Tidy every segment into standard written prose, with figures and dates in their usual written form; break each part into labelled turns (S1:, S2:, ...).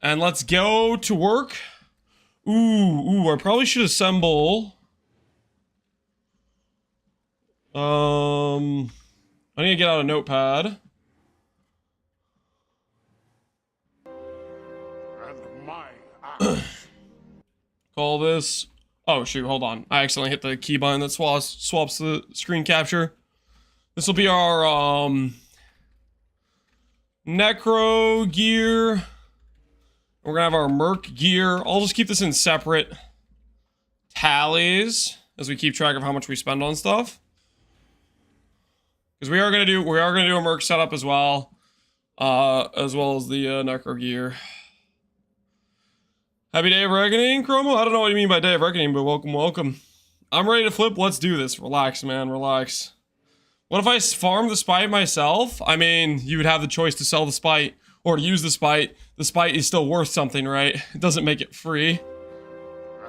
S1: And let's go to work. I probably should assemble. I need to get out a notepad.
S2: And my axe.
S1: Call this. Oh shoot, hold on. I accidentally hit the keybind that swaps the screen capture. This will be our necro gear. We're gonna have our merc gear. I'll just keep this in separate tallies as we keep track of how much we spend on stuff. Because we are gonna do a merc setup as well as the necro gear. Happy Day of Reckoning, Chromo? I don't know what you mean by Day of Reckoning, but welcome. I'm ready to flip. Let's do this. Relax, man. Relax. What if I farm the spite myself? I mean, you would have the choice to sell the spite or to use the spite. The spite is still worth something, right? It doesn't make it free.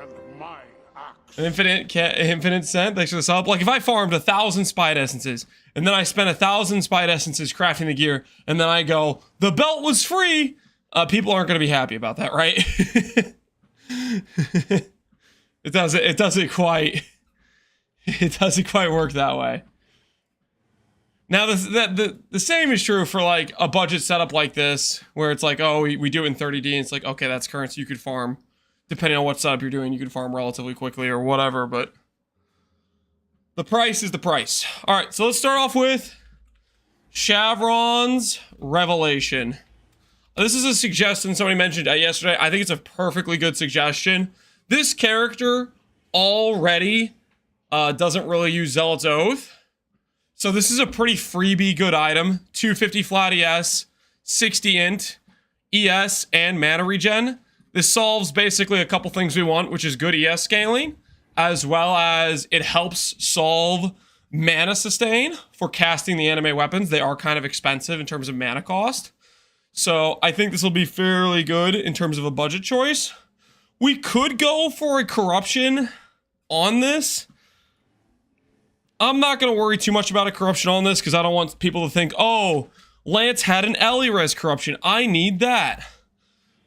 S2: And my axe.
S1: Infinite cent. Thanks for the sub. Like, if I farmed 1,000 spite essences, and then I spent 1,000 spite essences crafting the gear, and then I go, the belt was free! People aren't going to be happy about that, right? It doesn't quite work that way. Now, the same is true for, like, a budget setup like this, where it's like, oh, we do it in 30D, and it's like, okay, that's currency you could farm. Depending on what setup you're doing, you could farm relatively quickly or whatever, but the price is the price. All right, so let's start off with Shavron's Revelation. This is a suggestion somebody mentioned yesterday. I think it's a perfectly good suggestion. This character already doesn't really use Zealot's Oath. So this is a pretty freebie good item. 250 flat ES, 60 int, ES, and mana regen. This solves basically a couple things we want, which is good ES scaling, as well as it helps solve mana sustain for casting the anime weapons. They are kind of expensive in terms of mana cost. So I think this will be fairly good in terms of a budget choice. We could go for a corruption on this. I'm not going to worry too much about a corruption on this because I don't want people to think, oh, Lance had an Ellie-res corruption. I need that.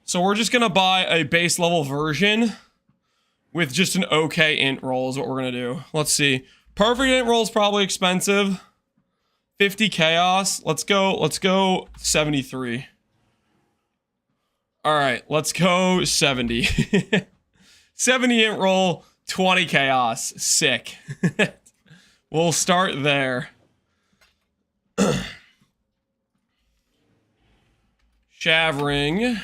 S1: So we're just going to buy a base level version with just an okay int roll is what we're going to do. Let's see. Perfect int roll is probably expensive. 50 chaos. Let's go 73. All right, let's go 70. 70 int roll, 20 chaos. Sick. We'll start there. Shavring.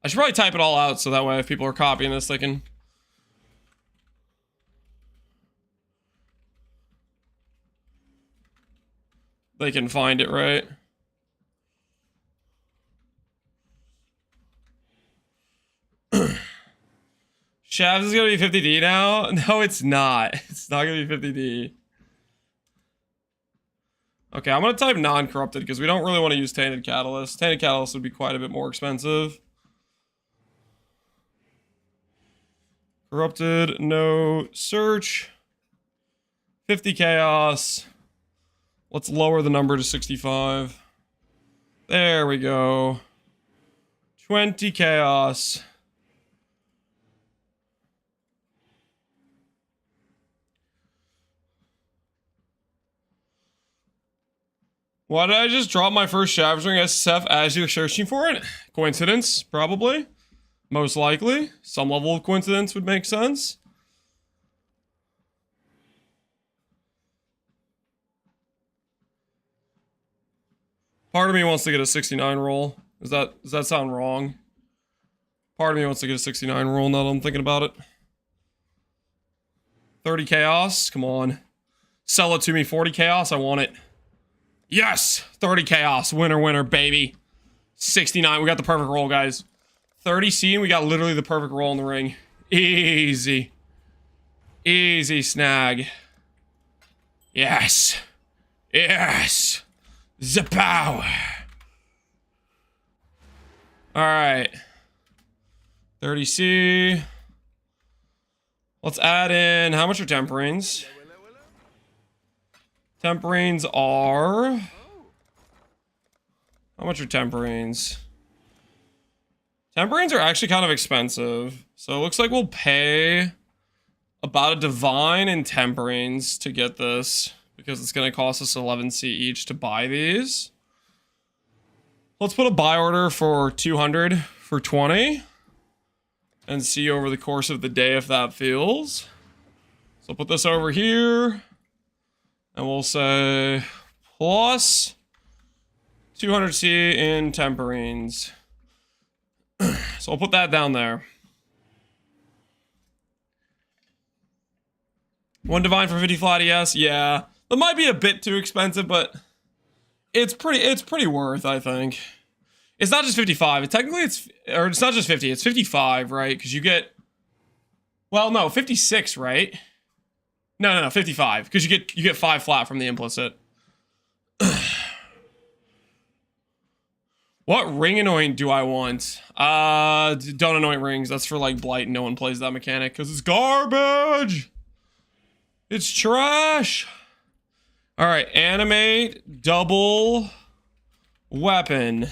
S1: I should probably type it all out so that way if people are copying this, they can find it, right? Shavs is gonna be 50D now? No, it's not. It's not gonna be 50D. Okay, I'm gonna type non-corrupted because we don't really want to use Tainted Catalyst. Tainted Catalyst would be quite a bit more expensive. Corrupted, no search. 50 chaos. Let's lower the number to 65. There we go. 20 chaos. Why did I just drop my first Shavering SSF as you're searching for it? Coincidence? Probably. Most likely. Some level of coincidence would make sense. Part of me wants to get a 69 roll. Does that sound wrong? Part of me wants to get a 69 roll now that I'm thinking about it. 30 chaos? Come on. Sell it to me. 40 chaos? I want it. Yes! 30 chaos. Winner, winner, baby. 69. We got the perfect roll, guys. 30 C, and we got literally the perfect roll in the ring. Easy. Easy snag. Yes. Yes. The power. Alright. 30 C. Let's add in... How much are temperings? Temperings are... How much are temperings? Temperines are actually kind of expensive. So it looks like we'll pay about a divine and temperines to get this, because it's going to cost us 11C each to buy these. Let's put a buy order for 200 for 20 and see over the course of the day if that feels. So put this over here and we'll say plus 200C in temperines. So I'll put that down there. One divine for 50 flat ES, yeah. That might be a bit too expensive, but it's pretty worth, I think. It's not just 55. Technically it's not just 50, it's 55, right? Because you get, well, no, 56, right? No, 55. Because you get 5 flat from the implicit. What ring anoint do I want? Don't anoint rings. That's for like blight and no one plays that mechanic because it's garbage. It's trash. All right, animate double weapon.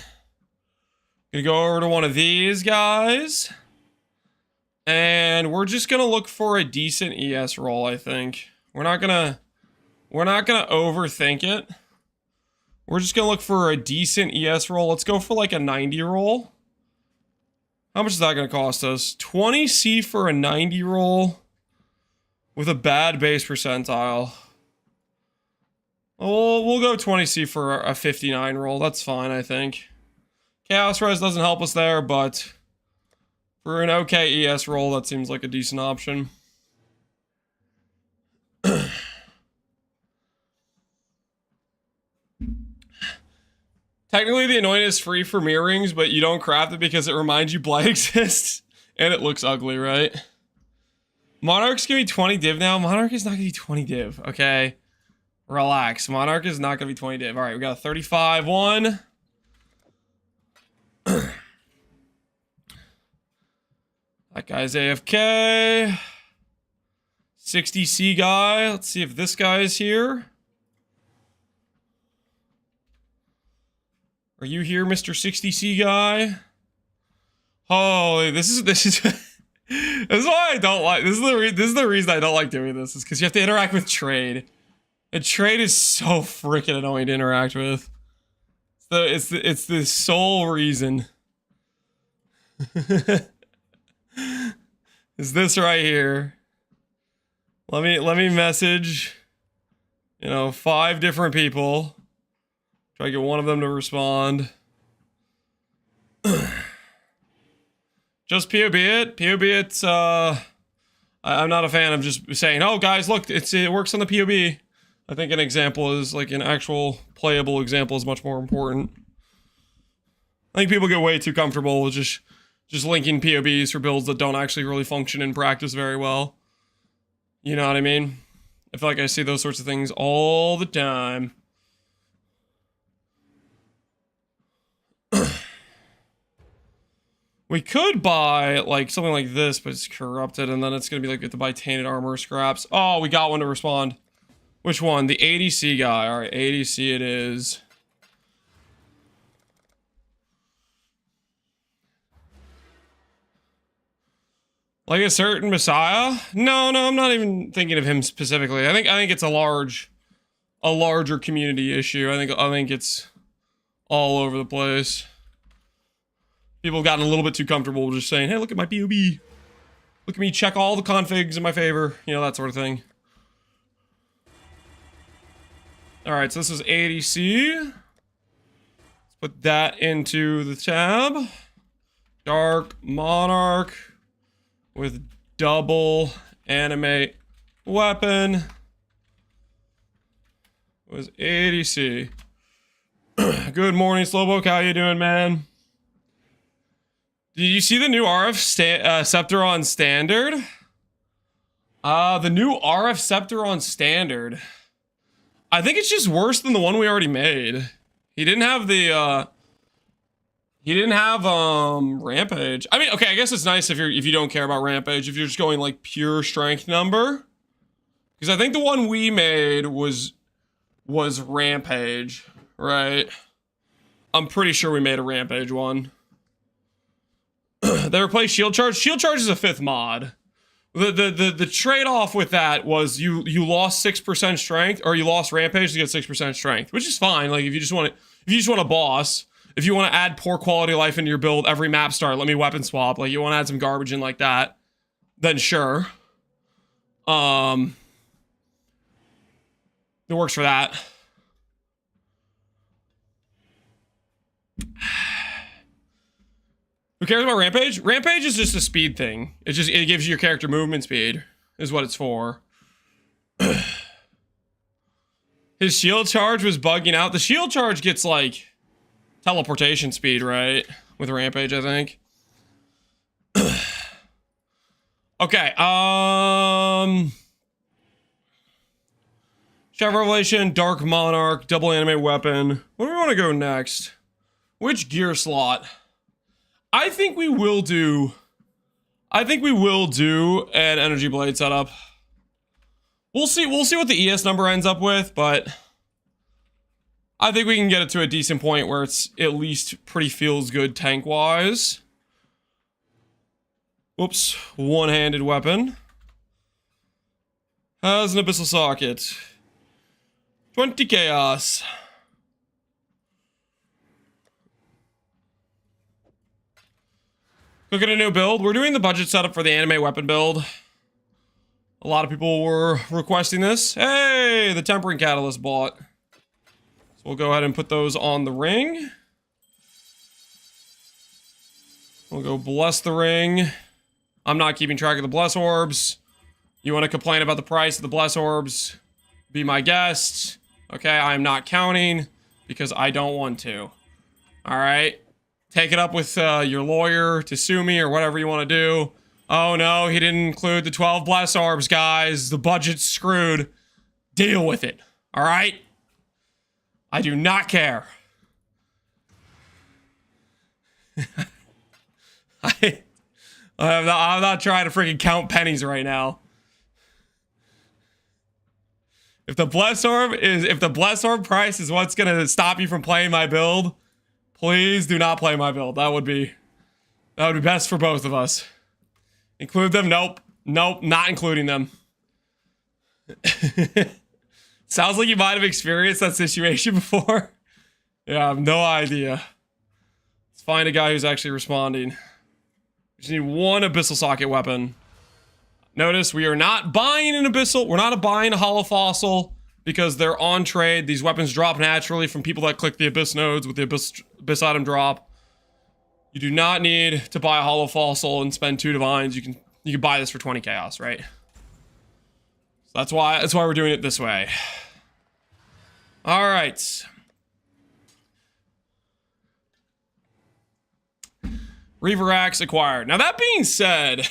S1: Gonna go over to one of these guys. And we're just gonna look for a decent ES roll, I think. We're not gonna overthink it. We're just gonna look for a decent ES roll. Let's go for like a 90 roll. How much is that gonna cost us? 20C for a 90 roll with a bad base percentile. Oh, we'll go 20C for a 59 roll. That's fine, I think. Chaos Res doesn't help us there, but for an okay ES roll, that seems like a decent option. Technically, the anoint is free for mirrorings, but you don't craft it because it reminds you blight exists, and it looks ugly, right? Monarch's gonna be 20 div now. Monarch is not gonna be 20 div, okay? Relax. Monarch is not gonna be 20 div. All right, we got a 35 one. That guy's AFK. 60C guy. Let's see if this guy is here. Are you here, Mr. 60C guy? Holy, this is this is why I don't like this is the reason I don't like doing this, is because you have to interact with trade. And trade is so freaking annoying to interact with. It's the sole reason. Is this right here? Let me message, 5 different people. Try to get one of them to respond. Just POB it. POB it's I'm not a fan of just saying, oh guys, look, it works on the POB. I think an example is like an actual playable example is much more important. I think people get way too comfortable with just linking POBs for builds that don't actually really function in practice very well. You know what I mean? I feel like I see those sorts of things all the time. We could buy like something like this, but it's corrupted, and then it's gonna be like we have to buy tainted armor scraps. Oh, we got one to respond. Which one? The ADC guy. All right, ADC it is. Like a certain Messiah? No, I'm not even thinking of him specifically. I think it's a larger community issue. I think it's all over the place. People have gotten a little bit too comfortable with just saying, hey, look at my POB. Look at me check all the configs in my favor. That sort of thing. Alright, so this is ADC. Let's put that into the tab. Dark Monarch with double animate weapon. Was ADC. Good morning, Slowpoke. How you doing, man? Did you see the new RF Scepter on Standard? The new RF Scepter on Standard. I think it's just worse than the one we already made. He didn't have the, Rampage. I mean, okay, I guess it's nice if you don't care about Rampage, if you're just going like pure strength number. Because I think the one we made was Rampage, right? I'm pretty sure we made a Rampage one. They replaced shield charge. Shield charge is a 5th mod. The trade-off with that was you lost 6% strength, or you lost rampage to get 6% strength, which is fine. Like if you just want a boss, if you want to add poor quality of life into your build every map start, let me weapon swap. Like you want to add some garbage in like that, then sure. It works for that. Who cares about rampage? Rampage is just a speed thing. It gives you your character movement speed, is what it's for. His shield charge was bugging out. The shield charge gets like teleportation speed, right? With rampage, I think. Okay, Shadow Revelation, Dark Monarch, double animate weapon. Where do we want to go next? Which gear slot? I think we will do an energy blade setup. We'll see what the ES number ends up with, but I think we can get it to a decent point where it's at least pretty feels good tank-wise. Whoops, one-handed weapon. Has an abyssal socket. 20 chaos. Cooking a new build. We're doing the budget setup for the anime weapon build. A lot of people were requesting this. Hey, the tempering catalyst bought. So we'll go ahead and put those on the ring. We'll go bless the ring. I'm not keeping track of the bless orbs. You want to complain about the price of the bless orbs? Be my guest. Okay, I'm not counting because I don't want to. All right. Take it up with your lawyer to sue me or whatever you want to do. Oh no, he didn't include the 12 bless orbs, guys. The budget's screwed. Deal with it. All right? I do not care. I'm not trying to freaking count pennies right now. If the bless orb price is what's gonna stop you from playing my build, please do not play my build. That would be best for both of us. Include them? Nope. Nope, not including them. Sounds like you might have experienced that situation before. Yeah, I have no idea. Let's find a guy who's actually responding. We just need one abyssal socket weapon. Notice we are not buying an abyssal. We're not buying a hollow fossil because they're on trade. These weapons drop naturally from people that click the abyss nodes with the abyss item drop. You do not need to buy a hollow fossil and spend 2 divines. You can buy this for 20 chaos, right? So that's why we're doing it this way. All right. Reaver Axe acquired. Now that being said,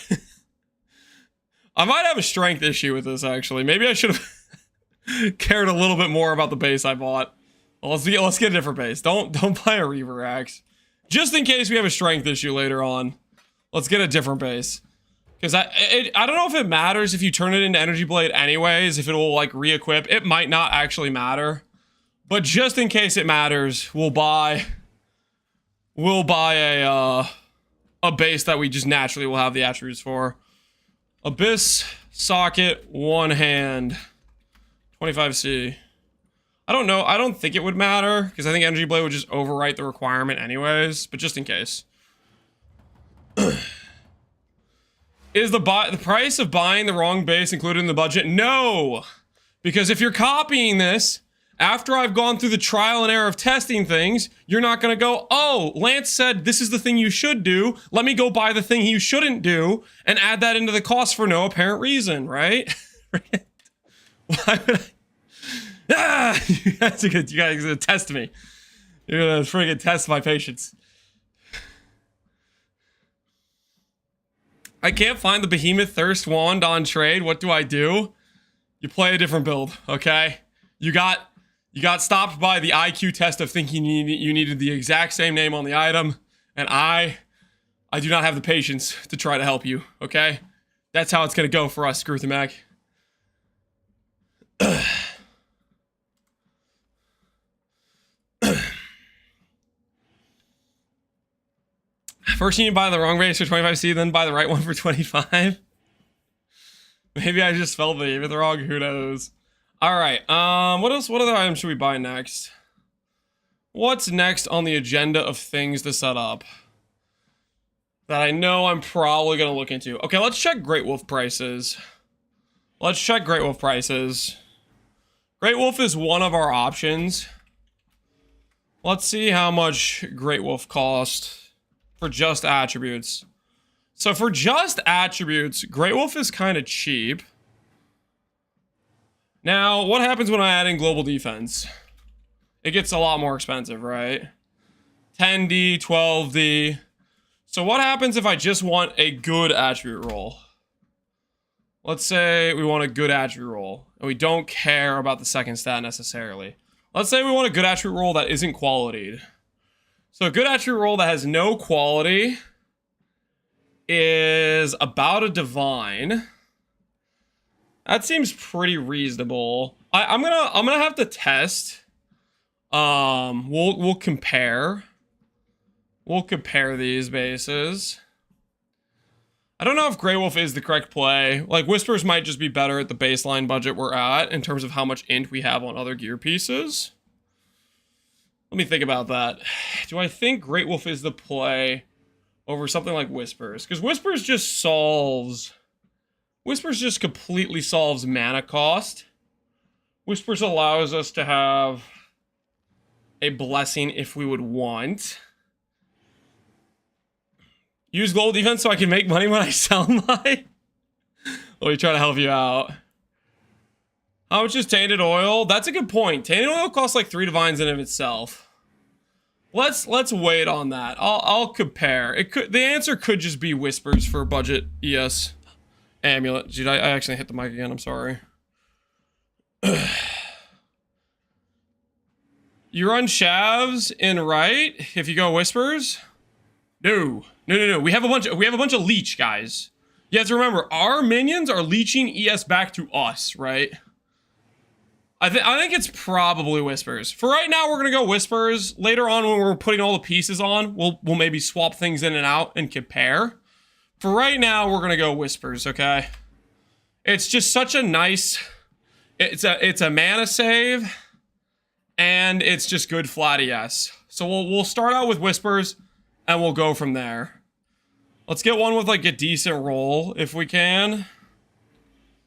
S1: I might have a strength issue with this actually. Maybe I should have cared a little bit more about the base I bought. Well, let's get a different base. Don't buy a Reaver Axe. Just in case we have a strength issue later on. Let's get a different base. Because I don't know if it matters if you turn it into Energy Blade anyways, if it will like re-equip. It might not actually matter. But just in case it matters, we'll buy a base that we just naturally will have the attributes for. Abyss, socket, one hand. 25C. I don't know. I don't think it would matter, because I think Energy Blade would just overwrite the requirement anyways, but just in case. Is the price of buying the wrong base included in the budget? No! Because if you're copying this, after I've gone through the trial and error of testing things, you're not gonna go, oh, Lance said this is the thing you should do, let me go buy the thing you shouldn't do, and add that into the cost for no apparent reason, right? Why would I? Ah! You guys are gonna test me. You're gonna friggin' test my patience. I can't find the Behemoth Thirst Wand on trade. What do I do? You play a different build, okay? You got stopped by the IQ test of thinking you needed the exact same name on the item, and I do not have the patience to try to help you, okay? That's how it's gonna go for us, Scruthimac. First you need to buy the wrong base for 25C, then buy the right one for 25. Maybe I just spelled it wrong, who knows. Alright, what else? What other items should we buy next? What's next on the agenda of things to set up that I know I'm probably going to look into? Okay, let's check Great Wolf prices. Let's check Great Wolf prices. Great Wolf is one of our options. Let's see how much Great Wolf cost for just attributes. So for just attributes, Great Wolf is kind of cheap. Now, what happens when I add in global defense? It gets a lot more expensive, right? 10D, 12D. So what happens if I just want a good attribute roll? Let's say we want a good attribute roll, and we don't care about the second stat necessarily. Let's say we want a good attribute roll that isn't qualityed. So a good attribute roll that has no quality is about a divine. That seems pretty reasonable. I'm gonna have to test. We'll compare. We'll compare these bases. I don't know if Grey Wolf is the correct play. Like, Whispers might just be better at the baseline budget we're at in terms of how much int we have on other gear pieces. Let me think about that. Do I think Great Wolf is the play over something like Whispers? Because Whispers just solves... Whispers just completely solves mana cost. Whispers allows us to have a blessing if we would want. Use global defense so I can make money when I sell my... Let me try to help you out. How much is Tainted Oil? That's a good point. Tainted Oil costs like 3 divines in of itself. Let's wait on that. I'll compare. The answer could just be Whispers for budget ES Amulet. Dude, I actually hit the mic again. I'm sorry. You run Shavs in right if you go Whispers? No. We have a bunch of leech guys. You have to remember, our minions are leeching ES back to us, right? I think it's probably Whispers. For right now, we're gonna go Whispers. Later on, when we're putting all the pieces on, we'll maybe swap things in and out and compare. For right now, we're gonna go Whispers, okay? It's just such a nice... It's a mana save, and it's just good flat ES. So we'll start out with Whispers, and we'll go from there. Let's get one with like a decent roll if we can.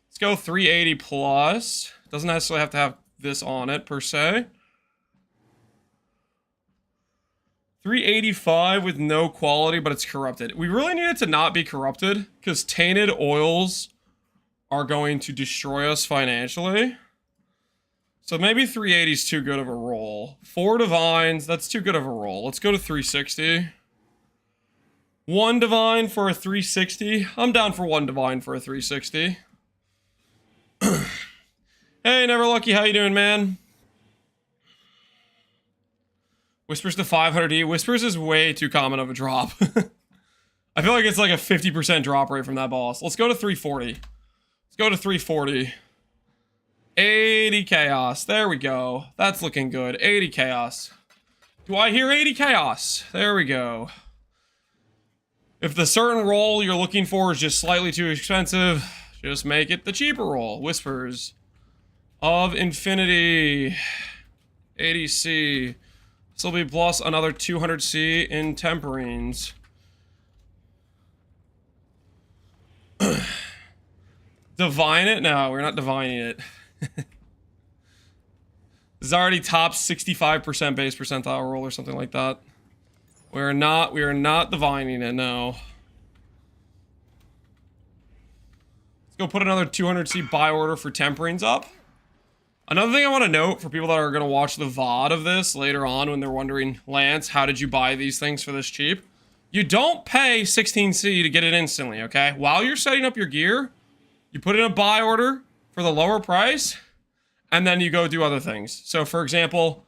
S1: Let's go 380 plus. Doesn't necessarily have to have this on it per se. 385 with no quality, but it's corrupted. We really need it to not be corrupted because tainted oils are going to destroy us financially. So maybe 380 is too good of a roll. 4 divines, that's too good of a roll. Let's go to 360. 1 divine for a 360. I'm down for 1 divine for a 360. Hey, Never Lucky, how you doing, man? Whispers to 500D. Whispers is way too common of a drop. I feel like it's like a 50% drop rate from that boss. Let's go to 340. Let's go to 340. 80 chaos. There we go. That's looking good. 80 chaos. Do I hear 80 chaos? There we go. If the certain roll you're looking for is just slightly too expensive, just make it the cheaper roll. Whispers of Infinity. 80C. This will be plus another 200C in Temperines. Divine it? No, we're not divining it. This is already top 65% base percentile roll or something like that. We are not divining it, no. Let's go put another 200C buy order for Temperines up. Another thing I want to note for people that are going to watch the VOD of this later on when they're wondering, Lance, how did you buy these things for this cheap? You don't pay 16C to get it instantly, okay? While you're setting up your gear, you put in a buy order for the lower price, and then you go do other things. So, for example,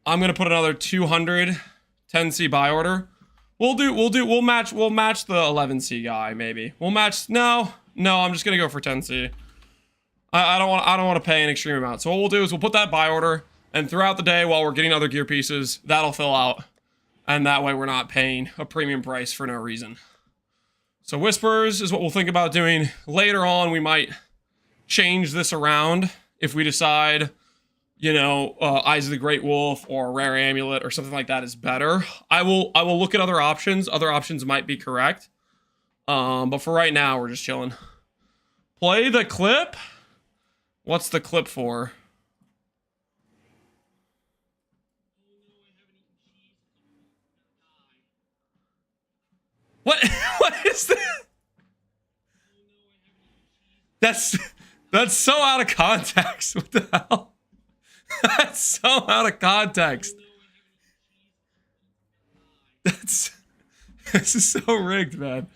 S1: I'm going to put another 200 10C buy order. We'll match the 11C guy, maybe. We'll match, no, I'm just going to go for 10C. I don't want to pay an extreme amount. So what we'll do is we'll put that buy order, and throughout the day while we're getting other gear pieces, that'll fill out. And that way we're not paying a premium price for no reason. So Whispers is what we'll think about doing. Later on, we might change this around if we decide, you know, Eyes of the Great Wolf or Rare Amulet or something like that is better. I will look at other options. Other options might be correct. But for right now, we're just chilling. Play the clip? What's the clip for? What? What is that? That's so out of context. What the hell? That's so out of context. This is so rigged, man.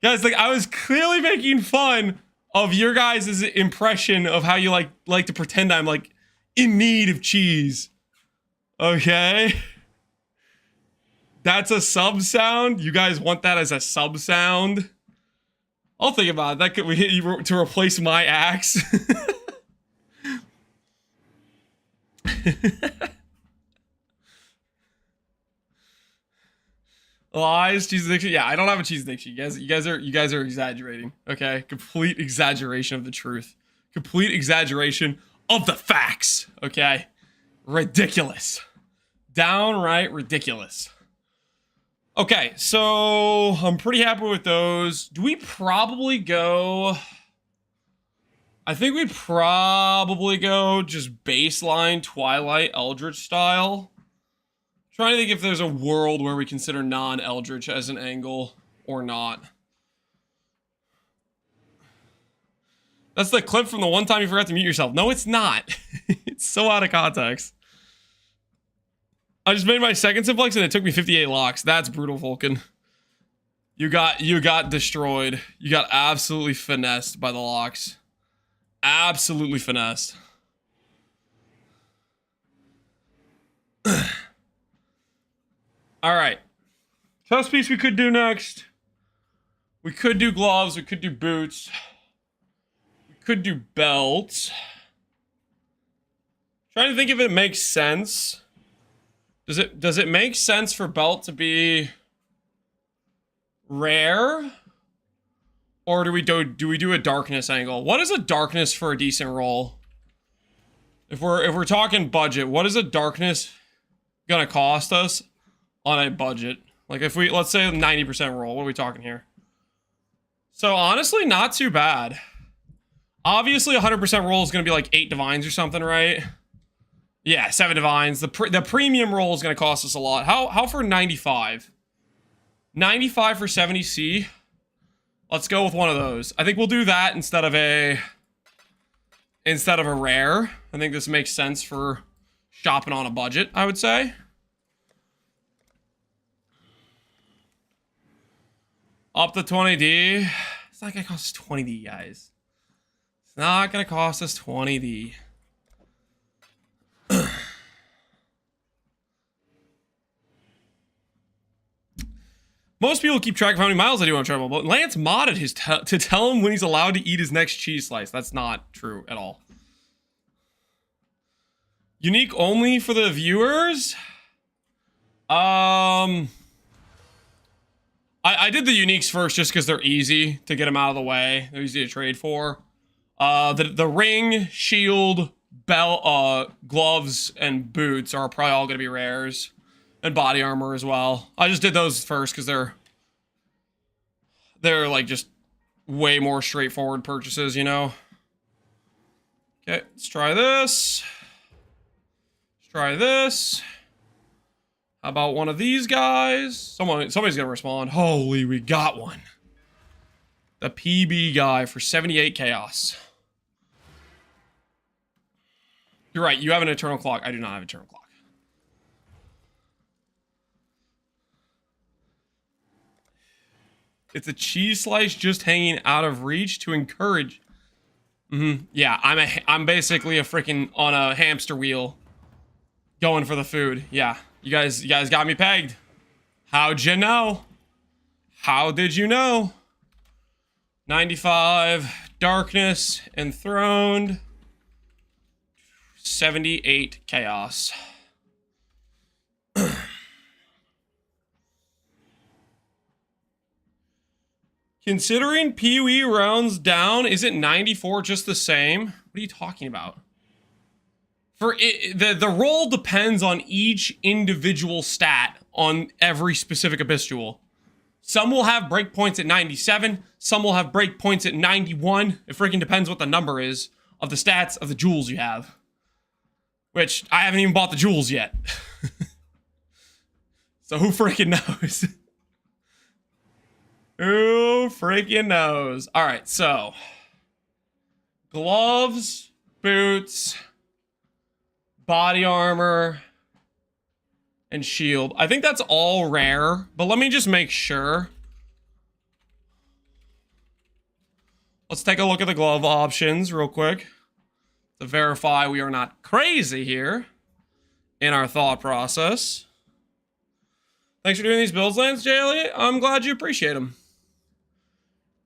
S1: Guys, like, I was clearly making fun of your guys' impression of how you like to pretend I'm like in need of cheese. Okay? That's a sub sound. You guys want that as a sub sound? I'll think about it. That could we hit you to replace my axe. Lies, cheese addiction. Yeah, I don't have a cheese addiction. You guys are exaggerating. Okay, complete exaggeration of the truth. Complete exaggeration of the facts. Okay, ridiculous. Downright ridiculous. Okay, so I'm pretty happy with those. Do we probably go? I think we probably go just baseline Twilight Eldritch style. Trying to think if there's a world where we consider non-Eldritch as an angle or not. That's the clip from the one time you forgot to mute yourself. No, it's not. It's so out of context. I just made my second simplex and it took me 58 locks. That's brutal, Vulcan. You got destroyed. You got absolutely finessed by the locks. Absolutely finessed. All right. Chest piece we could do next. We could do gloves. We could do boots. We could do belts. Trying to think if it makes sense. Does it make sense for belt to be rare? Or do we do a darkness angle? What is a darkness for a decent roll? If we're talking budget, what is a darkness gonna cost us on a budget? Like if we, let's say 90% roll, what are we talking here? So honestly, not too bad. Obviously 100% roll is gonna be like 8 divines or something, right? Yeah, 7 divines. The premium roll is gonna cost us a lot. How for 95? 95 for 70C. Let's go with one of those. I think we'll do that instead of a rare. I think this makes sense for shopping on a budget, I would say. Up to 20D. It's not gonna cost us 20D, guys. It's not gonna cost us 20D. Most people keep track of how many miles I do on travel, but Lance modded his to tell him when he's allowed to eat his next cheese slice. That's not true at all. Unique only for the viewers? I did the uniques first just because they're easy to get them out of the way. They're easy to trade for. The ring, shield, belt, gloves, and boots are probably all going to be rares. And body armor as well. I just did those first because they're like just way more straightforward purchases, you know? Okay, let's try this. Let's try this. How about one of these guys? Somebody's gonna respond. Holy, we got one. The PB guy for 78 chaos. You're right, you have an eternal clock. I do not have an eternal clock. It's a cheese slice just hanging out of reach to encourage. Yeah, I'm basically a freaking on a hamster wheel going for the food. Yeah, you guys got me pegged. How'd you know? How did you know? 95 darkness enthroned. 78 chaos. Considering Pee-wee rounds down, isn't 94 just the same? What are you talking about? For it, the roll depends on each individual stat on every specific Abyss Jewel. Some will have breakpoints at 97, some will have breakpoints at 91. It freaking depends what the number is of the stats of the jewels you have. Which, I haven't even bought the jewels yet. So who freaking knows? Who freaking knows? Alright, so. Gloves, boots, body armor, and shield. I think that's all rare, but let me just make sure. Let's take a look at the glove options real quick to verify we are not crazy here in our thought process. Thanks for doing these builds, Lance J. Elliott. I'm glad you appreciate them.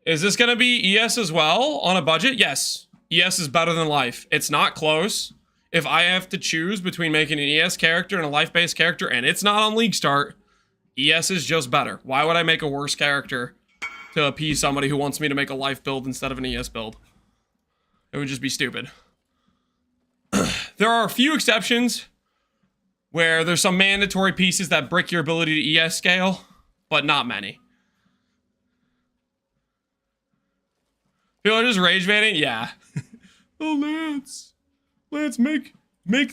S1: Is this going to be ES as well on a budget? Yes. ES is better than life. It's not close. If I have to choose between making an ES character and a life-based character, and it's not on League Start, ES is just better. Why would I make a worse character to appease somebody who wants me to make a life build instead of an ES build? It would just be stupid. There are a few exceptions where there's some mandatory pieces that brick your ability to ES scale, but not many. People are just rage baiting? Yeah. Oh, Lance, make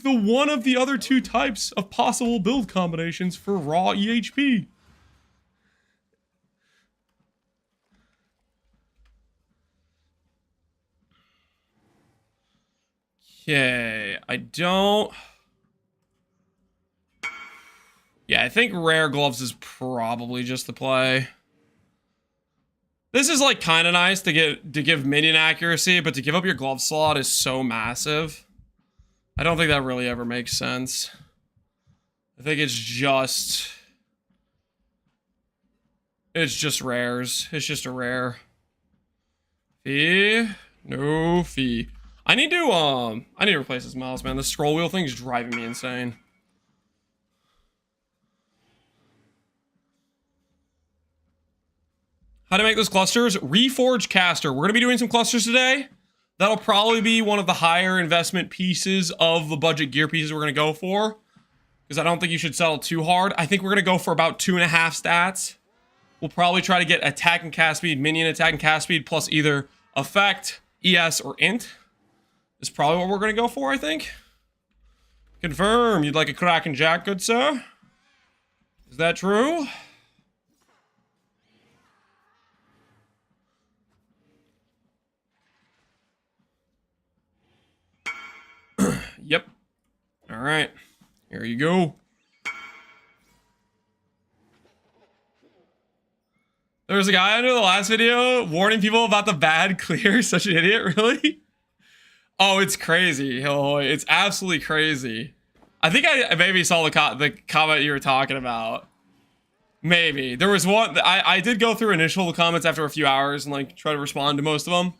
S1: the one of the other two types of possible build combinations for raw EHP. Okay, Yeah, I think rare gloves is probably just the play. This is like kind of nice to give minion accuracy, but to give up your glove slot is so massive. I don't think that really ever makes sense. I think it's just rares. It's just a rare. Fee? No fee. I need to replace this mouse, man. The scroll wheel thing is driving me insane. How to make those clusters? Reforge caster. We're going to be doing some clusters today. That'll probably be one of the higher investment pieces of the budget gear pieces we're going to go for. Because I don't think you should settle too hard. I think we're going to go for about 2.5 stats. We'll probably try to get attack and cast speed, minion attack and cast speed, plus either effect, ES, or int. Is probably what we're going to go for, I think. Confirm. You'd like a Kraken Jack, good sir? Is that true? Yep. All right. Here you go. There was a guy under the last video warning people about the bad clear. Such an idiot, really? Oh, it's crazy. It's absolutely crazy. I think I maybe saw the comment you were talking about. Maybe. There was one. I did go through initial comments after a few hours and like try to respond to most of them.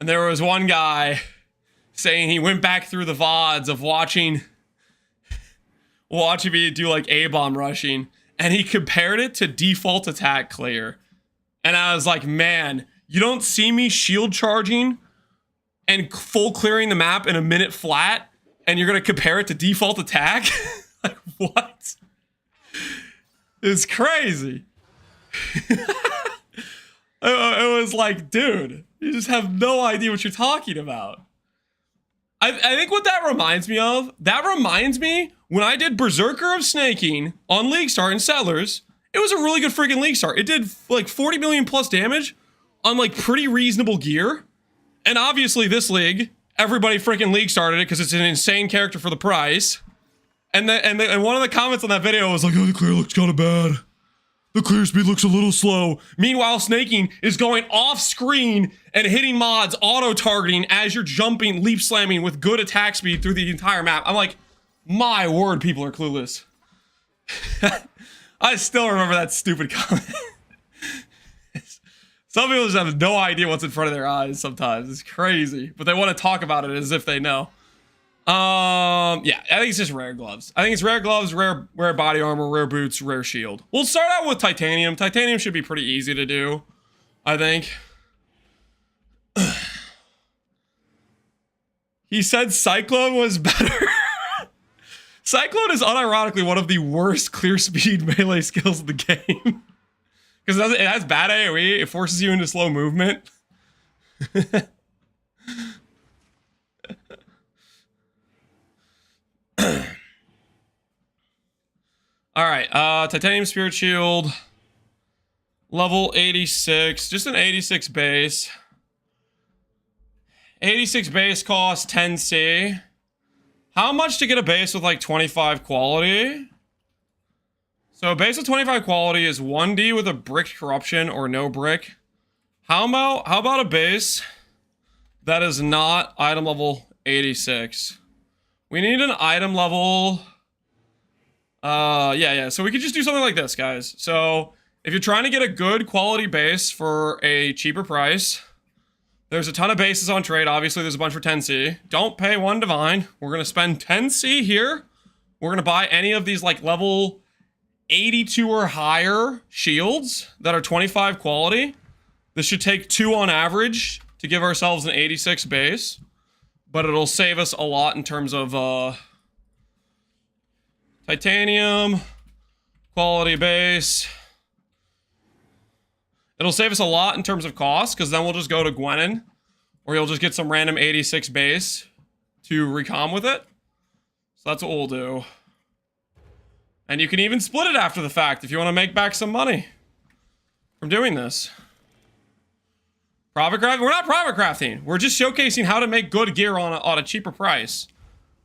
S1: And there was one guy saying he went back through the VODs of watching me do like A-bomb rushing, and he compared it to default attack clear. And I was like, man, you don't see me shield charging and full clearing the map in a minute flat, and you're gonna compare it to default attack? Like, what? It's crazy. It was like, dude, you just have no idea what you're talking about. I think what that reminds me of, when I did Berserker of Snaking on League Start and Settlers, it was a really good freaking League Start. It did like 40 million plus damage on like pretty reasonable gear. And obviously this league, everybody freaking League started it because it's an insane character for the price. And one of the comments on that video was like, oh, the clear looks kind of bad. The clear speed looks a little slow. Meanwhile, Snaking is going off screen and hitting mods, auto-targeting as you're jumping, leap slamming with good attack speed through the entire map. I'm like, my word, people are clueless. I still remember that stupid comment. Some people just have no idea what's in front of their eyes sometimes. It's crazy. But they want to talk about it as if they know. Yeah, I think it's just rare gloves. I think it's rare gloves, rare body armor, rare boots, rare shield. We'll start out with titanium. Titanium should be pretty easy to do. I think. He said Cyclone was better. Cyclone is unironically one of the worst clear speed melee skills in the game. Because it has bad AoE, it forces you into slow movement. Alright, Titanium Spirit Shield. Level 86, just an 86 base. 86 base cost 10C. How much to get a base with like 25 quality? So a base with 25 quality is 1D with a brick corruption or no brick. How about a base that is not item level 86? We need an item level. Yeah. So we could just do something like this, guys. So if you're trying to get a good quality base for a cheaper price, there's a ton of bases on trade. Obviously, there's a bunch for 10C. Don't pay 1 divine. We're going to spend 10C here. We're going to buy any of these like level 82 or higher shields that are 25 quality. This should take 2 on average to give ourselves an 86 base. But it'll save us a lot in terms of titanium, quality base. It'll save us a lot in terms of cost, because then we'll just go to Gwenin, or you'll just get some random 86 base to recom with it. So that's what we'll do. And you can even split it after the fact if you want to make back some money from doing this. Profit crafting? We're not profit crafting. We're just showcasing how to make good gear on a cheaper price.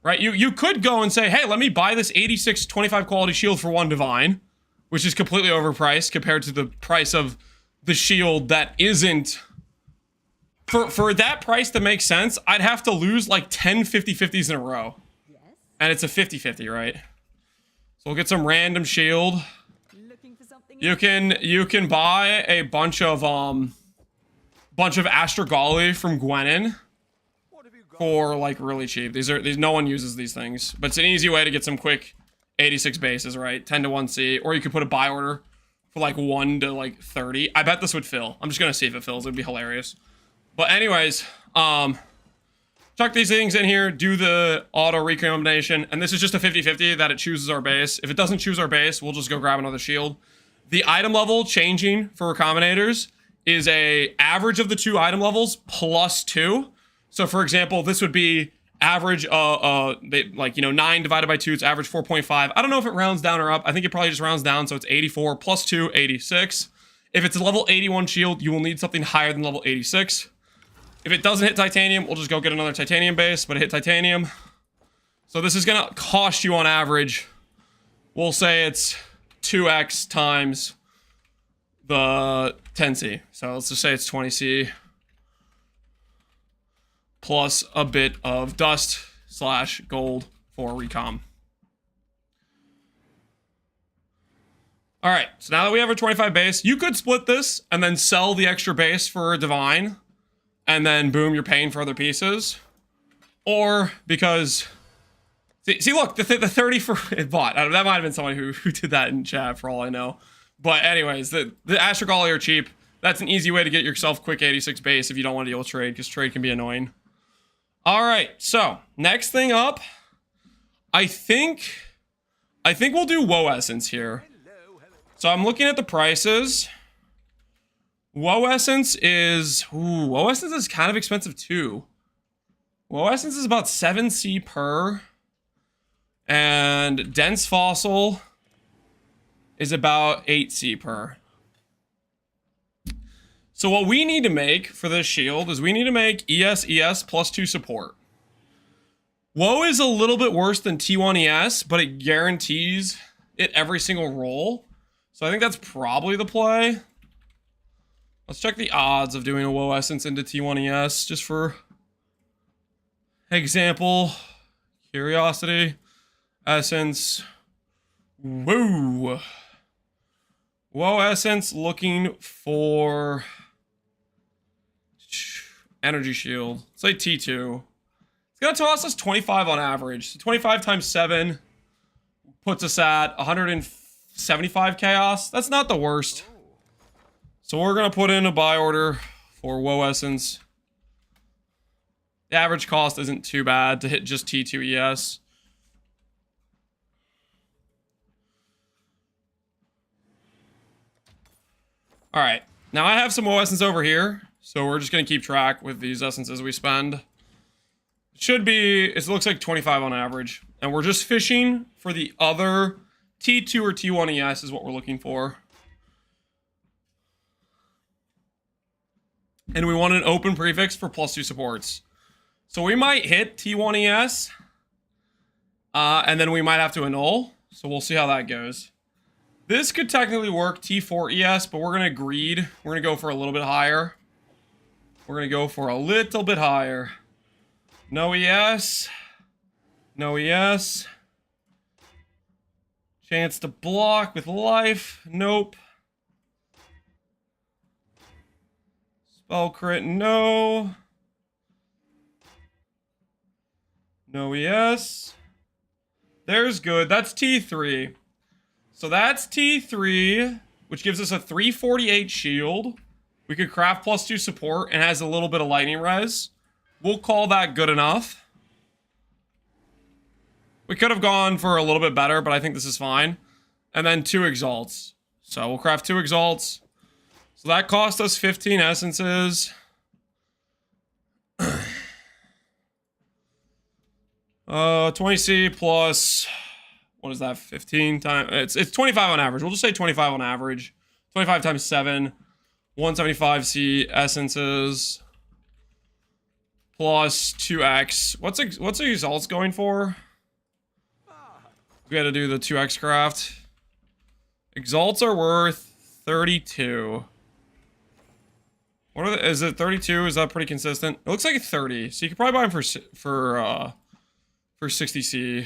S1: Right? You could go and say, hey, let me buy this 86 25 quality shield for 1 divine, which is completely overpriced compared to the price of the shield that isn't. For that price to make sense, I'd have to lose like 10 50-50s in a row. Yes. And it's a 50-50, right? So we'll get some random shield. Looking for something you can buy a bunch of Astrogali from Gwenin for like really cheap. These no one uses these things, but it's an easy way to get some quick 86 bases, right? 10 to 1C, or you could put a buy order for like 1 to like 30. I bet this would fill. I'm just gonna see if it fills. It'd be hilarious. But anyways, chuck these things in here, do the auto recombination, and this is just a 50-50 that it chooses our base. If it doesn't choose our base, we'll just go grab another shield. The item level changing for recombinators is a average of the 2 item levels plus 2. So for example, this would be average, 9 divided by 2, it's average 4.5. I don't know if it rounds down or up. I think it probably just rounds down, so it's 84 plus 2, 86. If it's a level 81 shield, you will need something higher than level 86. If it doesn't hit titanium, we'll just go get another titanium base, but it hit titanium. So this is gonna cost you on average, we'll say it's 2x times the 10C. So let's just say it's 20C. Plus a bit of dust / gold for recom. Alright, so now that we have a 25 base, you could split this and then sell the extra base for a divine. And then boom, you're paying for other pieces. Or because... See look, the 30 for bot. That might have been someone who did that in chat for all I know. But anyways, the Astrogali are cheap. That's an easy way to get yourself quick 86 base if you don't want to deal with trade, because trade can be annoying. Alright, so, next thing up, I think we'll do Woe Essence here. So I'm looking at the prices. Woe Essence is kind of expensive too. Woe Essence is about 7C per. And Dense Fossil is about 8C per. So what we need to make for this shield is we need to make ES plus 2 support. Woe is a little bit worse than T1 ES, but it guarantees it every single roll. So I think that's probably the play. Let's check the odds of doing a Woe Essence into T1 ES just for example. Curiosity. Essence. Woo. Woe Essence looking for energy shield. Say T2. It's gonna cost us 25 on average. So 25 times 7 puts us at 175 chaos. That's not the worst. So we're going to put in a buy order for Woe Essence. The average cost isn't too bad to hit just T2 ES. All right, now I have some Woe Essence over here, so we're just going to keep track with these essences we spend. It should be, it looks like 25 on average, and we're just fishing for the other T2 or T1 ES is what we're looking for. And we want an open prefix for +2 supports. So we might hit T1 ES, and then we might have to annul. So we'll see how that goes. This could technically work T4 ES, but we're going to greed. We're going to go for a little bit higher. We're going to go for a little bit higher. No ES. No ES. Chance to block with life. Nope. Spell crit, no. No ES. There's good. That's T3. So that's T3, which gives us a 348 shield. We could craft +2 support and has a little bit of lightning res. We'll call that good enough. We could have gone for a little bit better, but I think this is fine. And then 2 exalts. So we'll craft 2 exalts. So that cost us 15 essences. 20C plus, what is that, 15 times, it's 25 on average. We'll just say 25 on average. 25 times 7, 175C essences plus 2x. What's the exalts going for? We gotta do the 2x craft. Exalts are worth 32. What are is it 32? Is that pretty consistent? It looks like 30. So you could probably buy them for 60C.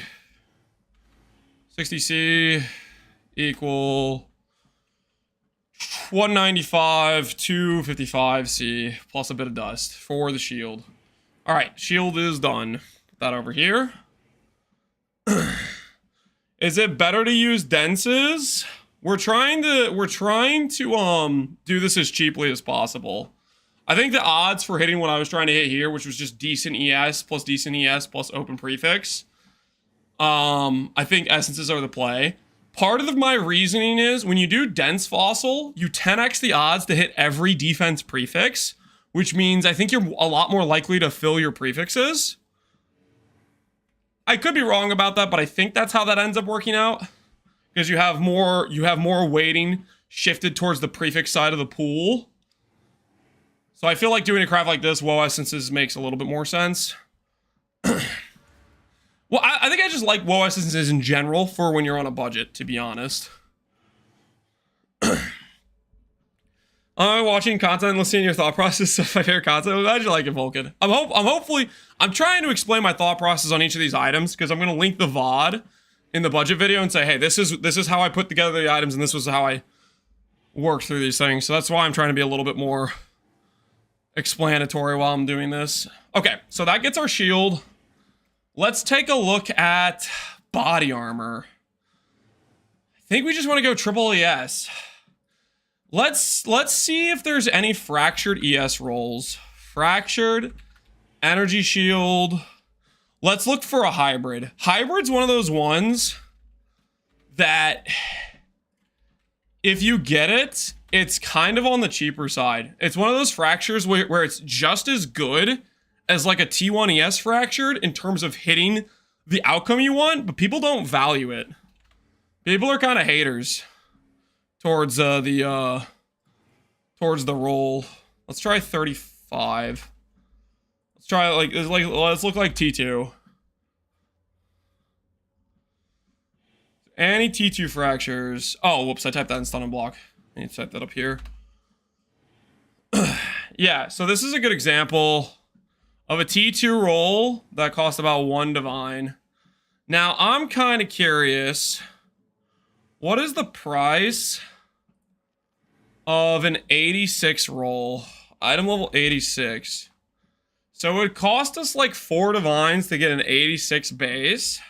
S1: 60C equal 195, 255C plus a bit of dust for the shield. All right, shield is done. Put that over here. Is it better to use denses? We're trying to do this as cheaply as possible. I think the odds for hitting what I was trying to hit here, which was just decent ES plus open prefix, I think essences are the play. Part of my reasoning is when you do dense fossil, you 10x the odds to hit every defense prefix, which means I think you're a lot more likely to fill your prefixes. I could be wrong about that, but I think that's how that ends up working out. Because you have more weighting shifted towards the prefix side of the pool. So I feel like doing a craft like this, Woe Essences makes a little bit more sense. Well, I think I just like Woe Essences in general for when you're on a budget, to be honest. I'm watching content and listening to your thought process of my favorite content. I'm glad you like it, Vulcan. I'm trying to explain my thought process on each of these items because I'm going to link the VOD in the budget video and say, hey, this is how I put together the items and this was how I worked through these things. So that's why I'm trying to be a little bit more explanatory while I'm doing this. Okay, so that gets our shield. Let's take a look at body armor. I think we just want to go triple ES. Let's see if there's any fractured ES rolls. Fractured, energy shield. Let's look for a hybrid. Hybrid's one of those ones that if you get it, it's kind of on the cheaper side. It's one of those fractures where it's just as good as like a T1 ES fractured in terms of hitting the outcome you want, but people don't value it. People are kind of haters towards the roll. Let's try 35. Let's look like T2. Any T2 fractures. Oh, whoops, I typed that in stun and block. I need to type that up here. Yeah, so this is a good example of a T2 roll that cost about 1 divine. Now, I'm kind of curious. What is the price of an 86 roll? Item level 86. So it would cost us like 4 divines to get an 86 base.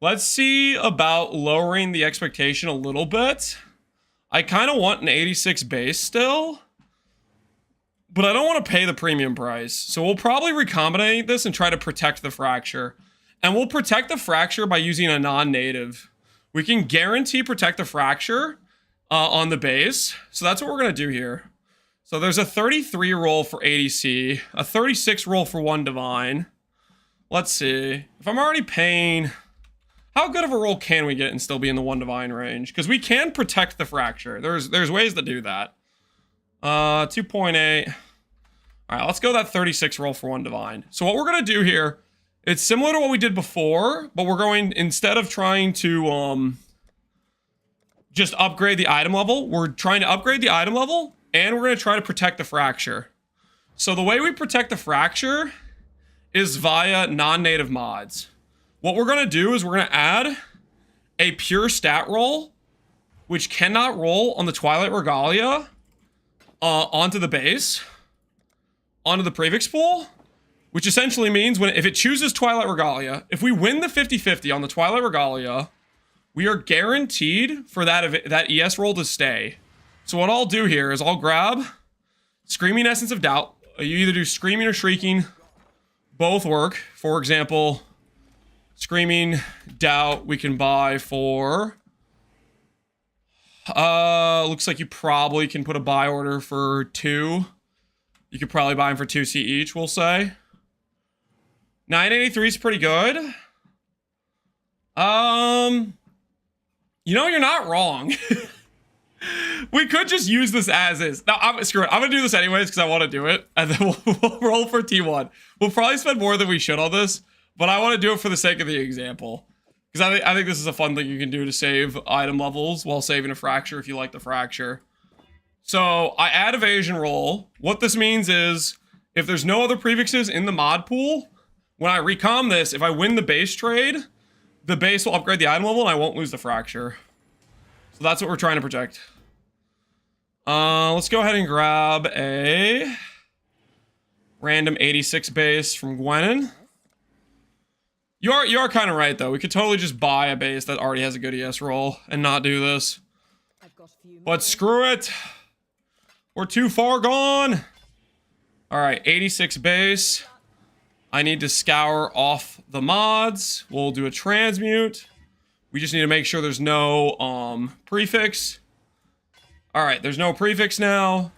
S1: Let's see about lowering the expectation a little bit. I kind of want an 86 base still, but I don't want to pay the premium price. So we'll probably recombinate this and try to protect the fracture. And we'll protect the fracture by using a non-native. We can guarantee protect the fracture on the base. So that's what we're going to do here. So there's a 33 roll for ADC, a 36 roll for 1 divine. Let's see. If I'm already paying... How good of a roll can we get and still be in the 1 divine range? Because we can protect the fracture. There's ways to do that. 2.8. All right, let's go that 36 roll for 1 divine. So what we're going to do here, it's similar to what we did before, but we're going, instead of trying to just upgrade the item level, we're trying to upgrade the item level, and we're going to try to protect the fracture. So the way we protect the fracture is via non-native mods. What we're going to do is we're going to add a pure stat roll, which cannot roll on the Twilight Regalia, onto the base, onto the prefix pool, which essentially means if it chooses Twilight Regalia, if we win the 50-50 on the Twilight Regalia, we are guaranteed for that ES roll to stay. So what I'll do here is I'll grab Screaming Essence of Doubt. You either do Screaming or Shrieking. Both work. For example... Screaming Doubt we can buy for... looks like you probably can put a buy order for 2. You could probably buy them for 2C each, we'll say. 983 is pretty good. You know, you're not wrong. We could just use this as is. Now, screw it. I'm gonna do this anyways because I want to do it. And then we'll roll for T1. We'll probably spend more than we should on this. But I want to do it for the sake of the example. Because I think this is a fun thing you can do to save item levels while saving a fracture if you like the fracture. So I add evasion roll. What this means is if there's no other prefixes in the mod pool, when I recom this, if I win the base trade, the base will upgrade the item level and I won't lose the fracture. So that's what we're trying to protect. Let's go ahead and grab a random 86 base from Gwenin. You are kind of right, though. We could totally just buy a base that already has a good ES roll and not do this. But screw it. We're too far gone. All right, 86 base. I need to scour off the mods. We'll do a transmute. We just need to make sure there's no prefix. All right, there's no prefix now.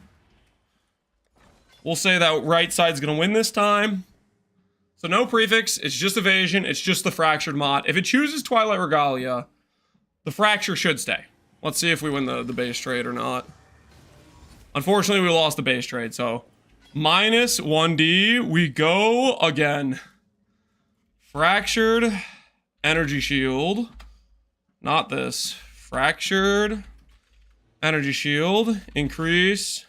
S1: We'll say that right side's going to win this time. So no prefix, it's just evasion, it's just the fractured mod. If it chooses Twilight Regalia, the fracture should stay. Let's see if we win the base trade or not. Unfortunately, we lost the base trade, so minus 1D, we go again. Fractured energy shield. Not this. Fractured energy shield. Increase.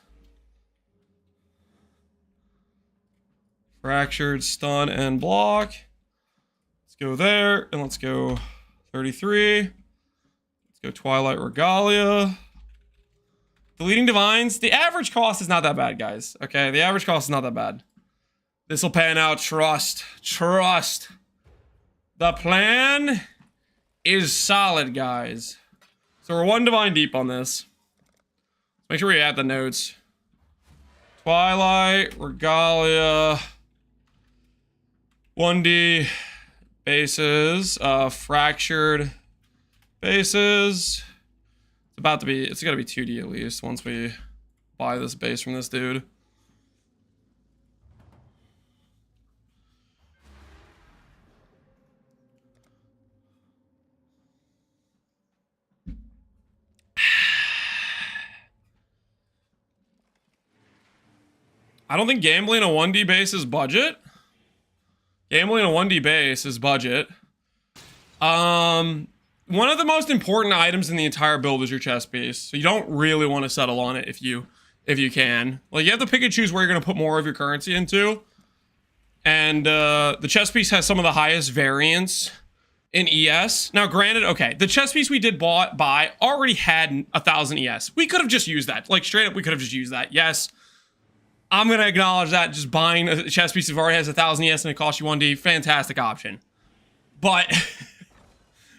S1: Fractured, stun, and block. Let's go there, and let's go 33. Let's go Twilight Regalia. Deleting Divines. The average cost is not that bad, guys. Okay, the average cost is not that bad. This will pan out. Trust. Trust. The plan is solid, guys. So we're 1 Divine deep on this. Make sure we add the notes. Twilight Regalia. 1D bases, fractured bases. It's gotta be 2D at least once we buy this base from this dude. I don't think gambling a 1D base is budget. Gambling a 1D base is budget. One of the most important items in the entire build is your chest piece. So you don't really want to settle on it if you can. Like, you have to pick and choose where you're going to put more of your currency into. And the chest piece has some of the highest variance in ES. Now, granted, okay, the chest piece we did buy already had 1,000 ES. We could have just used that. Like, straight up, we could have just used that. Yes. I'm going to acknowledge that just buying a chest piece that already has 1,000 ES and it costs you 1D, fantastic option. But,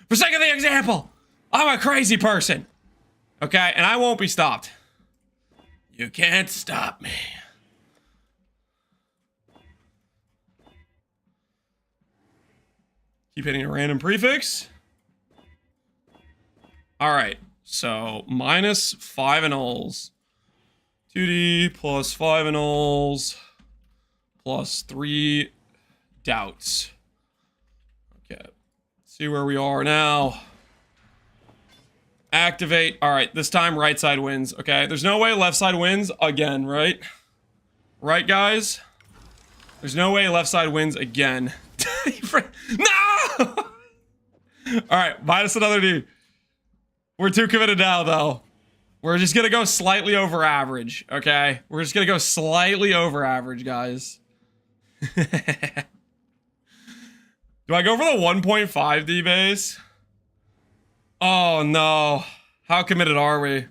S1: for sake of the example, I'm a crazy person. Okay, and I won't be stopped. You can't stop me. Keep hitting a random prefix. Alright, so minus 5 annuls. 2D plus 5 annuls plus 3 doubts. Okay, see where we are now. Activate. Alright, this time right side wins. Okay, there's no way left side wins again, right? Right, guys? There's no way left side wins again. No! Alright, minus another D. We're too committed now, though. We're just gonna go slightly over average, okay? We're just gonna go slightly over average, guys. Do I go for the 1.5D base? Oh, no. How committed are we?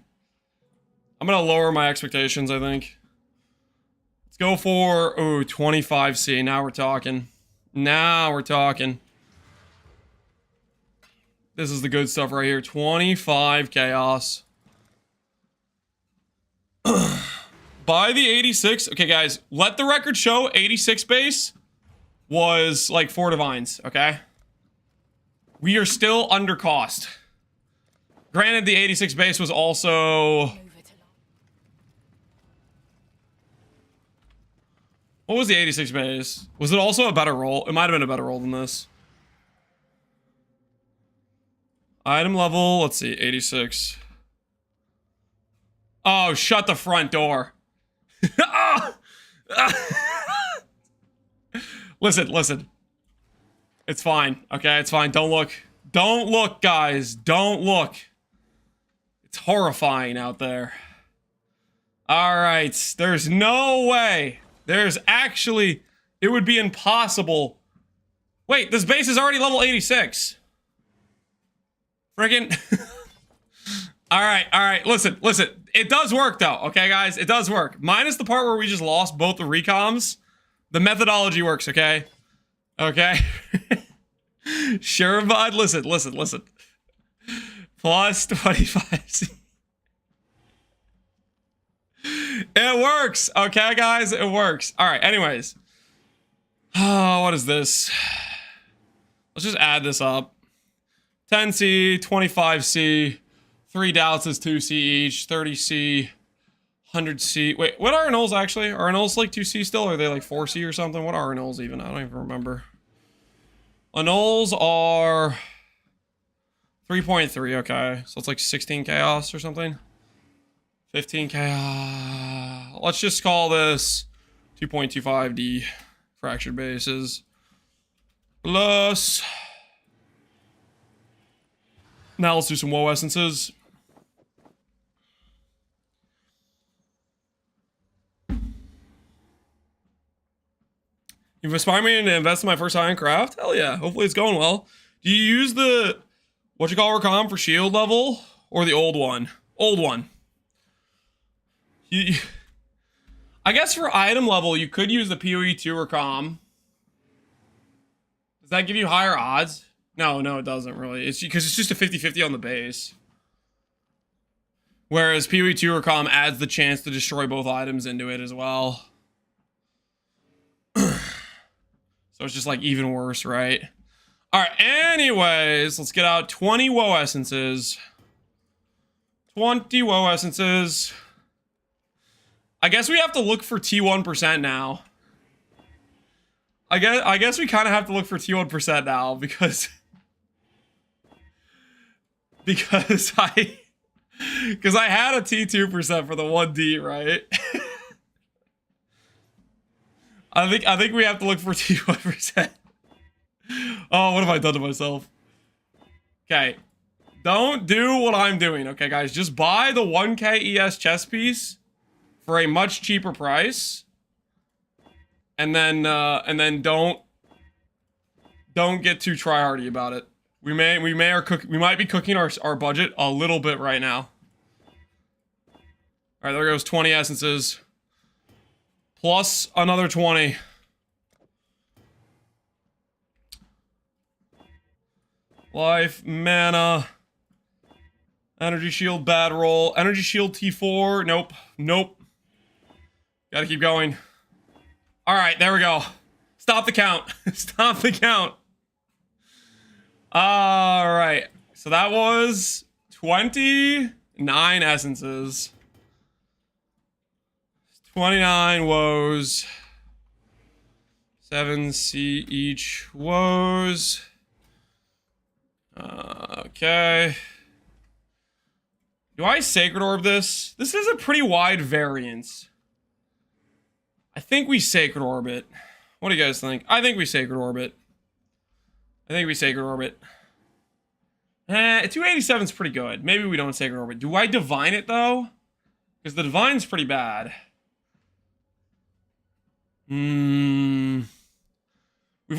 S1: I'm gonna lower my expectations, I think. Let's go for, ooh, 25C. Now we're talking. Now we're talking. This is the good stuff right here. 25 chaos. By the 86. Okay, guys. Let the record show 86 base was like 4 divines, okay? We are still under cost. Granted, the 86 base was also... What was the 86 base? Was it also a better roll? It might have been a better roll than this. Item level, let's see, 86. Oh, shut the front door. Oh! Listen. It's fine, okay? It's fine. Don't look. Don't look, guys. Don't look. It's horrifying out there. Alright, there's no way. There's actually... It would be impossible. Wait, this base is already level 86. Friggin'. Alright, listen. It does work, though, okay, guys? It does work. Minus the part where we just lost both the recoms. The methodology works, okay? Okay? Sure, bud? Listen. Plus 25. It works, okay, guys? It works. Alright, anyways. Oh, what is this? Let's just add this up. 10C, 25C, 3 doubts is 2C each, 30C, 100C. Wait, what are annulls actually? Are annulls like 2C still? Or are they like 4C or something? What are annulls even? I don't even remember. Annulls are 3.3, okay. So it's like 16 chaos or something. 15 chaos. Let's just call this 2.25D fractured bases. Plus... Now let's do some woe essences. You've inspired me to invest in my first high-end craft? Hell yeah. Hopefully it's going well. Do you use the recom for shield level? Or the old one? Old one. I guess for item level, you could use the PoE 2 recom. Does that give you higher odds? No, it doesn't really. It's because it's just a 50-50 on the base. Whereas PoE 2 recom adds the chance to destroy both items into it as well. So it's just like even worse, right? Alright, anyways, let's get out 20 woe essences. 20 woe essences. I guess we have to look for T1% now. I guess we kind of have to look for T1% now because I had a T2% for the 1D, right? I think we have to look for T1%. Oh, what have I done to myself? Okay. Don't do what I'm doing, okay, guys? Just buy the 1K ES chess piece for a much cheaper price. And then don't get too tryhardy about it. We might be cooking our budget a little bit right now. All right, there goes 20 essences. Plus another 20. Life, mana, Energy shield, bad roll. Energy shield T4. Nope. Nope. Gotta keep going. All right, there we go. Stop the count. Stop the count. All right. So that was 29 essences. 29 woes. 7 C each woes. Okay. Do I Sacred Orb this? This is a pretty wide variance. I think we Sacred Orb it. What do you guys think? I think we Sacred Orb it. I think we Sacred Orb it. 287 is pretty good. Maybe we don't Sacred Orb it. Do I Divine it, though? Because the Divine's pretty bad. We've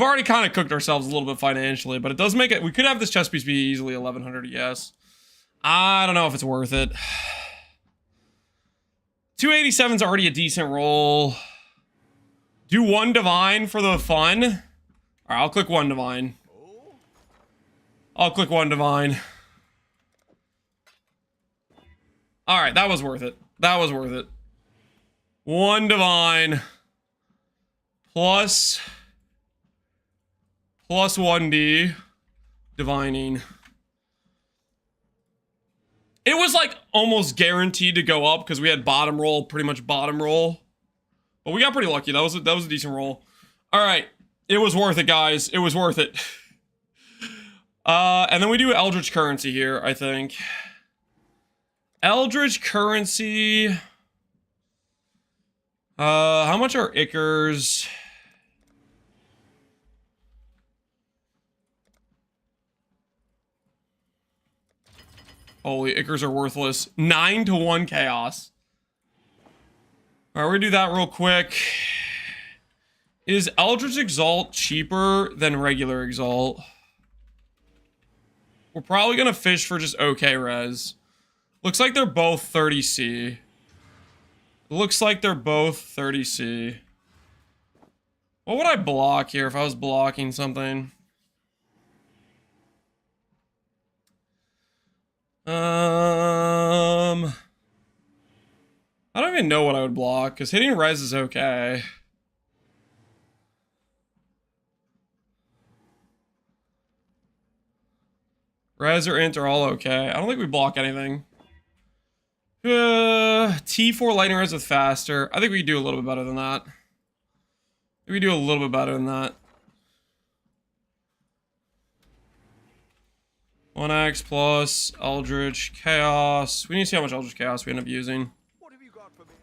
S1: already kind of cooked ourselves a little bit financially, but it does make it... We could have this chess piece be easily 1100, yes. I don't know if it's worth it. 287's already a decent roll. Do 1 Divine for the fun. Alright, I'll click 1 Divine. I'll click 1 Divine. Alright, that was worth it. That was worth it. 1 Divine. Plus 1D. Divining. It was like almost guaranteed to go up because we had bottom roll, pretty much bottom roll. But we got pretty lucky. That was a decent roll. All right. It was worth it, guys. It was worth it. And then we do Eldritch Currency here, I think. Eldritch Currency. How much are Ickers? Holy, Ickers are worthless. 9 to 1 chaos. All right, we're gonna do that real quick. Is Eldritch Exalt cheaper than regular Exalt? We're probably gonna fish for just okay res. Looks like they're both 30C. Looks like they're both 30C. What would I block here if I was blocking something? I don't even know what I would block, because hitting res is okay. Res or int are all okay. I don't think we block anything. T4 lightning res with faster. I think we could do a little bit better than that. We do a little bit better than that. 1x plus Eldritch Chaos. We need to see how much Eldritch Chaos we end up using.
S3: What have you got for me?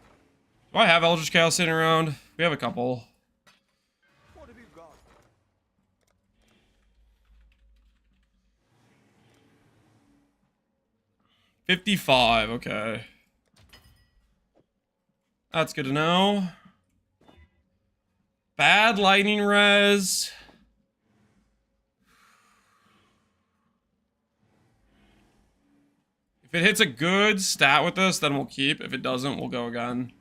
S1: Do I have Eldritch Chaos sitting around? We have a couple.
S3: What have you got?
S1: 55, okay. That's good to know. Bad lightning res. If it hits a good stat with this, then we'll keep. If it doesn't, we'll go again.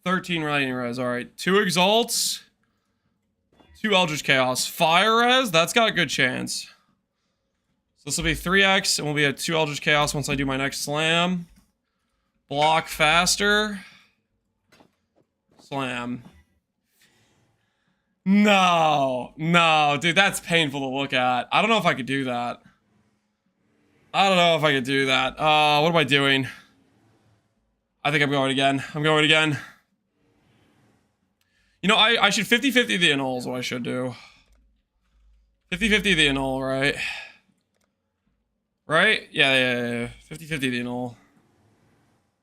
S1: 13 lightning res, alright. 2 exalts. 2 Eldritch Chaos. Fire res, that's got a good chance. So this will be 3x, and we'll be at 2 Eldritch Chaos once I do my next slam. Block faster. Slam. No, dude, that's painful to look at. I don't know if I could do that. I don't know if I could do that. What am I doing? I think I'm going again. I'm going again. You know, I should 50-50 the annul is what I should do. 50-50 the annul, right? Right? Yeah. 50-50 the annul.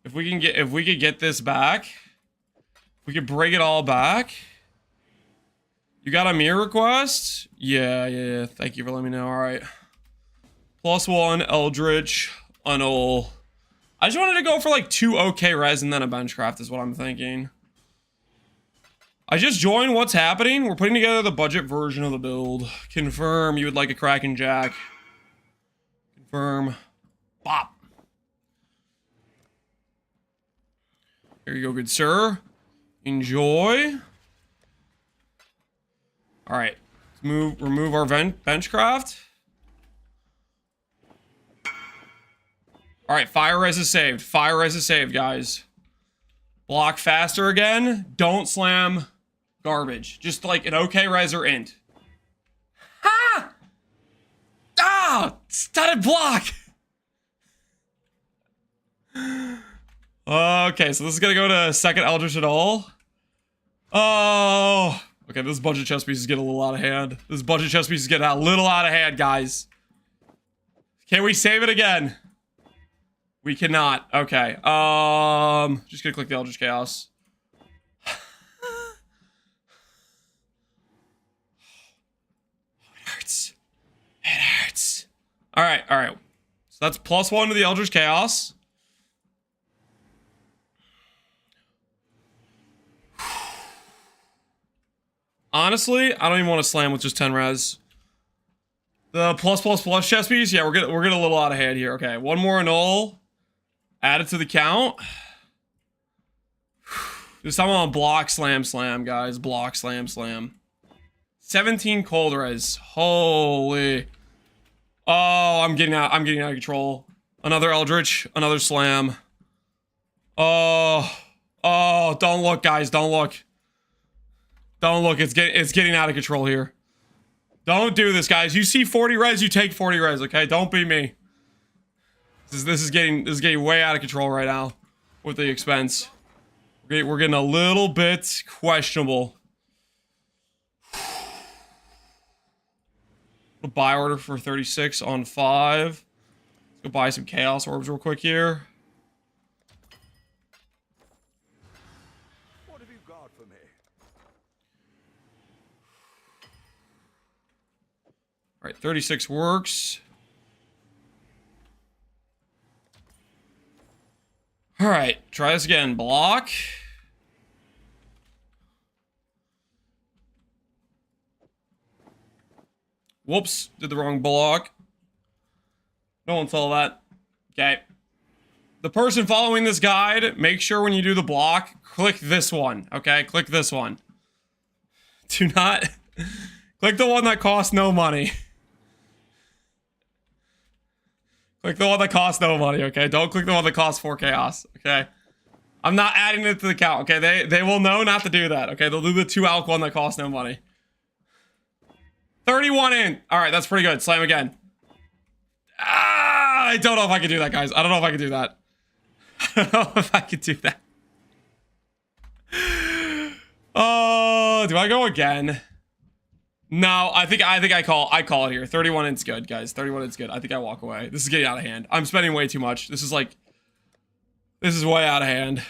S1: If we could get this back, if we could break it all back. You got a mirror request? Yeah. Thank you for letting me know. All right. +1 Eldritch annul. I just wanted to go for like 2 okay res and then a benchcraft is what I'm thinking. I just joined. What's happening? We're putting together the budget version of the build. Confirm you would like a Kraken Jack. Confirm. Bop. Here you go, good sir. Enjoy. All right. Remove our benchcraft. All right, fire res is saved. Fire res is saved, guys. Block faster again. Don't slam garbage. Just like an okay res or int. Ha! Ah! Studded block! Okay, so this is gonna go to second Eldritch at all. Oh! Okay, this budget chess piece is getting a little out of hand. This budget chess piece is getting a little out of hand, guys. Can we save it again? We cannot. Okay. Just gonna click the Eldritch Chaos. It hurts. It hurts. Alright, alright. So that's +1 to the Eldritch Chaos. Honestly, I don't even want to slam with just 10 res. The +++ chess piece, yeah, we're getting a little out of hand here. Okay, one more annul. Add it to the count. This time I'm on block slam, guys. Block slam. 17 cold res. Holy. Oh, I'm getting out of control. Another Eldritch, another slam. Oh, don't look, guys, don't look. Don't look, it's getting out of control here. Don't do this, guys. You see 40 res, you take 40 res, okay? Don't be me. This is getting way out of control right now with the expense. We're getting a little bit questionable. A buy order for 36 on 5. Let's go buy some Chaos Orbs real quick here.
S3: What have you got for me?
S1: All right, 36 works. All right, try this again. Block. Whoops, did the wrong block. No one saw that. Okay. The person following this guide, make sure when you do the block, click this one, okay? Click this one. Do not... click the one that costs no money. Click the one that costs no money, okay? Don't click the one that costs 4 chaos, okay? I'm not adding it to the count, okay? They will know not to do that, okay? They'll do the 2 alk one that costs no money. 31 in. All right, that's pretty good. Slam again. Ah, I don't know if I can do that, guys. I don't know if I can do that. I don't know if I can do that. Oh, do I go again? No, I think I call it here. 31 in's good, guys. 31 in's good. I think I walk away. This is getting out of hand. I'm spending way too much. This is way out of hand.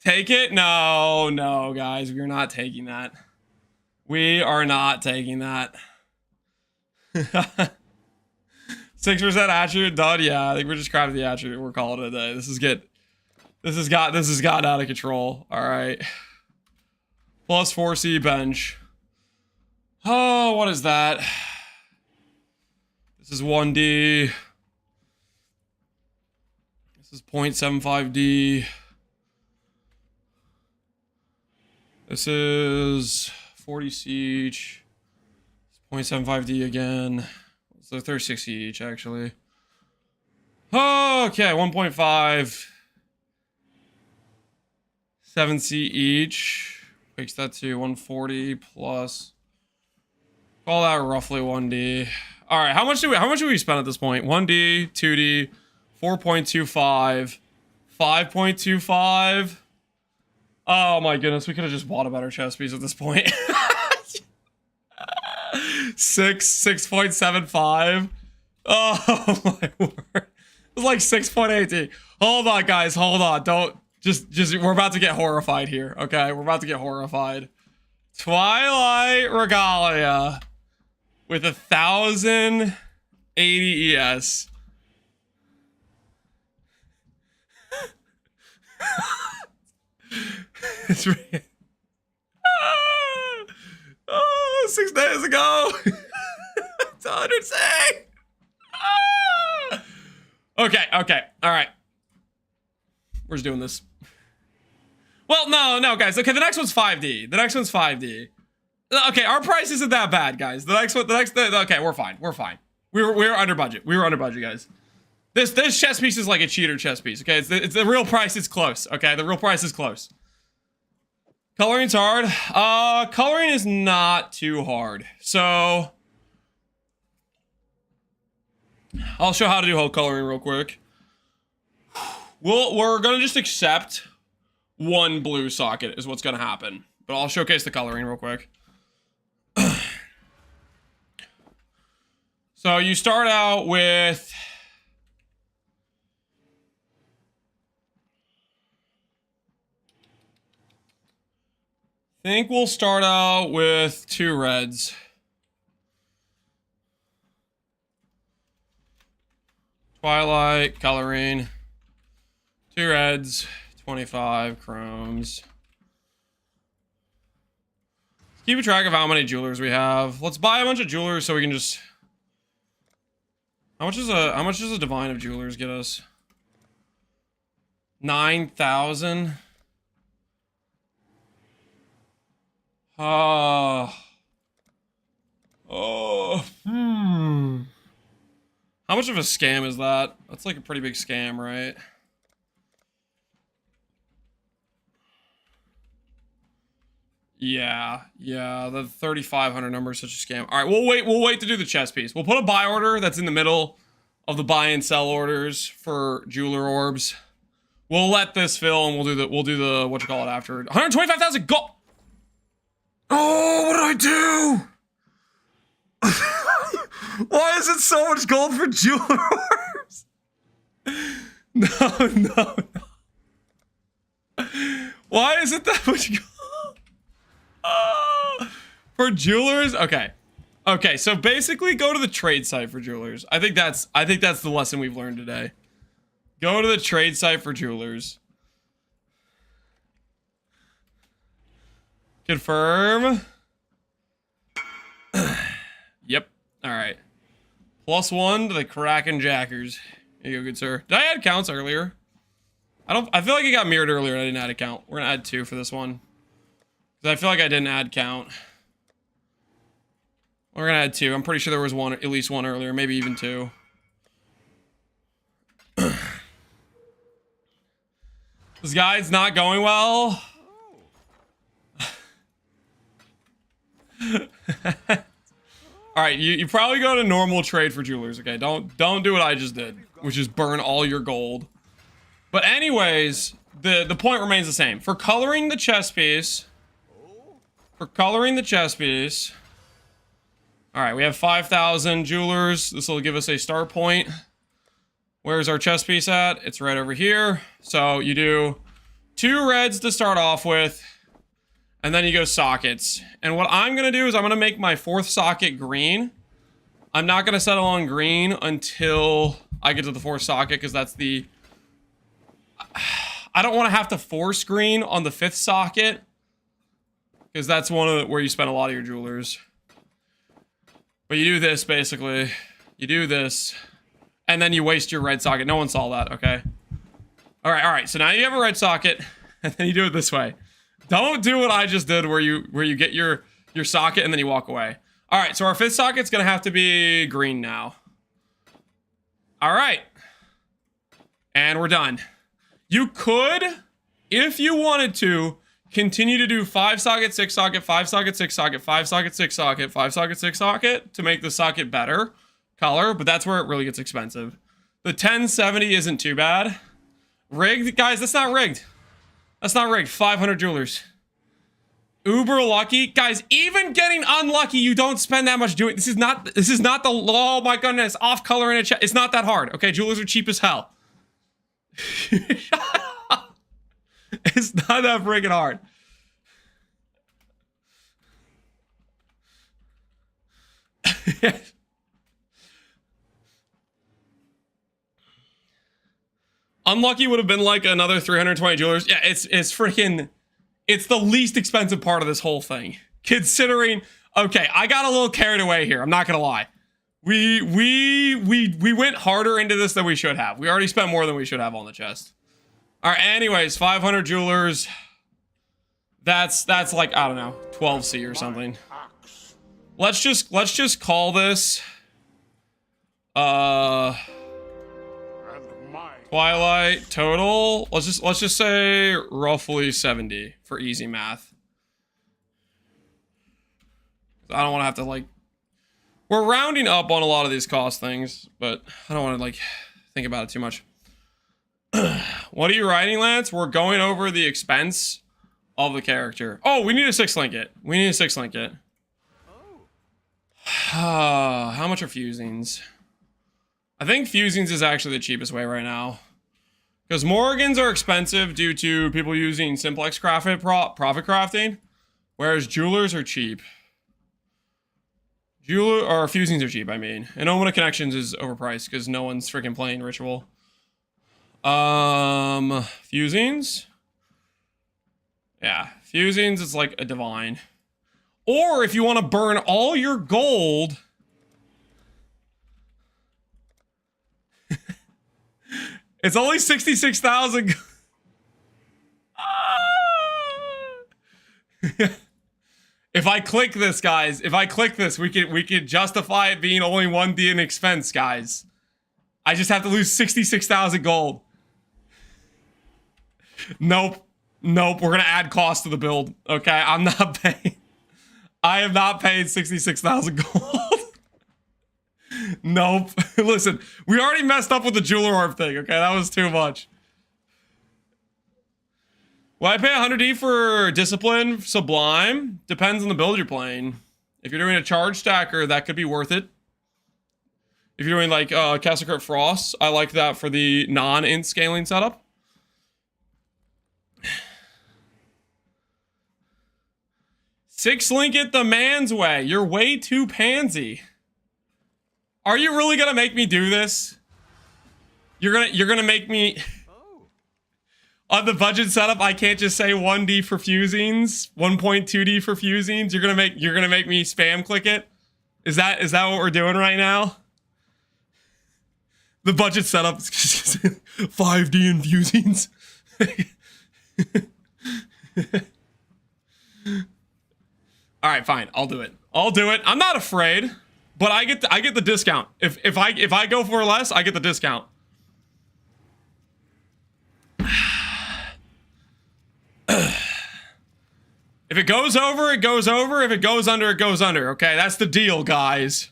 S1: Take it? No, guys. We're not taking that. We are not taking that. 6% attribute done. Yeah, I think we're just crafting the attribute. We're calling it a day. This has gotten out of control. All right. Plus 4C bench. Oh, what is that? This is 1D. This is 0.75D. This is 40 siege. 0.75D again. So 36 each, actually. Okay, 1.5. 7C each. Makes that to 140 plus. Call that roughly 1D. All right, how much do we spend at this point? 1D, 2D, 4.25, 5.25. Oh my goodness, we could have just bought a better chess piece at this point. 6.75. Oh my word. It's like 6.80. Hold on, guys. Hold on. Don't just we're about to get horrified here. Okay, we're about to get horrified. Twilight Regalia with 1,080 ES. It's really... Oh, 6 days ago. It's 100 say. Okay. All right. We're just doing this. Well, no, guys. Okay, the next one's 5D. Okay, our price isn't that bad, guys. Okay, we're fine. We were under budget. Guys. This chess piece is like a cheater chess piece, okay? It's the real price is close, okay? The real price is close. Coloring's hard. Coloring is not too hard. So I'll show how to do whole coloring real quick. We're gonna just accept one blue socket is what's gonna happen. But I'll showcase the coloring real quick. So you start out with I think we'll start out with 2 reds. Twilight, coloring, 2 reds, 25 chromes. Keep a track of how many jewelers we have. Let's buy a bunch of jewelers so we can just... How much does a divine of jewelers get us? 9,000. How much of a scam is that? That's like a pretty big scam, right? Yeah, the 3,500 number is such a scam. All right, we'll wait to do the chess piece. We'll put a buy order that's in the middle of the buy and sell orders for jeweler orbs. We'll let this fill and we'll do the what you call it after. 125,000 gold. Oh, what did I do? Why is it so much gold for jeweler orbs? No. Why is it that much gold? For jewelers? Okay, so basically go to the trade site for jewelers. I think that's the lesson we've learned today. Go to the trade site for jewelers. Confirm. Yep. Alright. +1 to the Kraken Jackers. Here you go, good sir. Did I add counts earlier? I feel like it got mirrored earlier and I didn't add a count. We're gonna add 2 for this one. Because I feel like I didn't add count. We're gonna add 2. I'm pretty sure there was at least one earlier, maybe even 2. This guide's not going well. Alright, you probably go to normal trade for jewelers, okay? Don't do what I just did, which is burn all your gold. But anyways, the point remains the same. For coloring the chess piece... Alright, we have 5,000 jewelers. This will give us a start point. Where's our chess piece at? It's right over here. So you do 2 reds to start off with, and then you go sockets. And what I'm going to do is I'm going to make my 4th socket green. I'm not going to settle on green until I get to the 4th socket, because that's the... I don't want to have to force green on the 5th socket, because that's one of where you spend a lot of your jewelers. But you do this, basically. You do this. And then you waste your red socket. No one saw that, okay? Alright. So now you have a red socket. And then you do it this way. Don't do what I just did where you get your socket and then you walk away. Alright, so our 5th socket's gonna have to be green now. Alright. And we're done. You could, if you wanted to, continue to do 5 socket, 6 socket, 5 socket, 6 socket, 5 socket, 6 socket, 5 socket, 6 socket to make the socket better color, but that's where it really gets expensive. The 1070 isn't too bad. Rigged? Guys, that's not rigged. That's not rigged. 500 jewelers. Uber lucky. Guys, even getting unlucky, you don't spend that much doing. This is not the, oh my goodness, off color in a chat. It's not that hard, okay? Jewelers are cheap as hell. It's not that freaking hard. Unlucky would have been like another 320 jewelers. Yeah, it's freaking... It's the least expensive part of this whole thing. Considering... Okay, I got a little carried away here. I'm not gonna lie. We went harder into this than we should have. We already spent more than we should have on the chest. Alright, anyways, 500 jewelers. That's like, I don't know, 12C or something. Let's just call this
S2: And
S1: Twilight total. Let's just say roughly 70 for easy math. I don't want to have to like. We're rounding up on a lot of these cost things, but I don't want to like think about it too much. What are you writing, Lance? We're going over the expense of the character. Oh, we need a 6-link it. We need a 6-link it. How much are fusings? I think fusings is actually the cheapest way right now. Because Morgans are expensive due to people using simplex profit crafting, whereas jewelers are cheap. Fusings are cheap, I mean. And Omena Connections is overpriced because no one's freaking playing Ritual. Fusings? Yeah, fusings is like a divine. Or if you want to burn all your gold... It's only 66,000. If I click this, guys, if I click this, we could justify it being only 1D in expense, guys. I just have to lose 66,000 gold. Nope. Nope. We're gonna add cost to the build. Okay, I'm not paying. I am not paying 66,000 gold. Nope. Listen, we already messed up with the jeweler orb thing, okay? That was too much. Will I pay 100D for Discipline Sublime? Depends on the build you're playing. If you're doing a charge stacker, that could be worth it. If you're doing like Castle Crit Frost, I like that for the non-int scaling setup. Six-link it the man's way. You're way too pansy. Are you really gonna make me do this? You're gonna make me on the budget setup. I can't just say 1D for fusings, 1.2D for fusings. You're gonna make me spam click it. Is that what we're doing right now? The budget setup is 5D and fusings. All right, fine. I'll do it. I'm not afraid. But I get the discount. If I go for less, I get the discount. If it goes over, it goes over. If it goes under, it goes under. Okay, that's the deal, guys.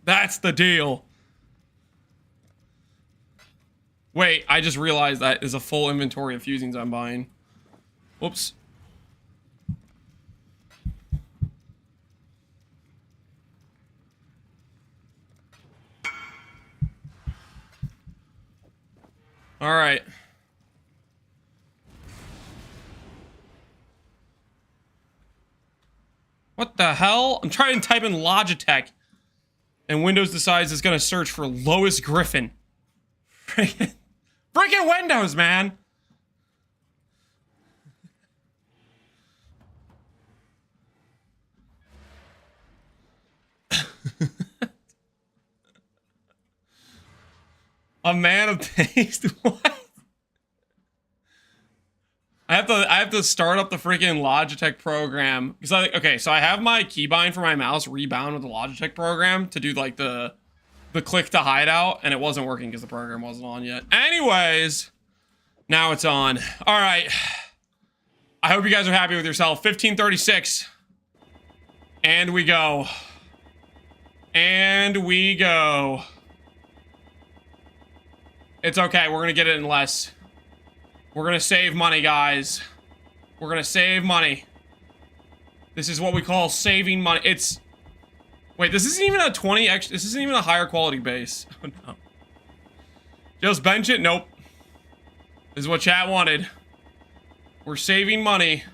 S1: That's the deal. Wait, I just realized that is a full inventory of fusings I'm buying. Whoops. All right. What the hell? I'm trying to type in Logitech, and Windows decides it's gonna search for Lois Griffin. Freaking Windows, man. A man of taste? What? I have to start up the freaking Logitech program because okay, so I have my keybind for my mouse rebound with the Logitech program to do like the click to hideout, and it wasn't working because the program wasn't on yet. Anyways, now it's on. All right. I hope you guys are happy with yourself. 1536. And we go. And we go. It's okay. We're going to get it in less. We're going to save money, guys. We're going to save money. This is what we call saving money. It's... Wait, this isn't even a 20x. This isn't even a higher quality base. Oh, no. Just bench it? Nope. This is what chat wanted. We're saving money.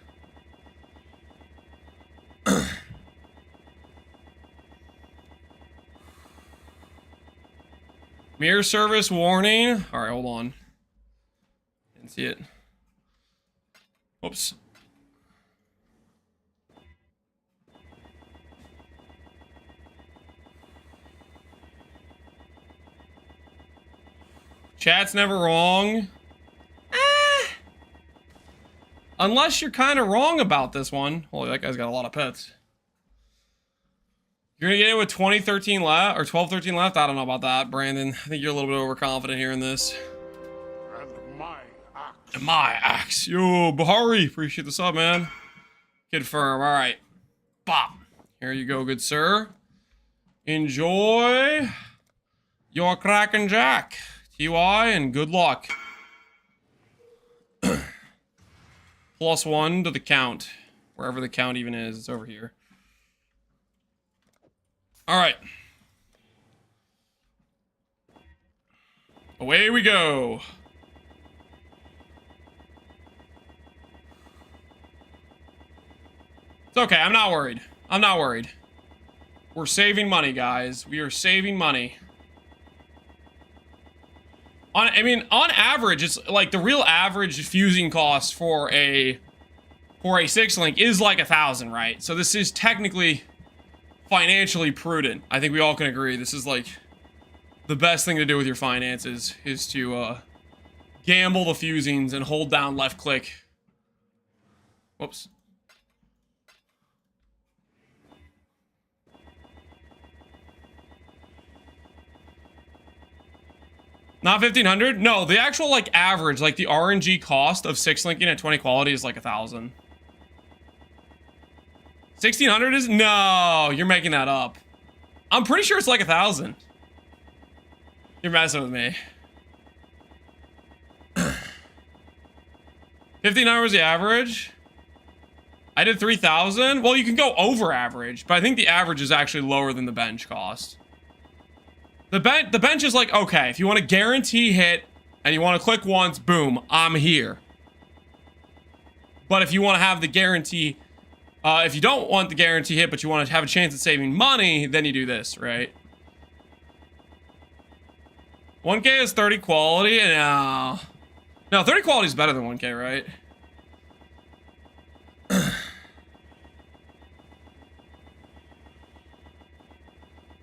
S1: Mirror service warning. All right, hold on. Didn't see it. Whoops. Chat's never wrong. Unless you're kind of wrong about this one. Holy, that guy's got a lot of pets. You're gonna get it with 2013 left, or 1213 left? I don't know about that, Brandon. I think you're a little bit overconfident here in this.
S2: And my axe.
S1: My axe. Yo, Bahari, appreciate the sub, man. Confirm, alright. Bop. Here you go, good sir. Enjoy your Kraken Jack. TY, and good luck. +1 to the count. Wherever the count even is, it's over here. Alright. Away we go. It's okay, I'm not worried. I'm not worried. We're saving money, guys. We are saving money. I mean, on average, it's like the real average fusing cost for a 6-link is like 1,000, right? So this is technically financially prudent. I think we all can agree. This is like the best thing to do with your finances is to gamble the fusings and hold down left click. Whoops. Not 1,500? No, the actual, like, average, like, the RNG cost of 6-linking at 20 quality is, like, 1,000. 1,600 is? No, you're making that up. I'm pretty sure it's, like, 1,000. You're messing with me. 1,500 was the average? I did 3,000? Well, you can go over average, but I think the average is actually lower than the bench cost. The bench is like, okay, if you want to guarantee hit and you want to click once, boom, I'm here. But if you want to have the guarantee, if you don't want the guarantee hit, but you want to have a chance at saving money, then you do this, right? 1K is 30 quality, and no, 30 quality is better than 1K, right?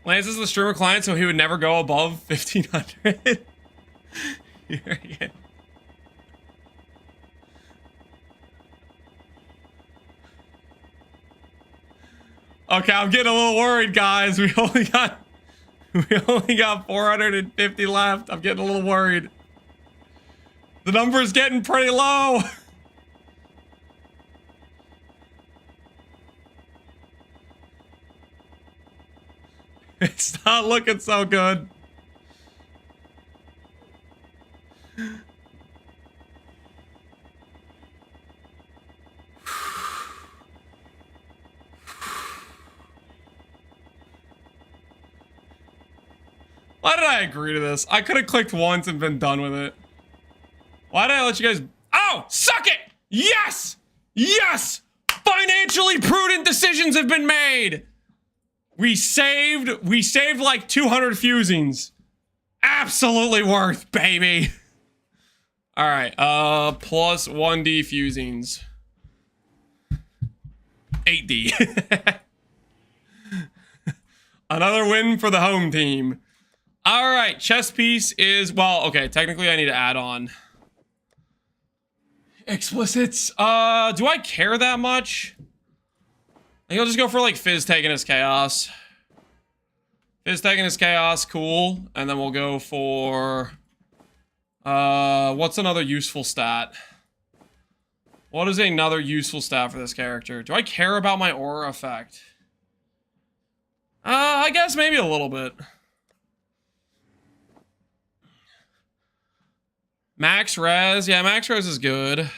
S1: Lance is the streamer client, so he would never go above 1,500. Okay, I'm getting a little worried, guys. We only got 450 left. I'm getting a little worried. The number's getting pretty low. It's not looking so good. Why did I agree to this? I could have clicked once and been done with it. Why did I let you guys... Oh, suck it! Yes! Yes! Financially prudent decisions have been made! We saved like 200 fusings. Absolutely worth, baby. All right, plus 1D fusings. 8D. Another win for the home team. All right, chess piece is, well, okay, technically I need to add on explicits. Do I care that much? I think I'll just go for like Fizz taking his chaos. Fizz taking his chaos, cool. And then we'll go for what's another useful stat? What is another useful stat for this character? Do I care about my aura effect? I guess maybe a little bit. Max res, yeah, max res is good.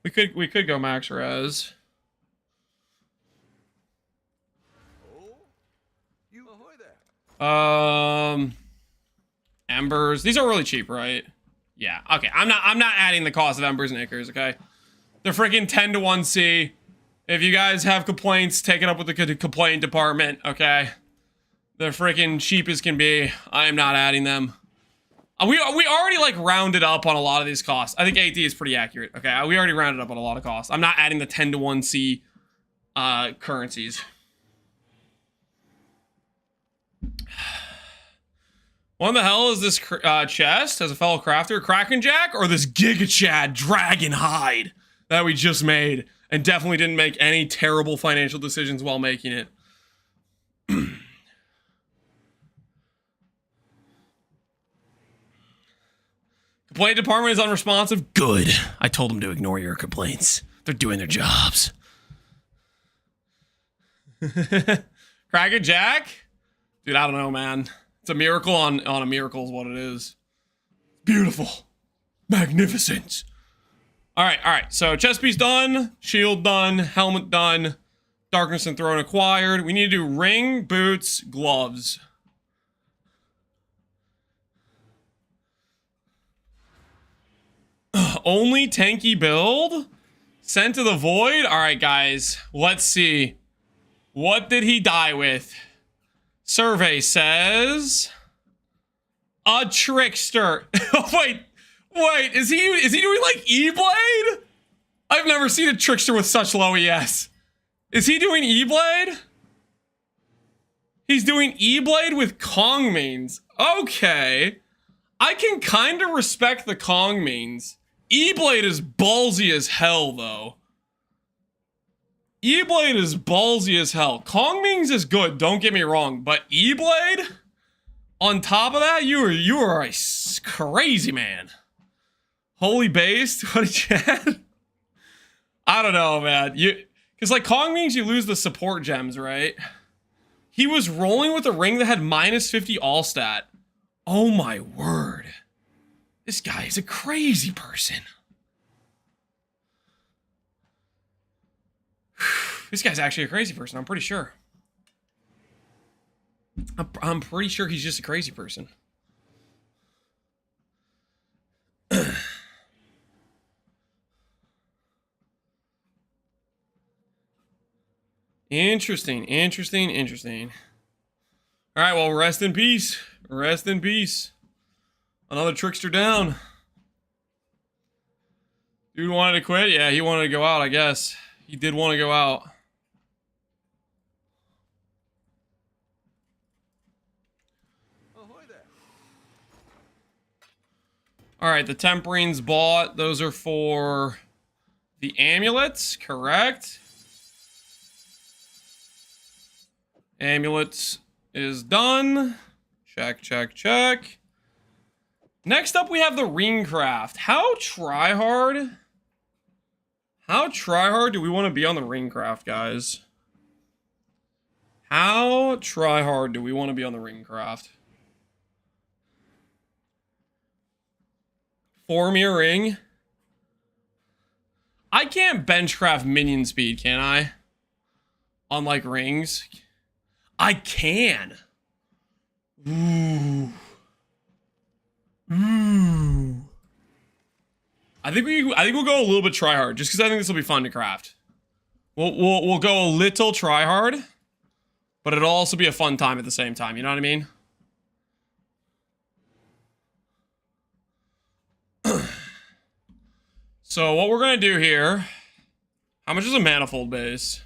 S1: We could go max res. Embers. These are really cheap, right? Yeah. Okay. I'm not adding the cost of Embers and Ichors, okay? They're freaking 10 to 1C. If you guys have complaints, take it up with the complaint department, okay? They're freaking cheap as can be. I am not adding them. We already like rounded up on a lot of these costs. I think 8D is pretty accurate. Okay, we already rounded up on a lot of costs. I'm not adding the 10 to 1C currencies. What the hell is this chest as a fellow crafter? Kraken Jack or this Giga Chad Dragon Hide that we just made and definitely didn't make any terrible financial decisions while making it. Complaint department is unresponsive. Good. I told them to ignore your complaints. They're doing their jobs. Crack it, Jack? Dude, I don't know, man. It's a miracle on a miracle is what it is. Beautiful. Magnificent. All right. So chest piece done. Shield done. Helmet done. Darkness and Throne acquired. We need to do ring, boots, gloves. Only tanky build? Sent to the void? Alright, guys. Let's see. What did he die with? Survey says... a trickster. Oh, wait. Is he doing like E-Blade? I've never seen a trickster with such low ES. Is he doing E-Blade? He's doing E-Blade with Kong mains. Okay. I can kind of respect the Kong mains. E-Blade is ballsy as hell, though. E-Blade is ballsy as hell. Kong mains is good, don't get me wrong. But E-Blade? On top of that, you are a crazy man. Holy based? What did you add? I don't know, man. Because like Kong means you lose the support gems, right? He was rolling with a ring that had minus 50 all stat. Oh my word. This guy is a crazy person. This guy's actually a crazy person, I'm pretty sure. I'm pretty sure he's just a crazy person. Interesting. All right, well, rest in peace. Rest in peace. Another trickster down. Dude wanted to quit? Yeah, he wanted to go out, I guess. He did want to go out.
S3: Ahoy there.
S1: All right, the temperings bought. Those are for the amulets, correct? Amulets is done. Check. Next up, we have the Ringcraft. How tryhard do we want to be on the Ringcraft, guys? How tryhard do we want to be on the Ringcraft? Form your ring. I can't benchcraft minion speed, can I? Unlike rings. I can. Ooh. I think we'll go a little bit try hard, just because I think this will be fun to craft. We'll go a little try hard, but it'll also be a fun time at the same time. You know what I mean? So what we're gonna do here? How much is a manifold base?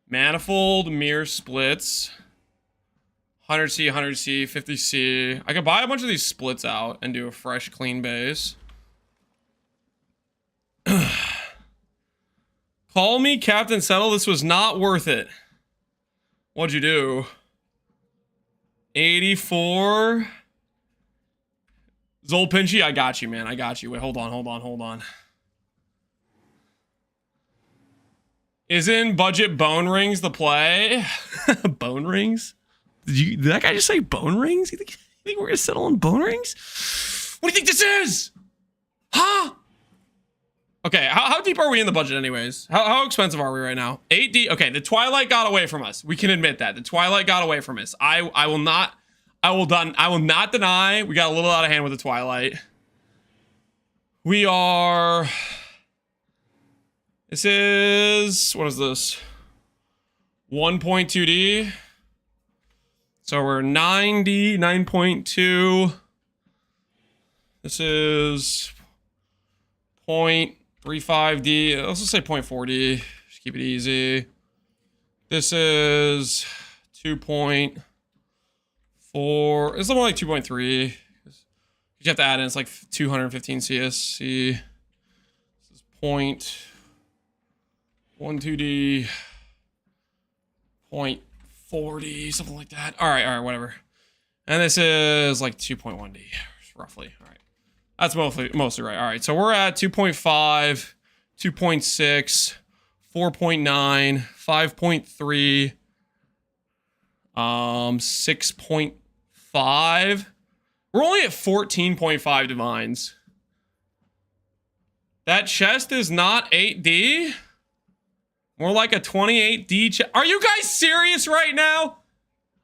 S1: Manifold mirror splits. 100C, 100C, 50C. I could buy a bunch of these splits out and do a fresh, clean base. Call me Captain Settle. This was not worth it. What'd you do? 84. Zolpinchi, I got you, man. I got you. Wait, hold on. Isn't budget bone rings the play? Bone rings? Did that guy just say bone rings? You think we're gonna settle on bone rings? What do you think this is? Huh? Okay, how deep are we in the budget anyways? How expensive are we right now? 8D. Okay, the Twilight got away from us. We can admit that. The Twilight got away from us. I will not deny we got a little out of hand with the Twilight. We are... This is... What is this? 1.2D. So we're 9D, 9.2. This is 0.35D. Let's just say 0.4D. Just keep it easy. This is 2.4. It's something like 2.3. You have to add in, it's like 215 CSC. This is 0.12D. 0.40, something like that. All right, whatever. And this is like 2.1D, roughly. All right. That's mostly right. All right. So we're at 2.5, 2.6, 4.9, 5.3, 6.5. We're only at 14.5 divines. That chest is not 8D. More like a 28D chest. Are you guys serious right now?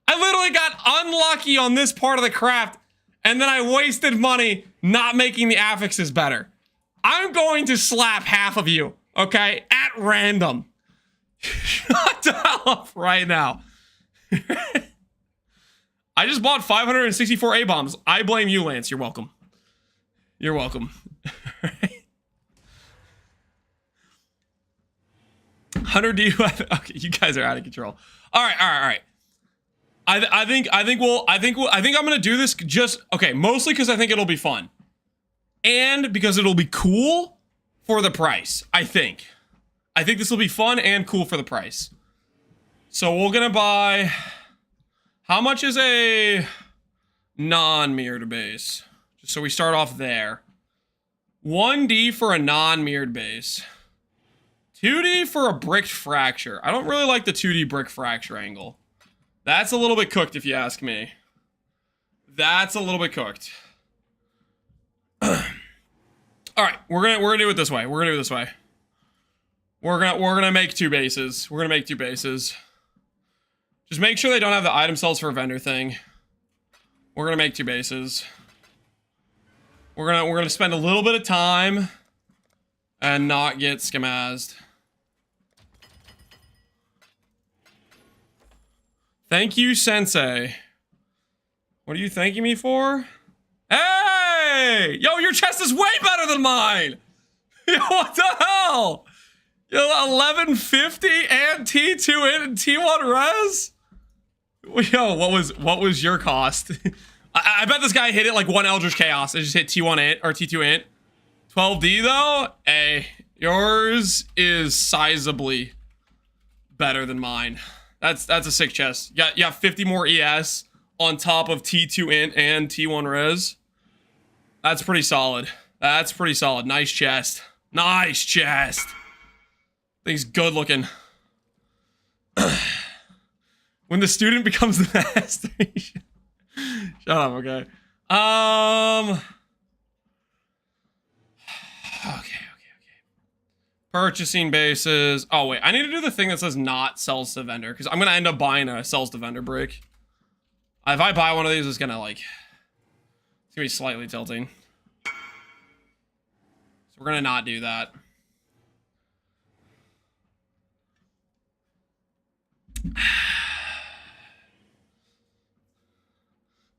S1: I literally got unlucky on this part of the craft, and then I wasted money not making the affixes better. I'm going to slap half of you, okay? At random. Shut the hell up right now. I just bought 564 A-bombs. I blame you, Lance. You're welcome. You're welcome. 100D. Okay, you guys are out of control. All right. I think I'm gonna do this just mostly because I think it'll be fun, and because it'll be cool for the price. I think this will be fun and cool for the price. So we're gonna buy. How much is a non-mirrored base? Just so we start off there. 1D for a non-mirrored base. 2D for a bricked fracture. I don't really like the 2D brick fracture angle. That's a little bit cooked if you ask me. That's a little bit cooked. All right, we're gonna do it this way. We're gonna make two bases. Just make sure they don't have the item cells for a vendor thing. We're gonna make two bases. We're gonna spend a little bit of time and not get skamazed. Thank you, Sensei. What are you thanking me for? Hey! Yo, your chest is way better than mine! Yo, what the hell? Yo, 1150 and T2 int and T1 res? Yo, what was your cost? I bet this guy hit it like one Eldritch Chaos. It just hit T1 int or T2 int. 12D though? Hey, yours is sizably better than mine. That's a sick chest. Yeah, 50 more ES on top of T2 int and T1 res. That's pretty solid. Nice chest. Thing's good looking. When the student becomes the master. Shut up, okay. Okay. Purchasing bases. Oh, wait. I need to do the thing that says not sells to vendor, because I'm going to end up buying a sells to vendor brick. If I buy one of these, it's going to, like... It's going to be slightly tilting. So we're going to not do that.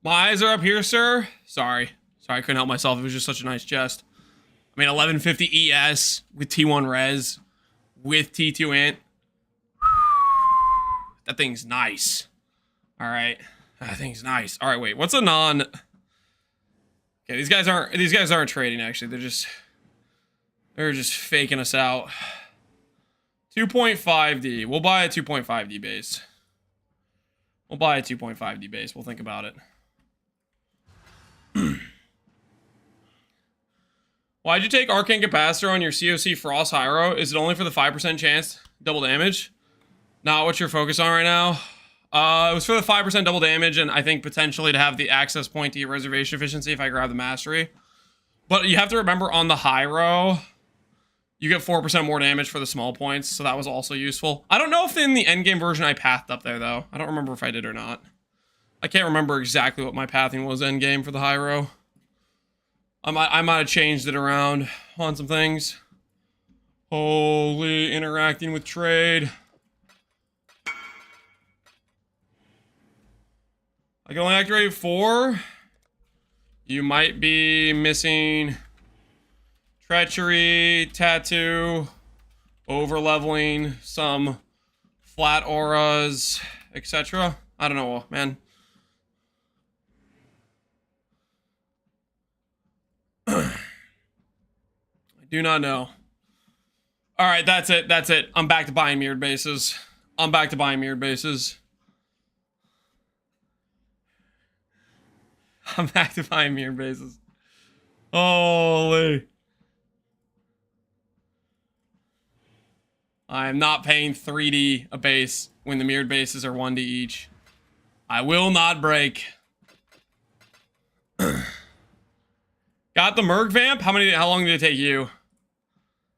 S1: My eyes are up here, sir. Sorry, I couldn't help myself. It was just such a nice chest. I mean, 1150 ES with T1 res with T2 int. That thing's nice. All right, that thing's nice. All right, wait. What's a non? Okay, these guys aren't trading. Actually, they're just faking us out. 2.5D. We'll buy a 2.5D base. We'll think about it. Why'd you take Arcane Capacitor on your COC Frost Hyro? Is it only for the 5% chance double damage? Not what you're focused on right now. It was for the 5% double damage, and I think potentially to have the access point to your reservation efficiency if I grab the mastery. But you have to remember on the Hyro, you get 4% more damage for the small points, so that was also useful. I don't know if in the endgame version I pathed up there, though. I don't remember if I did or not. I can't remember exactly what my pathing was endgame for the Hyro. I might have changed it around on some things. Holy, interacting with trade. I can only activate 4. You might be missing treachery, tattoo, over-leveling, some flat auras, etc. I don't know, man. I do not know. All right, that's it. I'm back to buying mirrored bases. I'm back to buying mirror bases. Holy. I am not paying 3D a base when the mirrored bases are 1D each. I will not break. Got the Merc Vamp? How long did it take you?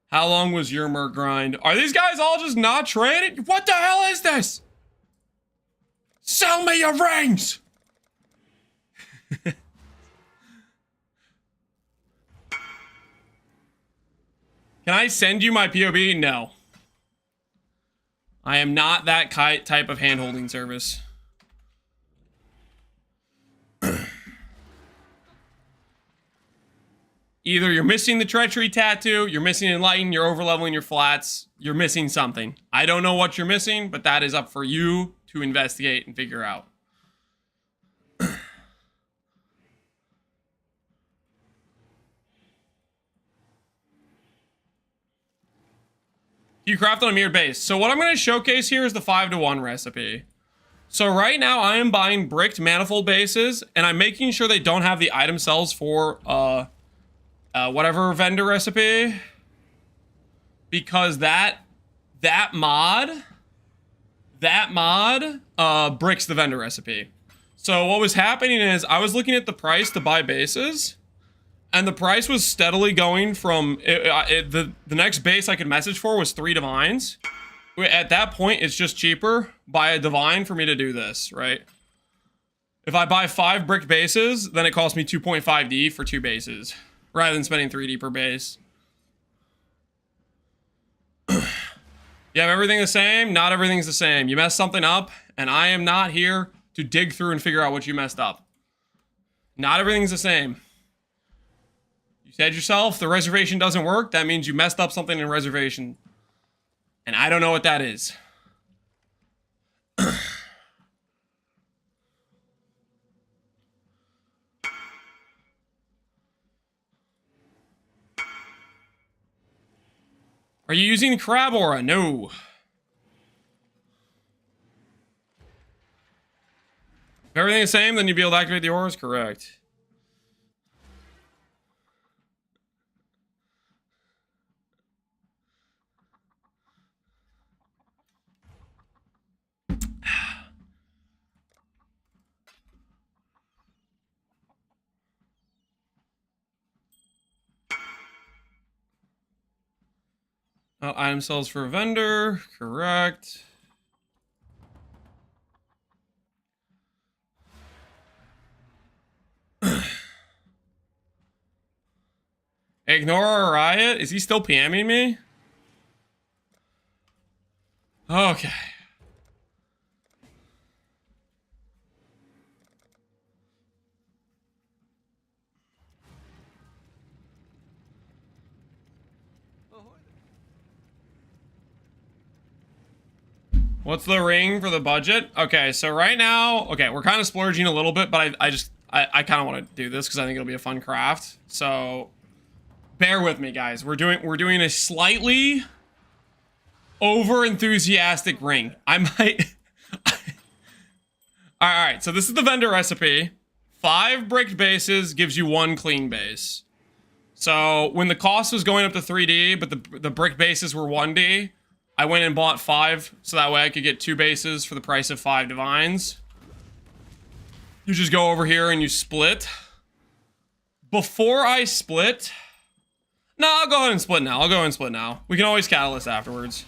S1: How long was your Merc grind? Are these guys all just not trading? What the hell is this? Sell me your rings! Can I send you my POB? No. I am not that type of hand-holding service. Either you're missing the treachery tattoo, you're missing enlighten, you're overleveling your flats, you're missing something. I don't know what you're missing, but that is up for you to investigate and figure out. You craft on a mirrored base. So what I'm going to showcase here is the 5-to-1 recipe. So right now I am buying bricked manifold bases, and I'm making sure they don't have the item cells for whatever vendor recipe, because that mod bricks the vendor recipe. So what was happening is I was looking at the price to buy bases, and the price was steadily going from the next base I could message for was 3 divines. At that point, it's just cheaper buy a divine for me to do this, right? If I buy 5 brick bases, then it costs me 2.5D for 2 bases, rather than spending 3D per base. You have everything the same? Not everything's the same. You messed something up, and I am not here to dig through and figure out what you messed up. Not everything's the same. You said yourself, the reservation doesn't work. That means you messed up something in reservation. And I don't know what that is. Are you using Crab Aura? No. If everything's the same, then you'd be able to activate the auras? Correct. Item sells for a vendor. Correct. Ignore Riot? Is he still PMing me? Okay. What's the ring for the budget? Okay, so right now, okay, we're kind of splurging a little bit, but I kind of want to do this because I think it'll be a fun craft. So bear with me, guys. We're doing a slightly over enthusiastic ring. I might. All right. So this is the vendor recipe. 5 bricked bases gives you 1 clean base. So when the cost was going up to 3D, but the brick bases were 1D, I went and bought 5 so that way I could get 2 bases for the price of 5 divines. You just go over here and you split. Before I split, no, I'll go ahead and split now. I'll go ahead and split now. We can always catalyst afterwards.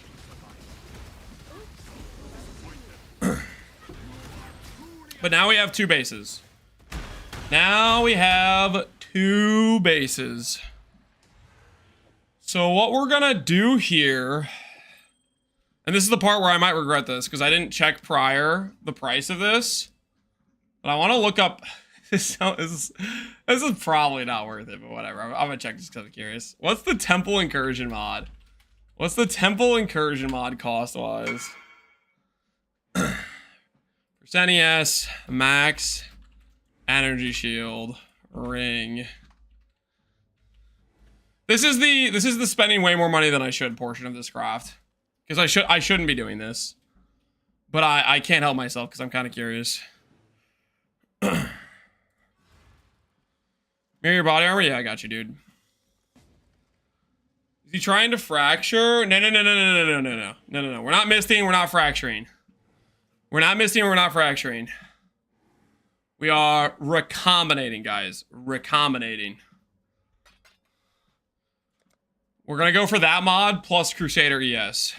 S1: But now we have 2 bases. Now we have 2 bases. So what we're gonna do here, and this is the part where I might regret this because I didn't check prior the price of this, but I want to look up. This is probably not worth it, but whatever. I'm gonna check just because I'm curious. What's the Temple Incursion mod? What's the Temple Incursion mod cost-wise? Percent ES, max, energy shield, ring. This is the spending way more money than I should portion of this craft. Because I shouldn't be doing this. But I can't help myself because I'm kind of curious. Mirror your body armor? Yeah, I got you, dude. Is he trying to fracture? No. We're not misting, we're not fracturing. We're not misting, we're not fracturing. We are recombinating, guys. Recombinating. We're gonna go for that mod plus Crusader ES.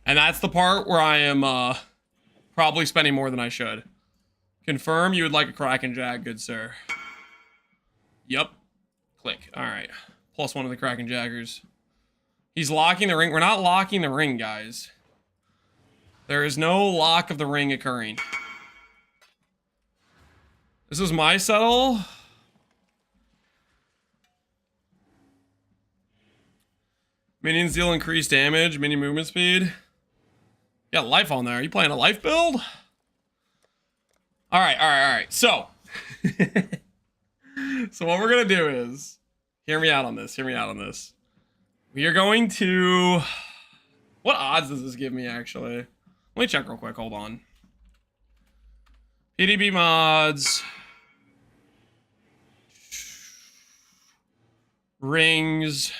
S1: And that's the part where I am probably spending more than I should. Confirm you would like a Kraken Jag, good sir. Yep. Click. Alright. Plus one of the Kraken Jaggers. He's locking the ring. We're not locking the ring, guys. There is no lock of the ring occurring. This is my settle. Minions deal increased damage, mini movement speed. You got life on there. Are you playing a life build? Alright. So. So what we're gonna do is, hear me out on this. We are going to, what odds does this give me actually? Let me check real quick, hold on. PDB mods. Rings.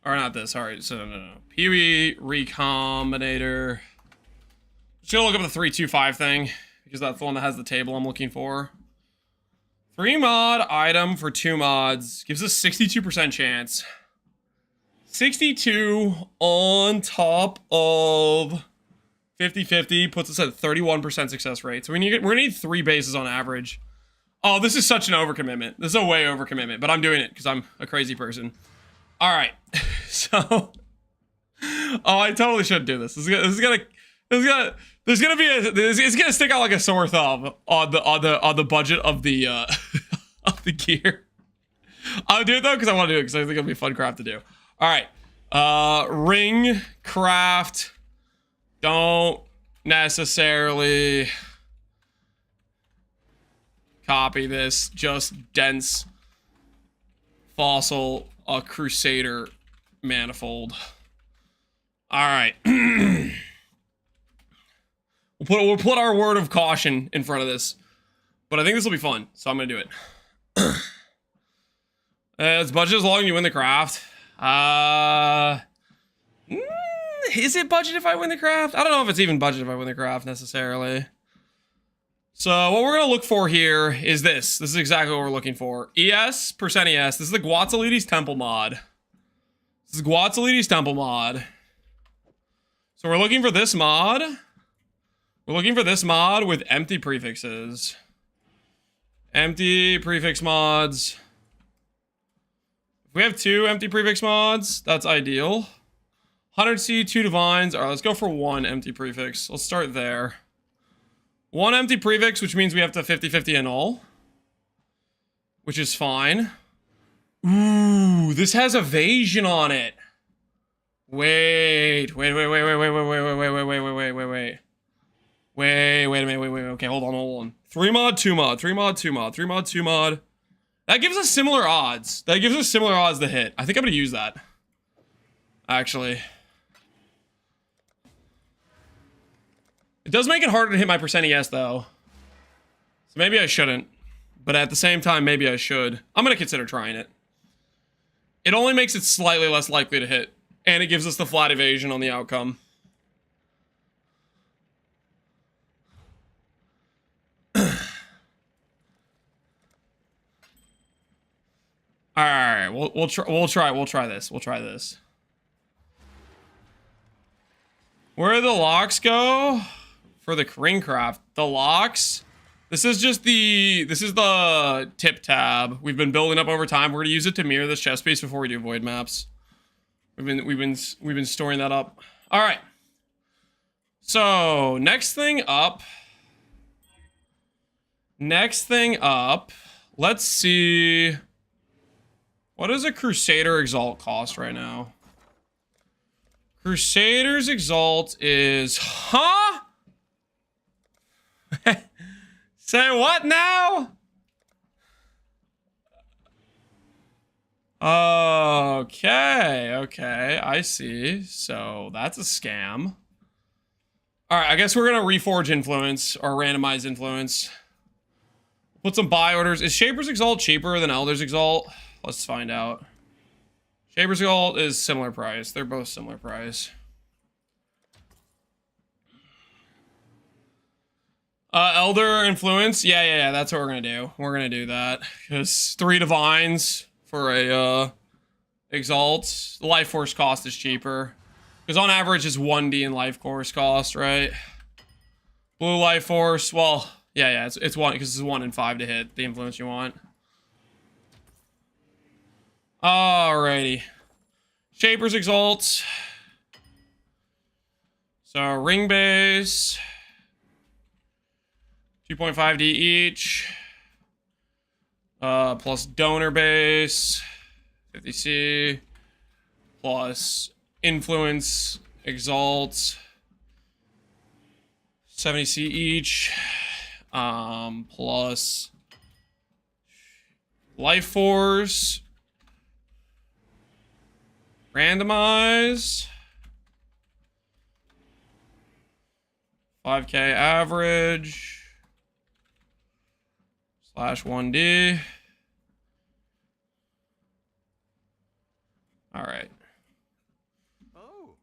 S1: Or not this, alright, so no. PoE Recombinator. Just gonna look up the 325 thing, because that's the one that has the table I'm looking for. 3 mod item for 2 mods gives us 62% chance. 62 on top of 50-50 puts us at 31% success rate. So we're gonna need 3 bases on average. Oh, this is such an overcommitment. This is a way overcommitment, but I'm doing it because I'm a crazy person. All right, so, oh, I totally should do this. It's gonna stick out like a sore thumb on the budget of the of the gear. I'll do it though because I want to do it because I think it'll be a fun craft to do. All right, ring craft. Don't necessarily copy this. Just dense fossil. A Crusader manifold. All right. we'll put our word of caution in front of this, but I think this will be fun, so I'm gonna do it. It's budget as long as you win the craft. Is it budget if I win the craft? I don't know if it's even budget if I win the craft necessarily. So what we're going to look for here is this. This is exactly what we're looking for. ES, percent ES. This is the Guatzalides Temple mod. This is Guatzalides Temple mod. So we're looking for this mod. We're looking for this mod with empty prefixes. Empty prefix mods. If we have 2 empty prefix mods, that's ideal. 100C, 2 divines. All right, let's go for 1 empty prefix. Let's start there. 1 empty prefix, which means we have to 50-50 in all. Which is fine. Ooh, this has evasion on it. Wait a minute, okay, hold on. 3 mod, 2 mod, 3 mod, 2 mod, 3 mod, 2 mod. That gives us similar odds. To hit. I think I'm gonna use that. Actually. It does make it harder to hit my percent ES though. So maybe I shouldn't. But at the same time, maybe I should. I'm gonna consider trying it. It only makes it slightly less likely to hit. And it gives us the flat evasion on the outcome. Alright, we'll try this. Where do the locks go? For the ring craft. The locks. This is the tip tab. We've been building up over time. We're gonna use it to mirror this chest piece before we do void maps. We've been storing that up. Alright. So next thing up. Let's see. What does a Crusader Exalt cost right now? Crusader's Exalt is... Huh? Say what now? Okay, I see. So, that's a scam. Alright, I guess we're gonna reforge influence, or randomize influence. Put some buy orders. Is Shaper's Exalt cheaper than Elder's Exalt? Let's find out. Shaper's Exalt is similar price. They're both similar price. Elder Influence. Yeah. That's what we're gonna do. We're gonna do that. Because 3 Divines for a Exalt. The Life Force cost is cheaper. Because on average it's 1D in Life Force cost, right? Blue Life Force. Well, yeah. It's 1 because it's 1 in 5 to hit the influence you want. Alrighty. Shaper's Exalt. So ring base. 2.5D each. Plus donor base. 50C. Plus influence Exalt. 70C each. Plus Life Force. Randomize. 5K average. /1D. All right.
S3: Oh.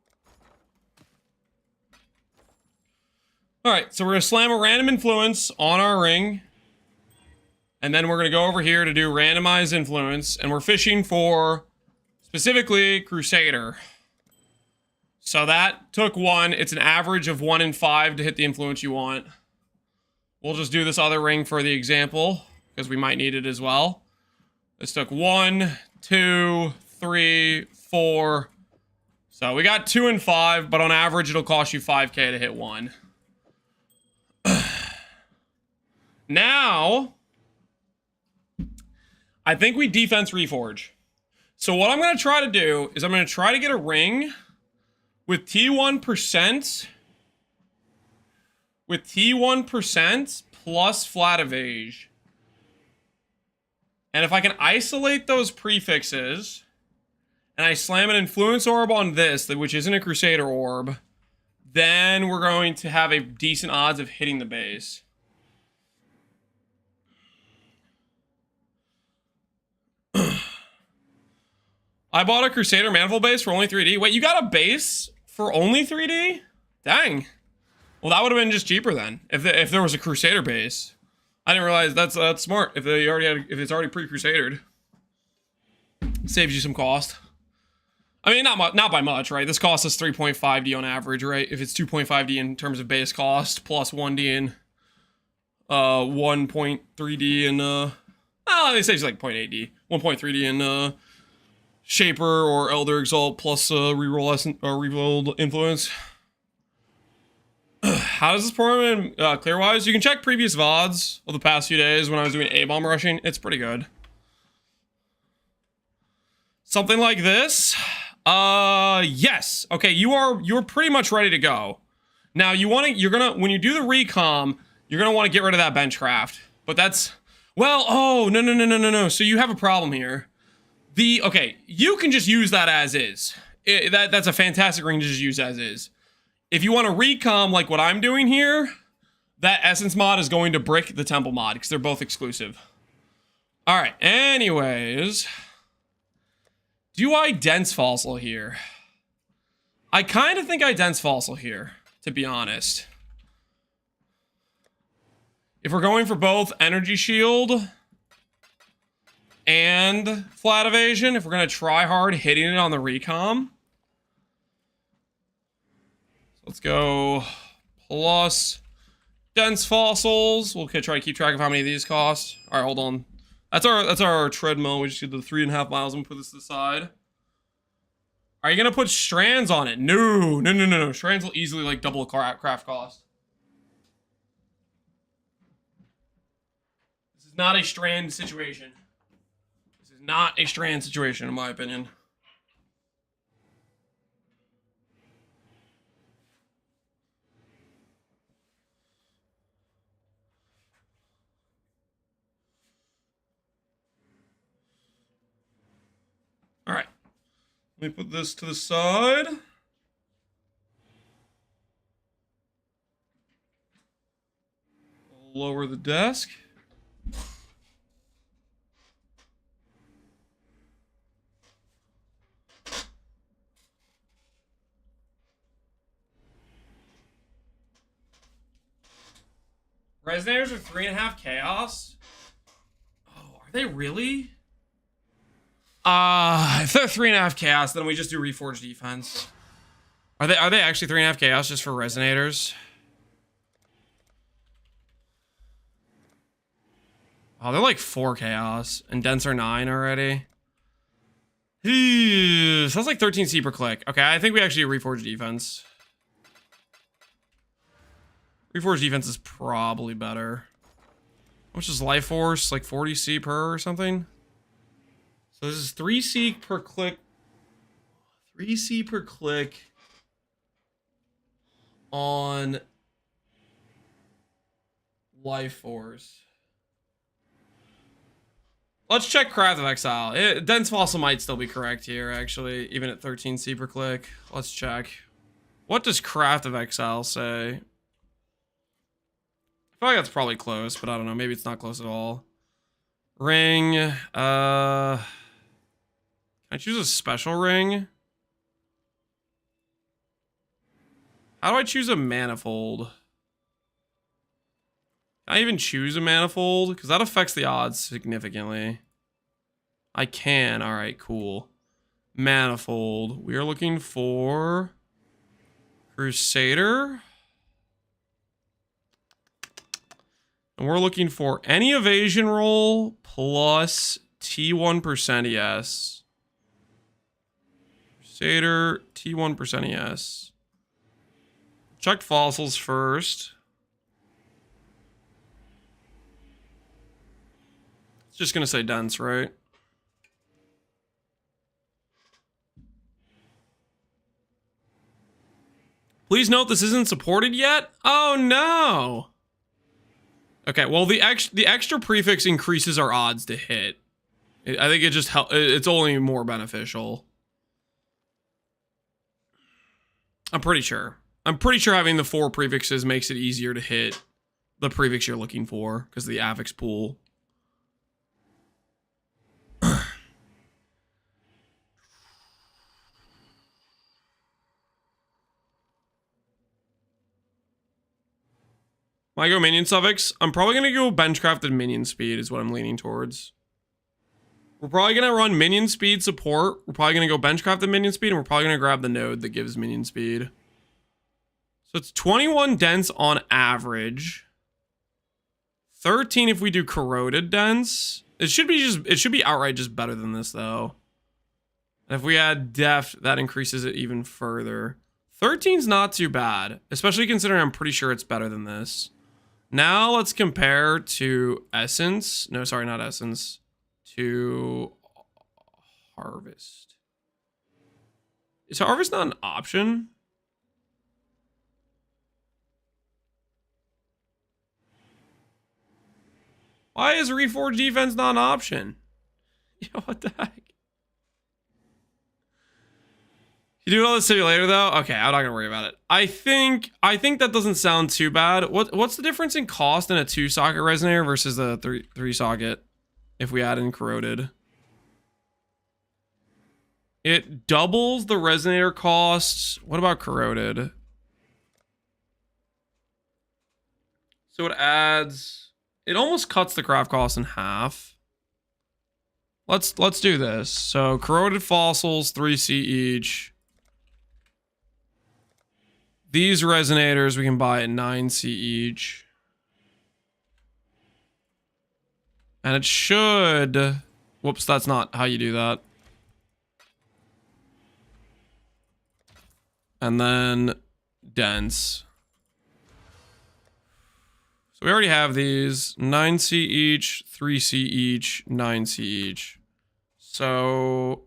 S1: All right, so we're gonna slam a random influence on our ring. And then we're gonna go over here to do randomized influence. And we're fishing for, specifically, Crusader. So that took 1. It's an average of 1 in 5 to hit the influence you want. We'll just do this other ring for the example, because we might need it as well. This took 1, 2, 3, 4. So we got 2 and 5, but on average it'll cost you 5K to hit 1. Now, I think we defense reforge. So what I'm going to try to do is I'm going to try to get a ring with T1%. With T1% plus flat evage. And if I can isolate those prefixes, and I slam an influence orb on this, which isn't a Crusader orb, then we're going to have a decent odds of hitting the base. I bought a Crusader Manifold base for only 3D. Wait, you got a base for only 3D? Dang. Well, that would have been just cheaper then, if there was a Crusader base. I didn't realize that's smart. If it's already pre-Crusadered, saves you some cost. I mean, not by much, right? This costs us 3.5D on average, right? If it's 2.5D in terms of base cost, plus 1D in 1.3D in it saves like 0.8D, 1.3D in Shaper or Elder Exalt plus reroll influence. How does this perform in Clearwise? You can check previous VODs of the past few days when I was doing A-bomb rushing. It's pretty good. Something like this. Yes. Okay, you're pretty much ready to go. Now when you do the recom, you're gonna want to get rid of that benchcraft. But that's, well, oh, no. So you have a problem here. Okay, you can just use that as is. That's a fantastic ring to just use as is. If you want to recom like what I'm doing here, that Essence mod is going to brick the Temple mod because they're both exclusive. All right, anyways. Do I Dense Fossil here? I kind of think I Dense Fossil here, to be honest. If we're going for both Energy Shield and Flat Evasion, if we're going to try hard hitting it on the recom. Let's go plus Dense Fossils. We'll try to keep track of how many of these cost. All right, hold on. That's our treadmill. We just did the 3.5 miles and put this to the side. Are you gonna put strands on it? No. Strands will easily like double a craft cost. This is not a strand situation. This is not a strand situation, in my opinion. All right, let me put this to the side. Lower the desk. Resonators are 3.5 chaos. Oh, are they really? If they're 3.5 chaos, then we just do Reforged defense. Are they actually 3.5 chaos just for resonators? Oh, they're like 4 chaos and dents are 9 already. Sounds like 13C per click. Okay, I think we actually Reforged defense. Reforged defense is probably better. How much is life force? Like 40C per or something? So this is 3C per click. 3C per click on life force. Let's check Craft of Exile. Dense Fossil might still be correct here, actually, even at 13C per click. Let's check. What does Craft of Exile say? I feel like that's probably close, but I don't know. Maybe it's not close at all. Ring. Can I choose a special ring? How do I choose a manifold? Can I even choose a manifold? Because that affects the odds significantly. I can. All right, cool. Manifold. We are looking for Crusader. And we're looking for any evasion roll plus T1% ES. Crusader, T1% ES. Check fossils first. It's just going to say dense, right? Please note this isn't supported yet. Oh, no. Okay, well, the extra prefix increases our odds to hit. I think it just it's only more beneficial. I'm pretty sure. I'm pretty sure having the 4 prefixes makes it easier to hit the prefix you're looking for because of the affix pool. When I go minion suffix, I'm probably going to go benchcrafted minion speed is what I'm leaning towards. We're probably going to run minion speed support. We're probably going to go benchcrafted minion speed, and we're probably going to grab the node that gives minion speed. So it's 21 dense on average. 13 if we do corroded dense. It should be outright just better than this though. And if we add deft, that increases it even further. 13's not too bad, especially considering I'm pretty sure it's better than this. Now let's compare to Essence. No, sorry, not Essence. To Harvest. Is Harvest not an option? Why is Reforged defense not an option? Yo, what the heck? You do all the simulator though? Okay, I'm not gonna worry about it. I think that doesn't sound too bad. What's the difference in cost in a 2-socket resonator versus a 3-socket if we add in corroded? It doubles the resonator costs. What about corroded? So it adds, it almost cuts the craft cost in half. Let's do this. So corroded fossils, 3C each. These resonators we can buy at 9C each. And it should, whoops, that's not how you do that. And then dense. So we already have these 9C each, 3C each, 9C each. So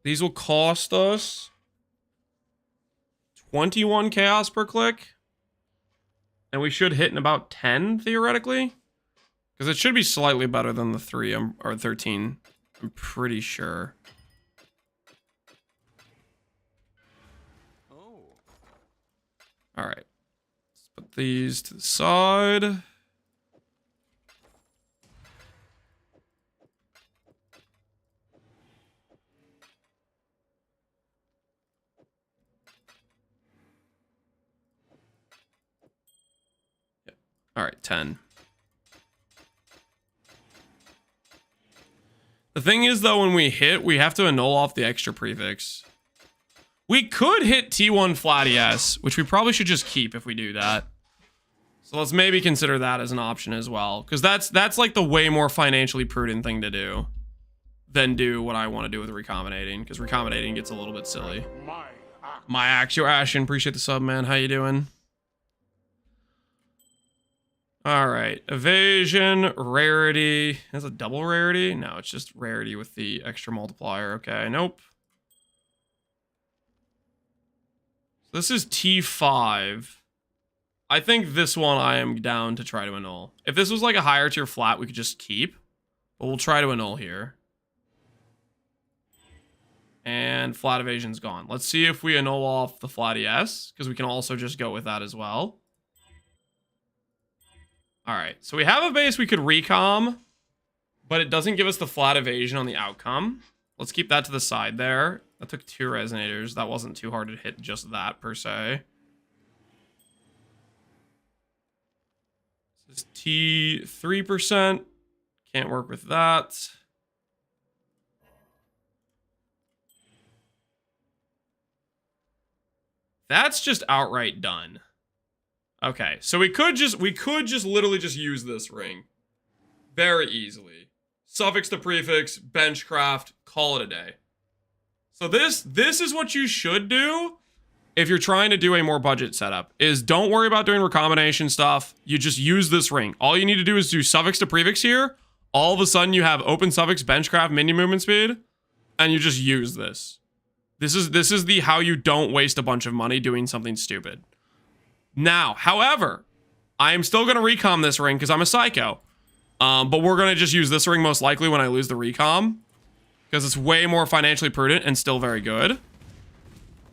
S1: these will cost us 21 chaos per click. And we should hit in about 10 theoretically. Because it should be slightly better than the 3 or 13. I'm pretty sure.
S3: Oh.
S1: All right. Let's put these to the side. All right, 10. The thing is, though, when we hit, we have to annul off the extra prefix. We could hit T1 flat ES, which we probably should just keep if we do that. So let's maybe consider that as an option as well, because that's like the way more financially prudent thing to do than do what I want to do with recombinating, because recombinating gets a little bit silly. My axe, your Ashen, appreciate the sub, man. How you doing? All right, evasion, rarity. That's a double rarity? No, it's just rarity with the extra multiplier. Okay, nope. This is T5. I think this one I am down to try to annul. If this was like a higher tier flat, we could just keep. But we'll try to annul here. And flat evasion's gone. Let's see if we annul off the flat ES, because we can also just go with that as well. All right, so we have a base we could recom, but it doesn't give us the flat evasion on the outcome. Let's keep that to the side there. That took 2 resonators. That wasn't too hard to hit just that, per se. This is T3%. Can't work with that. That's just outright done. Okay, so we could just literally just use this ring very easily. Suffix to prefix, benchcraft, call it a day. So this is what you should do if you're trying to do a more budget setup, is don't worry about doing recombination stuff. You just use this ring. All you need to do is do suffix to prefix here. All of a sudden you have open suffix, benchcraft, minion movement speed, and you just use this. This is the how you don't waste a bunch of money doing something stupid. Now, however, I am still going to recom this ring because I'm a psycho. But we're going to just use this ring most likely when I lose the recom, because it's way more financially prudent and still very good.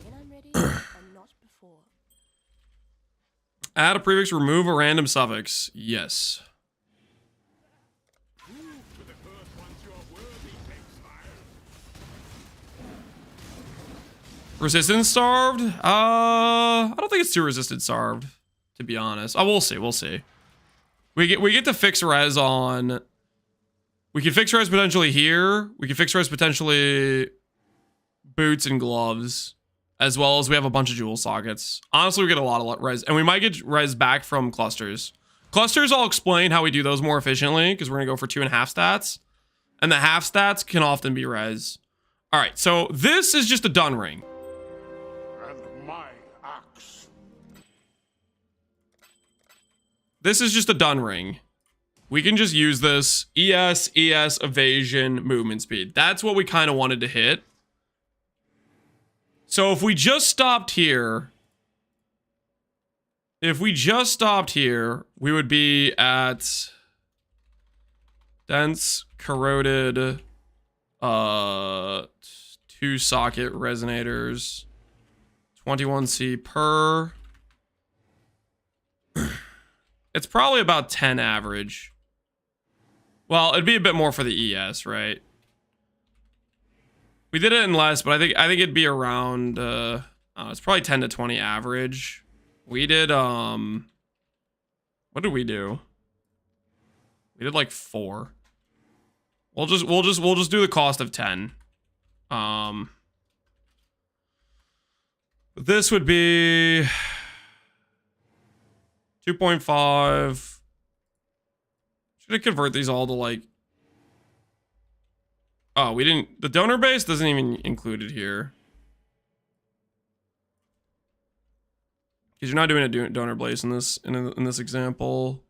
S4: When I'm ready, and not before.
S1: Add a prefix, remove a random suffix. Yes. Resistance starved? I don't think it's too resistance starved, to be honest. Oh, we'll see. We'll see. We get to fix res on. We can fix res potentially here. We can fix res potentially boots and gloves, as well as we have a bunch of jewel sockets. Honestly, we get a lot of res, and we might get res back from clusters. Clusters, I'll explain how we do those more efficiently, because we're gonna go for 2.5 stats, and the half stats can often be res. All right, so this is just a done ring. This is just a done ring. We can just use this. ES, evasion, movement speed. That's what we kind of wanted to hit. So if we just stopped here, we would be at dense, corroded, 2 socket resonators, 21C per. It's probably about 10 average. Well, it'd be a bit more for the ES, right? We did it in less, but I think it'd be around it's probably 10 to 20 average. We did what did we do? We did like 4. We'll just do the cost of 10. This would be 2.5. Should I convert these all to like... Oh, we didn't... The donor base doesn't even include it here. Because you're not doing a donor base in this example.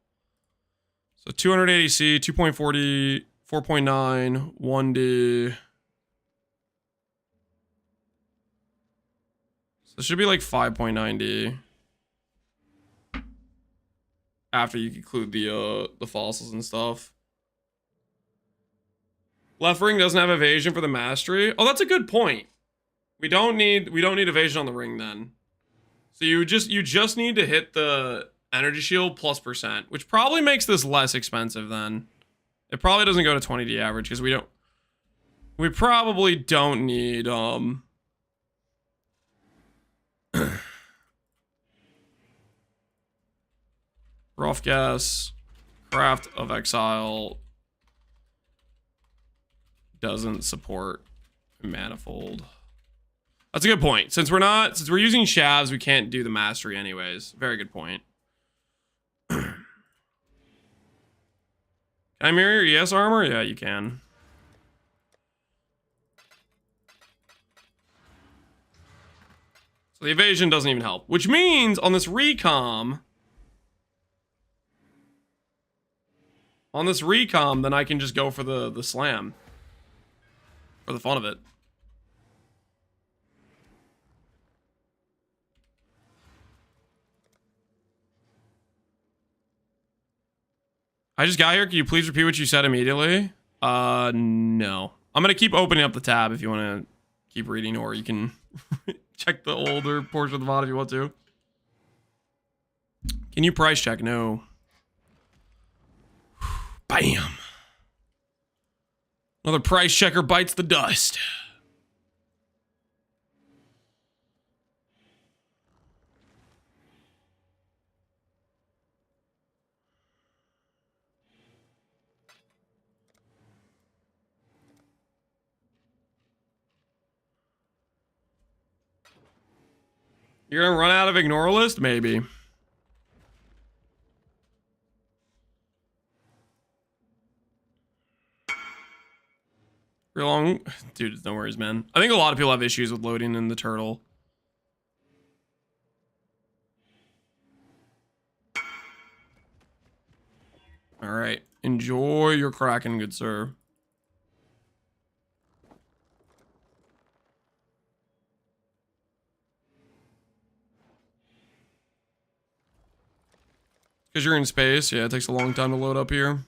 S1: So 280C, 2.40, 4.9, 1D. So it should be like 5.9D. After you include the fossils and stuff. Left ring doesn't have evasion for the mastery. Oh, that's a good point. We don't need evasion on the ring then. So you just need to hit the energy shield plus %, which probably makes this less expensive then. It probably doesn't go to 20D average because we probably don't need Rough guess. Craft of Exile doesn't support manifold. That's a good point. Since we're using shavs, we can't do the mastery anyways. Very good point. Can I mirror your ES armor? Yeah, you can. So the evasion doesn't even help, which means on this recom, then I can just go for the slam for the fun of it. I just got here. Can you please repeat what you said immediately? No. I'm gonna keep opening up the tab if you want to keep reading, or you can check the older portion of the VOD if you want to. Can you price check? No. Bam. Another price checker bites the dust. You're gonna run out of ignore list? Maybe. Real long? Dude, no worries, man. I think a lot of people have issues with loading in the turtle. Alright. Enjoy your Kraken, good sir. Because you're in space. Yeah, it takes a long time to load up here.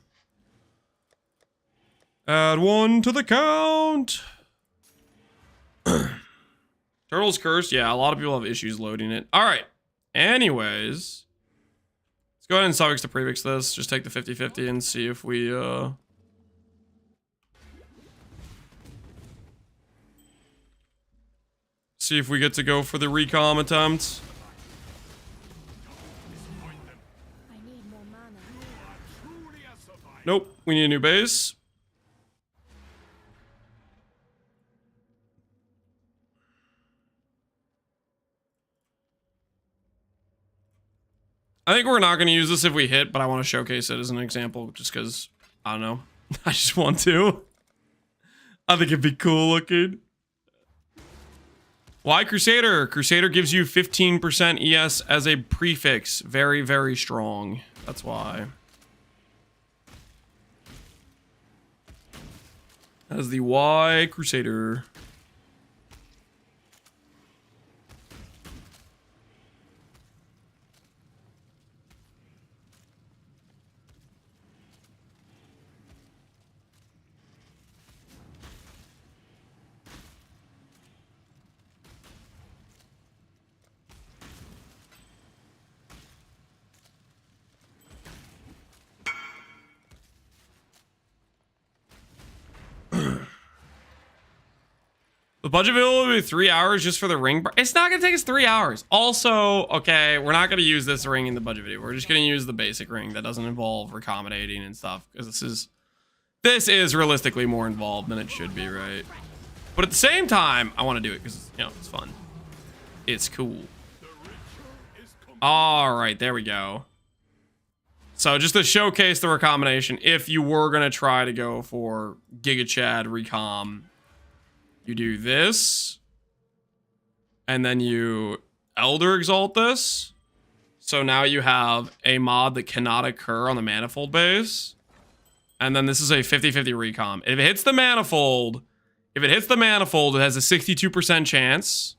S1: Add 1 to the count. Turtle's cursed. Yeah, a lot of people have issues loading it. All right. Anyways, let's go ahead and suffix to prefix this. Just take the 50-50 and see if we get to go for the recom attempt. Nope, we need a new base. I think we're not going to use this if we hit, but I want to showcase it as an example just because, I don't know. I just want to. I think it'd be cool looking. Why Crusader? Crusader gives you 15% ES as a prefix. Very, very strong. That's why. As the Y Crusader. The budget bill will be 3 hours just for the ring. It's not going to take us 3 hours. Also, okay, we're not going to use this ring in the budget video. We're just going to use the basic ring that doesn't involve recombinating and stuff. Because this is realistically more involved than it should be, right? But at the same time, I want to do it because, you know, it's fun. It's cool. All right, there we go. So just to showcase the recombination, if you were going to try to go for Giga Chad recom, you do this, and then you Elder Exalt this. So now you have a mod that cannot occur on the manifold base. And then this is a 50-50 recom. If it hits the manifold, it has a 62% chance.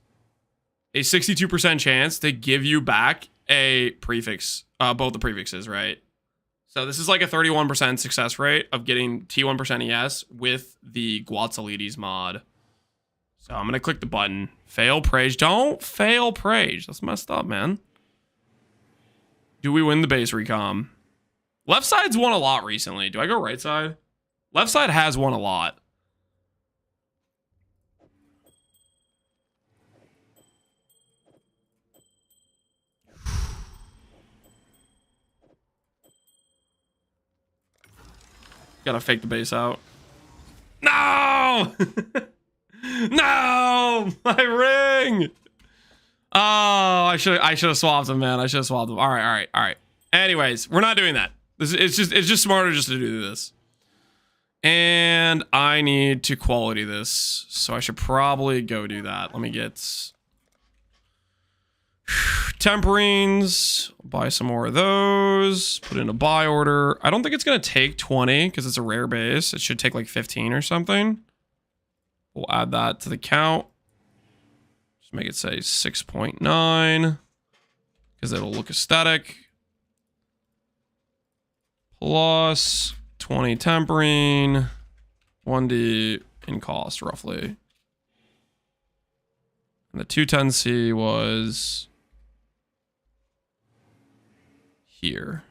S1: A 62% chance to give you back a prefix, both the prefixes, right? So this is like a 31% success rate of getting T1% ES with the Guatzalides mod. So I'm going to click the button. Fail Prage. Don't fail Prage. That's messed up, man. Do we win the base recom? Left side's won a lot recently. Do I go right side? Left side has won a lot. Gotta fake the base out. No! No! My ring! Oh, I should have swapped them, man. I should have swapped them. All right. Anyways, we're not doing that. It's just smarter just to do this. And I need to quality this, so I should probably go do that. Let me get temperines. Buy some more of those. Put in a buy order. I don't think it's gonna take 20 because it's a rare base. It should take like 15 or something. We'll add that to the count. Just make it say 6.9 because it'll look aesthetic. Plus 20 tempering, 1D in cost roughly. And the 210C was here.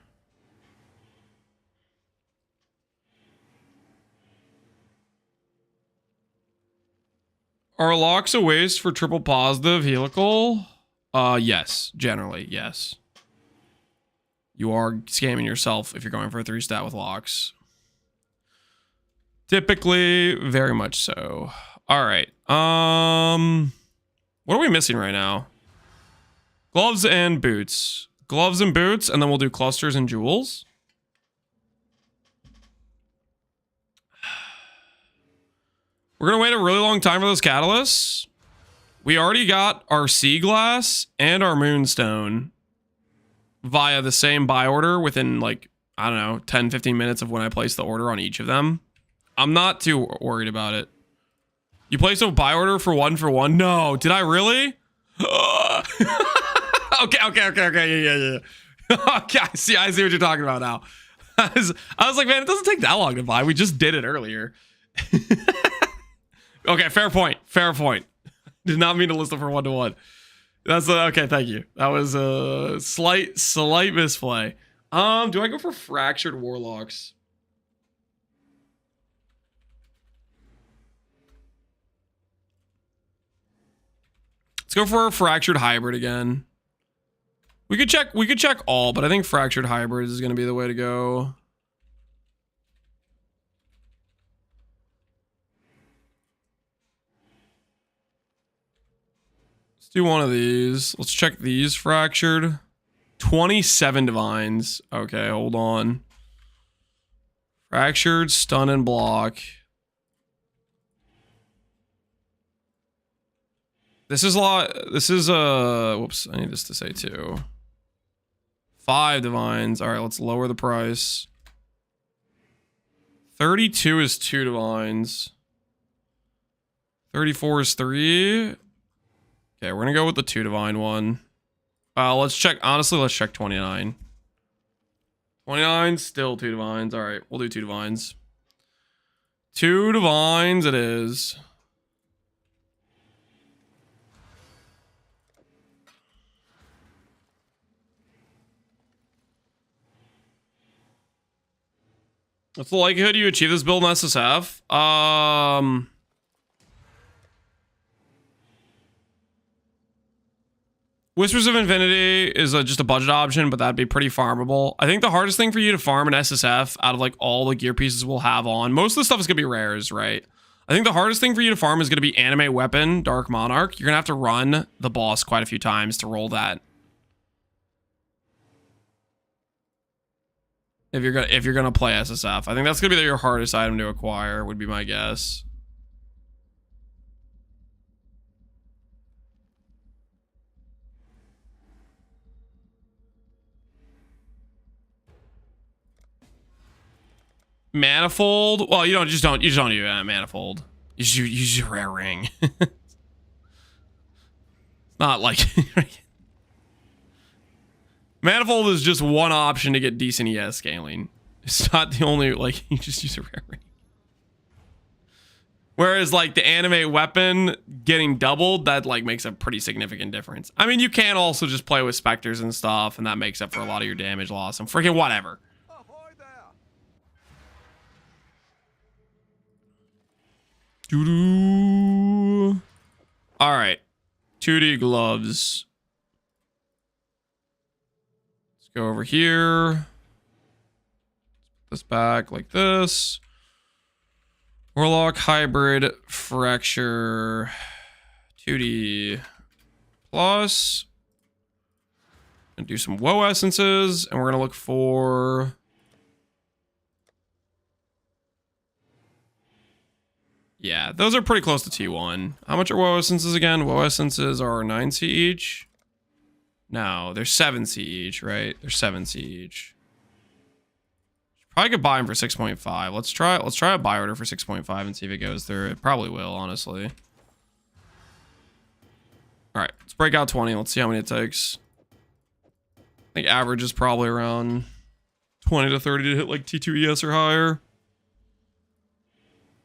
S1: Are locks a waste for triple positive helical? Yes, generally, yes. You are scamming yourself if you're going for a 3-stat with locks. Typically, very much so. All right. What are we missing right now? Gloves and boots. Gloves and boots, and then we'll do clusters and jewels. We're gonna wait a really long time for those catalysts. We already got our sea glass and our moonstone via the same buy order within like, I don't know, 10-15 minutes of when I place the order on each of them. I'm not too worried about it. You placed a buy order for one? No, did I really? Okay, yeah. Okay, I see what you're talking about now. I was like, man, it doesn't take that long to buy. We just did it earlier. Okay, fair point. Did not mean to list them for 1-to-1. That's okay. Thank you. That was a slight misplay. Do I go for fractured warlocks? Let's go for a fractured hybrid again. We could check all, but I think fractured hybrids is going to be the way to go. Do one of these. Let's check these fractured. 27 divines. Okay, hold on. Fractured, stun, and block. This is a lot. This is whoops, I need this to say 2. 5 divines. All right, let's lower the price. 32 is 2 divines. 34 is 3. Okay, we're gonna go with the 2 divine one. Let's check. Honestly, let's check 29. 29, still 2 divines. All right, we'll do 2 divines. 2 divines it is. What's the likelihood you achieve this build in SSF? Whispers of Infinity is just a budget option, but that'd be pretty farmable. I think the hardest thing for you to farm in SSF out of like all the gear pieces we'll have on, most of the stuff is going to be rares, right? I think the hardest thing for you to farm is going to be Animate Weapon, Dark Monarch. You're going to have to run the boss quite a few times to roll that. If you're gonna play SSF. I think that's gonna be your hardest item to acquire, would be my guess. Manifold? Well, you just don't do manifold. You just use your rare ring. Not like Manifold is just one option to get decent ES scaling. It's not the only, like, you just use a rare ring. Whereas, like, the Animate Weapon getting doubled, that, like, makes a pretty significant difference. I mean, you can also just play with Spectres and stuff, and that makes up for a lot of your damage loss and freaking whatever. Doo-doo. All right. 2D gloves. Go over here. Put this back like this. Warlock hybrid fracture 2D plus. And do some woe essences, and we're gonna look for yeah, those are pretty close to T1. How much are woe essences again? Woe essences are 9C each. No, they're 7C each, right? They're 7C each. Probably could buy them for 6.5. Let's try a buy order for 6.5 and see if it goes through. It probably will, honestly. All right, let's break out 20. Let's see how many it takes. I think average is probably around 20 to 30 to hit like T2 ES or higher.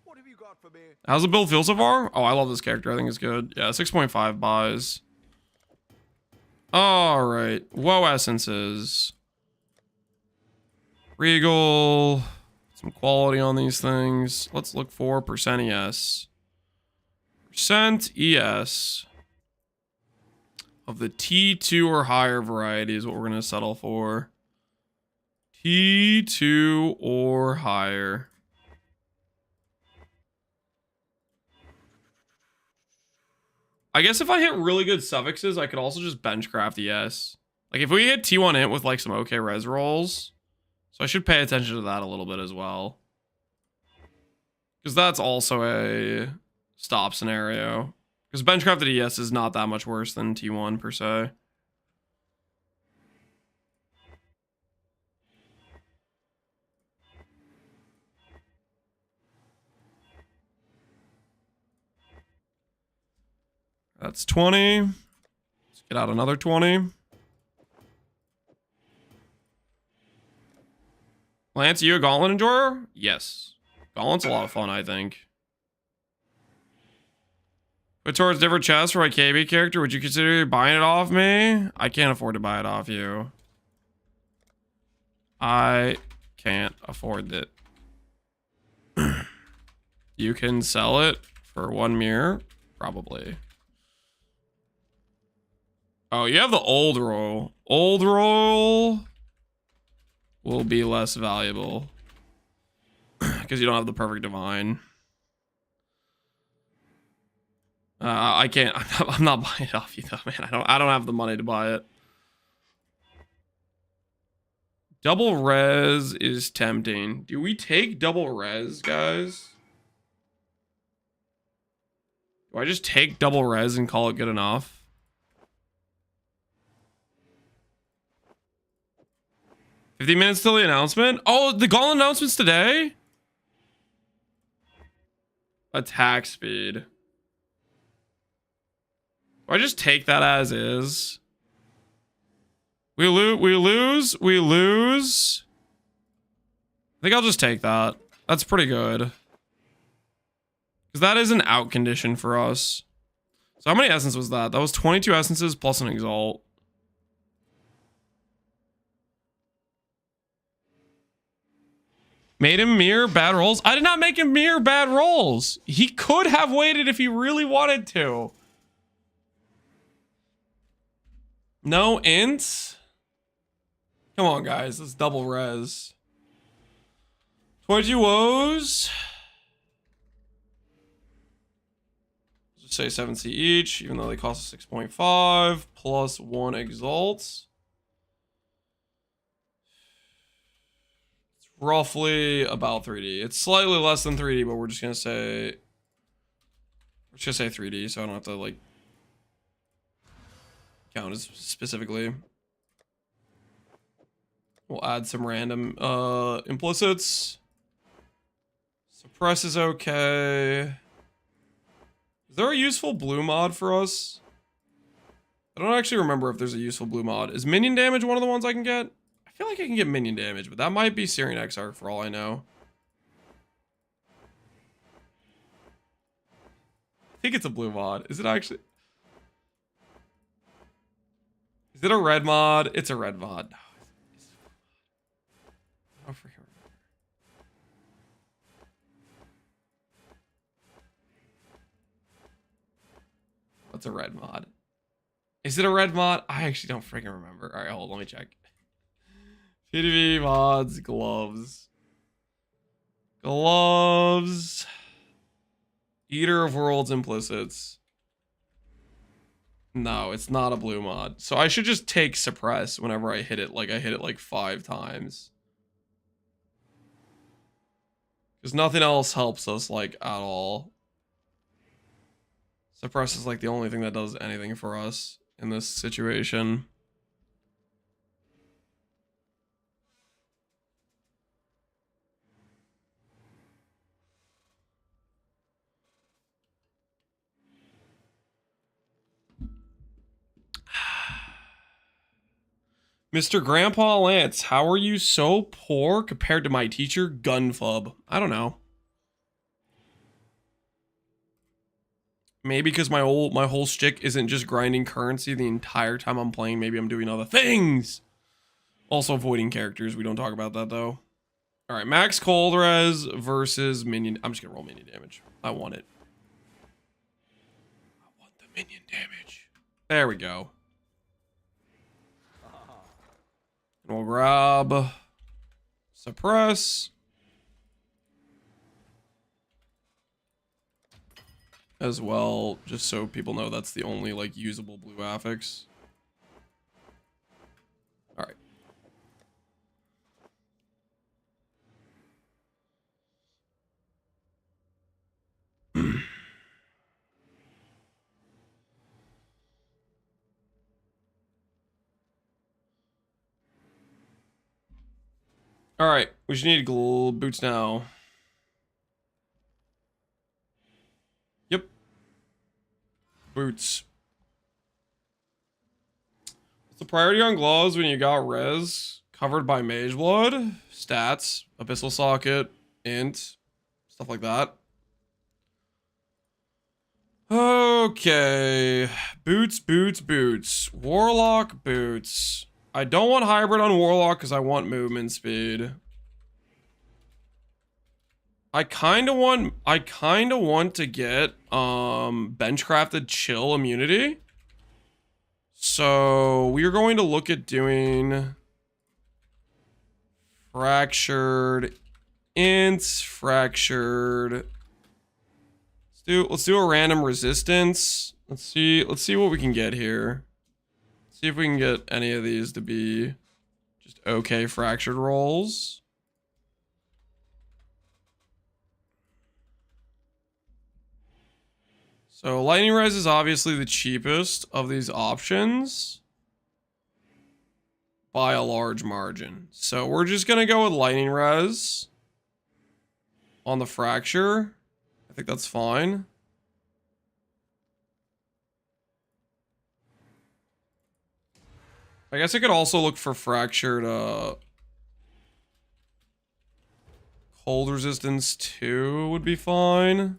S3: What have you got for me?
S1: How's the build feel so far? Oh, I love this character. I think it's good. Yeah, 6.5 buys. All right, woe essences. Regal. Some quality on these things. Let's look for percent ES. Percent ES. Of the T2 or higher variety is what we're going to settle for. T2 or higher. I guess if I hit really good suffixes, I could also just benchcraft ES. Like if we hit T1 int with like some okay res rolls. So I should pay attention to that a little bit as well. Because that's also a stop scenario. Because benchcrafted ES is not that much worse than T1 per se. That's 20. Let's get out another 20. Lance, you a Gauntlet enjoyer? Yes. Gauntlet's a lot of fun, I think. But towards different chests for my KB character, would you consider buying it off me? I can't afford to buy it off you. I can't afford it. You can sell it for 1 mirror? Probably. Oh, you have the old roll. Old roll will be less valuable. Because you don't have the perfect divine. I can't. I'm not buying it off you though, man. I don't have the money to buy it. Double res is tempting. Do we take double res, guys? Do I just take double res and call it good enough? $50 till the announcement. Oh, the Gauntlet announcement's today. Attack speed. Do I just take that as is? We lose. I think I'll just take that. That's pretty good. Because that is an out condition for us. So how many essence was that? That was 22 essences plus an exalt. Made him mirror bad rolls? I did not make him mirror bad rolls. He could have waited if he really wanted to. No ints? Come on, guys. Let's double res. 22 woes. Just say 7C each, even though they cost us 6.5 plus 1 exalt. It's roughly about 3D. It's slightly less than 3D, but we're just gonna say 3D, so I don't have to like count as specifically. We'll add some random implicits. Suppress is okay. Is there a useful blue mod for us? I don't actually remember if there's a useful blue mod. Is minion damage one of the ones I can get? I feel like I can get minion damage, but that might be Syrian Exarch for all I know. I think it's a blue mod. Is it actually? Is it a red mod? It's a red mod. Oh, freaking. What's a red mod? Is it a red mod? I actually don't freaking remember. All right, hold on, let me check. PDV mods, gloves. Gloves. Eater of Worlds implicits. No, it's not a blue mod. So I should just take suppress whenever I hit it. Like I hit it like 5 times. Because nothing else helps us like at all. Suppress is like the only thing that does anything for us in this situation. Mr. Grandpa Lance, how are you so poor compared to my teacher, Gunfub? I don't know. Maybe because my whole shtick isn't just grinding currency the entire time I'm playing. Maybe I'm doing other things. Also avoiding characters. We don't talk about that though. All right, max cold res versus minion. I'm just gonna roll minion damage. I want it. I want the minion damage. There we go. And we'll grab suppress as well, just so people know that's the only like usable blue affix. All right. All right, we should need boots now. Yep. Boots. What's the priority on gloves when you got res? Covered by mage blood? Stats, abyssal socket, int, stuff like that. Okay. Boots, boots, boots. Warlock boots. I don't want hybrid on Warlock because I want movement speed. I kind of want to get benchcrafted chill immunity. So we are going to look at doing fractured ints, fractured. Let's do a random resistance. Let's see what we can get here. See if we can get any of these to be just okay fractured rolls. So lightning res is obviously the cheapest of these options by a large margin. So we're just gonna go with lightning res on the fracture. I think that's fine. I guess I could also look for fractured cold resistance 2 would be fine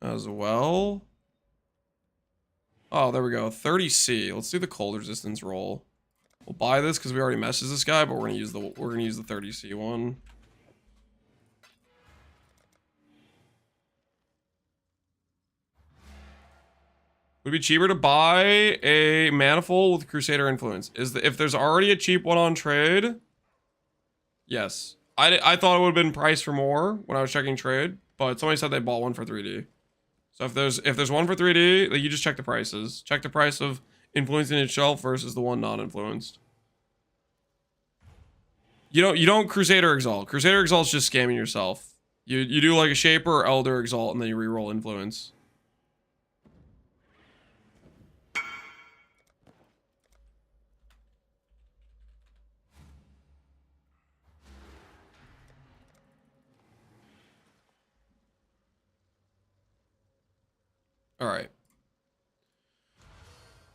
S1: as well. Oh, there we go. 30C. Let's do the cold resistance roll. We'll buy this because we already messed with this guy, but we're gonna use the 30C one. Would it be cheaper to buy a manifold with Crusader influence? If there's already a cheap one on trade? Yes. I thought it would have been priced for more when I was checking trade, but somebody said they bought one for 3D. So if there's one for 3D, like, you just check the prices. Check the price of influencing itself versus the one non-influenced. You don't Crusader Exalt. Crusader Exalt's just scamming yourself. You do like a Shaper or Elder Exalt and then you reroll influence. All right.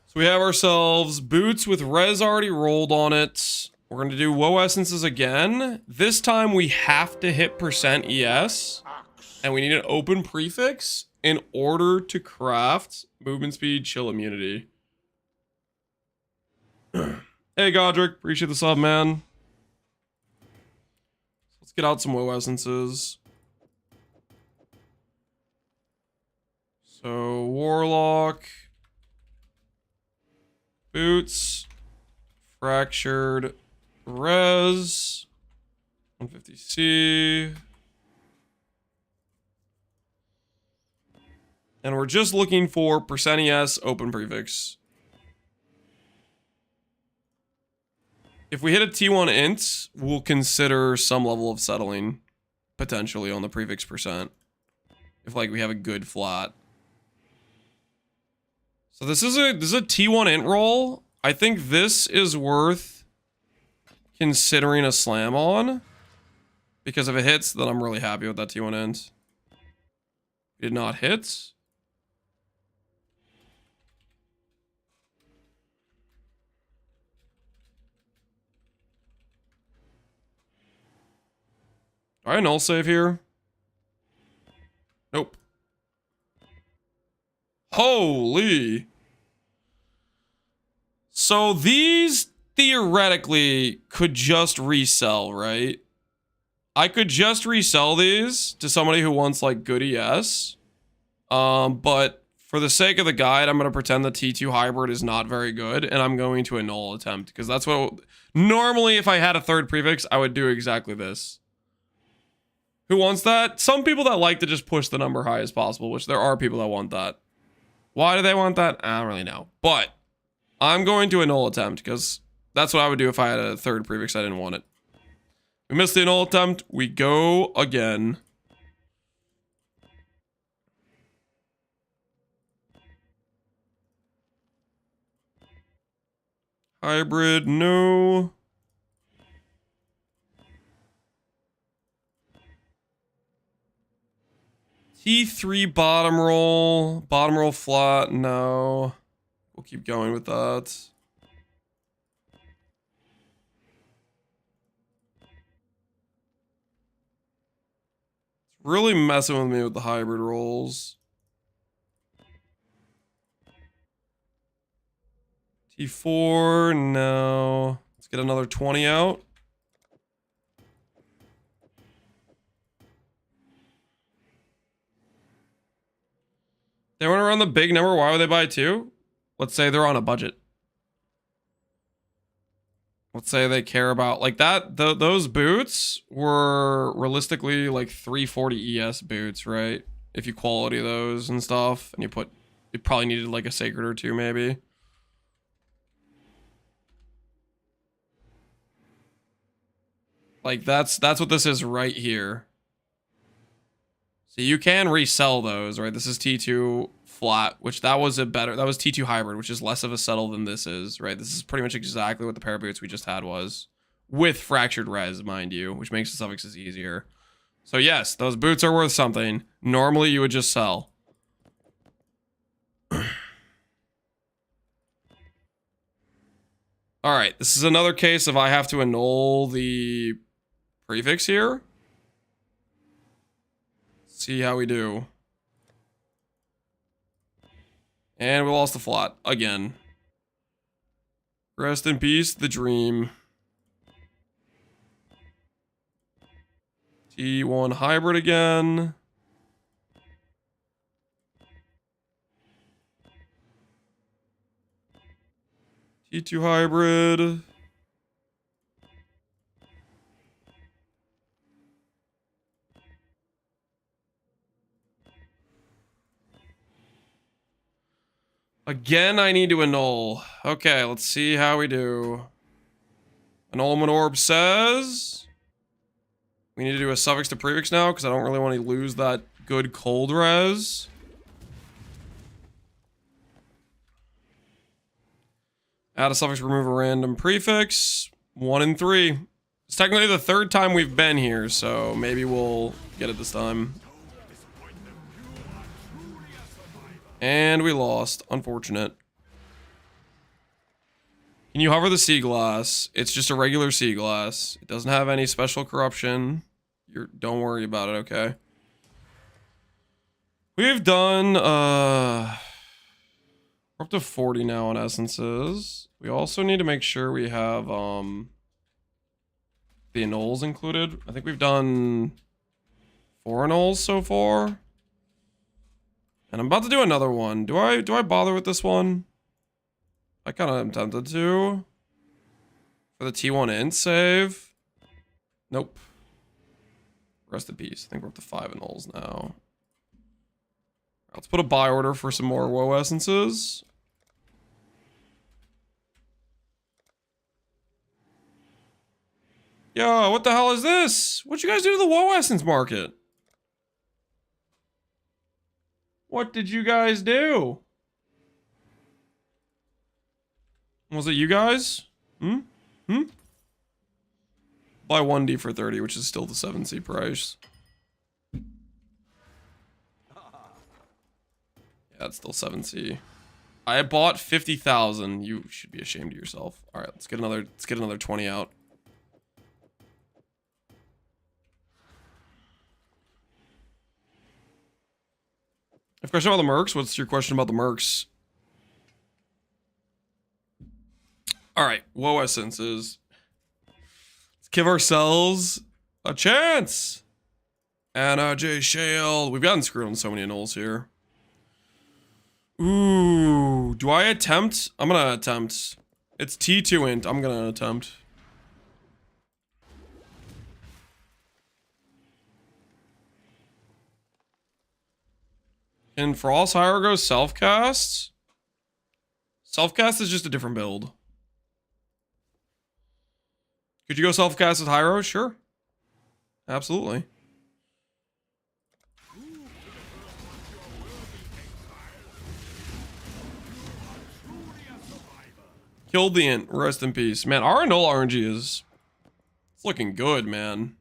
S1: So we have ourselves boots with res already rolled on it. We're going to do woe essences again. This time we have to hit percent ES. And we need an open prefix in order to craft movement speed, chill immunity. Hey, Godric. Appreciate the sub, man. Let's get out some woe essences. So, Warlock, boots, fractured, res, 150C, And we're just looking for %ES open prefix. If we hit a T1 int, we'll consider some level of settling, potentially, on the prefix %. If, like, we have a good flat. So this is a T1 int roll. I think this is worth considering a slam on. Because if it hits, then I'm really happy with that T1 int. Did not hit. Do I null save here? Nope. Holy. So these theoretically could just resell, right? I could just resell these to somebody who wants like good ES. But for the sake of the guide, I'm going to pretend the T2 hybrid is not very good, and I'm going to a null attempt, because that's what... Normally, if I had a third prefix, I would do exactly this. Who wants that? Some people that like to just push the number high as possible, which there are people that want that. Why do they want that? I don't really know. But I'm going to a null attempt, because that's what I would do if I had a third prefix I didn't want it. We missed the null attempt. We go again. Hybrid, no. T3 bottom roll flat, no. We'll keep going with that. Really messing with me with the hybrid rolls. T4, no. Let's get another 20 out. They want to run the big number. Why would they buy two? Let's say they're on a budget. Let's say they care about like that. Those boots were realistically like 340 ES boots, right? If you quality those and stuff, and you probably needed like a sacred or two, maybe. Like that's what this is right here. So you can resell those, right? This is T2 flat, which that was T2 hybrid, which is less of a settle than this is, right? This is pretty much exactly what the pair of boots we just had was. With fractured res, mind you, which makes the suffixes easier. So yes, those boots are worth something. Normally you would just sell. Alright, this is another case of I have to annul the prefix here. See how we do. And we lost the flat again. Rest in peace, the dream. T1 hybrid again. T2 hybrid. Again, I need to annul. Okay, let's see how we do. Annulment orb says we need to do a suffix to prefix now because I don't really want to lose that good cold res. Add a suffix, remove a random prefix. 1 and 3. It's technically the third time we've been here, so maybe we'll get it this time. And we lost. Unfortunate. Can you hover the sea glass? It's just a regular sea glass. It doesn't have any special corruption. Don't worry about it, okay? We've done, we're up to 40 now on essences. We also need to make sure we have, the annuls included. I think we've done 4 annuls so far. And I'm about to do another one. Do I bother with this one? I kind of am tempted to. For the T1 int save. Nope. Rest in peace. I think we're up to 5 annuls now. Let's put a buy order for some more woe essences. Yo, what the hell is this? What'd you guys do to the woe essence market? What did you guys do? Was it you guys? Hmm? Buy 1D for 30, which is still the 7C price. Yeah, it's still 7C. I bought 50,000. You should be ashamed of yourself. All right, let's get another 20 out. If question about the mercs, what's your question about the mercs? All right, woe essences. Let's give ourselves a chance. Anna J. Shale. We've gotten screwed on so many nulls here. Ooh, do I attempt? I'm gonna attempt. It's T2 int. I'm gonna attempt. Can Frost Hyrule go self-cast? Self-cast is just a different build. Could you go self-cast with Hyrule? Sure. Absolutely. Killed the int. Rest in peace. Man, our null RNG is... It's looking good, man.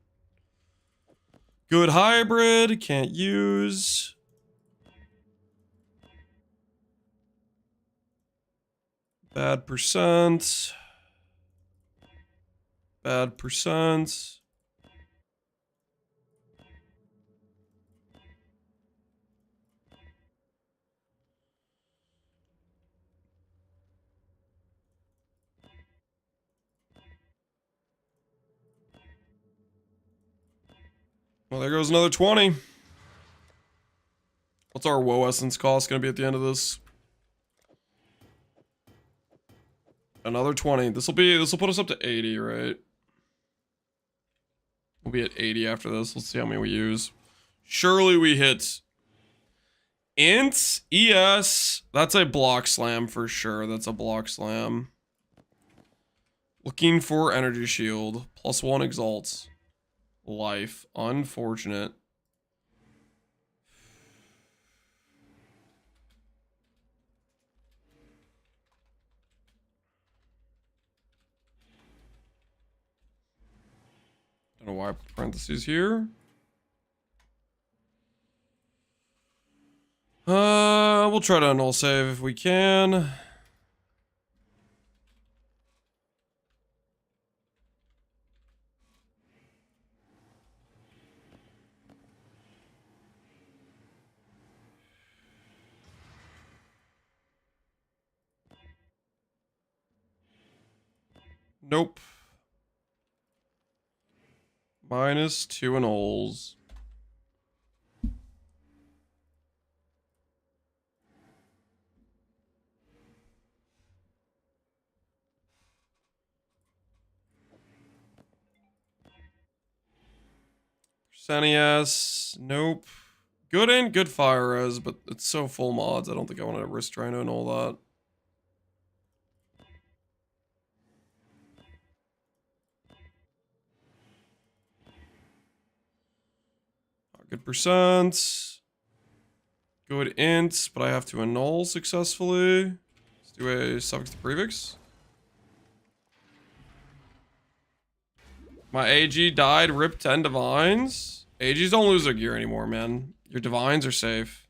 S1: Good hybrid. Can't use... Bad percent. Bad percent. Well, there goes another 20. What's our woe essence cost gonna be at the end of this? Another 20. This will put us up to 80, right? We'll be at 80 after this. Let's see how many we use. Surely we hit int ES. That's a block slam for sure. That's a block slam. Looking for energy shield. +1 exalts. Life. Unfortunate. Don't know why I put parentheses here. We'll try to null save if we can. Nope. -2 and nulls. Senias, nope. Good int, good fire res, but it's so full mods. I don't think I want to risk trying to annul that. Good percent. Good int, but I have to annul successfully. Let's do a suffix to prefix. My AG died, rip 10 divines. AGs don't lose their gear anymore, man. Your divines are safe.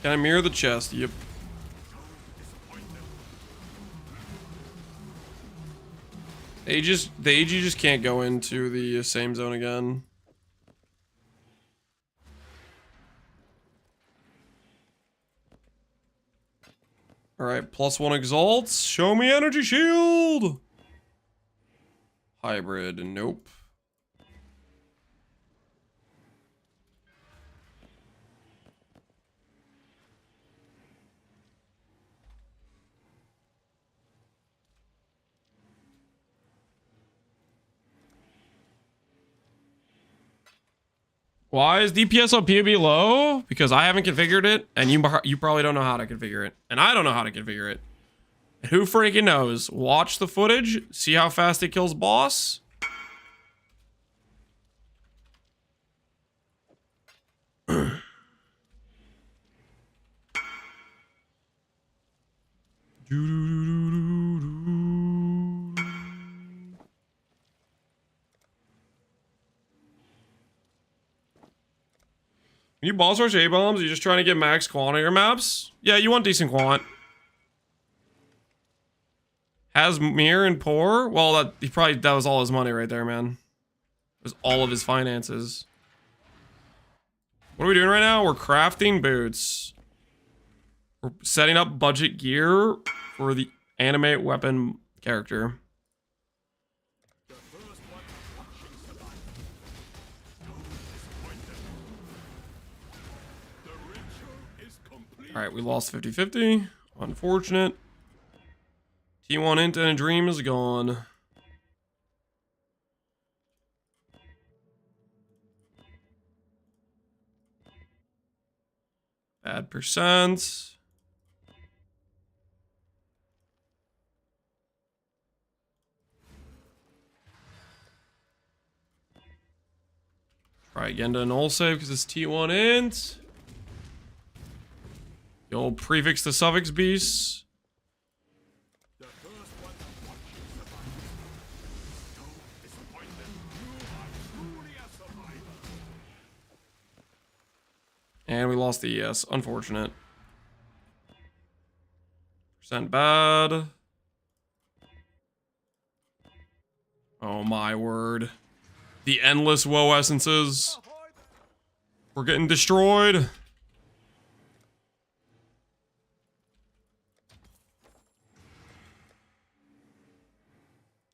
S1: Can I mirror the chest? Yep. The AG just can't go into the same zone again. Alright, +1 exalts. Show me energy shield! Hybrid, nope. Why is DPS on PvP low? Because I haven't configured it, and you probably don't know how to configure it, and I don't know how to configure it. And who freaking knows? Watch the footage, see how fast it kills boss. You boss rush A-bombs? Are you just trying to get max quant on your maps? Yeah, you want decent quant. Has Mir and poor? Well, that was all his money right there, man. It was all of his finances. What are we doing right now? We're crafting boots. We're setting up budget gear for the Animate weapon character. Alright, we lost 50-50. Unfortunate. T1 Int and a Dream is gone. Bad percent. Try again to null save because it's T1 Int. The old prefix to suffix beasts. And we lost the ES. Unfortunate. Percent bad. Oh my word. The endless woe essences. We're getting destroyed.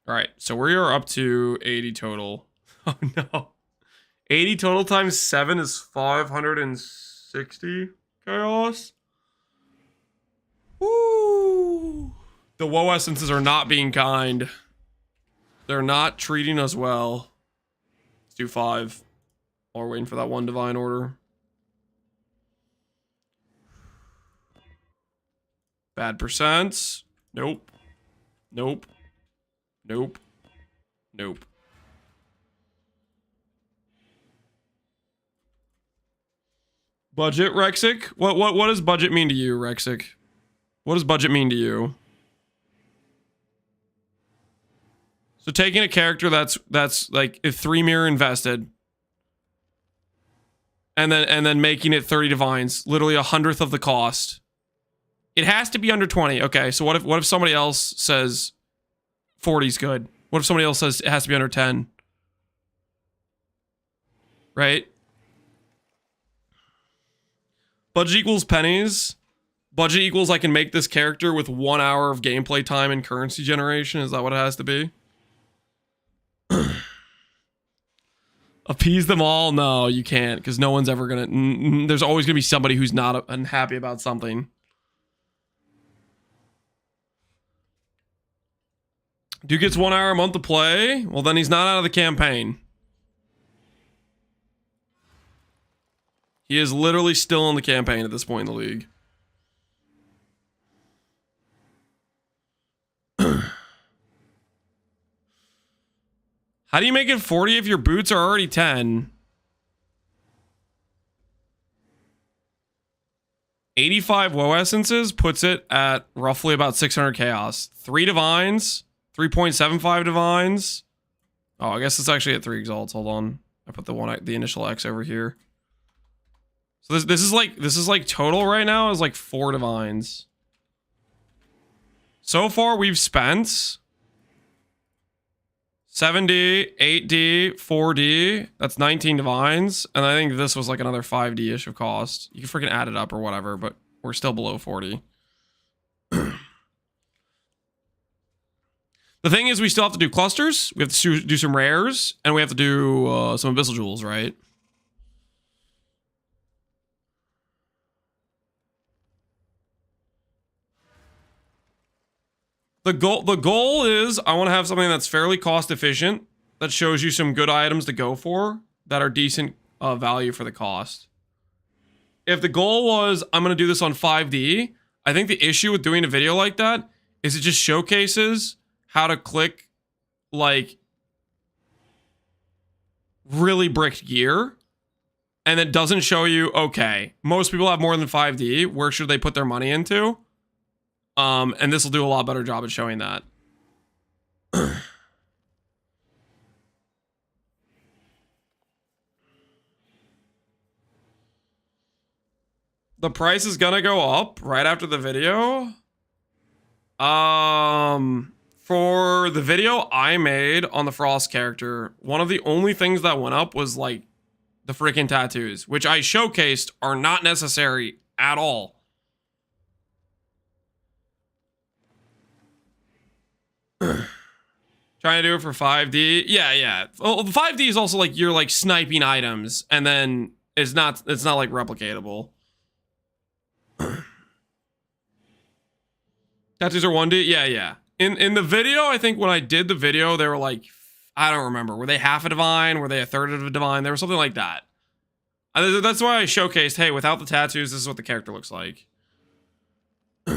S1: Alright, so we are up to 80 total. Oh no. 80 total times 7 is 560 chaos. Woo! The woe essences are not being kind. They're not treating us well. Let's do 5. While we're waiting for that one divine order. Bad percent. Nope. Nope. Nope. Nope. Budget, Rexic? What does budget mean to you, Rexic? What does budget mean to you? So taking a character that's like if 3 mirror invested and then making it 30 divines, literally 100th of the cost. It has to be under 20. Okay, so what if somebody else says 40 is good? What if somebody else says it has to be under 10? Right? Budget equals pennies. Budget equals I can make this character with 1 hour of gameplay time and currency generation. Is that what it has to be? Appease them all? No, you can't, because no one's ever gonna... There's always gonna be somebody who's not unhappy about something. Dude gets 1 hour a month to play? Well, then he's not out of the campaign. He is literally still in the campaign at this point in the league. How do you make it 40 if your boots are already 10? 85 woe essences puts it at roughly about 600 chaos. 3 divines, 3.75 divines. Oh, I guess it's actually at 3 exalts. Hold on. I put the initial X over here. So this is like total right now is like 4 divines. So far we've spent 7D, 8D, 4D. That's 19 divines. And I think this was like another 5D-ish of cost. You can freaking add it up or whatever, but we're still below 40. The thing is we still have to do clusters. We have to do some rares. And we have to do some abyssal jewels, right? The goal is I want to have something that's fairly cost efficient, that shows you some good items to go for, that are decent value for the cost. If the goal was, I'm going to do this on 5D, I think the issue with doing a video like that is it just showcases how to click, like, really bricked gear. And it doesn't show you, okay, most people have more than 5D. Where should they put their money into? And this will do a lot better job at showing that. The price is gonna go up right after the video. For the video I made on the Frost character, one of the only things that went up was like the freaking tattoos, which I showcased are not necessary at all. Trying to do it for 5D. Yeah. Well, 5D is also like you're like sniping items, and then it's not like replicatable. Tattoos are 1D? Yeah. In the video, I think when I did the video, they were like, I don't remember. Were they half a divine? Were they a third of a divine? There was something like that. That's why I showcased, hey, without the tattoos, this is what the character looks like. We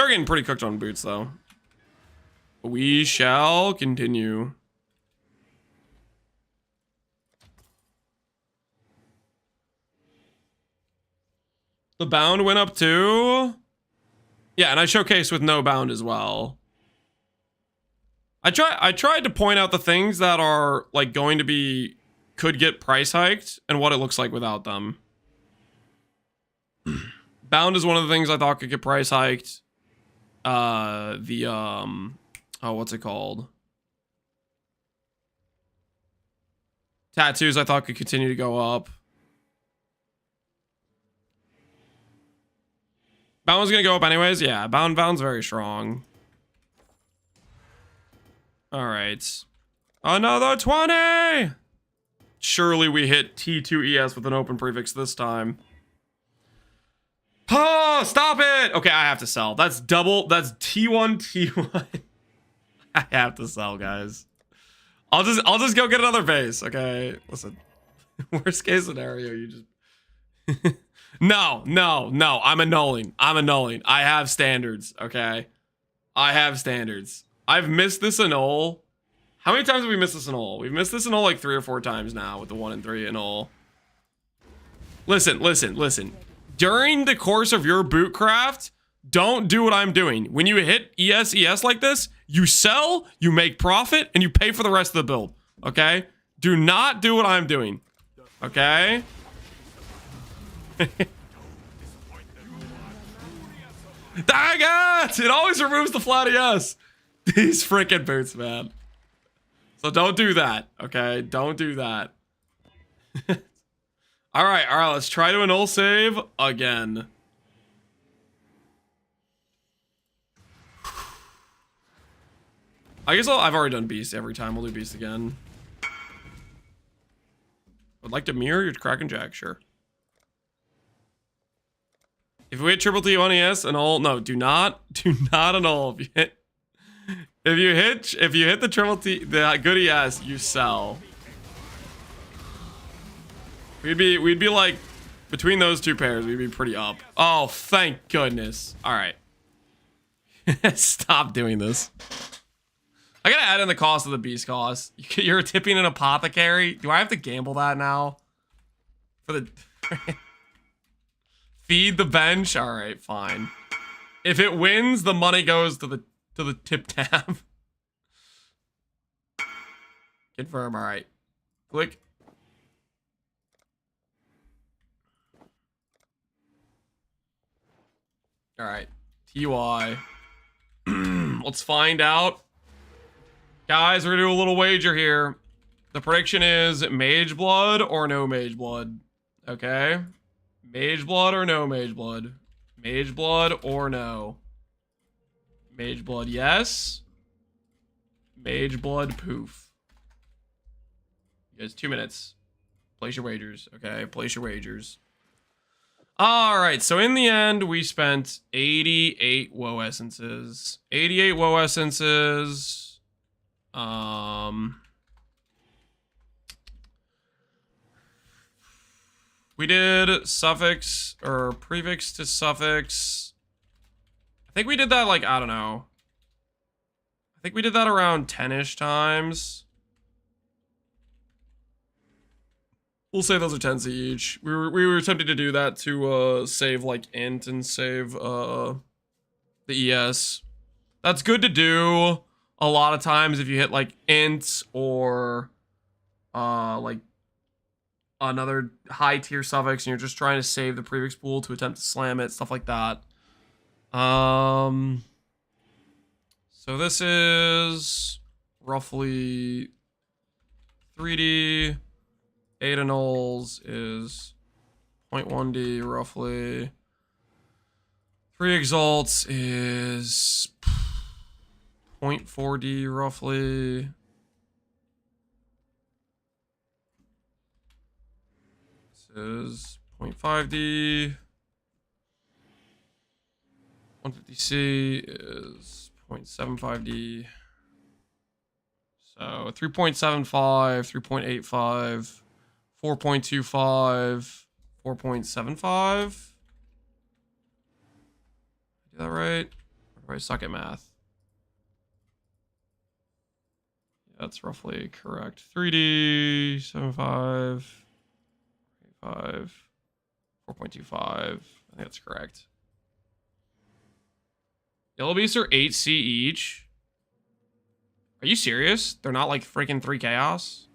S1: are getting pretty cooked on boots, though. We shall continue. The bound went up too. Yeah, and I showcased with no bound as well. I tried to point out the things that are like going to be could get price hiked and what it looks like without them. Bound is one of the things I thought could get price hiked. Oh, what's it called? Tattoos I thought could continue to go up. Bound was gonna go up anyways. Yeah, bound's very strong. All right, another 20. Surely we hit T2ES with an open prefix this time. Oh, stop it! Okay, I have to sell. That's double. That's T1. I have to sell, guys. I'll just go get another base. Okay, listen. Worst case scenario, you just. No. I'm annulling. I have standards, okay? I have standards. I've missed this annul. How many times have we missed this annul? We've missed this annul like 3 or 4 times now with the 1 and 3 annul. Listen. During the course of your boot craft, don't do what I'm doing. When you hit ES like this, you sell, you make profit, and you pay for the rest of the build, okay? Do not do what I'm doing, okay? Dang it! It always removes the flat ES. These freaking boots, man. So don't do that, okay? Don't do that. All right, let's try to annul save again. I guess I've already done beast every time. We'll do beast again. Would like to mirror your Kraken Jack, sure. If we hit triple T on ES and all, no, do not annul. If you hit the triple T, the good ES, you sell. We'd be like between those two pairs, we'd be pretty up. Oh, thank goodness. All right, stop doing this. I gotta add in the cost of the beast cost. You're tipping an apothecary. Do I have to gamble that now? For the feed the bench. All right, fine. If it wins, the money goes to the tip tab. Confirm. All right. Click. All right. TY. Let's find out. Guys, we're gonna do a little wager here. The prediction is Mage Blood or no Mage Blood. Okay? Mage Blood or no Mage Blood? Mage Blood or no? Mage Blood, yes. Mage Blood, poof. You guys, 2 minutes. Place your wagers, okay? Place your wagers. Alright, so in the end, we spent 88 woe essences. 88 woe essences. We did suffix or prefix to suffix. I think we did that like, I don't know. I think we did that around 10-ish times. We'll say those are 10 each. We were attempting to do that to save like int and save the ES. That's good to do a lot of times if you hit like int or like another high tier suffix and you're just trying to save the prefix pool to attempt to slam it, stuff like that. So this is roughly 3D. 8 annuls is 0.1D roughly. 3 exalts is 0.4D roughly. This is 0.5D. 150C is 0.75D. So 3.75, 3.85. 4.25, 4.75. Do that right? Or do I suck at math? Yeah, that's roughly correct. 3D, 75, 5, 4.25. I think that's correct. Yellow beasts are 8C each. Are you serious? They're not like freaking 3 chaos?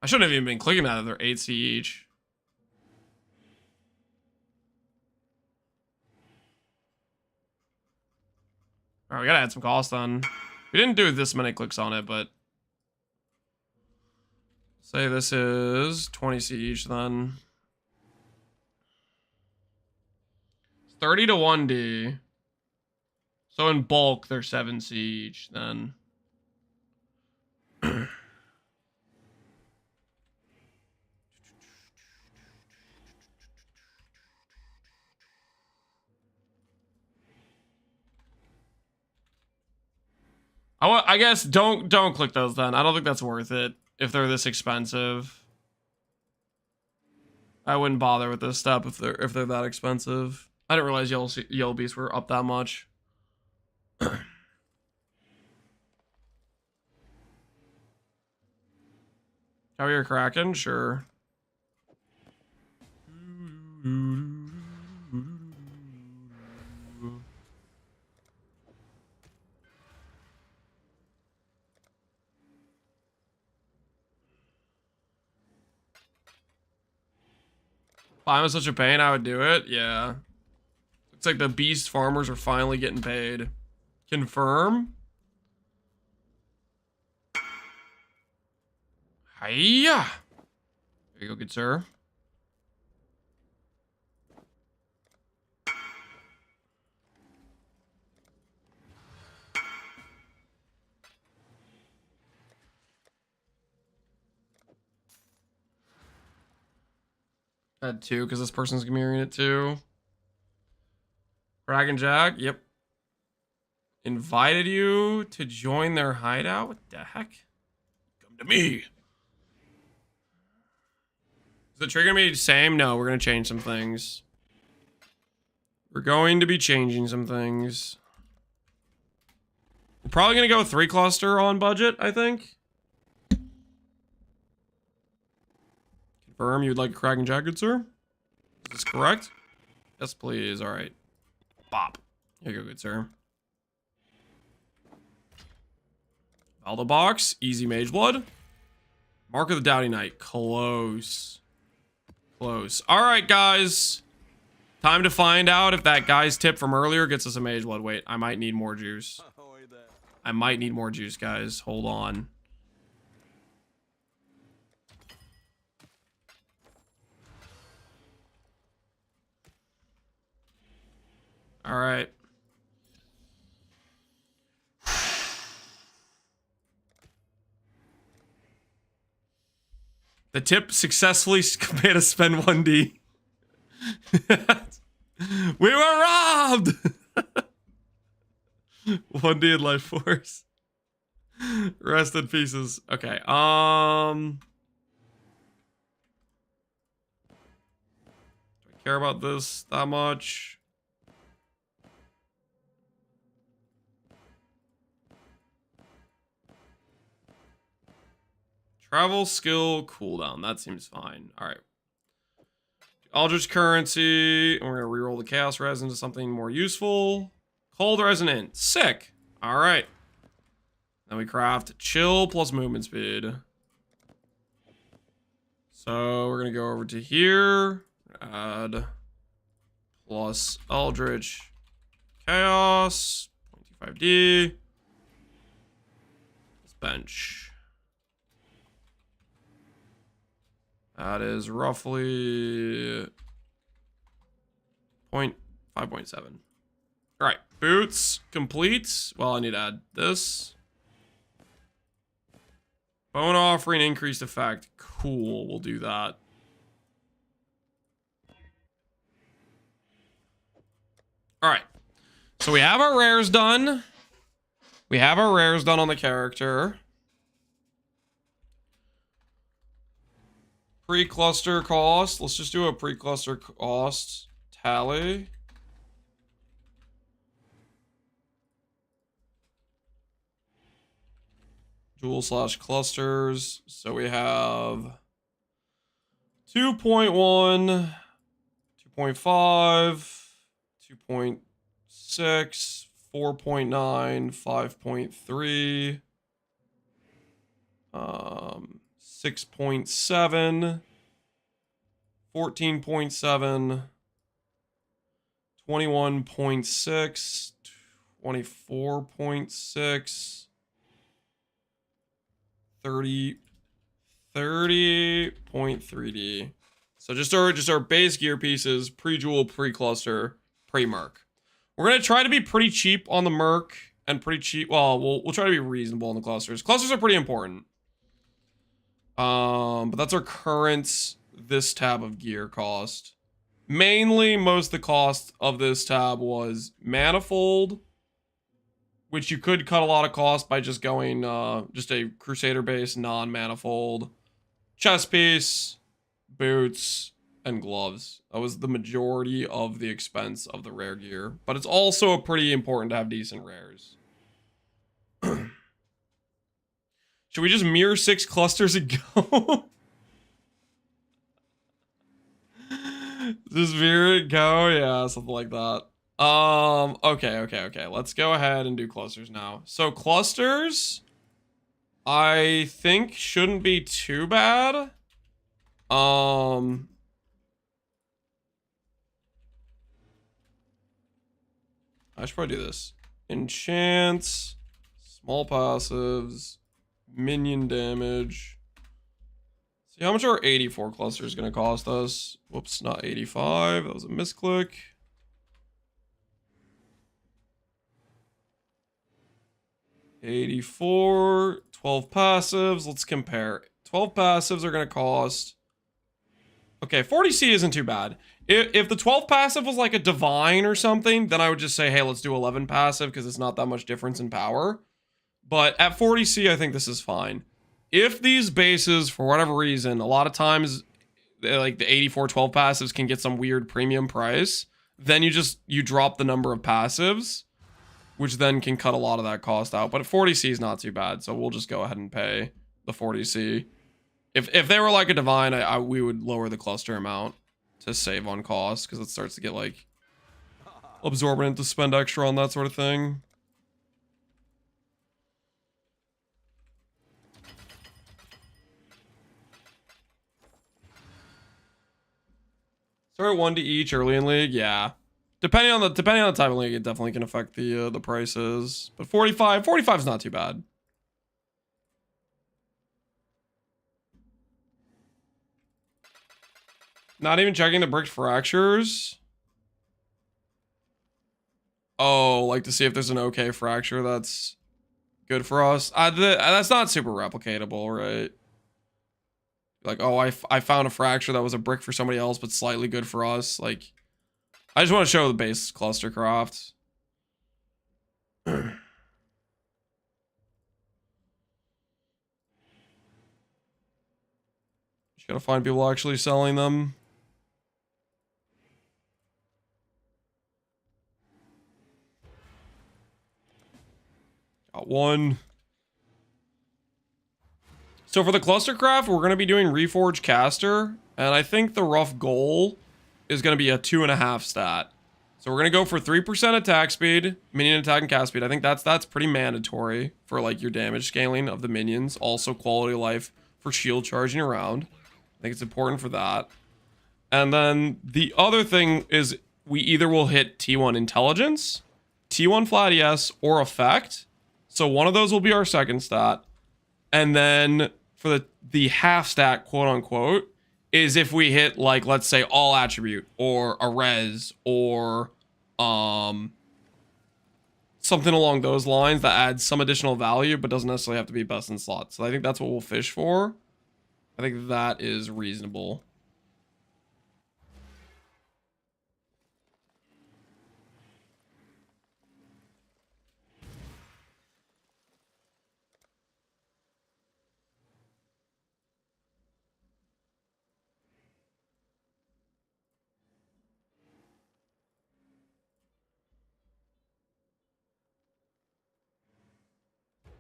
S1: I shouldn't have even been clicking that if they're 8C each. Alright, we gotta add some cost then. We didn't do this many clicks on it, but... say this is 20C each then. 30 to 1D. So in bulk, they're 7C each then. I guess don't click those then. I don't think that's worth it if they're this expensive. I wouldn't bother with this step if they're that expensive. I didn't realize yellow beasts were up that much. How are you cracking? Sure. If I was such a pain, I would do it. Yeah. Looks like the beast farmers are finally getting paid. Confirm. Hiya. There you go, good sir. Had 2 because this person's mirroring it too. Dragon Jack, yep. Invited you to join their hideout? What the heck? Come to me. Is the trigger me the same? No, we're going to change some things. We're going to be changing some things. We're probably going to go 3 cluster on budget, I think. Confirm you'd like a Kraken jacket, sir? Is this correct? Yes, please. All right. Bop. Here you go, good sir. Valdo box. Easy mage blood. Mark of the Dowdy Knight. Close. Close. All right, guys. Time to find out if that guy's tip from earlier gets us a mage blood. Wait, I might need more juice. I might need more juice, guys. Hold on. All right. The tip successfully made us spend 1D. We were robbed! 1D in life force. Rest in pieces. Okay. Do I care about this that much? Travel skill cooldown. That seems fine. All right. Aldrich currency. And we're going to reroll the chaos resin to something more useful. Cold resonant. Sick. All right. Then we craft chill plus movement speed. So we're going to go over to here. Add plus Eldritch Chaos. 0.25D. Let's bench. That is roughly 5.7. All right, boots complete. Well, I need to add this. Bone offering increased effect. Cool, we'll do that. All right, so we have our rares done. We have our rares done on the character. Pre-cluster cost. Let's just do a pre-cluster cost tally. Jewel / clusters. So we have 2.1, 2.5, 2.6, 4.9, 5.3, 6.7, 14.7, 21.6, 24.6, 30.3D. So just our base gear pieces, pre-jewel, pre-cluster, pre-merc. We're gonna try to be pretty cheap on the merc and pretty cheap. Well, we'll try to be reasonable on the clusters. Clusters are pretty important. But that's our current this tab of gear cost. Mainly, most of the cost of this tab was manifold, which you could cut a lot of cost by just going just a Crusader base non-manifold, chest piece, boots, and gloves. That was the majority of the expense of the rare gear, but it's also pretty important to have decent rares. Should we just mirror 6 clusters and go? Just mirror it, go? Yeah, something like that. Okay. Let's go ahead and do clusters now. So clusters, I think shouldn't be too bad. I should probably do this. Enchants, small passives, minion damage. See how much our 84 cluster is going to cost us. Whoops, not 85. That was a misclick. $84, 12 passives. Let's compare. 12 passives are going to cost. Okay, 40C isn't too bad. If the 12 passive was like a divine or something, then I would just say, hey, let's do 11 passive because it's not that much difference in power. But at 40C, I think this is fine. If these bases, for whatever reason, a lot of times, like the 84 12 passives can get some weird premium price, then you drop the number of passives, which then can cut a lot of that cost out. But at 40C is not too bad, so we'll just go ahead and pay the 40C. If they were like a divine, we would lower the cluster amount to save on cost, because it starts to get like absorbent to spend extra on that sort of thing. Start 1 to each early in league, yeah. Depending on the type of league, it definitely can affect the prices. But 45 is not too bad. Not even checking the bricked fractures. Oh, like to see if there's an okay fracture that's good for us. That's not super replicatable, right? Like, oh, I found a fracture that was a brick for somebody else, but slightly good for us. Like, I just want to show the base cluster craft. gotta find people actually selling them. Got one. So for the clustercraft, we're gonna be doing Reforge Caster, and I think the rough goal is gonna be a 2.5 stat. So we're gonna go for 3% attack speed, minion attack and cast speed. I think that's pretty mandatory for like your damage scaling of the minions. Also quality of life for shield charging around. I think it's important for that. And then the other thing is we either will hit T1 intelligence, T1 flat ES, or effect. So one of those will be our second stat. And then for the half stat, quote unquote, is if we hit, like, let's say all attribute or a res or something along those lines that adds some additional value but doesn't necessarily have to be best in slot. So I think that's what we'll fish for. I think that is reasonable.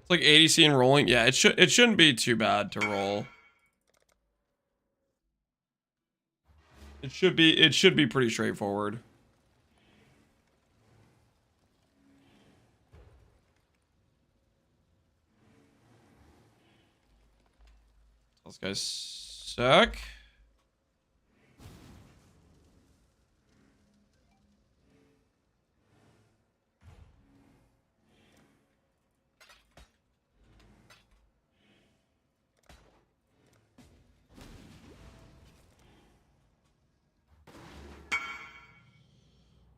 S1: Like ADC and rolling. Yeah, it shouldn't be too bad to roll. It should be pretty straightforward. This guy's sick.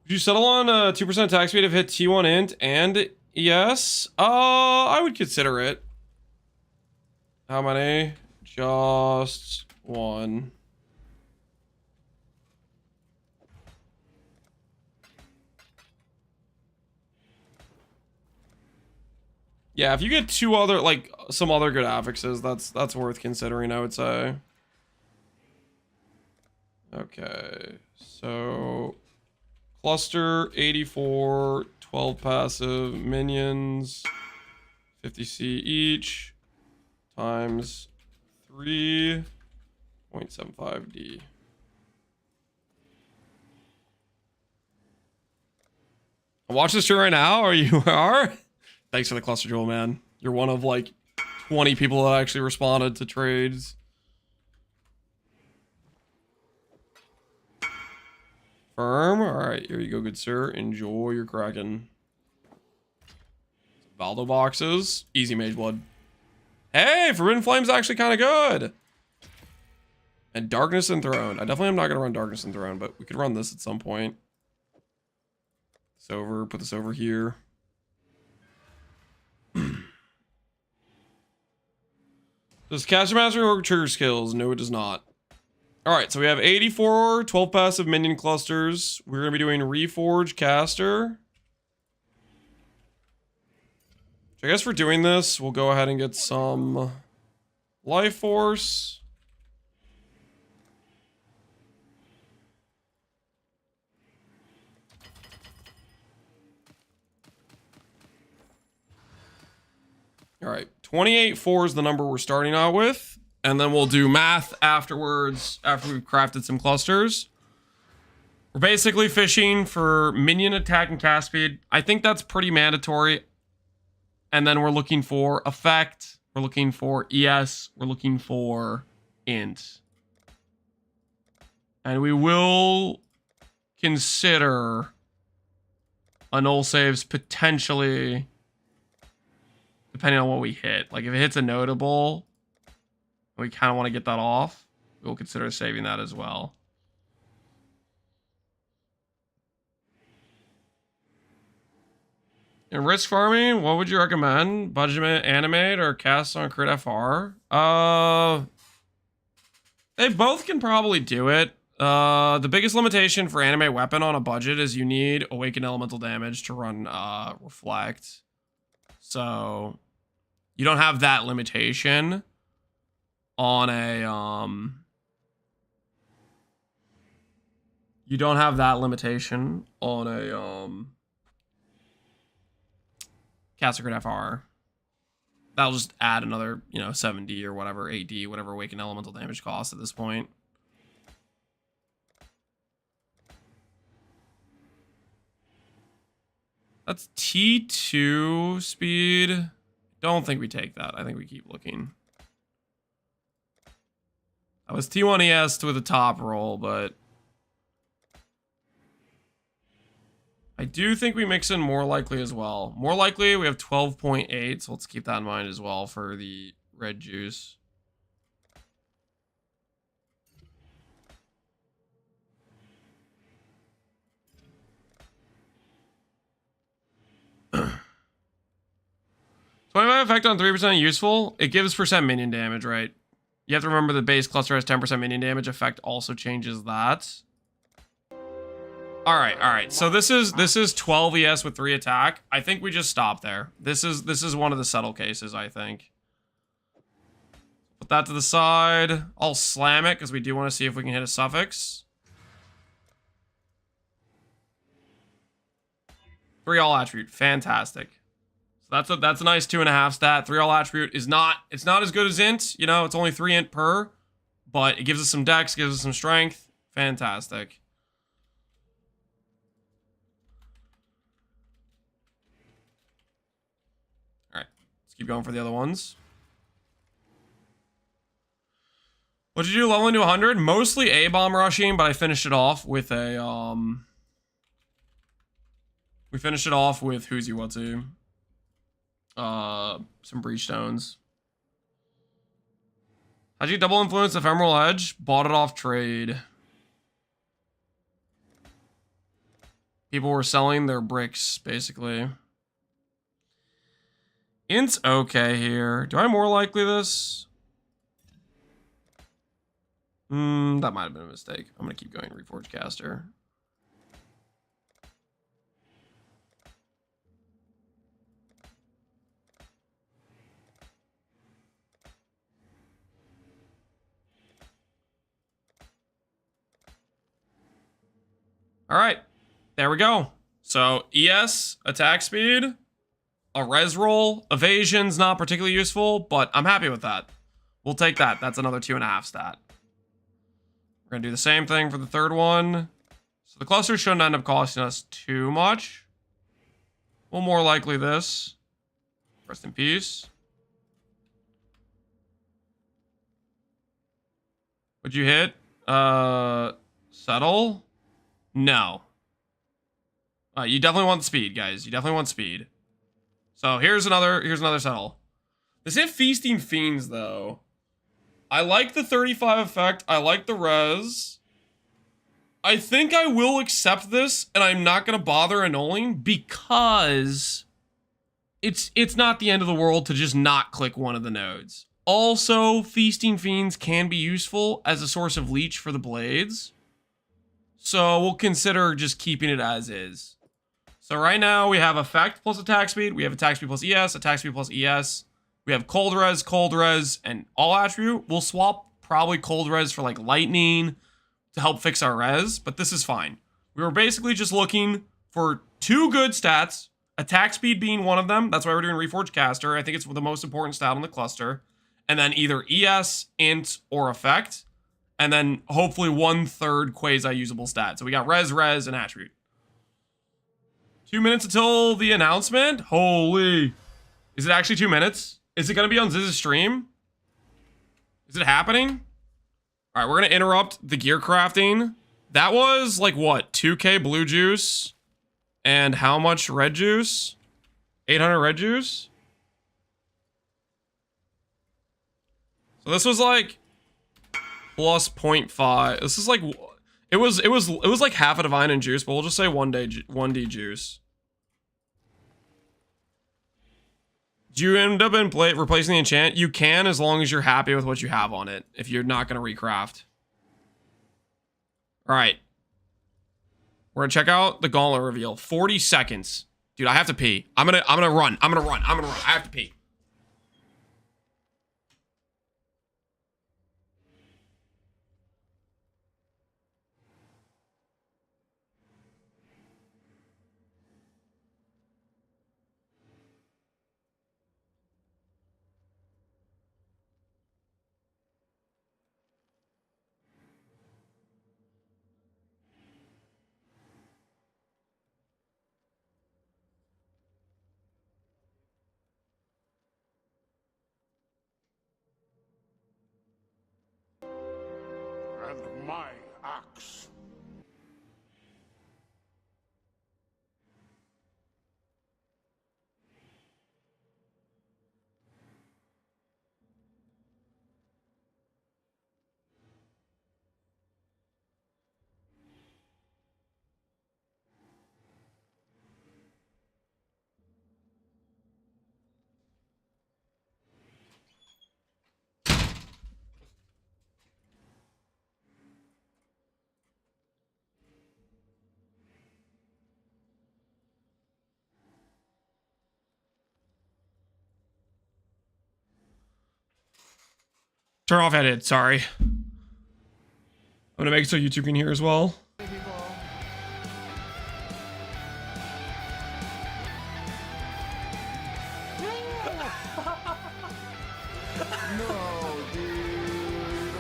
S1: Would you settle on 2% attack speed if hit T1 int and yes? I would consider it. How many? Just one. Yeah, if you get two other, like, some other good affixes, that's worth considering, I would say. Okay, so cluster 84, 12 passive minions, 50C each, times 3.75D. Watch this stream right now, or you are? Thanks for the cluster jewel, man. You're one of like 20 people that actually responded to trades. Firm. Alright, here you go, good sir. Enjoy your Kraken. Valdo boxes. Easy Mage Blood. Hey, Forbidden Flame's actually kind of good. And Darkness Enthroned. I definitely am not going to run Darkness Enthroned, but we could run this at some point. Put this over here. Does Caster Master or trigger skills? No, it does not. Alright, so we have 84, 12 passive minion clusters. We're going to be doing Reforge Caster. So I guess for doing this, we'll go ahead and get some Life Force. Alright, 28.4 is the number we're starting out with. And then we'll do math afterwards, after we've crafted some clusters. We're basically fishing for minion attack and cast speed. I think that's pretty mandatory. And then we're looking for effect. We're looking for ES. We're looking for int. And we will consider a null saves potentially, depending on what we hit. Like if it hits a notable, we kind of want to get that off, we'll consider saving that as well. In risk farming, what would you recommend? Budget Animate or cast on crit FR? They both can probably do it. The biggest limitation for Animate Weapon on a budget is you need Awakened Elemental Damage to run Reflect. So you don't have that limitation on a You don't have that limitation on a Caster Crit FR. That'll just add another, 7D or whatever, 8D, whatever Awakened Elemental damage costs at this point. That's T2 speed. Don't think we take that. I think we keep looking. That was T1 ES with a top roll, but I do think we mix in More Likely as well. More Likely, we have 12.8, so let's keep that in mind as well for the red juice. $25 effect on 3% useful. It gives percent minion damage, right? You have to remember the base cluster has 10% minion damage. Effect also changes that. All right. So this is 12 ES with 3 attack. I think we just stop there. This is one of the subtle cases, I think. Put that to the side. I'll slam it because we do want to see if we can hit a suffix. 3 all attribute, fantastic. So that's a nice 2.5 stat. 3 all attribute is not, it's not as good as int. It's only 3 int per, but it gives us some dex, gives us some strength. Fantastic. All right, let's keep going for the other ones. What'd you do leveling to 100? Mostly A-bomb rushing, but I finished it off with a we finished it off with who's you what to. Some breach stones. How'd you double influence Ephemeral Edge? Bought it off trade. People were selling their bricks, basically. Int's okay here. Do I more likely this? That might have been a mistake. I'm gonna keep going Reforge Caster. All right, there we go. So ES, attack speed, a res roll, evasion's not particularly useful, but I'm happy with that. We'll take that. That's another 2.5 stat. We're gonna do the same thing for the third one. So the cluster shouldn't end up costing us too much. We'll more likely this. Rest in peace. What'd you hit? Settle? No. You definitely want speed, guys. You definitely want speed. So here's another settle. This hit Feasting Fiends, though. I like the 35 effect. I like the res. I think I will accept this, and I'm not going to bother annulling because it's not the end of the world to just not click one of the nodes. Also, Feasting Fiends can be useful as a source of leech for the blades. So we'll consider just keeping it as is. So right now we have effect plus attack speed. We have attack speed plus ES, attack speed plus ES. We have cold res, and all attribute. We'll swap probably cold res for like lightning to help fix our res, but this is fine. We were basically just looking for 2 good stats, attack speed being one of them. That's why we're doing Reforge Caster. I think it's the most important stat on the cluster. And then either ES, int, or effect. And then hopefully 1/3 quasi-usable stat. So we got res, and attribute. 2 minutes until the announcement? Holy. Is it actually 2 minutes? Is it going to be on Ziz's stream? Is it happening? All right, we're going to interrupt the gear crafting. That was like what? 2K blue juice? And how much red juice? 800 red juice? So this was like plus 0.5. This is like it was like half a divine in juice, but we'll just say 1D juice. Do you end up in replacing the enchant? You can, as long as you're happy with what you have on it. If you're not gonna recraft. All right. We're gonna check out the Gauntlet reveal. 40 seconds, dude. I have to pee. I'm gonna run. I have to pee.
S2: and my axe.
S1: Turn off edit, sorry. I'm gonna make it so YouTube can hear as well.
S3: No, dude.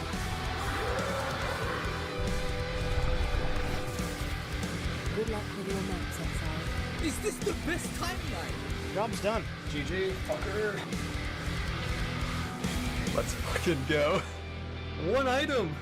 S4: Good luck with your maps, Exile.
S5: Is this the best timeline?
S3: Job's done.
S5: GG, fucker. Let's fucking go. One item.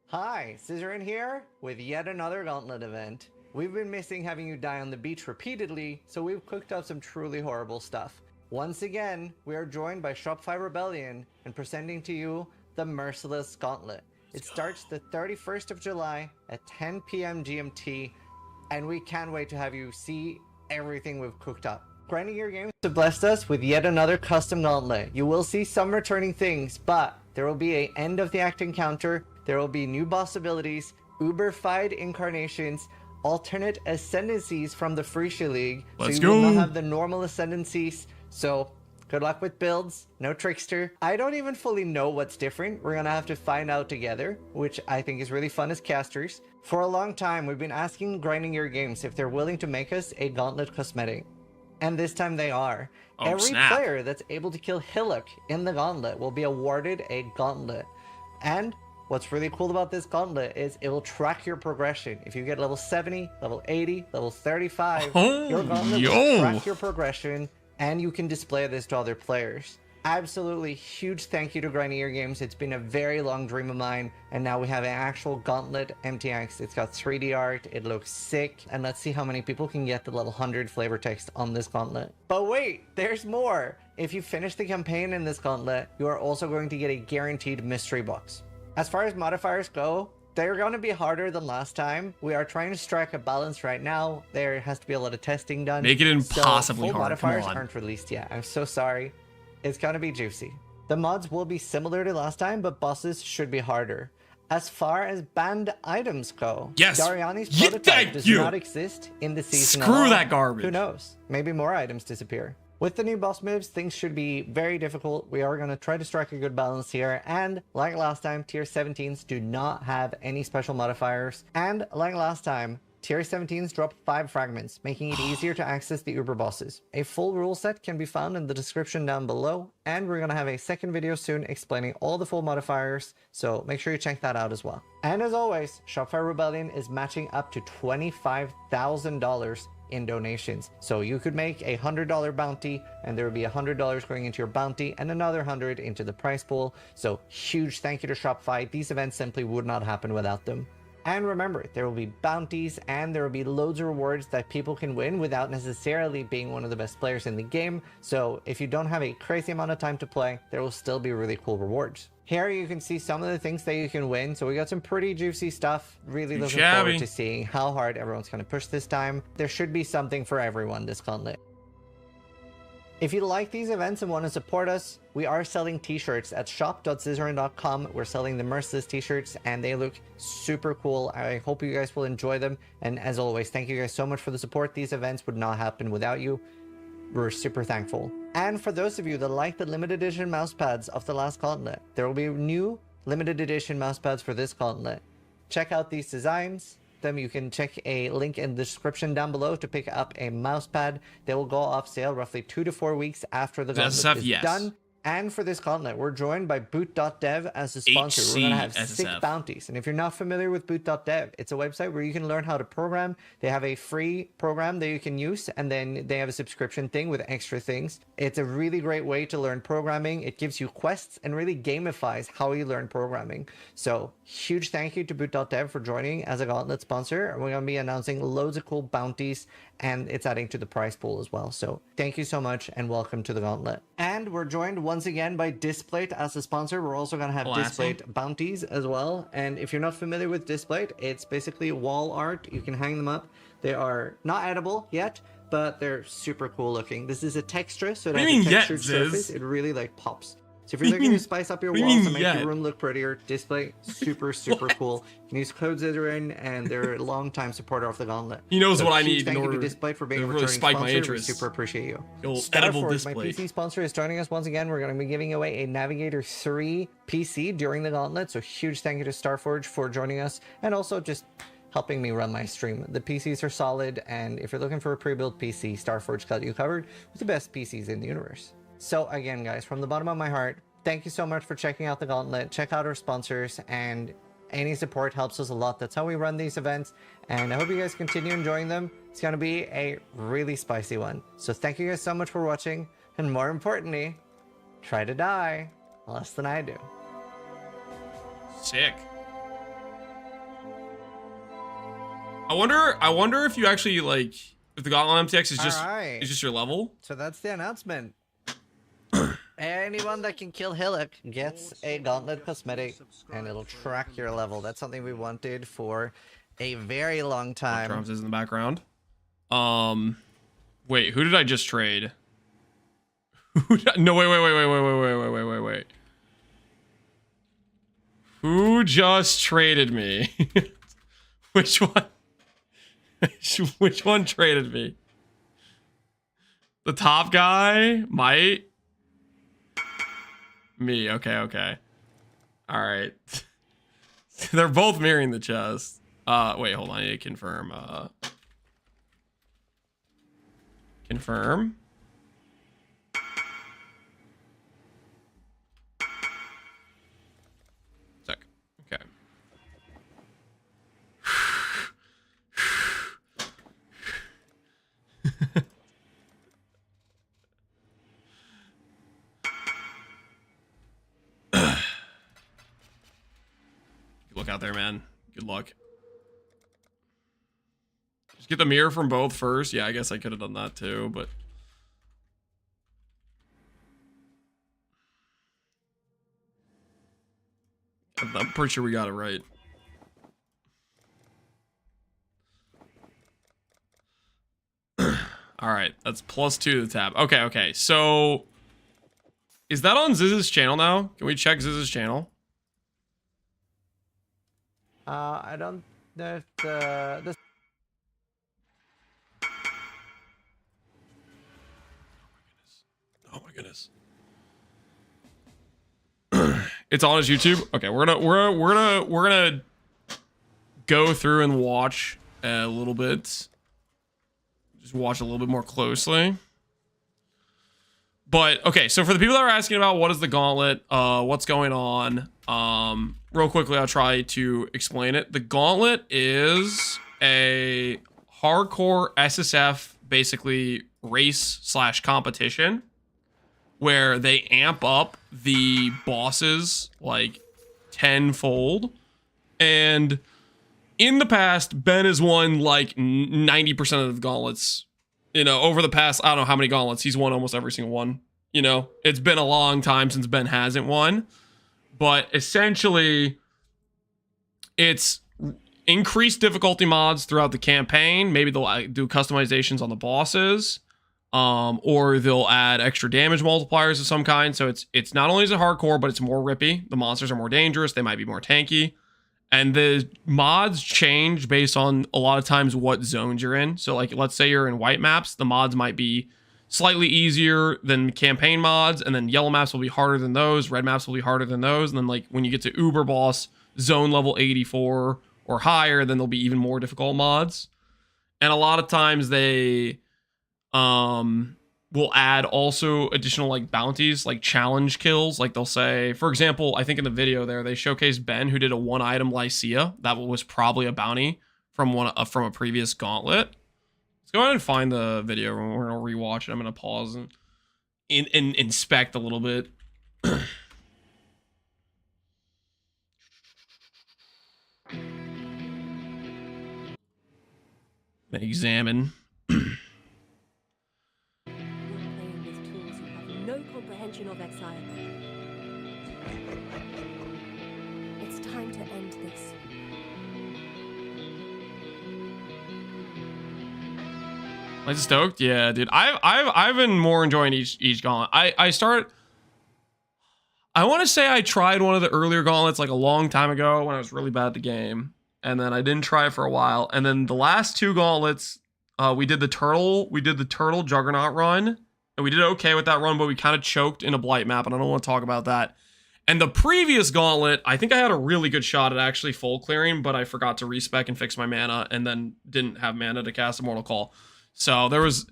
S6: Hi, Scissorin here with yet another Gauntlet event. We've been missing having you die on the beach repeatedly, so we've cooked up some truly horrible stuff. Once again, we are joined by Shopify Rebellion and presenting to you the Merciless Gauntlet. It starts the 31st of July at 10 p.m. GMT, and we can't wait to have you see everything we've cooked up. Grinding Your Games have blessed us with yet another custom gauntlet. You will see some returning things, but there will be an end of the act encounter, there will be new boss abilities, uber-fied incarnations, alternate ascendancies from the Freesia League,
S1: Let's
S6: so you will
S1: go.
S6: not have the normal ascendancies. So good luck with builds, no trickster. I don't even fully know what's different. We're gonna have to find out together, which I think is really fun as casters. For a long time, we've been asking Grinding Your Games if they're willing to make us a gauntlet cosmetic. And this time they are.
S1: Oh,
S6: Every
S1: snap.
S6: player that's able to kill Hillock in the gauntlet will be awarded a gauntlet. And what's really cool about this gauntlet is it will track your progression. If you get level 70, level 80, level 35, your gauntlet will track your progression, and you can display this to other players. Absolutely huge thank you to Grinding Your Games. It's been a very long dream of mine, and now we have an actual gauntlet MTX. It's got 3D art, it looks sick, and let's see how many people can get the level 100 flavor text on this gauntlet. But wait, there's more! If you finish the campaign in this gauntlet, you are also going to get a guaranteed mystery box. As far as modifiers go, they're going to be harder than last time. We are trying to strike a balance right now. There has to be a lot of testing done.
S1: Make it impossibly
S6: so full
S1: hard, come
S6: modifiers
S1: on.
S6: aren't released yet. I'm so sorry. It's going to be juicy. The mods will be similar to last time, but bosses should be harder. As far as banned items go,
S1: Yes.
S6: Dariani's
S1: Yeah,
S6: prototype
S1: thank
S6: does
S1: you.
S6: not exist in the season. at
S1: Screw
S6: all.
S1: that garbage.
S6: Who knows? Maybe more items disappear. With the new boss moves, things should be very difficult. We are going to try to strike a good balance here. And like last time, tier 17s do not have any special modifiers. And like last time, tier 17s drop 5 fragments, making it easier to access the Uber bosses. A full rule set can be found in the description down below. And we're going to have a second video soon explaining all the full modifiers. So make sure you check that out as well. And as always, Shopify Rebellion is matching up to $25,000 in donations. So you could make a $100 bounty and there would be $100 going into your bounty and another 100 into the prize pool. So huge thank you to Shopify. These events simply would not happen without them. And remember, there will be bounties and there will be loads of rewards that people can win without necessarily being one of the best players in the game. So if you don't have a crazy amount of time to play, there will still be really cool rewards. Here you can see some of the things that you can win. So we got some pretty juicy stuff. Really looking forward to seeing how hard everyone's going to push this time. There should be something for everyone this gauntlet. If you like these events and want to support us, we are selling t-shirts at shop.scissorin.com. We're selling the Merciless t-shirts and they look super cool. I hope you guys will enjoy them. And as always, thank you guys so much for the support. These events would not happen without you. We're super thankful. And for those of you that like the limited edition mousepads of the last gauntlet, there will be new limited edition mousepads for this gauntlet. Check out these designs. You can check a link in the description down below to pick up a mousepad. They will go off sale roughly 2 to 4 weeks after the gauntlet is done. And for this gauntlet, we're joined by boot.dev as a sponsor. We're going to have 6
S1: HCSSF.
S6: bounties. And if you're not familiar with boot.dev, it's a website where you can learn how to program. They have a free program that you can use, and then they have a subscription thing with extra things. It's a really great way to learn programming. It gives you quests and really gamifies how you learn programming. So huge thank you to boot.dev for joining as a gauntlet sponsor. We're going to be announcing loads of cool bounties, and it's adding to the prize pool as well. So thank you so much and welcome to the gauntlet. And we're joined once again by Displate as a sponsor. We're also going to have Displate bounties as well. And if you're not familiar with Displate, it's basically wall art. You can hang them up. They are not edible yet, but they're super cool looking. This is a texture, so it has a textured surface. It really like pops. So if you're looking to spice up your walls and make your room look prettier, Display, super cool. You can use codes that are in, and they're a long-time supporter of the gauntlet.
S1: He knows what I need
S6: Thank
S1: in
S6: you
S1: order
S6: to Display for being a
S1: really
S6: returning
S1: spike my
S6: sponsor. We
S1: interest.
S6: super appreciate you.
S1: Edible
S6: Starforge,
S1: display.
S6: my PC sponsor, is joining us once again. We're going to be giving away a Navigator 3 PC during the gauntlet. So huge thank you to Starforge for joining us, and also just helping me run my stream. The PCs are solid, and if you're looking for a pre-built PC, Starforge got you covered with the best PCs in the universe. So again, guys, from the bottom of my heart, thank you so much for checking out the gauntlet. Check out our sponsors, and any support helps us a lot. That's how we run these events, and I hope you guys continue enjoying them. It's going to be a really spicy one. So thank you guys so much for watching, and more importantly, try to die less than I do.
S1: Sick. I wonder if you actually like if the Gauntlet MTX is just
S6: Alright.
S1: is just your level.
S6: So that's the announcement. Anyone that can kill Hillock gets a Gauntlet cosmetic, and it'll track your level. That's something we wanted for a very long time.
S1: Drums is in the background. Wait, who did I just trade? No, wait. Who just traded me? Which one? Which one traded me? The top guy? Might? Me, okay. Alright. They're both mirroring the chest. Wait, hold on, I need to confirm. Confirm. Sec. Okay. Look out there, man. Good luck. Just get the mirror from both first. Yeah, I guess I could have done that too, but I'm pretty sure we got it right. All right, that's +2 to the tab. Okay. So, is that on Ziz's channel now? Can we check Ziz's channel?
S6: I don't know if the
S1: Oh my goodness. It's on his YouTube. Okay, we're gonna go through and watch a little bit. Just watch a little bit more closely. But okay, so for the people that are asking about what is the Gauntlet, what's going on, real quickly, I'll try to explain it. The Gauntlet is a hardcore SSF, basically race/competition, where they amp up the bosses like tenfold. And in the past, Ben has won like 90% of the gauntlets. You know, over the past, I don't know how many gauntlets, he's won almost every single one. You know, it's been a long time since Ben hasn't won. But essentially, it's increased difficulty mods throughout the campaign. Maybe they'll do customizations on the bosses. Or they'll add extra damage multipliers of some kind. So it's not only is it hardcore, but it's more rippy. The monsters are more dangerous. They might be more tanky. And the mods change based on a lot of times what zones you're in. So like, let's say you're in white maps, the mods might be slightly easier than campaign mods. And then yellow maps will be harder than those. Red maps will be harder than those. And then like when you get to Uber Boss zone level 84 or higher, then there'll be even more difficult mods. And a lot of times they will add also additional like bounties, like challenge kills. Like they'll say, for example, I think in the video there they showcased Ben who did a 1-item Lycia. That was probably a bounty from from a previous Gauntlet. Let's go ahead and find the video. We're gonna rewatch it. I'm gonna pause and inspect a little bit. Examine.
S4: You're playing with tools you have no comprehension of, Exile. It's time to end this.
S1: Like stoked? Yeah, dude. I've been more enjoying each gauntlet. I want to say I tried one of the earlier gauntlets like a long time ago when I was really bad at the game. And then I didn't try it for a while. And then the last 2 gauntlets, we did the turtle Juggernaut run. And we did okay with that run, but we kind of choked in a blight map, and I don't want to talk about that. And the previous gauntlet, I think I had a really good shot at actually full clearing, but I forgot to respec and fix my mana, and then didn't have mana to cast Immortal Call. So there was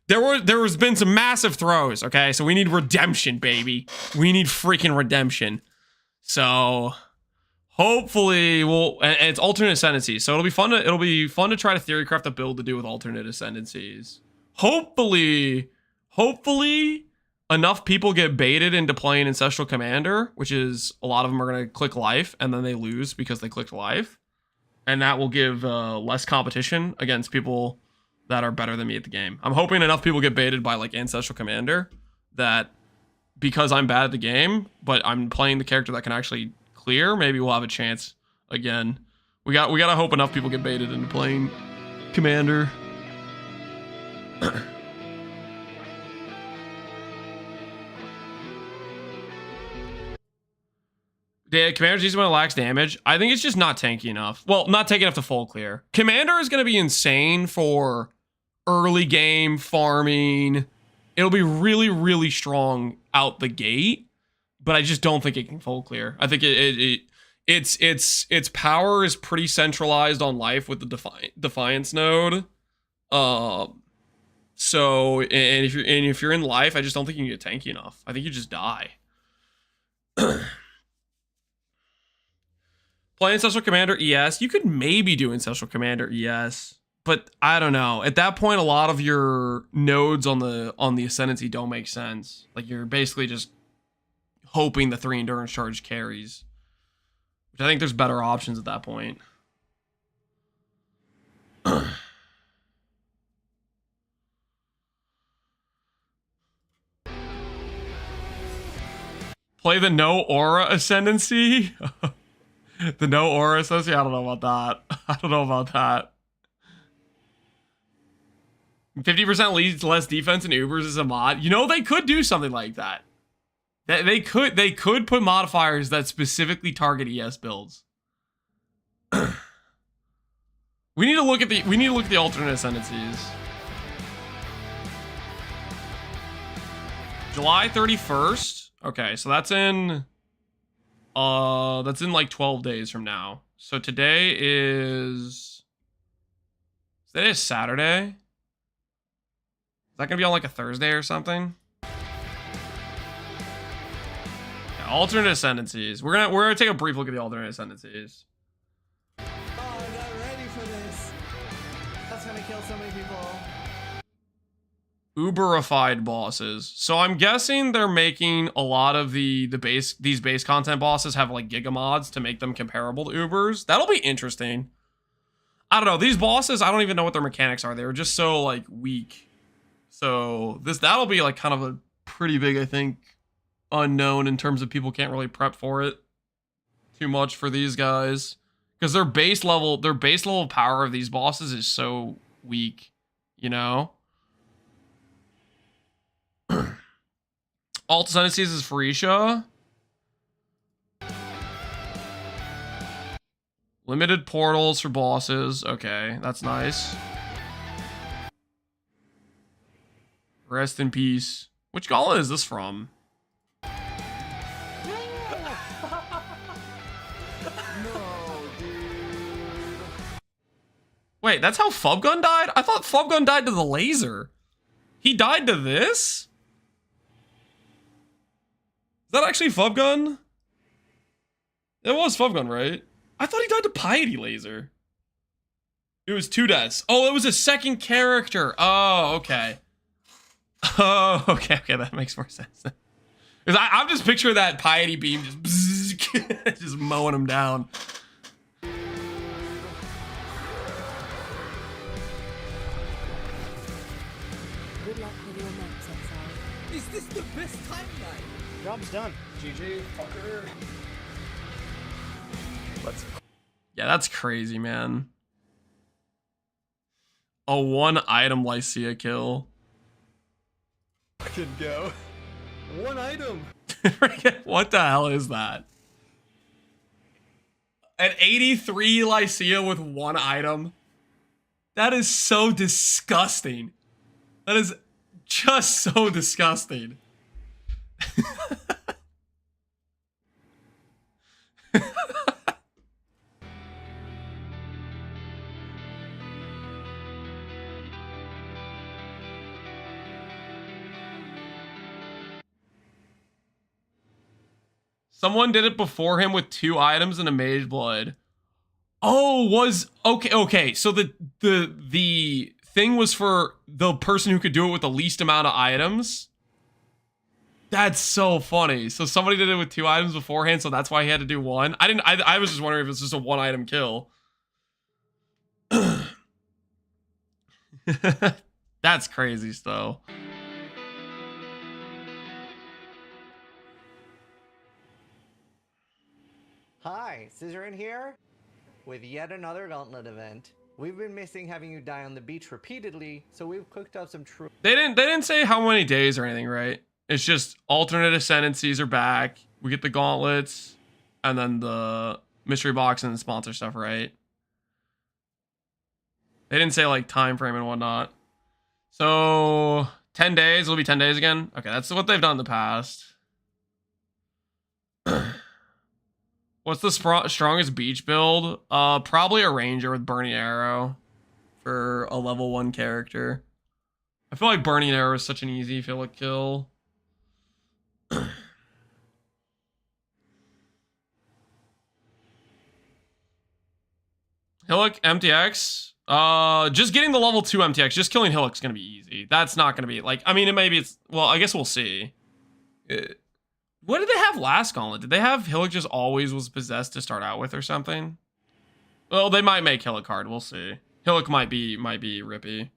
S1: been some massive throws, okay? So we need redemption, baby. We need freaking redemption. So hopefully and it's alternate ascendancies. So it'll be fun to try to theorycraft a build to do with alternate ascendancies. Hopefully enough people get baited into playing Ancestral Commander, which is a lot of them are going to click life and then they lose because they clicked life. And that will give less competition against people that are better than me at the game. I'm hoping enough people get baited by like Ancestral Commander that because I'm bad at the game, but I'm playing the character that can actually clear, maybe we'll have a chance again. We gotta hope enough people get baited into playing Commander. Yeah, Commander's easy when it lacks damage. I think it's just not tanky enough. Well, not tanky enough to full clear. Commander is going to be insane for early game farming. It'll be really, really strong out the gate, but I just don't think it can full clear. I think its power is pretty centralized on life with the Defiance node. So if you're in life, I just don't think you can get tanky enough. I think you just die. Play Ancestral Commander ES. You could maybe do Ancestral Commander ES, but I don't know. At that point, a lot of your nodes on the Ascendancy don't make sense. Like you're basically just hoping the 3 endurance charge carries, which I think there's better options at that point. Play the no aura Ascendancy. The no aura Ascendancy? I don't know about that. I don't know about that. 50% leads to less defense in Ubers is a mod. You know, they could do something like that. They could put modifiers that specifically target ES builds. We need to look at the alternate ascendancies. July 31st. Okay, so that's in like 12 days from now. So today is Saturday. Is that gonna be on like a Thursday or something? Yeah, alternate ascendancies. We're gonna take a brief look at the alternate ascendancies.
S6: Oh, I'm not ready for this. That's gonna kill so many people.
S1: Uberified bosses. So I'm guessing they're making a lot of these base content bosses have like giga mods to make them comparable to Ubers. That'll be interesting. I don't know. These bosses, I don't even know what their mechanics are. They were just so like weak. So that'll be like kind of a pretty big, I think, unknown in terms of people can't really prep for it too much for these guys. Because their base level power of these bosses is so weak, you know? Alt Ascendancies is Pharisha. Limited portals for bosses. Okay, that's nice. Rest in peace. Which gauntlet is this from?
S5: No, dude.
S1: Wait, that's how Fubgun died? I thought Fubgun died to the laser. He died to this? Is that actually Fubgun? It was Fubgun, right? I thought he died to Piety Laser. It was 2 deaths. Oh, it was a second character. Oh, okay. Oh, okay, that makes more sense. Because I'm just picturing that Piety beam just, just mowing him down.
S4: Good luck with your next Exile.
S5: Is this the best timeline? Job's done. GG, fucker.
S1: Yeah, that's crazy, man. A 1-item Lycia kill.
S5: Fucking go. 1 item.
S1: What the hell is that? An 83 Lycia with 1 item? That is so disgusting. That is just so disgusting. Someone did it before him with 2 items and a Mage Blood. Oh, was okay. So the thing was for the person who could do it with the least amount of items. That's so funny. So somebody did it with 2 items beforehand, so that's why he had to do 1. I was just wondering if it's just a 1-item kill. That's crazy still.
S6: Hi, Scissorin here with yet another Gauntlet event. We've been missing having you die on the beach repeatedly, so we've cooked up some true.
S1: They didn't say how many days or anything, right? It's just alternate ascendancies are back. We get the gauntlets, and then the mystery box and the sponsor stuff, right? They didn't say like time frame and whatnot. So 10 days. It'll be 10 days again. Okay, that's what they've done in the past. What's the strongest beach build? Probably a ranger with burning arrow for a level 1 character. I feel like burning arrow is such an easy Philip kill. Hillock MTX. Just getting the level 2 MTX, just killing Hillock's gonna be easy. That's not gonna be like, I mean, well, I guess we'll see. What did they have last Gauntlet? Did they have Hillock just always was possessed to start out with or something? Well, they might make Hillock hard. We'll see. Hillock might be rippy.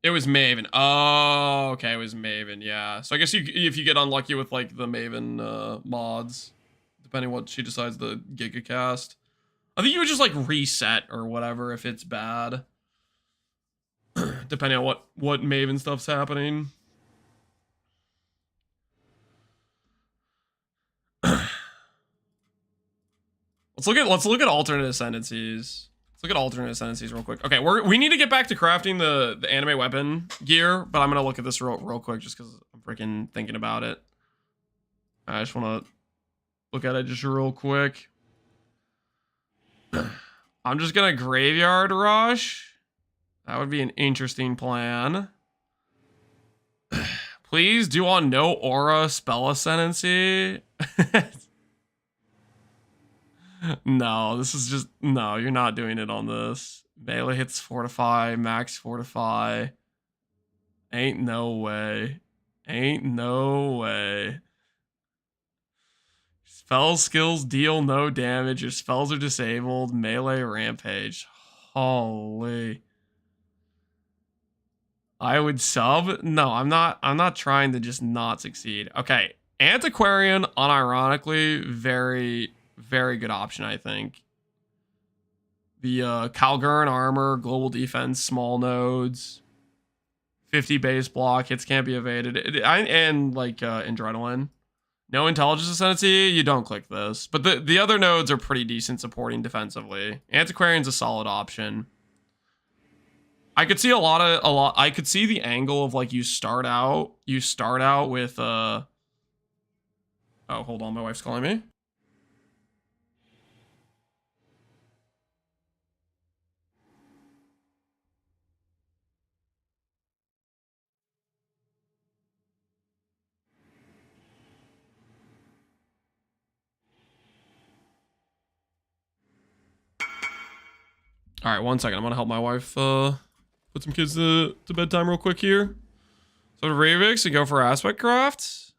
S1: It was Maven. Oh, okay, it was Maven. Yeah. So I guess if you get unlucky with like the Maven mods, depending what she decides to Giga cast, I think you would just like reset or whatever if it's bad, depending on what Maven stuff's happening. Let's look at alternate ascendancies. Let's look at alternate ascendancies real quick. Okay, we need to get back to crafting the anime weapon gear, but I'm gonna look at this real quick just because I'm freaking thinking about it. I just want to look at it just real quick. I'm just gonna graveyard rush. That would be an interesting plan. Please do on no aura spell ascendancy. No, this is just, no, you're not doing it on this. Melee hits fortify, max fortify. Ain't no way. Ain't no way. Spell skills deal no damage. Your spells are disabled. Melee rampage. Holy. I would sub? No, I'm not trying to just not succeed. Okay. Antiquarian, unironically, very, very good option, I think. The Calgurn armor, global defense, small nodes, 50 base block, hits can't be evaded, and like adrenaline. No intelligence ascendancy, you don't click this. But the other nodes are pretty decent supporting defensively. Antiquarian's a solid option. I could see I could see the angle of like you start out with oh, hold on, my wife's calling me. All right, 1 second. I'm gonna help my wife put some kids to bedtime real quick here. So to Ravix and go for aspect craft.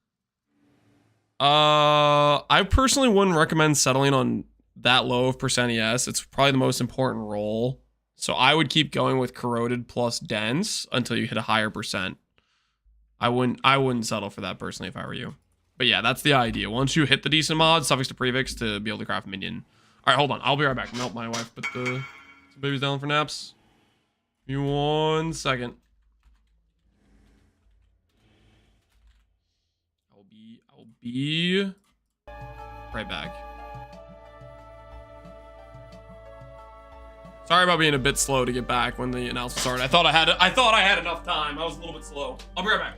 S1: I personally wouldn't recommend settling on that low of percent ES. It's probably the most important role. So I would keep going with corroded plus dense until you hit a higher percent. I wouldn't settle for that personally if I were you. But yeah, that's the idea. Once you hit the decent mod, suffix to prefix to be able to craft minion. All right, hold on. I'll be right back. I'm gonna help my wife put the babies down for naps. Give me 1 second. I'll be right back. Sorry about being a bit slow to get back when the announcement started. I thought I had enough time. I was a little bit slow. I'll be right back.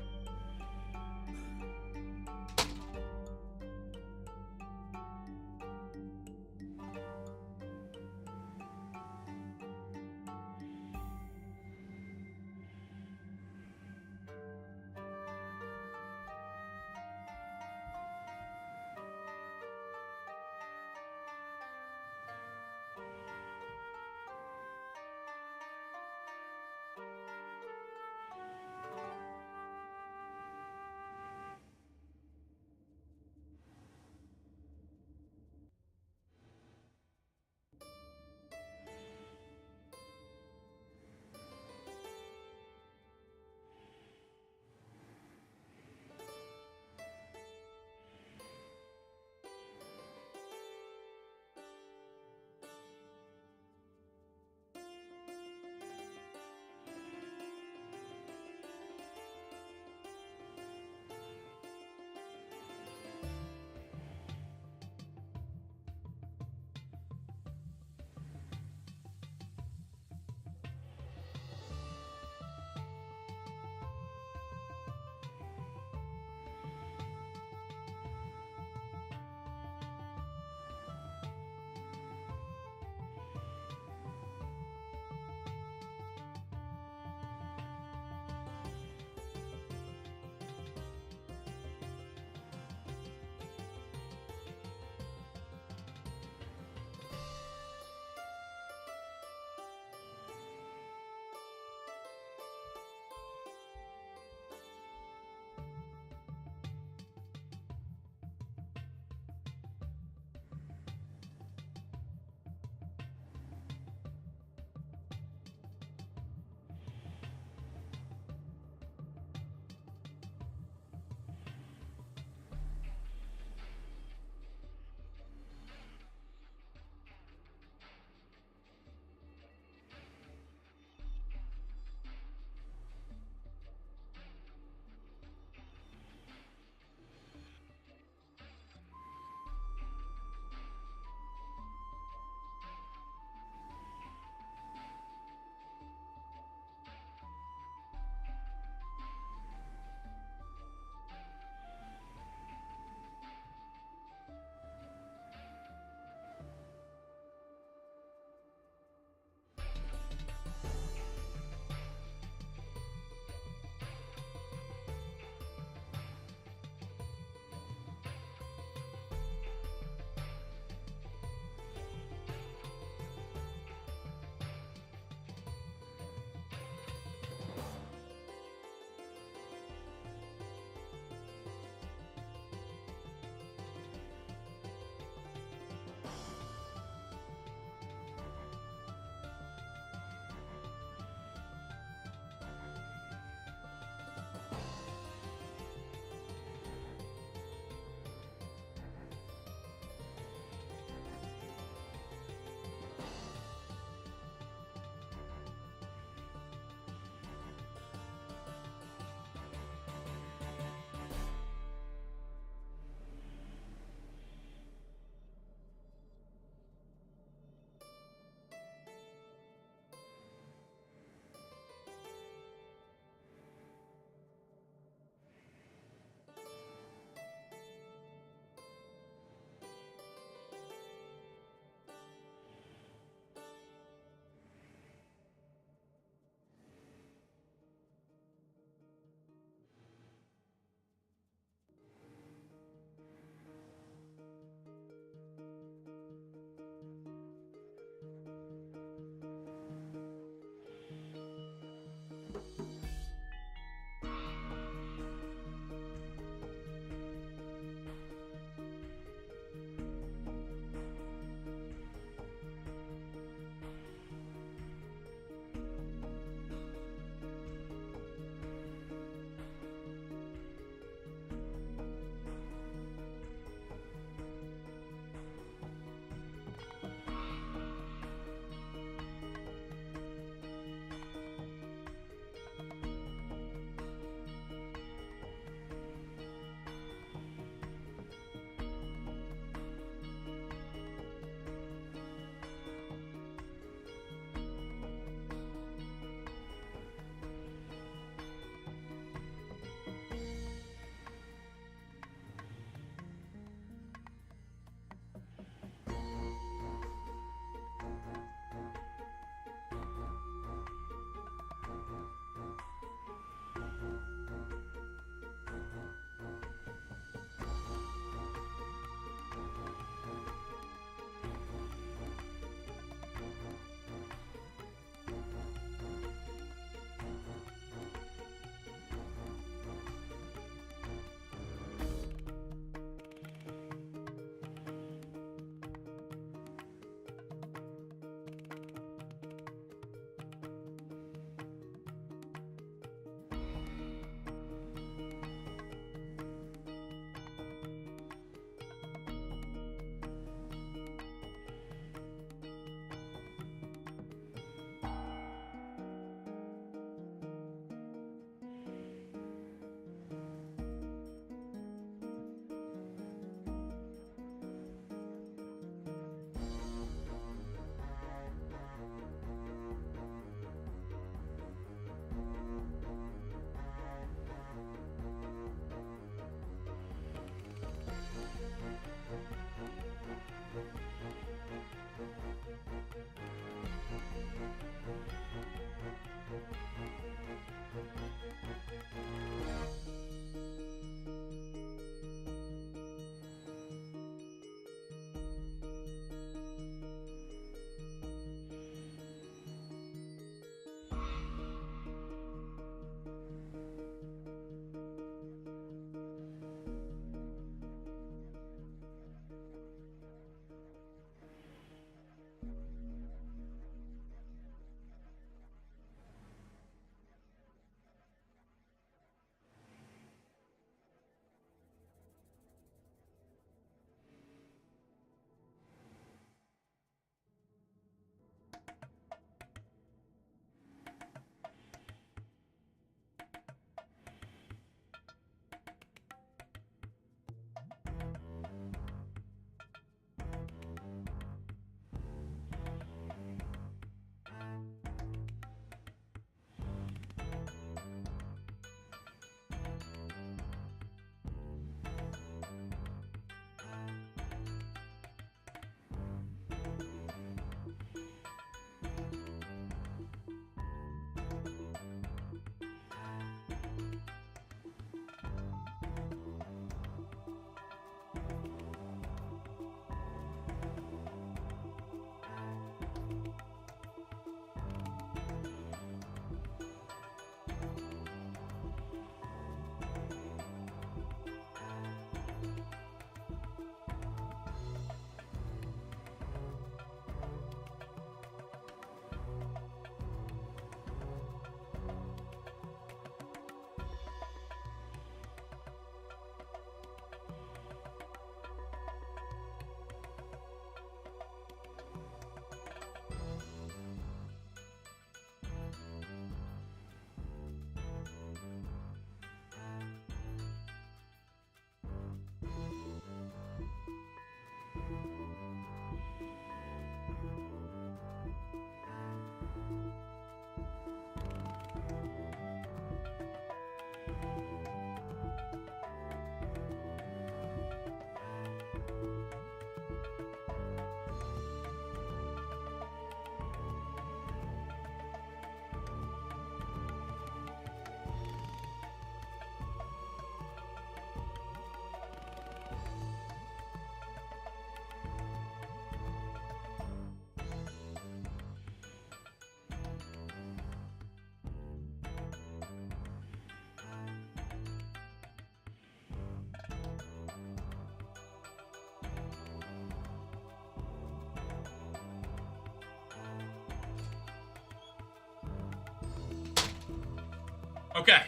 S1: Okay.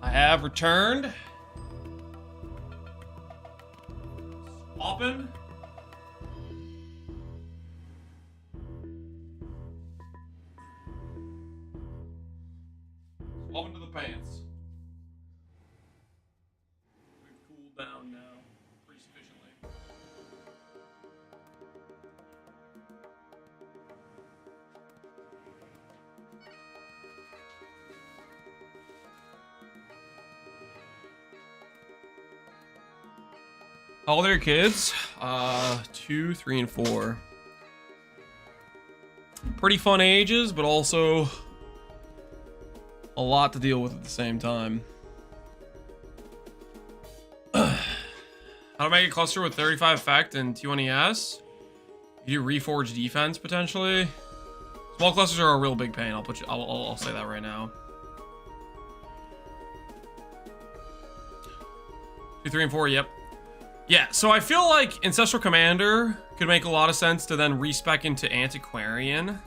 S1: I have returned. Open. Open to the pants. We've cooled down now pretty sufficiently. How old are your kids? 2, 3, and 4. Pretty fun ages, but also a lot to deal with at the same time. How to make a cluster with 35 effect and T1ES? You do reforge defense potentially. Small clusters are a real big pain. I'll say that right now. 2, 3, and 4. Yep. Yeah, so I feel like Ancestral Commander could make a lot of sense to then respec into Antiquarian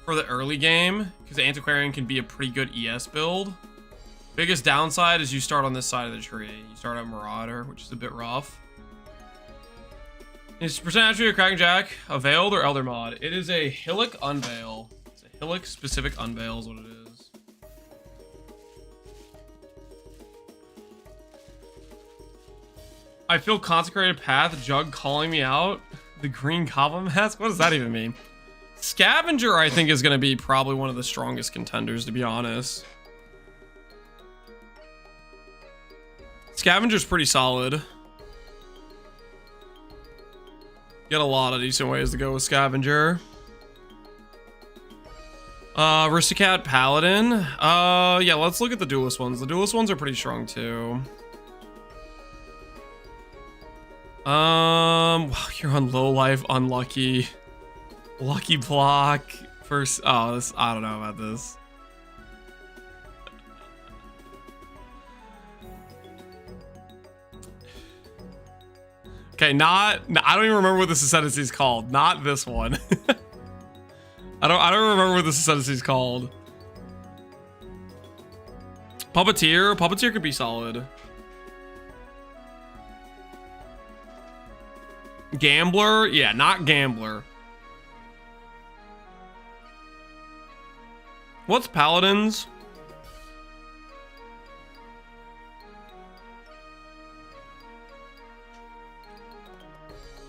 S1: for the early game, because Antiquarian can be a pretty good ES build. Biggest downside is you start on this side of the tree. You start on Marauder, which is a bit rough. Is percent attribute of Kraken Jack a Veiled or Elder mod? It is a Hillock Unveil. It's a Hillock specific Unveil is what it is. I feel Consecrated Path, Jug calling me out. The Green Goblin Mask? What does that even mean? Scavenger, I think, is going to be probably one of the strongest contenders, to be honest. Scavenger's pretty solid. Get a lot of decent ways to go with Scavenger. Aristocat Paladin. Yeah, let's look at the Duelist ones. The Duelist ones are pretty strong, too. Wow, you're on low life, unlucky. Lucky block. First, oh, this, I don't know about this. Okay, I don't even remember what this Ascendancy is called. Not this one. I don't remember what this Ascendancy is called. Puppeteer could be solid. Gambler? Yeah, not Gambler. What's Paladins?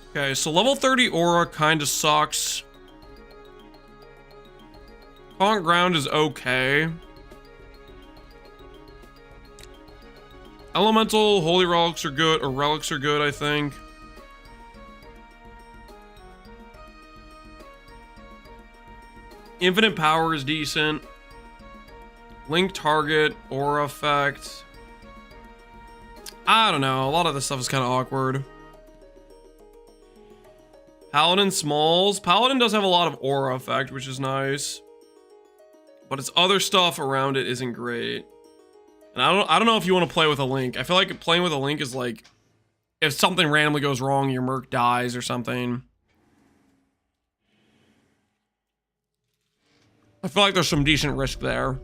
S1: Okay, so level 30 Aura kind of sucks. Taunt Ground is okay. Elemental, Holy Relics are good, or Relics are good, I think. Infinite Power is decent. Link Target, Aura Effect. I don't know. A lot of this stuff is kind of awkward. Paladin Smalls. Paladin does have a lot of Aura Effect, which is nice. But its other stuff around it isn't great. And I don't know if you want to play with a Link. I feel like playing with a Link is like, if something randomly goes wrong, your Merc dies or something. I feel like there's some decent risk there.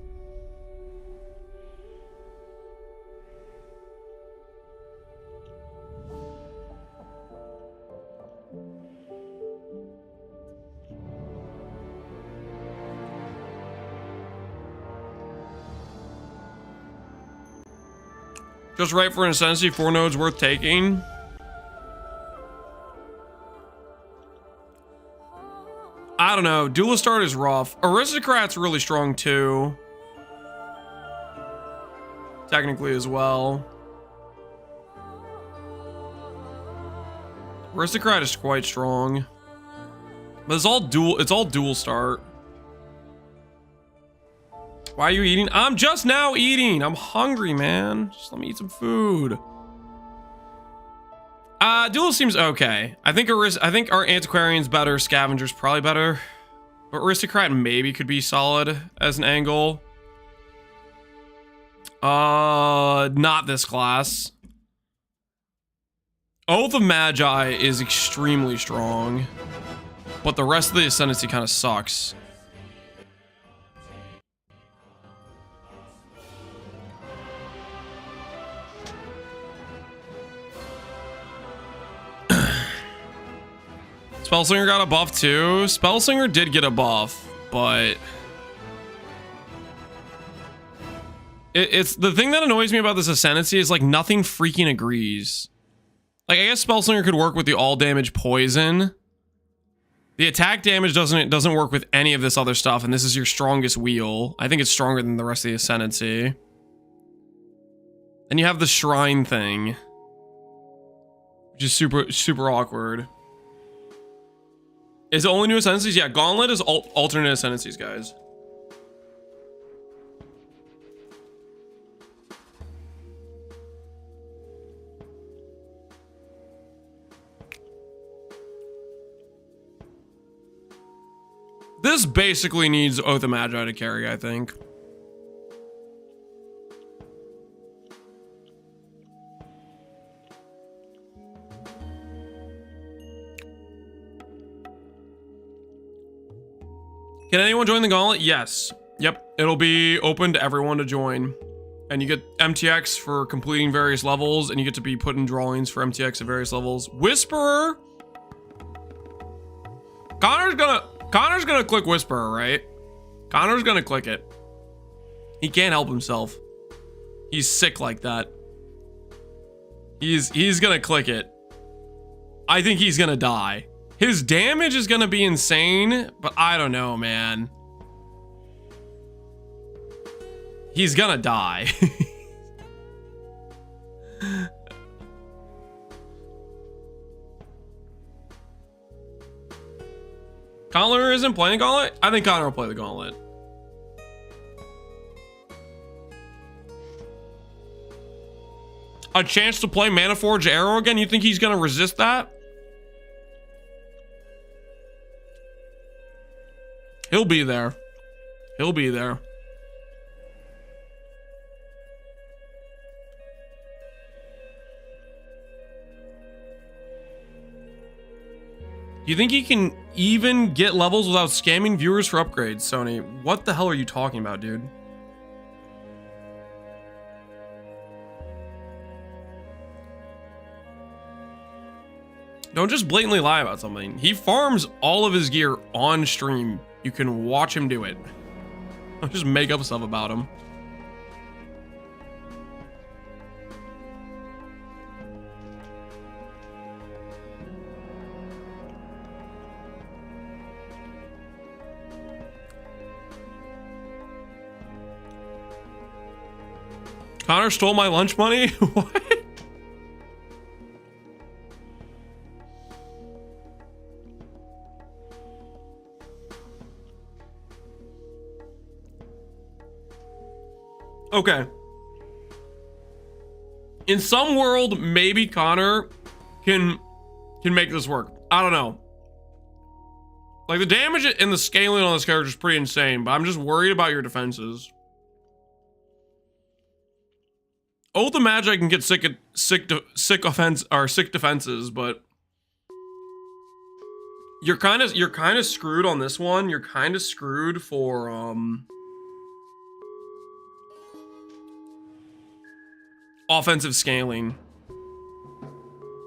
S1: Just right for an Ascendancy, 4 nodes worth taking. I don't know. Duelist Art is rough. Aristocrat's really strong too. Technically as well. Aristocrat is quite strong. But it's all dual start. Why are you eating? I'm just now eating. I'm hungry, man. Just let me eat some food. Duel seems okay. I think our Antiquarian's better. Scavenger's probably better. But Aristocrat maybe could be solid as an angle. Not this class. Oath of Magi is extremely strong. But the rest of the Ascendancy kind of sucks. Spellslinger got a buff too. Spellslinger did get a buff, but it's the thing that annoys me about this Ascendancy is like nothing freaking agrees. Like I guess Spellslinger could work with the all damage poison. The attack damage doesn't work with any of this other stuff, and this is your strongest wheel. I think it's stronger than the rest of the Ascendancy. And you have the shrine thing, which is super awkward. Is it only new Ascendancies? Yeah, Gauntlet is alternate Ascendancies, guys. This basically needs Oath of Magi to carry, I think. Can anyone join the Gauntlet? Yes. Yep. It'll be open to everyone to join. And you get MTX for completing various levels, and you get to be put in drawings for MTX at various levels. Whisperer! Connor's gonna click Whisperer, right? Connor's gonna click it. He can't help himself. He's sick like that. He's gonna click it. I think he's gonna die. His damage is gonna be insane, but I don't know, man. He's gonna die. Connor isn't playing Gauntlet? I think Connor will play the Gauntlet. A chance to play Manaforge Arrow again? You think he's gonna resist that? He'll be there. He'll be there. Do you think he can even get levels without scamming viewers for upgrades, Sony? What the hell are you talking about, dude? Don't just blatantly lie about something. He farms all of his gear on stream. You can watch him do it. Don't just make up stuff about him. Connor stole my lunch money? What? Okay. In some world, maybe Connor can make this work. I don't know. Like, the damage and the scaling on this character is pretty insane, but I'm just worried about your defenses. Oath of Magi can get sick defenses, but you're kind of screwed on this one. You're kind of screwed for offensive scaling,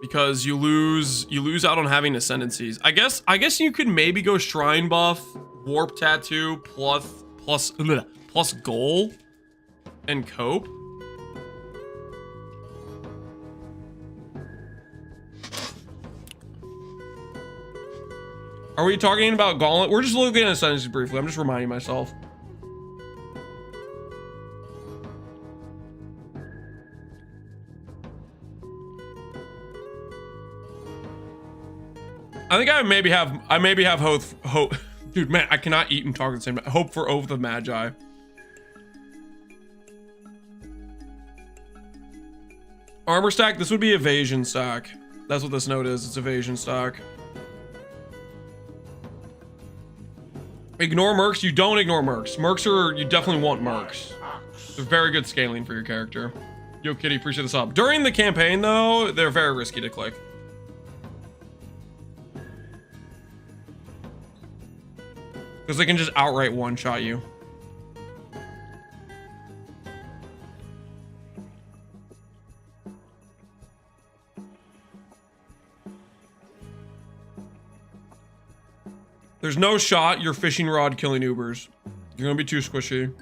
S1: because you lose out on having ascendancies. I guess you could maybe go shrine buff, warp tattoo plus goal and cope. Are we talking about Gauntlet? We're just looking at ascendancies briefly. I'm just reminding myself. I think I maybe have hope. Dude, man, I cannot eat and talk at the same time. Hope for Oath of Magi. Armor stack. This would be evasion stack. That's what this note is. It's evasion stack. Ignore mercs. You don't ignore mercs. Mercs are, you definitely want mercs. They're very good scaling for your character. Yo, Kitty, appreciate the sub. During the campaign, though, they're very risky to click. Because they can just outright one-shot you. There's no shot you're fishing rod killing Ubers. You're gonna be too squishy.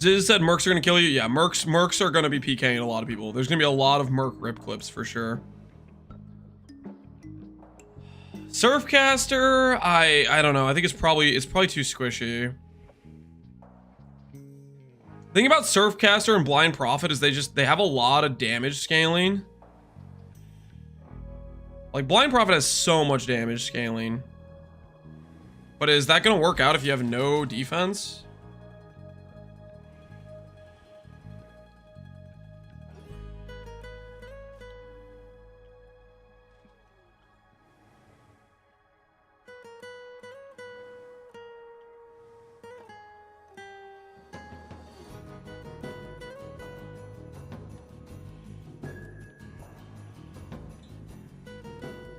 S1: Ziz said mercs are gonna kill you. Yeah, mercs are gonna be PKing a lot of people. There's gonna be a lot of merc rip clips for sure. Surfcaster, I don't know. I think it's probably too squishy. The thing about Surfcaster and Blind Prophet is they have a lot of damage scaling. Like Blind Prophet has so much damage scaling. But is that gonna work out if you have no defense?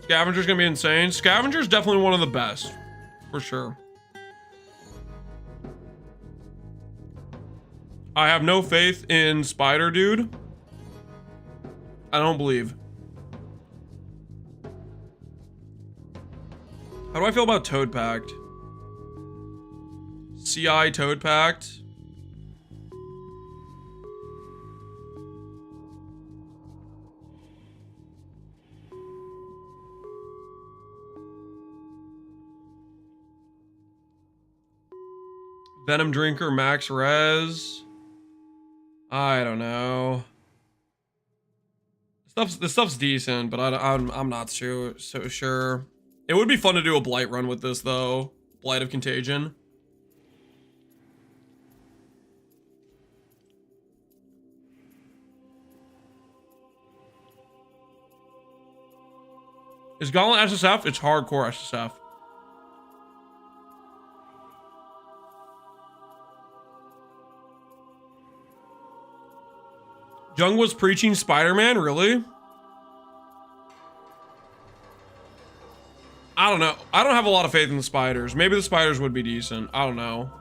S1: Scavenger's gonna be insane. Scavenger's definitely one of the best, for sure. I have no faith in Spider Dude. I don't believe. How do I feel about Toad Pact? CI Toad Pact. Venom Drinker, Max Res. I don't know. This stuff's decent, but I'm not so sure. It would be fun to do a Blight run with this though. Blight of Contagion. Is Gauntlet SSF? It's hardcore SSF. Jung was preaching Spider-Man, really? I don't know. I don't have a lot of faith in the spiders. Maybe the spiders would be decent. I don't know.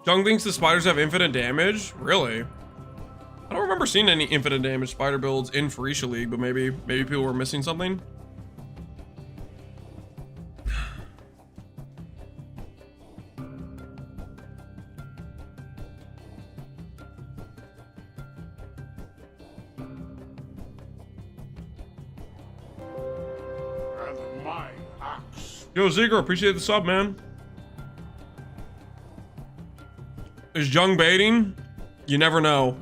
S1: Jung thinks the spiders have infinite damage? Really? I don't remember seeing any infinite damage spider builds in Furisha League, but maybe people were missing something.
S2: And my axe.
S1: Yo, Ziggler, appreciate the sub, man. Is Jung baiting? You never know.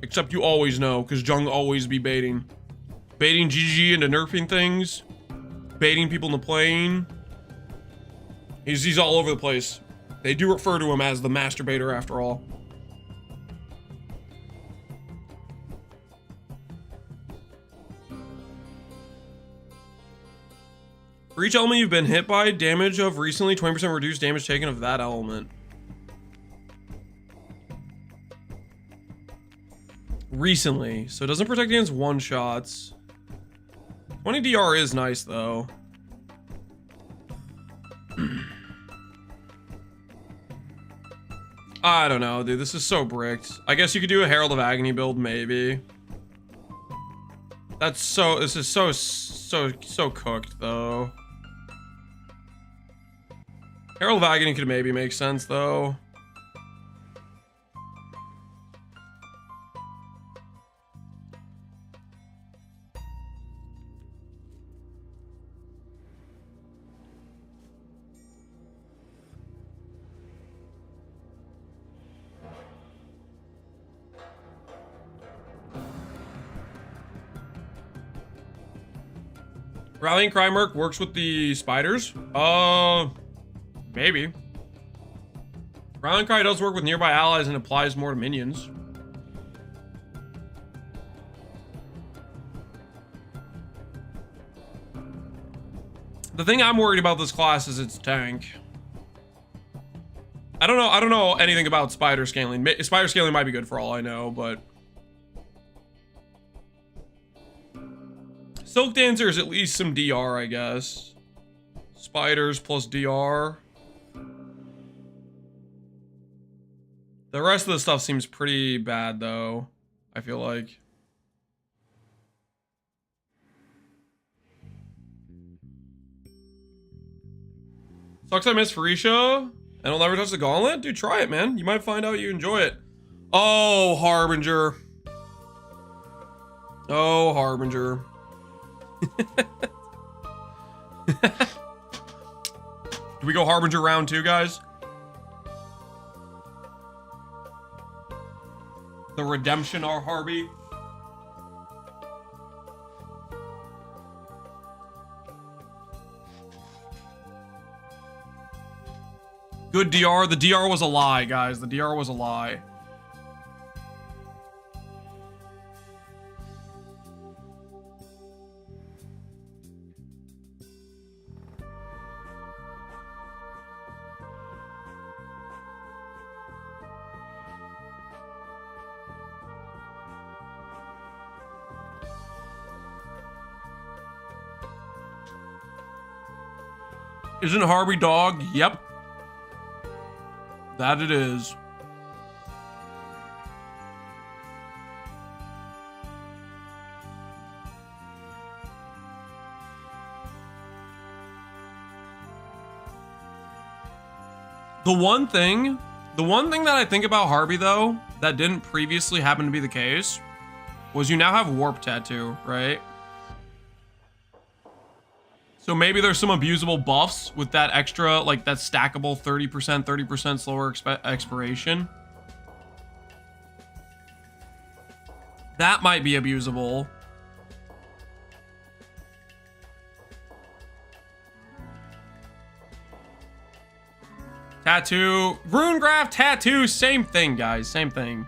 S1: Except you always know, because Jung always be baiting. Baiting GG into nerfing things. Baiting people into playing. He's all over the place. They do refer to him as the masturbator after all. For each element you've been hit by, damage of recently, 20% reduced damage taken of that element. Recently, so it doesn't protect against one shots. 20 DR is nice though. I don't know, dude. This is so bricked. I guess you could do a Herald of Agony build, maybe. This is so cooked though. Herald of Agony could maybe make sense though. Rallying Cry Merc works with the spiders? Maybe. Rallying Cry does work with nearby allies and applies more to minions. The thing I'm worried about this class is its tank. I don't know anything about spider scaling. Spider scaling might be good for all I know, but Silk Dancer is at least some DR, I guess. Spiders plus DR. The rest of the stuff seems pretty bad, though, I feel like. Sucks I missed Farisha, and I'll never touch the Gauntlet? Dude, try it, man. You might find out you enjoy it. Oh, Harbinger. Oh, Harbinger. Do we go Harbinger round 2, guys? The redemption are Harby. Good DR. The DR was a lie, guys. The DR was a lie. Isn't Harby dog? Yep. That it is. The one thing that I think about Harby, though, that didn't previously happen to be the case, was you now have Warp Tattoo, right? So maybe there's some abusable buffs with that extra, like that stackable 30% slower expiration. That might be abusable. Tattoo, Runegraph, Tattoo, same thing, guys, same thing.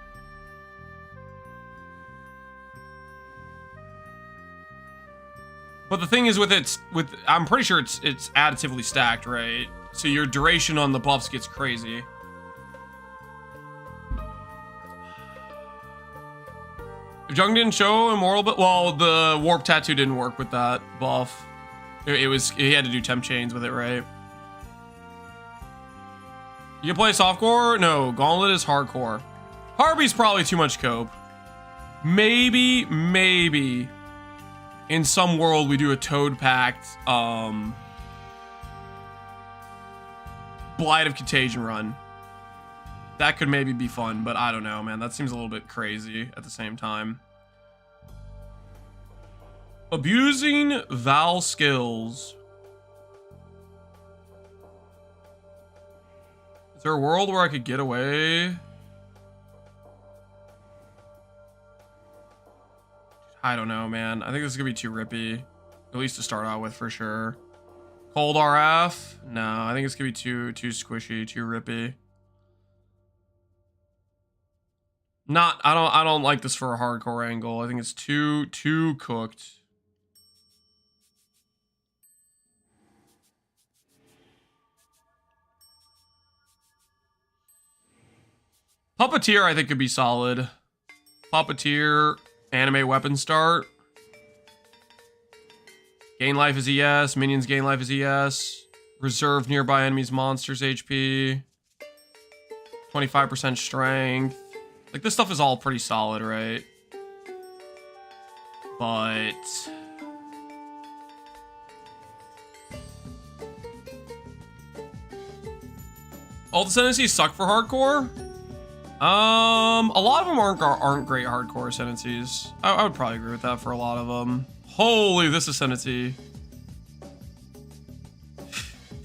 S1: But the thing is I'm pretty sure it's additively stacked, right? So your duration on the buffs gets crazy. If Jung didn't show Immortal, but well, the Warp Tattoo didn't work with that buff. He had to do temp chains with it, right? You can play softcore? No, Gauntlet is hardcore. Harby's probably too much cope. Maybe in some world we do a Toad Pact Blight of Contagion run. That could maybe be fun, but I don't know, man. That seems a little bit crazy at the same time. Abusing Val skills. Is there a world where I could get away? I don't know, man. I think this is gonna be too rippy. At least to start out with, for sure. Cold RF? No, I think it's gonna be too squishy, too rippy. I don't like this for a hardcore angle. I think it's too cooked. Puppeteer, I think, could be solid. Puppeteer, Animate weapon start. Gain life is ES. Minions gain life is ES. Reserve nearby enemies monsters HP. 25% strength. Like, this stuff is all pretty solid, right? But all the ascendancies suck for hardcore. A lot of them aren't great hardcore ascendancies. I would probably agree with that for a lot of them. Holy, this ascendancy.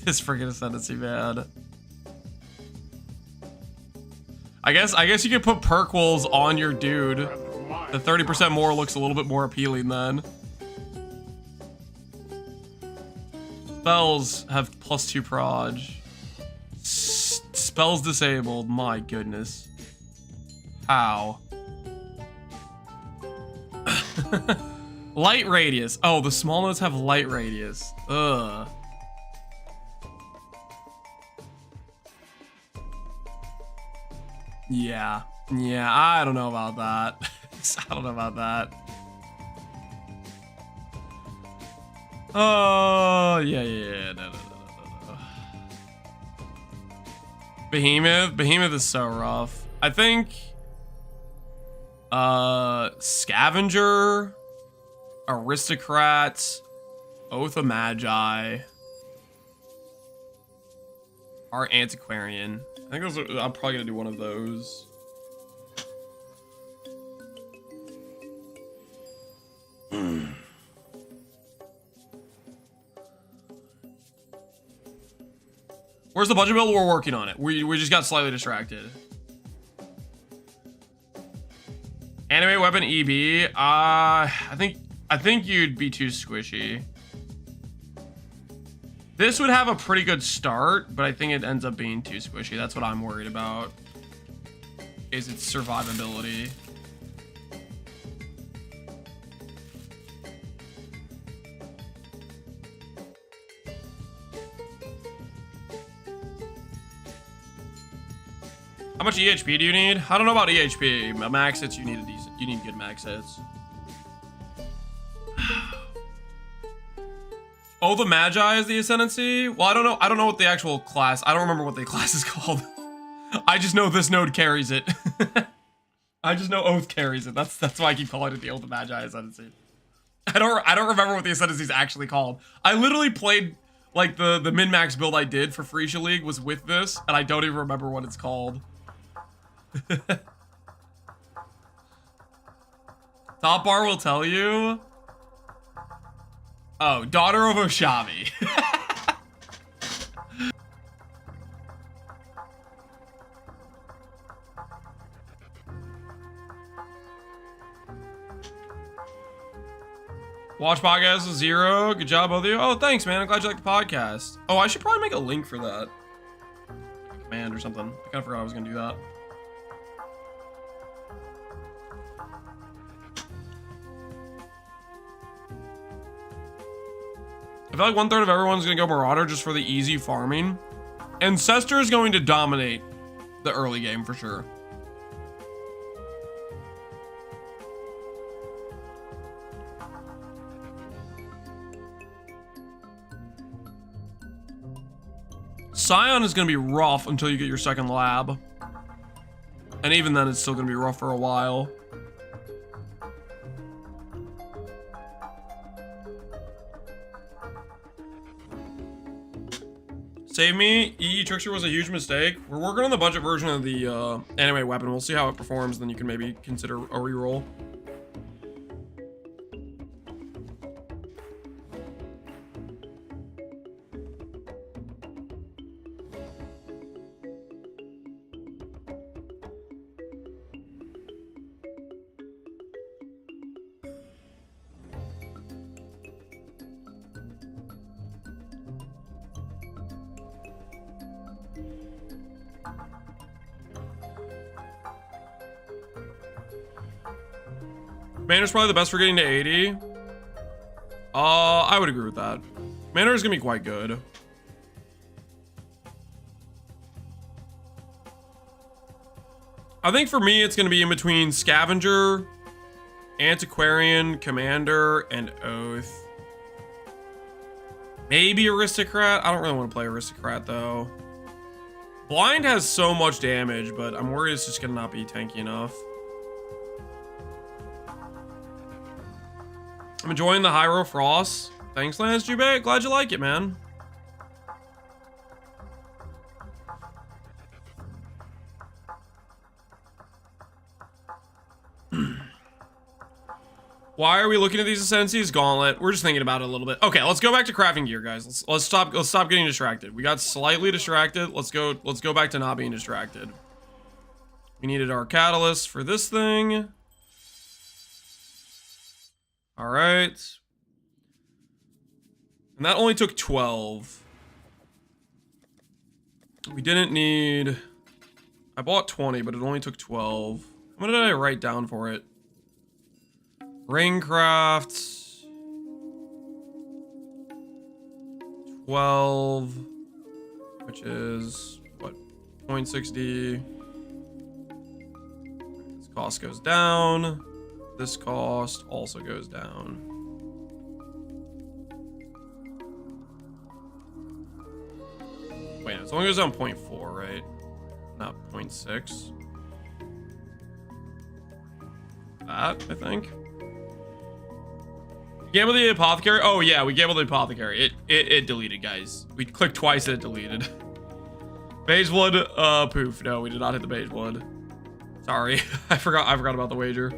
S1: This freaking ascendancy, man. I guess you could put perk wolves on your dude. The 30% more looks a little bit more appealing then. Spells have +2 proj. Spells disabled. My goodness. How? Light radius. Oh, the small nodes have light radius. Ugh. Yeah, I don't know about that. I don't know about that. Oh, yeah. No. Behemoth is so rough. I think Scavenger, Aristocrat, Oath of Magi, or Antiquarian. I think I'm probably gonna do one of those. Where's the budget build? We're working on it. We just got slightly distracted. Animate weapon EB. I think you'd be too squishy. This would have a pretty good start, but I think it ends up being too squishy. That's what I'm worried about. Is its survivability. How much EHP do you need? I don't know about EHP. Max hits, you need good max hits. Oh, the Magi is the Ascendancy? Well, I don't know what the actual class. I don't remember what the class is called. I just know this node carries it. I just know Oath carries it. That's why I keep calling it the Oath of Magi Ascendancy. I don't remember what the Ascendancy is actually called. I literally played like the min-max build I did for Freesia League was with this, and I don't even remember what it's called. Top bar will tell you. Oh, Daughter of Oshavi. Watch podcast is 0. Good job, both of you. Oh, thanks, man. I'm glad you like the podcast. Oh, I should probably make a link for that. Like a command or something. I kind of forgot I was going to do that. I feel like 1/3 of everyone's going to go Marauder just for the easy farming. Ancestor is going to dominate the early game for sure. Scion is going to be rough until you get your second lab. And even then, it's still going to be rough for a while. Save me. EE Trickster was a huge mistake. We're working on the budget version of the Animate weapon. We'll see how it performs, then you can maybe consider a reroll. Manor's probably the best for getting to 80. I would agree with that. Manor is gonna be quite good. I think for me, it's gonna be in between Scavenger, Antiquarian, Commander, and Oath. Maybe Aristocrat. I don't really want to play Aristocrat though. Blind has so much damage, but I'm worried it's just gonna not be tanky enough. I'm enjoying the Hyro Frost. Thanks, Lance Jubei. Glad you like it, man. Why are we looking at these ascendancies? Gauntlet. We're just thinking about it a little bit. Okay, let's go back to crafting gear, guys. Let's stop getting distracted. We got slightly distracted. Let's go back to not being distracted. We needed our catalyst for this thing. All right. And that only took 12. We didn't need... I bought 20, but it only took 12. What did I write down for it? Ringcraft. 12. Which is, what, 0.60. This cost goes down. This cost also goes down. As long as it's on 0.4, right? Not 0.6. That, I think. Gamble the apothecary. Oh yeah, we gambled the apothecary. It deleted, guys. We clicked twice and it deleted. Beige blood, poof. No, we did not hit the beige blood. Sorry, I forgot about the wager.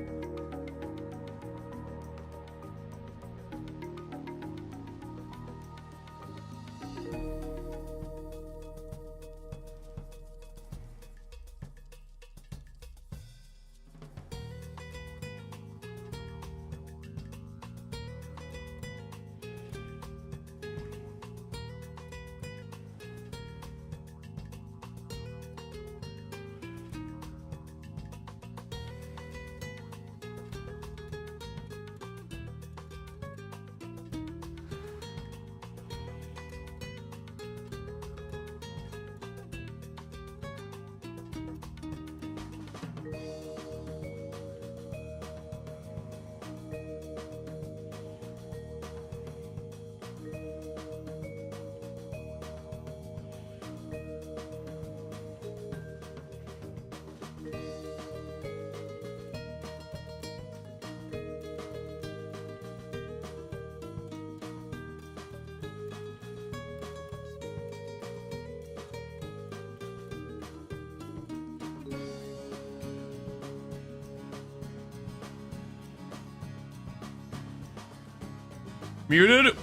S1: Muted.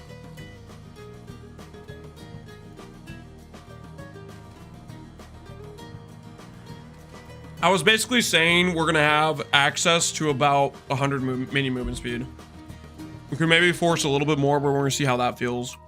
S1: I was basically saying we're gonna have access to about 100 mini movement speed. We could maybe force a little bit more, but we're gonna see how that feels.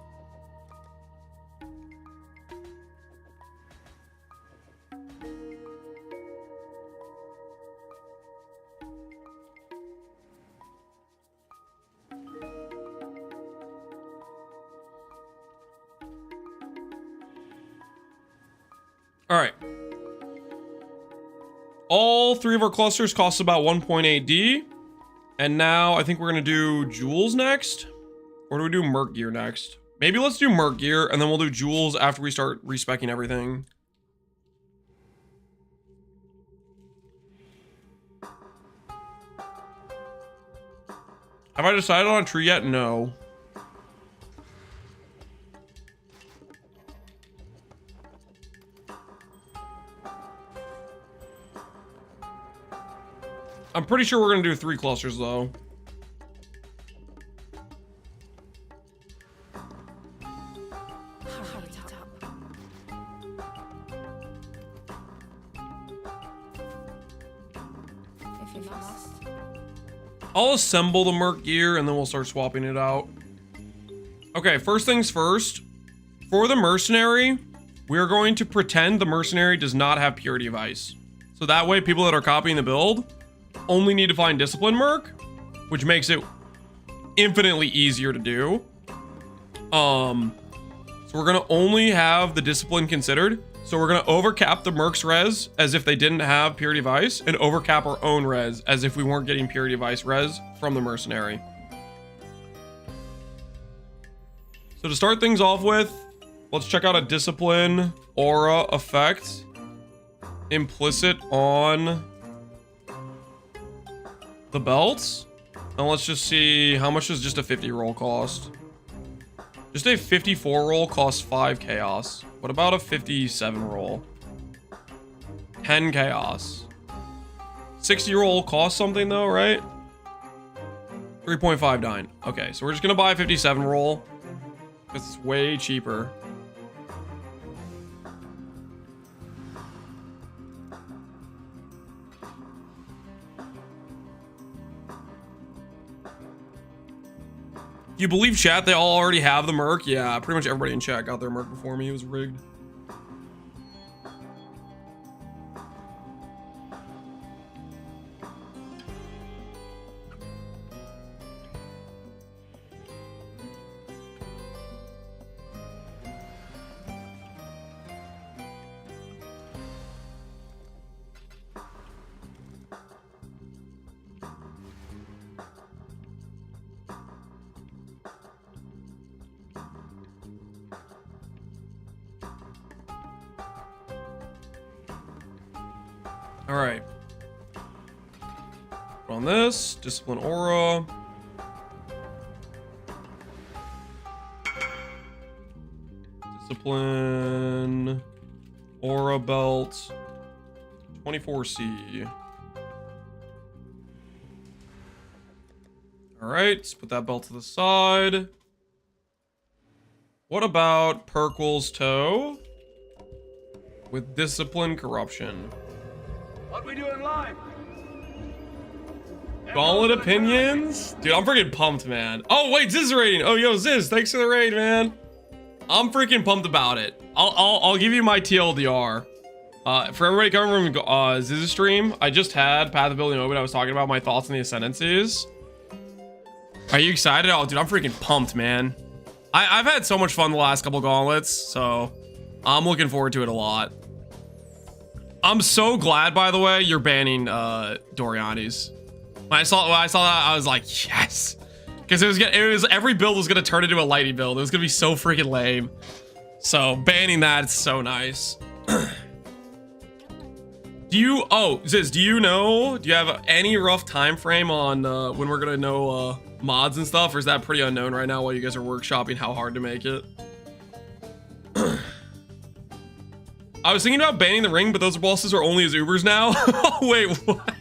S1: All right. All three of our clusters cost about 1.8D. And now I think we're going to do jewels next. Or do we do merc gear next? Maybe let's do merc gear and then we'll do jewels after we start respecking everything. Have I decided on a tree yet? No. I'm pretty sure we're gonna do 3 clusters though. I'll assemble the merc gear and then we'll start swapping it out. Okay, first things first. For the mercenary, we're going to pretend the mercenary does not have purity of ice. So that way people that are copying the build only need to find discipline merc, which makes it infinitely easier to do. So we're gonna only have the discipline considered. So we're gonna overcap the merc's res as if they didn't have purity of ice, and overcap our own res as if we weren't getting purity of ice res from the mercenary. So to start things off with, let's check out a discipline aura effect implicit on the belts. And let's just see how much does just a 50 roll cost. Just a 54 roll costs 5 chaos. What about a 57 roll? 10 chaos. 60 roll costs something though, right? 3.59. Okay, so we're just gonna buy a 57 roll. It's way cheaper. You believe chat they all already have the merc? Yeah, pretty much everybody in chat got their merc before me. It was rigged. All right. Put on this discipline aura. Discipline aura belt. 24C. All right, let's put that belt to the side. What about Perkwell's toe with discipline corruption?
S2: What we doing live?
S1: Gauntlet opinions? Dude, I'm freaking pumped, man. Oh, wait, Ziz rating. Oh, yo, Ziz, thanks for the raid, man. I'm freaking pumped about it. I'll give you my TLDR. For everybody coming from Ziz's stream, I just had Path of Building Open. I was talking about my thoughts on the Ascendancies. Are you excited? Oh, dude, I'm freaking pumped, man. I've had so much fun the last couple gauntlets, so I'm looking forward to it a lot. I'm so glad, by the way, you're banning Doriani's. When I saw that, I was like, yes, because it was every build was gonna turn into a lighty build. It was gonna be so freaking lame. So banning that, it's so nice. Ziz, do you have any rough time frame on when we're gonna know mods and stuff, or is that pretty unknown right now while you guys are workshopping how hard to make it? I was thinking about banning the ring, but those bosses are only as Ubers now. Wait, what?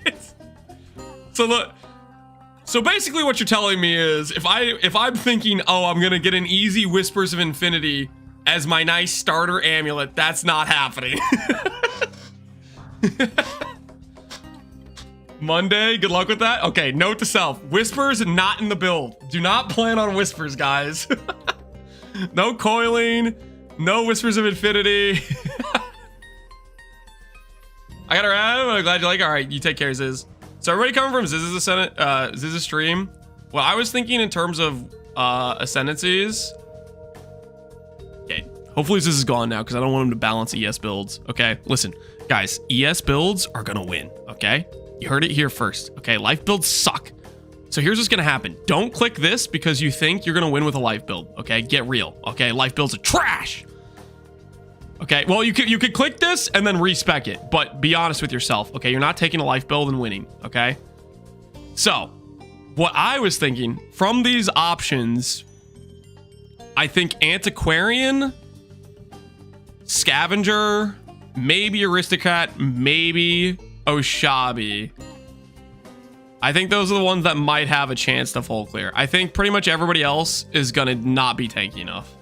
S1: So basically what you're telling me is if I'm thinking, oh, I'm gonna get an easy Whispers of Infinity as my nice starter amulet, that's not happening. Monday, good luck with that. Okay, note to self, Whispers not in the build. Do not plan on Whispers, guys. No coiling, no Whispers of Infinity. I got her out. I'm glad you like it. All right, you take care, Ziz. So everybody coming from Ziz's stream. Well, I was thinking in terms of ascendancies. Okay, hopefully Ziz is gone now because I don't want him to balance ES builds. Okay, listen, guys, ES builds are gonna win. Okay, you heard it here first. Okay, life builds suck. So here's what's gonna happen. Don't click this because you think you're gonna win with a life build. Okay, get real. Okay, life builds are trash. Okay, well, you could click this and then respec it, but be honest with yourself. Okay, you're not taking a life build and winning. Okay, so what I was thinking from these options, I think Antiquarian, Scavenger, maybe Aristocrat, maybe Oshabi. I think those are the ones that might have a chance to full clear. I think pretty much everybody else is gonna not be tanky enough.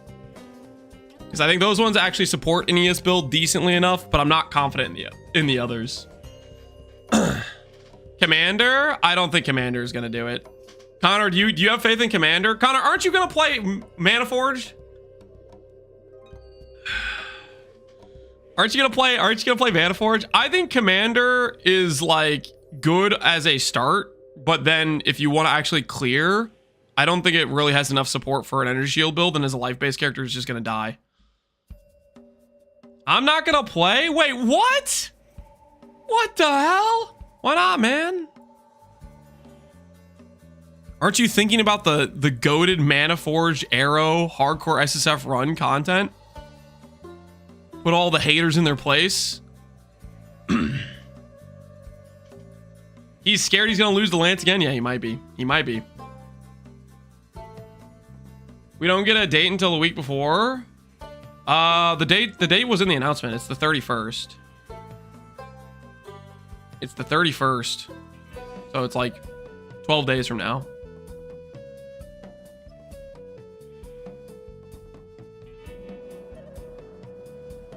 S1: Because I think those ones actually support an ES build decently enough, but I'm not confident in the others. Commander? I don't think Commander is going to do it. Connor, do you have faith in Commander? Connor, aren't you going to play Manaforge? Aren't you going to play Manaforge? I think Commander is like good as a start, but then if you want to actually clear, I don't think it really has enough support for an energy shield build, and as a life-based character, it's just going to die. I'm not gonna play? Wait, what? What the hell? Why not, man? Aren't you thinking about the goated Manaforge Arrow hardcore SSF run content? Put all the haters in their place? He's scared he's gonna lose the Lance again? Yeah, he might be. He might be. We don't get a date until the week before. The date was in the announcement. It's the 31st. It's the 31st. So it's like 12 days from now.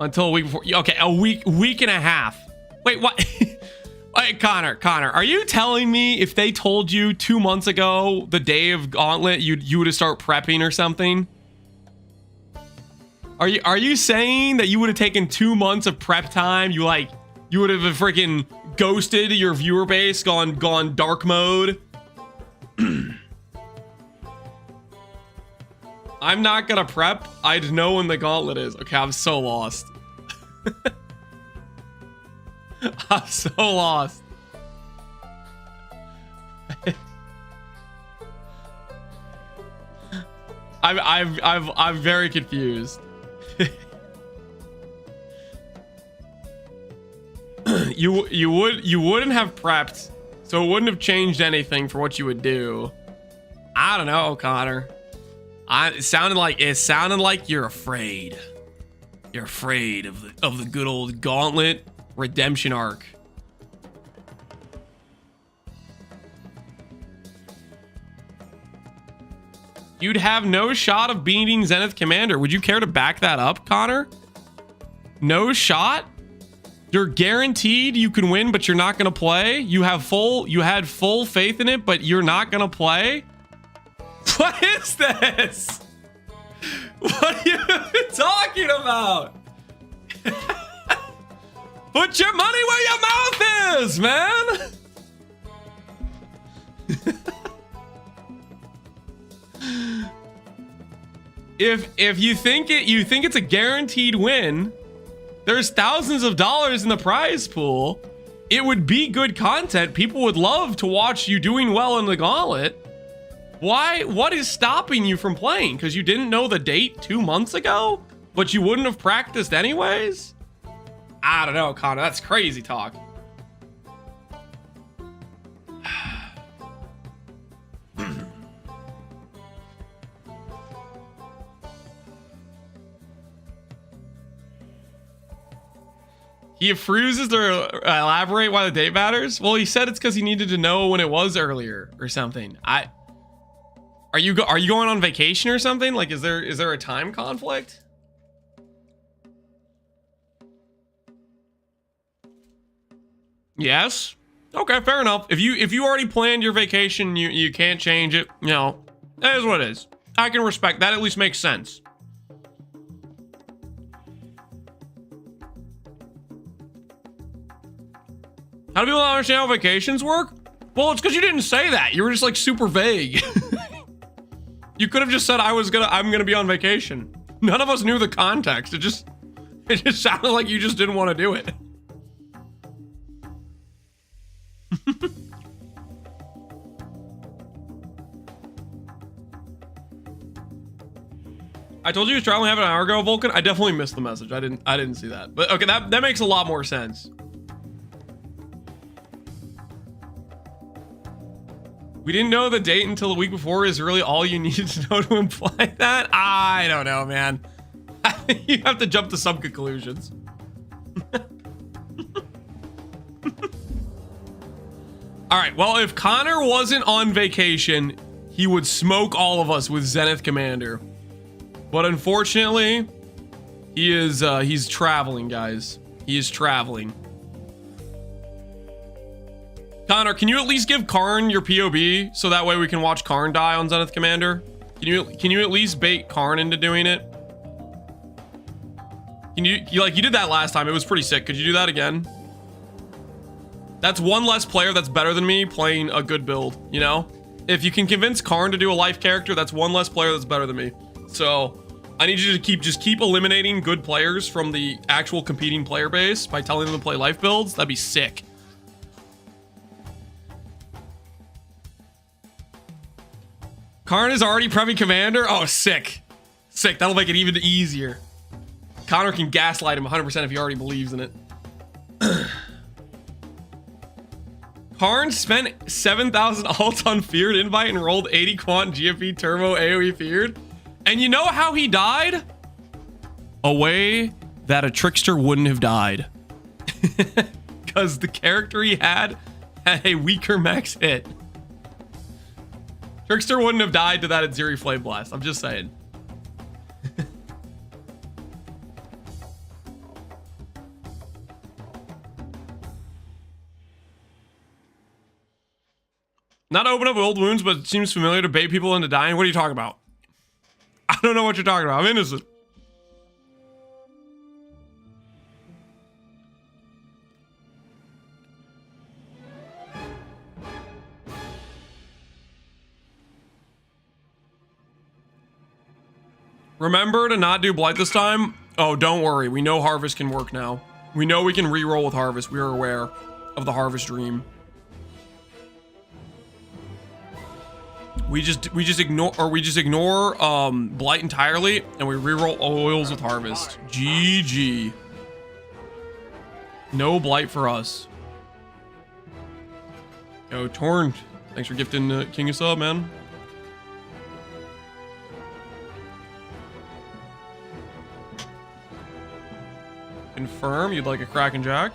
S1: Until a week before. Okay, a week and a half. Wait, what? Wait, Connor, are you telling me if they told you 2 months ago, the day of Gauntlet, you would have started prepping or something? Are you saying that you would have taken 2 months of prep time? You would have freaking ghosted your viewer base, gone dark mode? I'm not gonna prep. I'd know when the Gauntlet is. Okay, I'm so lost. I'm so lost. I'm very confused. you wouldn't have prepped, so it wouldn't have changed anything for what you would do. I don't know, Connor. It sounded like you're afraid. You're afraid of the good old Gauntlet redemption arc. You'd have no shot of beating Zenith Commander. Would you care to back that up, Connor? No shot? You're guaranteed you can win, but you're not gonna play? You had full faith in it, but you're not gonna play? What is this? What are you talking about? Put your money where your mouth is, man. If you think it's a guaranteed win, there's thousands of dollars in the prize pool. It would be good content. People would love to watch you doing well in the Gauntlet. Why? What is stopping you from playing? Because you didn't know the date 2 months ago, but you wouldn't have practiced anyways? I don't know, Connor. That's crazy talk. He refuses to elaborate why the date matters. Well, he said it's because he needed to know when it was earlier or something. Are you going on vacation or something? Like, is there a time conflict? Yes. Okay, fair enough. If you already planned your vacation, you can't change it. You know, that is what it is. I can respect that. At least makes sense. How do people not understand how vacations work? Well, it's because you didn't say that. You were just like super vague. You could have just said I'm gonna be on vacation. None of us knew the context. It just sounded like you just didn't want to do it. I told you he was traveling half an hour ago, Vulcan. I definitely missed the message. I didn't see that. But okay, that makes a lot more sense. We didn't know the date until the week before is really all you needed to know to imply that? I don't know, man. I think you have to jump to some conclusions. All right, well, if Connor wasn't on vacation, he would smoke all of us with Zenith Commander. But unfortunately, he's traveling, guys. He is traveling. Connor, can you at least give Karn your POB so that way we can watch Karn die on Zenith Commander? Can you at least bait Karn into doing it? Can you did that last time. It was pretty sick. Could you do that again? That's one less player that's better than me playing a good build, you know? If you can convince Karn to do a life character, that's one less player that's better than me. So I need you to just keep eliminating good players from the actual competing player base by telling them to play life builds. That'd be sick. Karn is already prepping Commander? Oh, sick. Sick. That'll make it even easier. Connor can gaslight him 100% if he already believes in it. Karn spent 7,000 alts on Feared Invite and rolled 80 Quant GFE Turbo AoE Feared. And you know how he died? A way that a trickster wouldn't have died. Because the character he had a weaker max hit. Trickster wouldn't have died to that Aziri Flame Blast. I'm just saying. Not open up old wounds, but it seems familiar to bait people into dying. What are you talking about? I don't know what you're talking about. I'm innocent. Remember to not do Blight this time? Oh, don't worry. We know Harvest can work now. We know we can reroll with Harvest. We are aware of the Harvest Dream. We just ignore Blight entirely, and we reroll oils with Harvest. GG. No blight for us. Yo, Torn. Thanks for gifting King a sub, man. Confirm you'd like a Kraken Jack.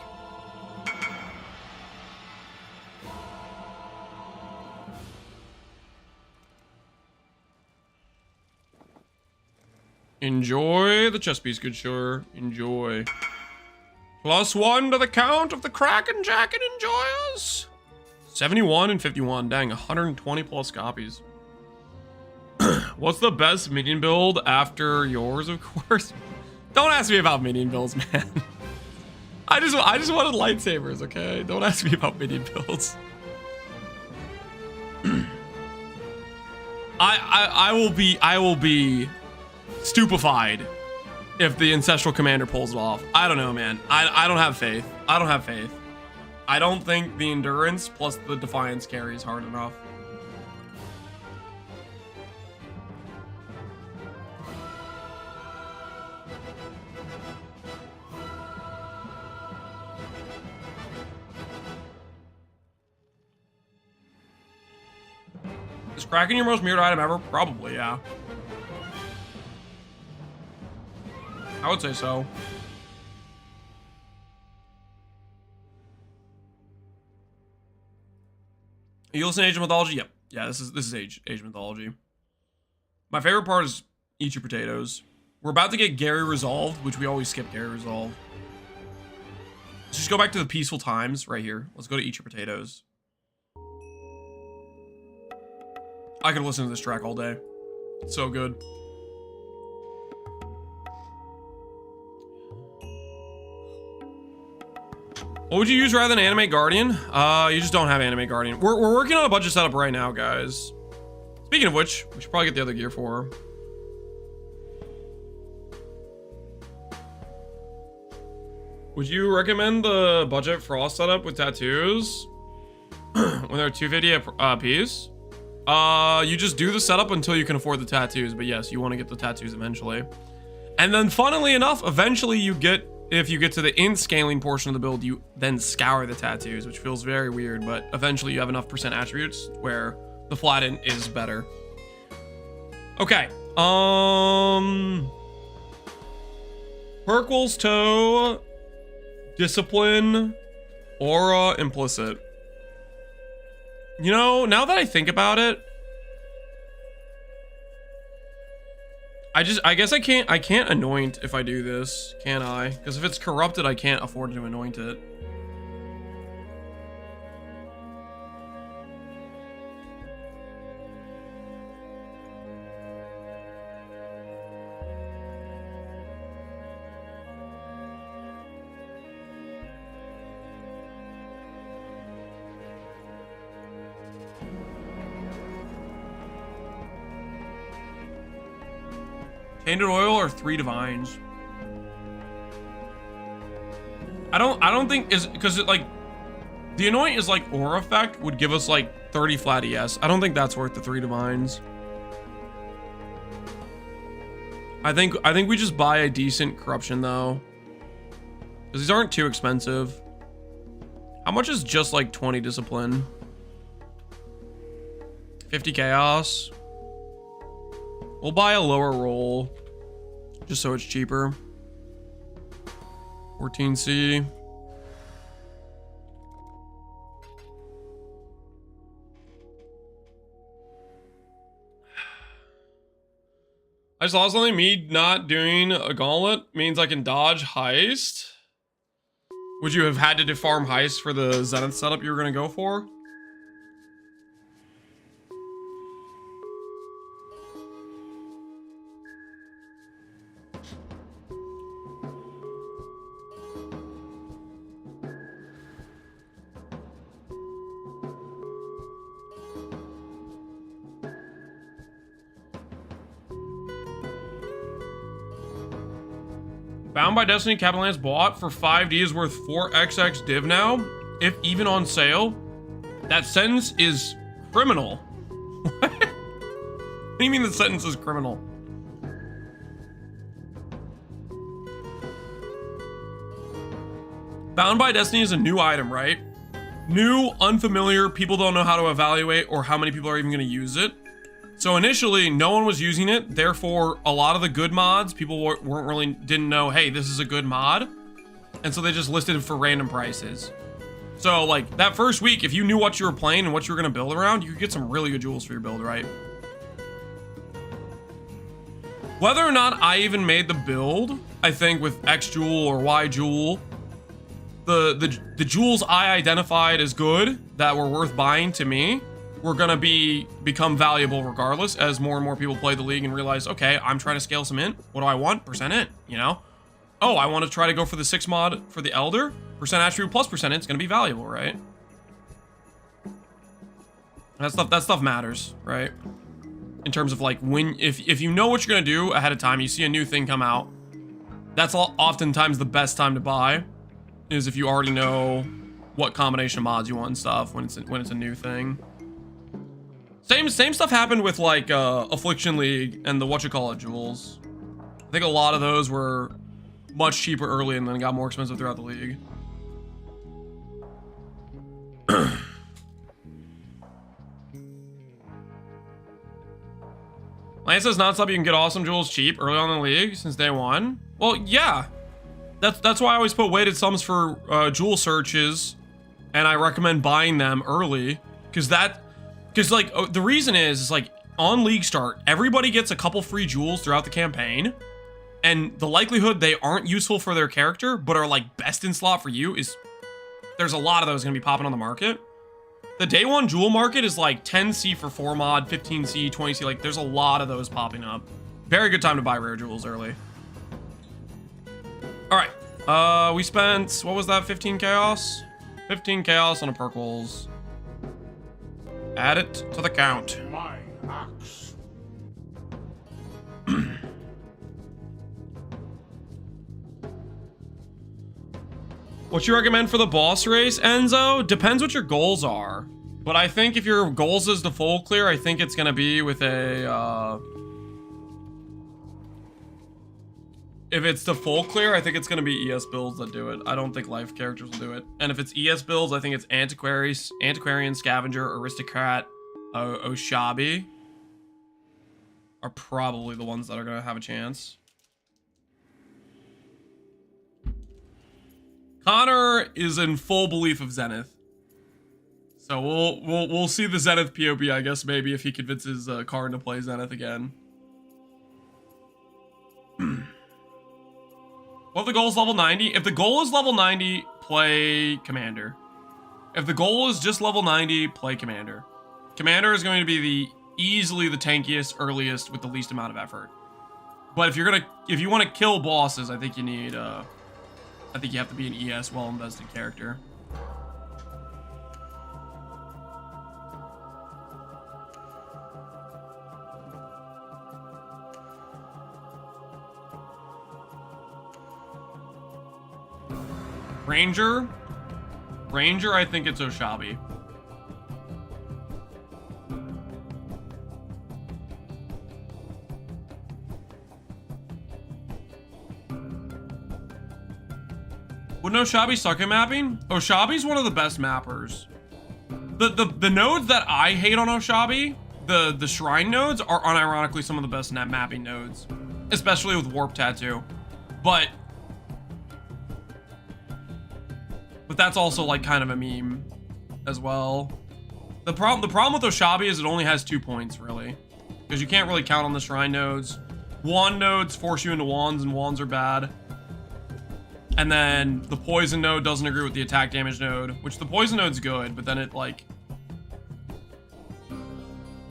S1: Enjoy the chess piece, good sure. Enjoy. +1 to the count of the Kraken Jacket enjoyers. 71 and 51. Dang, 120 plus copies. What's the best minion build after yours, of course? Don't ask me about minion builds, man. I just wanted lightsabers, okay? Don't ask me about minion builds. I will be stupefied if the Ancestral Commander pulls it off. I don't know, man. I don't have faith. I don't have faith. I don't think the Endurance plus the Defiance carry is hard enough. Is Kraken your most mirrored item ever? Probably, yeah. I would say so. You listen to Age of Mythology? Yep. Yeah, this is Age of Mythology. My favorite part is Eat Your Potatoes. We're about to get Gary resolved, which we always skip Gary resolved. Let's just go back to the peaceful times right here. Let's go to Eat Your Potatoes. I could listen to this track all day. It's so good. What would you use rather than Animate Guardian? You just don't have Animate Guardian. We're working on a budget setup right now, guys. Speaking of which, we should probably get the other gear for her. Would you recommend the budget frost setup with tattoos? When they're $250 a piece? You just do the setup until you can afford the tattoos, but yes, you want to get the tattoos eventually. And then funnily enough, eventually you get, if you get to the int scaling portion of the build, you then scour the tattoos, which feels very weird, but eventually you have enough % attributes where the flat int is better. Okay. Perquel's Toe, Discipline, Aura, Implicit. You know, now that I think about it, I guess I can't anoint if I do this, can I? Because if it's corrupted, I can't afford to anoint it. Tainted Oil or 3 Divines? I don't think is because it like the anoint is like aura effect would give us like 30 flat ES. I don't think that's worth the 3 Divines. I think we just buy a decent corruption though, because these aren't too expensive. How much is just like 20 discipline? 50 chaos. We'll buy a lower roll, just so it's cheaper. 14C. I just lost something. Me not doing a gauntlet means I can dodge heist. Would you have had to farm heist for the Zenith setup you were going to go for? Bound by Destiny Capital Lance bought for 5D is worth 4XX div now, if even on sale. That sentence is criminal. What? What do you mean the sentence is criminal? Bound by Destiny is a new item, right? New, unfamiliar, people don't know how to evaluate or how many people are even going to use it. So initially, no one was using it. Therefore, a lot of the good mods, people didn't know, hey, this is a good mod. And so they just listed it for random prices. So like that first week, if you knew what you were playing and what you were going to build around, you could get some really good jewels for your build, right? Whether or not I even made the build, I think with X jewel or Y jewel, the jewels I identified as good that were worth buying to me were gonna become valuable regardless as more and more people play the league and realize, okay, I'm trying to scale some int. What do I want? Percent int, you know? Oh, I want to try to go for the 6 mod for the Elder. Percent attribute plus percent int's gonna be valuable, right? That stuff matters, right? In terms of like if you know what you're gonna do ahead of time, you see a new thing come out. That's oftentimes the best time to buy, is if you already know what combination of mods you want and stuff when it's a new thing. Same stuff happened with like Affliction League and the whatchamacallit jewels. I think a lot of those were much cheaper early and then got more expensive throughout the league. Lance says nonstop you can get awesome jewels cheap early on in the league since day one. Well, yeah. That's why I always put weighted sums for jewel searches, and I recommend buying them early, because like the reason is like on league start, everybody gets a couple free jewels throughout the campaign, and the likelihood they aren't useful for their character but are like best in slot for you is there's a lot of those gonna be popping on the market. The day one jewel market is like 10C for 4 mod, 15C, 20C, like there's a lot of those popping up. Very good time to buy rare jewels early. All right, we spent, what was that, 15 chaos? 15 chaos on a Perkles. Add it to the count.
S2: My axe.
S1: What you recommend for the boss race, Enzo? Depends what your goals are. But I think if your goals is the full clear, I think it's gonna be with a, if it's the full clear, I think it's gonna be ES builds that do it. I don't think life characters will do it. And if it's ES builds, I think it's Antiquarian, Scavenger, Aristocrat, Oshabi are probably the ones that are gonna have a chance. Connor is in full belief of Zenith, so we'll see the Zenith POP, I guess, maybe if he convinces Karn to play Zenith again. What if the goal is level 90? If the goal is level 90, play Commander. If the goal is just level 90, play Commander. Commander is going to be easily the tankiest, earliest, with the least amount of effort. But if you want to kill bosses, I think you need I think you have to be an ES well-invested character. Ranger, I think it's Oshabi. Wouldn't Oshabi suck at mapping? Oshabi's one of the best mappers. The nodes that I hate on Oshabi, the shrine nodes, are unironically some of the best net mapping nodes, especially with Warp Tattoo. But that's also like kind of a meme as well. The problem with Oshabi is it only has 2 points really, because you can't really count on the shrine nodes. Wand nodes force you into wands, and wands are bad. And then the poison node doesn't agree with the attack damage node, which the poison node's good, but then it like,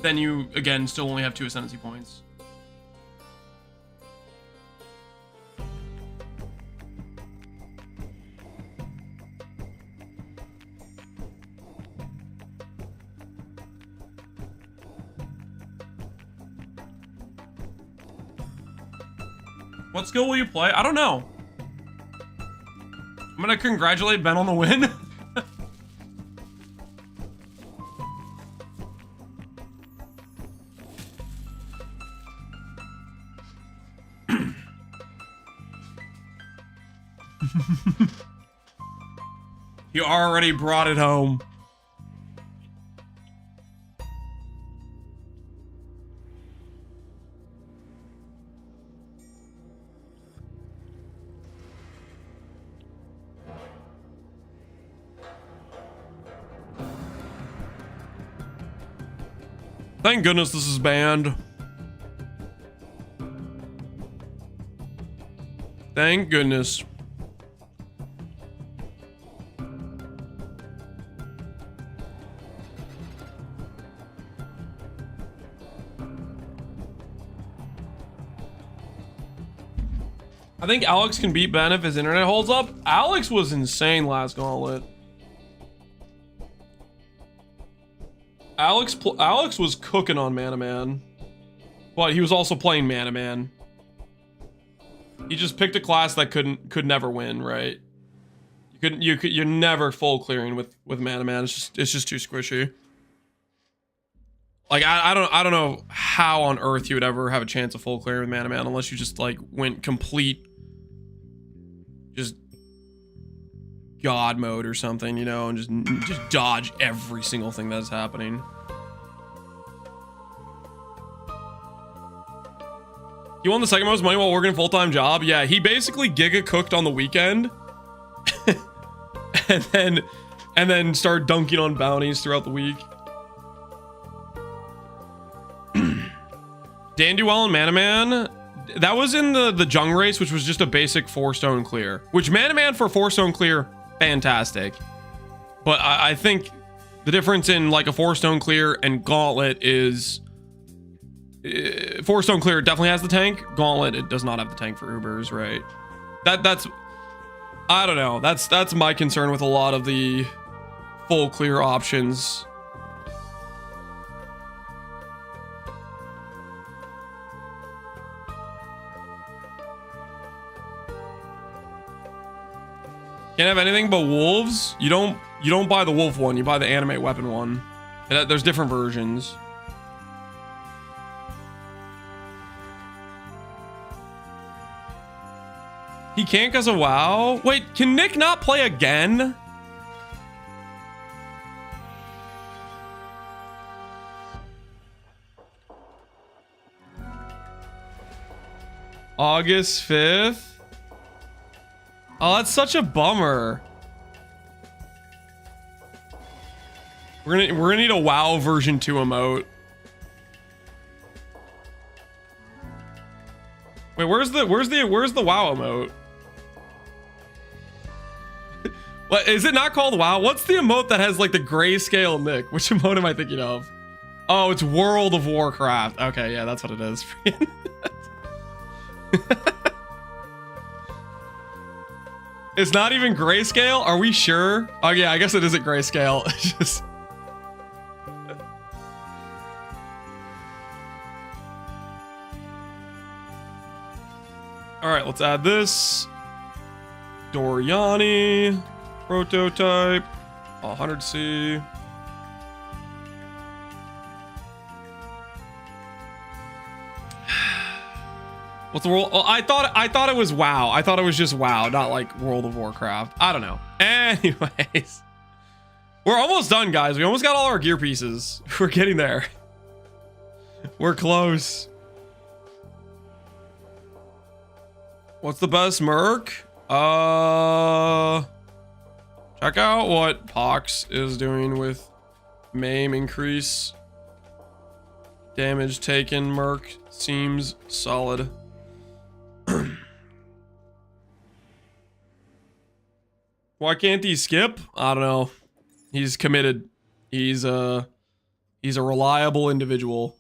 S1: then you again still only have 2 ascendancy points. What skill will you play? I don't know. I'm gonna congratulate Ben on the win. He already brought it home. Thank goodness this is banned. Thank goodness. I think Alex can beat Ben if his internet holds up. Alex was insane last Gauntlet. Alex was cooking on Mana Man, but he was also playing Mana Man. He just picked a class that could never win, right? You're never full clearing with Mana Man. It's just too squishy. Like I don't know how on earth you would ever have a chance of full clearing with Mana Man unless you just like went complete just God mode or something, you know, and just dodge every single thing that's happening. He won the second most money while working a full-time job. Yeah, he basically giga cooked on the weekend, and then started dunking on bounties throughout the week. Danduel and Mana Man, that was in the Jung race, which was just a basic 4-stone clear. Which Mana Man for 4-stone clear, fantastic. But I think the difference in like a 4-stone clear and Gauntlet is 4-stone clear definitely has the tank. Gauntlet, it does not have the tank for Ubers, right? That's I don't know. That's my concern with a lot of the full clear options. Can't have anything but wolves. You don't buy the wolf one, you buy the animate weapon one. And there's different versions. He can't because of WoW. Wait, can Nick not play again? August 5th. Oh, that's such a bummer. We're gonna need a WoW version 2 emote. Wait, where's the WoW emote? What is it not called WoW? What's the emote that has like the grayscale Nick? Which emote am I thinking of? Oh, it's World of Warcraft. Okay, yeah, that's what it is. It's not even grayscale? Are we sure? Oh yeah, I guess it isn't grayscale. Just... All right, let's add this. Doriani, prototype, 100C. What's the world? Oh, I thought it was WoW. I thought it was just WoW, not like World of Warcraft. I don't know. Anyways, we're almost done, guys. We almost got all our gear pieces. We're getting there. We're close. What's the best merc? Check out what Pox is doing with Maim increase. Damage taken merc seems solid. Why can't he skip? I don't know. He's committed. He's a reliable individual.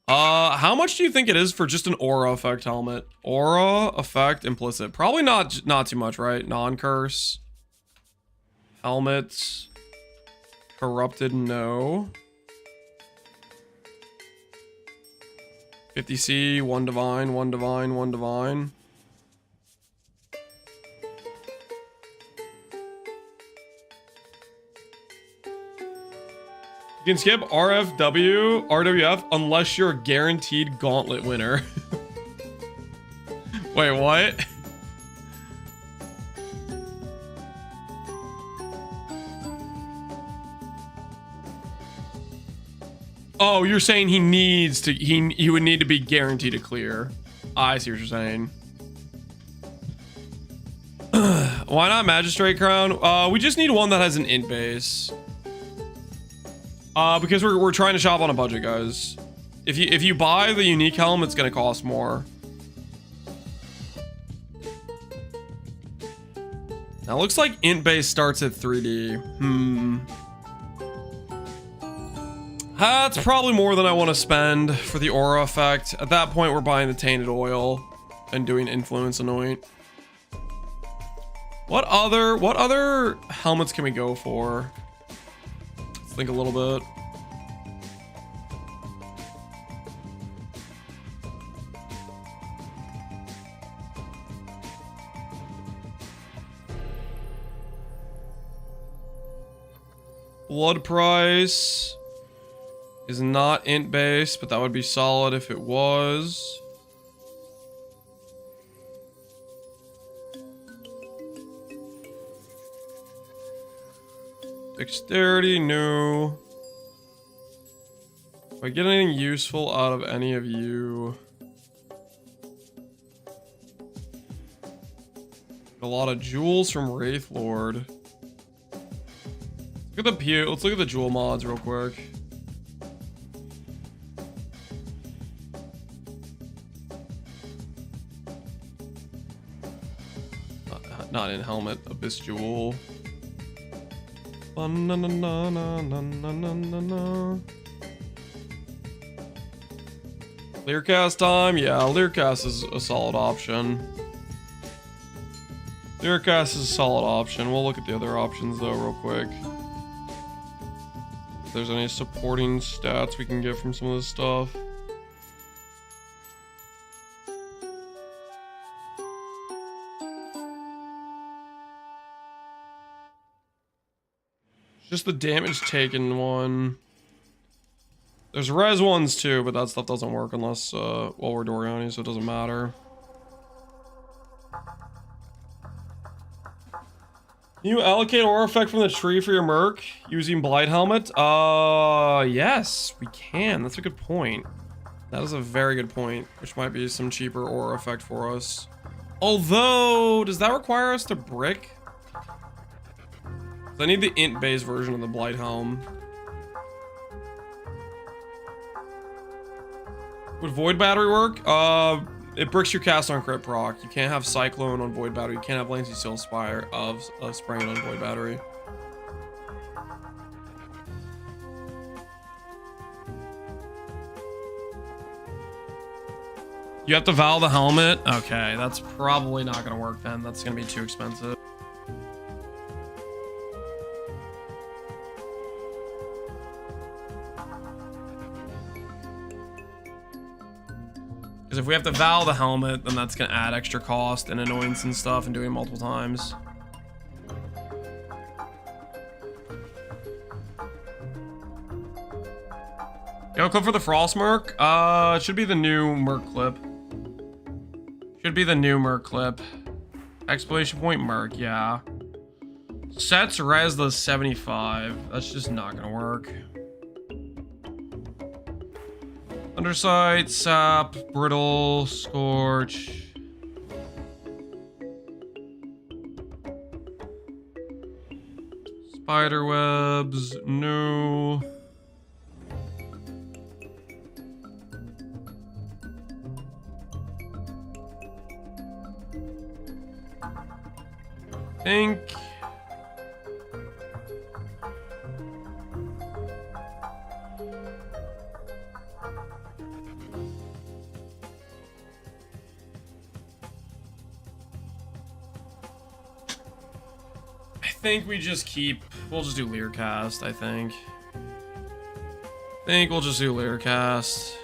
S1: How much do you think it is for just an aura effect helmet? Aura effect implicit. Probably not too much, right? Non-curse. Helmets. Corrupted, no. 50C, 1 divine, 1 divine, 1 divine. You can skip RWF unless you're a guaranteed Gauntlet winner. Wait, what? Oh, you're saying he needs to, he would need to be guaranteed to clear. I see what you're saying. Why not Magistrate Crown? We just need one that has an int base. Because we're trying to shop on a budget, guys. If you buy the unique helm, it's gonna cost more. Now, looks like int base starts at 3D. That's probably more than I want to spend for the aura effect. At that point, we're buying the tainted oil and doing influence anoint. What other helmets can we go for? Let's think a little bit. Blood price is not int based, but that would be solid if it was. Dexterity, no. If I get anything useful out of any of you. A lot of jewels from Wraith Lord. Look at the let's look at the jewel mods real quick. Not in helmet, Abyss Jewel. Learcast time? Yeah, Learcast is a solid option. Theorycraft is a solid option. We'll look at the other options though real quick. If there's any supporting stats we can get from some of this stuff. Just the damage taken one. There's res ones too, but that stuff doesn't work unless well, we're Doriani, so it doesn't matter. Can you allocate aura effect from the tree for your merc using Blight Helmet? Yes, we can. That's a good point. That is a very good point, which might be some cheaper aura effect for us. Although, does that require us to brick? I need the int base version of the Blight Helm. Would Void Battery work? It bricks your cast on crit proc. You can't have Cyclone on Void Battery. You can't have Lancy Steel Spire of spraying on Void Battery. You have to Val the helmet? Okay, that's probably not gonna work then. That's gonna be too expensive. Because if we have to Val the helmet, then that's gonna add extra cost and annoyance and stuff and doing it multiple times. Yo, clip for the Frost Merc? It should be the new Merc clip. Should be the new Merc clip. Exclamation point Merc, yeah. Sets res the 75. That's just not gonna work. Undersight, Sap, Brittle, Scorch. Spider webs, no. Think. I think we just keep, we'll just do Learcast, I think. We'll just do Learcast.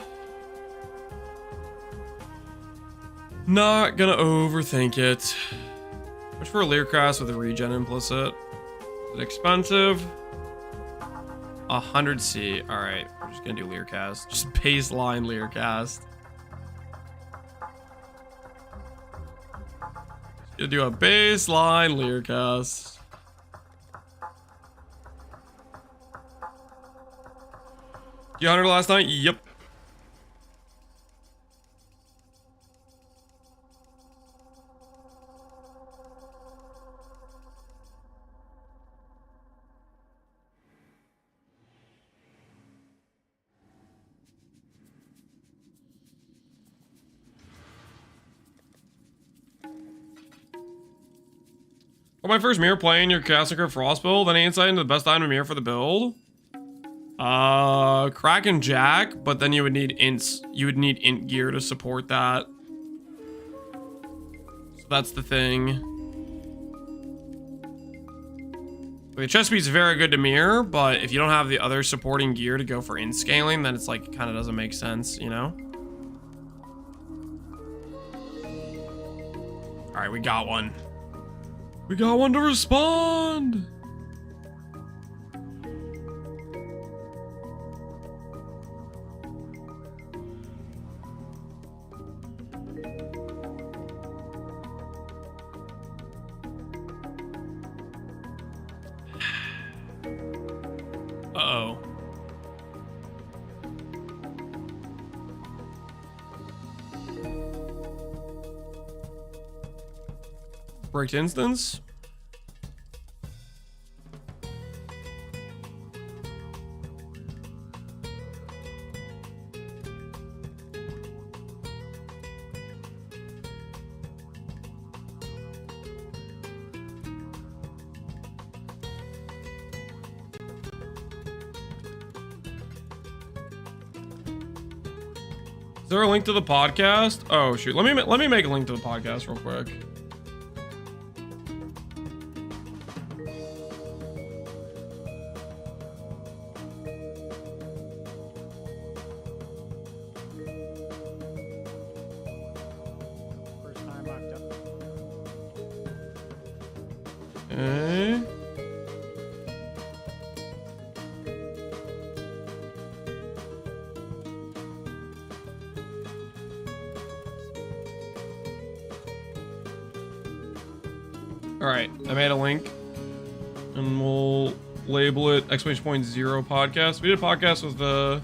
S1: Not gonna overthink it. Which for a Learcast with a regen implicit. Is it expensive? 100C. Alright, we're just gonna do Learcast. Just baseline Learcast. Just gonna do a baseline Learcast. You hunted last night? Yep. For my first mirror playing your Cassicker Frost build, any insight into the best item mirror for the build? Kraken Jack, but then you would need ints. You would need int gear to support that. So that's the thing. The chest speed's very good to mirror, but if you don't have the other supporting gear to go for int scaling, then it's like kind of doesn't make sense, you know? All right, we got one. We got one to respond. Uh-oh. Breaked instance. Is there a link to the podcast? Oh shoot, let me make a link to the podcast real quick. Okay. All right, I made a link, and we'll label it !0 podcast. We did a podcast with the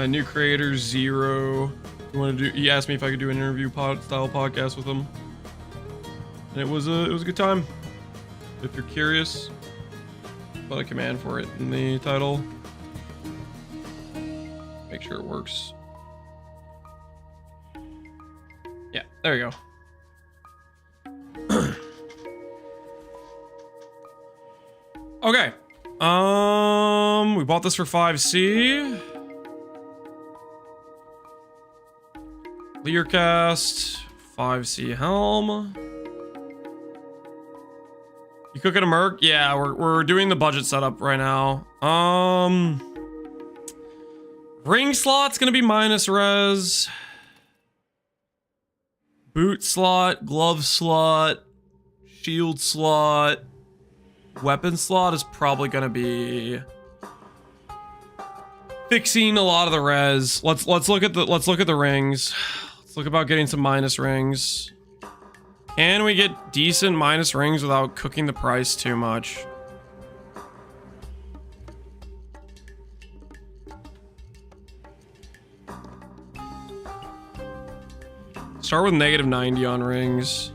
S1: new creator Zero. He asked me if I could do an interview style podcast with him, and it was a good time. If you're curious, put a command for it in the title. Make sure it works. Yeah, there you go. Okay. We bought this for 5C. Learcast, 5C helm. You cooking a merc? Yeah, we're doing the budget setup right now. Ring slot's gonna be minus res. Boot slot, glove slot, shield slot. Weapon slot is probably gonna be fixing a lot of the res. Let's look at the rings. Let's look about getting some minus rings. Can we get decent minus rings without cooking the price too much? Start with -90 on rings.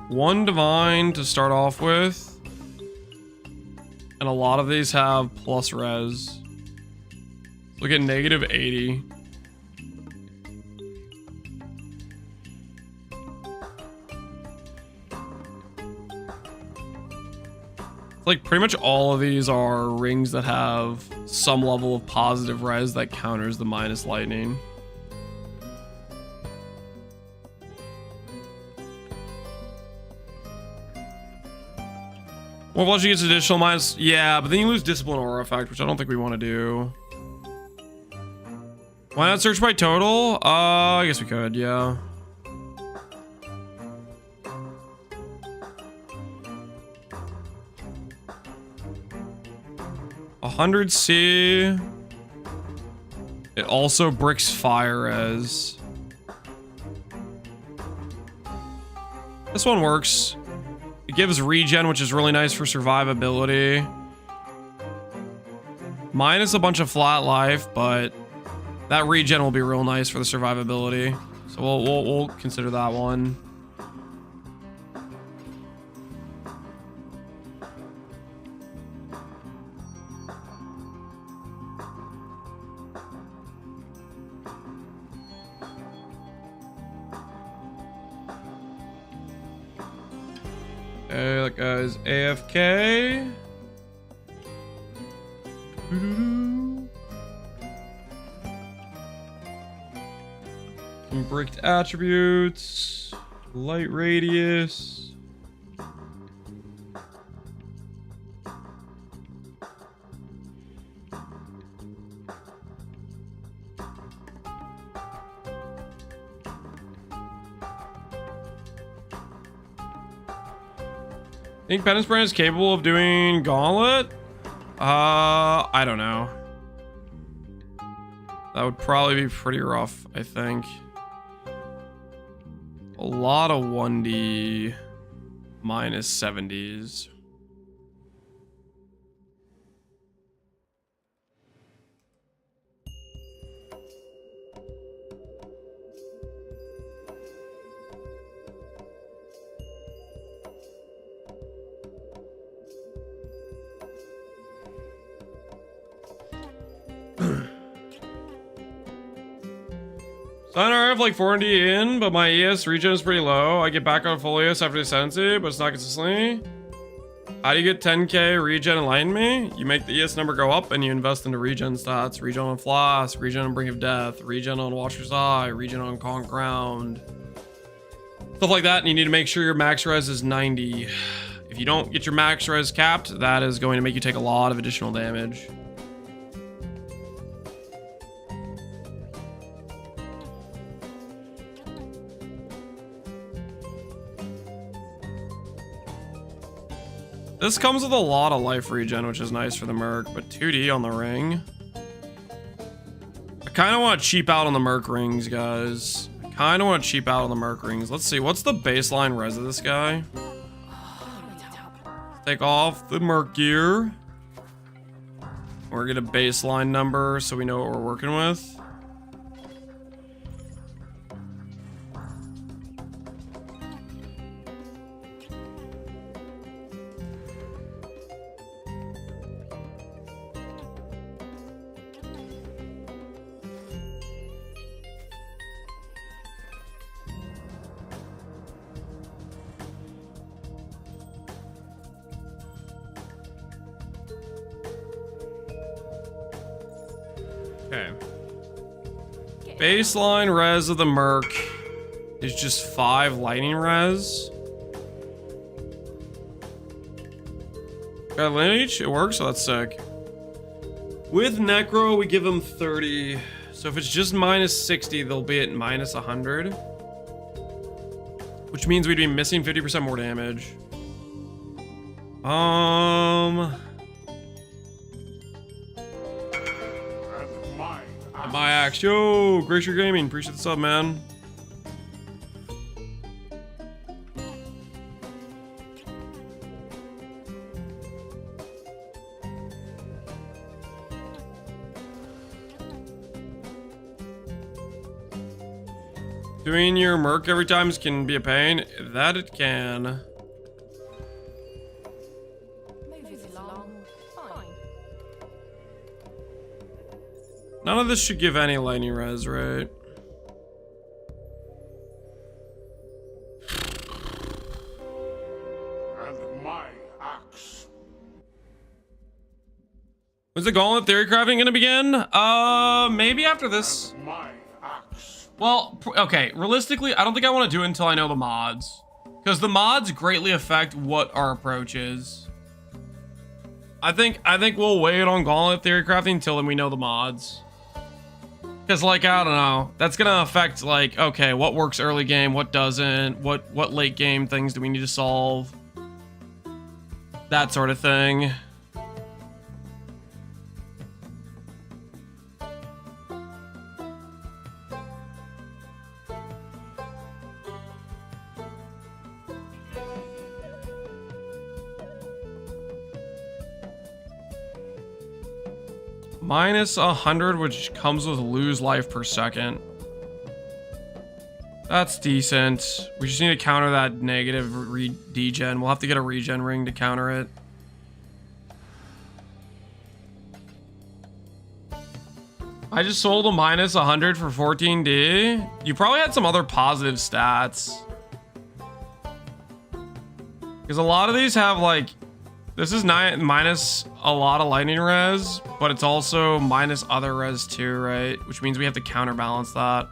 S1: 1 divine to start off with. And a lot of these have plus res. Look at -80. Like pretty much all of these are rings that have some level of positive res that counters the minus lightning. Well, Velocity gets additional minus. Yeah, but then you lose Discipline Aura effect, which I don't think we want to do. Why not search by total? I guess we could, yeah. $100C. It also bricks fire as. This one works. It gives regen, which is really nice for survivability. minus a bunch of flat life, but that regen will be real nice for the survivability. So we'll consider that one. Okay, that guy's AFK. Some bricked attributes, light radius. Think Penance Brand is capable of doing Gauntlet? I don't know. That would probably be pretty rough, I think. A lot of 1D minus 70s. So I have like 4D in, but my ES regen is pretty low. I get back on full ES after the Ascendancy, but it's not consistently. How do you get 10k regen Enlighten Me? You make the ES number go up and you invest into regen stats. Regen on Flask, regen on Brink of Death, regen on Watcher's Eye, regen on Conk Ground. Stuff like that, and you need to make sure your max res is 90. If you don't get your max res capped, that is going to make you take a lot of additional damage. This comes with a lot of life regen, which is nice for the Merc, but 2D on the ring. I kind of want to cheap out on the Merc rings, guys. I kind of want to cheap out on the Merc rings. Let's see, what's the baseline res of this guy? Take off the Merc gear. We're gonna get a baseline number so we know what we're working with. Okay. Baseline res of the Merc is just 5 lightning res. Got lineage, it works, so that's sick. With Necro, we give them 30. So if it's just minus 60, they'll be at minus 100. Which means we'd be missing 50% more damage. My axe. Yo, Glacier Gaming. Appreciate the sub, man. Doing your Merc every time can be a pain. That it can. None of this should give any lightning res, right?
S3: And my axe.
S1: Was the Gauntlet Theorycrafting gonna begin? Maybe after this.
S3: My axe.
S1: Well, okay, realistically, I don't think I want to do it until I know the mods. Because the mods greatly affect what our approach is. I think we'll wait on Gauntlet Theorycrafting until then we know the mods. Because, like, I don't know. That's going to affect, like, okay, what works early game, what doesn't, what late game things do we need to solve. That sort of thing. Minus 100, which comes with lose life per second. That's decent. We just need to counter that negative degen. We'll have to get a regen ring to counter it. I just sold a minus 100 for 14D. You probably had some other positive stats. Because a lot of these have like, this is minus a lot of lightning res, but it's also minus other res too, right? Which means we have to counterbalance that.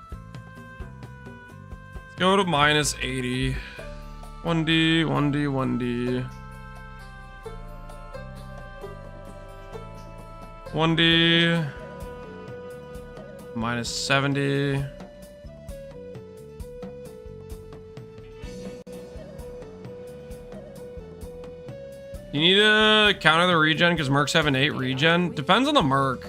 S1: Let's go to minus 80. 1D, 1D, 1D. 1D. Minus 70. You need to counter the regen because mercs have an 8 regen. Depends on the merc.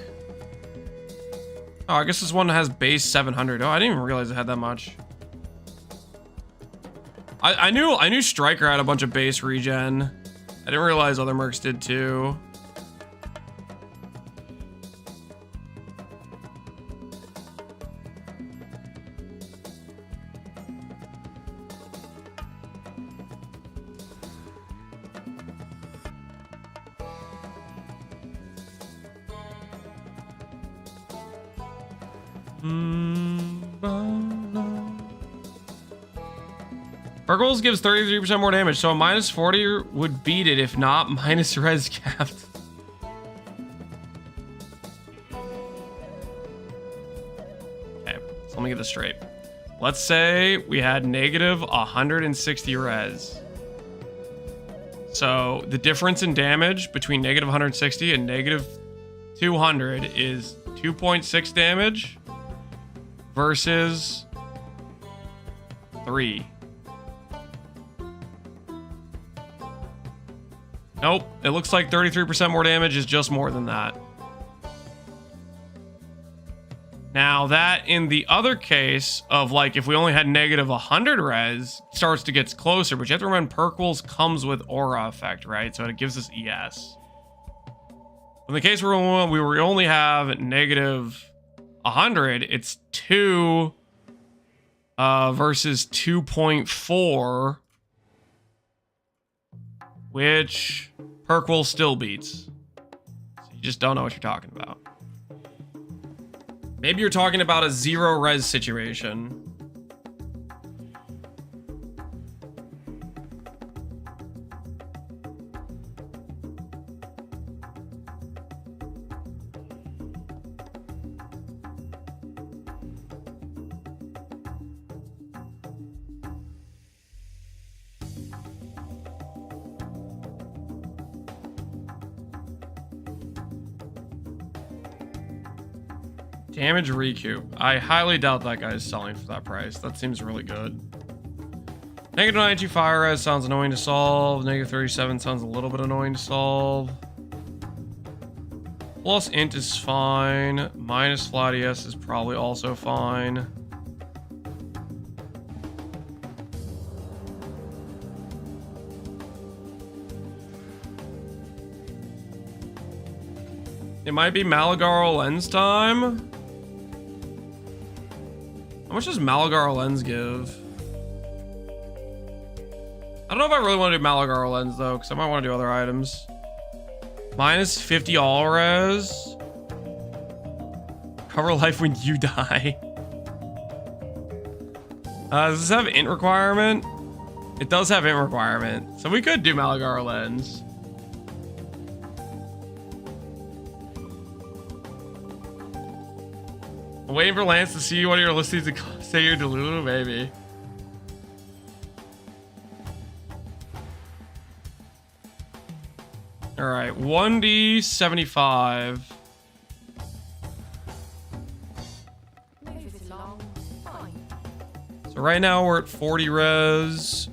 S1: Oh, I guess this one has base 700. Oh, I didn't even realize it had that much. I knew Striker had a bunch of base regen. I didn't realize other mercs did too. Urgles gives 33% more damage, so a minus 40 would beat it if not minus res capped. Okay, so let me get this straight. Let's say we had negative 160 res. So the difference in damage between negative 160 and negative 200 is 2.6 damage versus 3. Nope, it looks like 33% more damage is just more than that. Now that in the other case of like if we only had negative 100 res, it starts to get closer, but you have to remember Perkles comes with aura effect, right? So it gives us ES. In the case where we only have negative 100, it's 2 versus 2.4, which Perkles still beats. So you just don't know what you're talking about. Maybe you're talking about a 0 res situation. Damage recoup. I highly doubt that guy's selling for that price. That seems really good. Negative 92 fire res sounds annoying to solve. Negative 37 sounds a little bit annoying to solve. Plus int is fine. Minus flat ES is probably also fine. It might be Malagar lens time. How much does Malagar lens give? I don't know if I really want to do Malagar lens though, because I might want to do other items. Minus 50 all res. Cover life when you die. Does this have int requirement? It does have int requirement, so we could do Malagar lens. I'm waiting for Lance to see what you're listening to say you're delulu, maybe. All right, 1D 75. So right now we're at 40 res.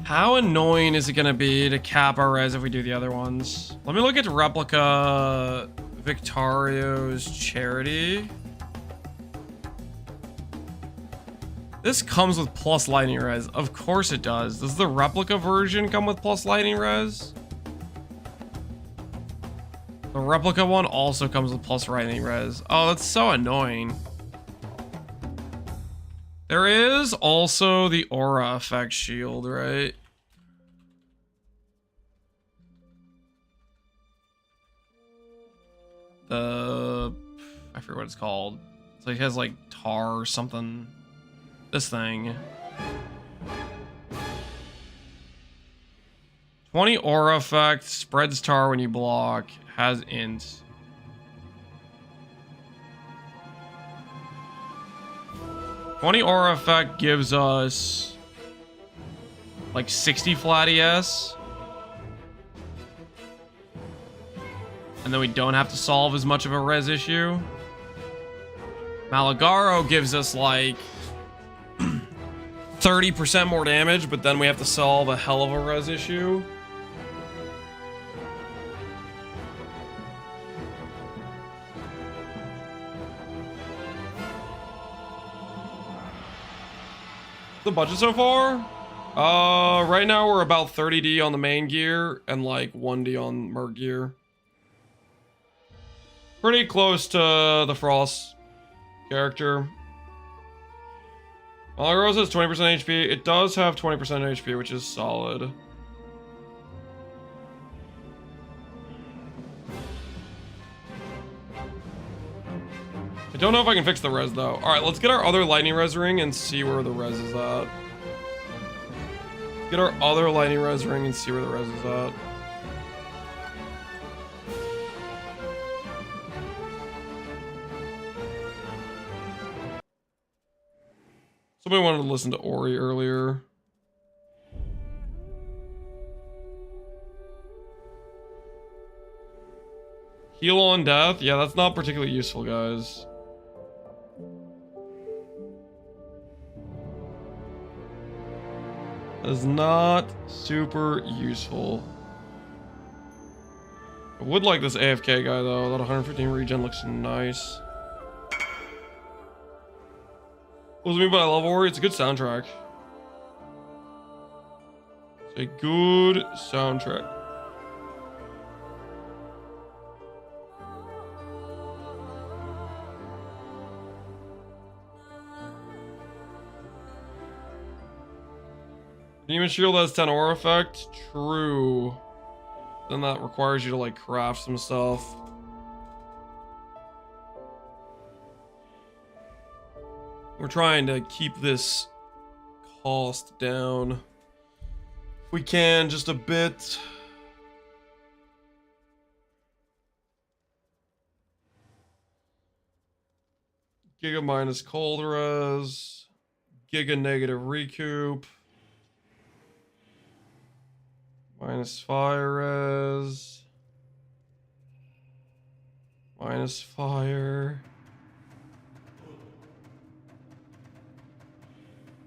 S1: How annoying is it gonna be to cap our res if we do the other ones? Let me look at replica Victario's Charity. This comes with plus lightning res. Of course it does. Does the replica version come with plus lightning res? The replica one also comes with plus lightning res. Oh, that's so annoying. There is also the aura effect shield, right? I forget what it's called. It's like, it has like tar or something. This thing. 20 aura effect, spreads tar when you block, has int. "20 aura effect gives us like 60 flat ES. And then we don't have to solve as much of a res issue. Malagaro gives us like 30% more damage, but then we have to solve a hell of a res issue. The budget so far? Right now we're about 30D on the main gear and like 1D on Merc gear. Pretty close to the Frost character. Malagaro has 20% HP. It does have 20% HP, which is solid. I don't know if I can fix the res though. Alright, let's get our other lightning res ring and see where the res is at. Get our other lightning res ring and see where the res is at. Somebody wanted to listen to Ori earlier. Heal on death? Yeah, that's not particularly useful, guys. That is not super useful. I would like this AFK guy, though. That 115 regen looks nice. What does it mean by I love Ori? It's a good soundtrack. It's a good soundtrack. Demon Shield has 10 aura effect. True. Then that requires you to like craft some stuff. We're trying to keep this cost down. If we can, just a bit. Giga minus cold res. Giga negative recoup. Minus fire res. Minus fire.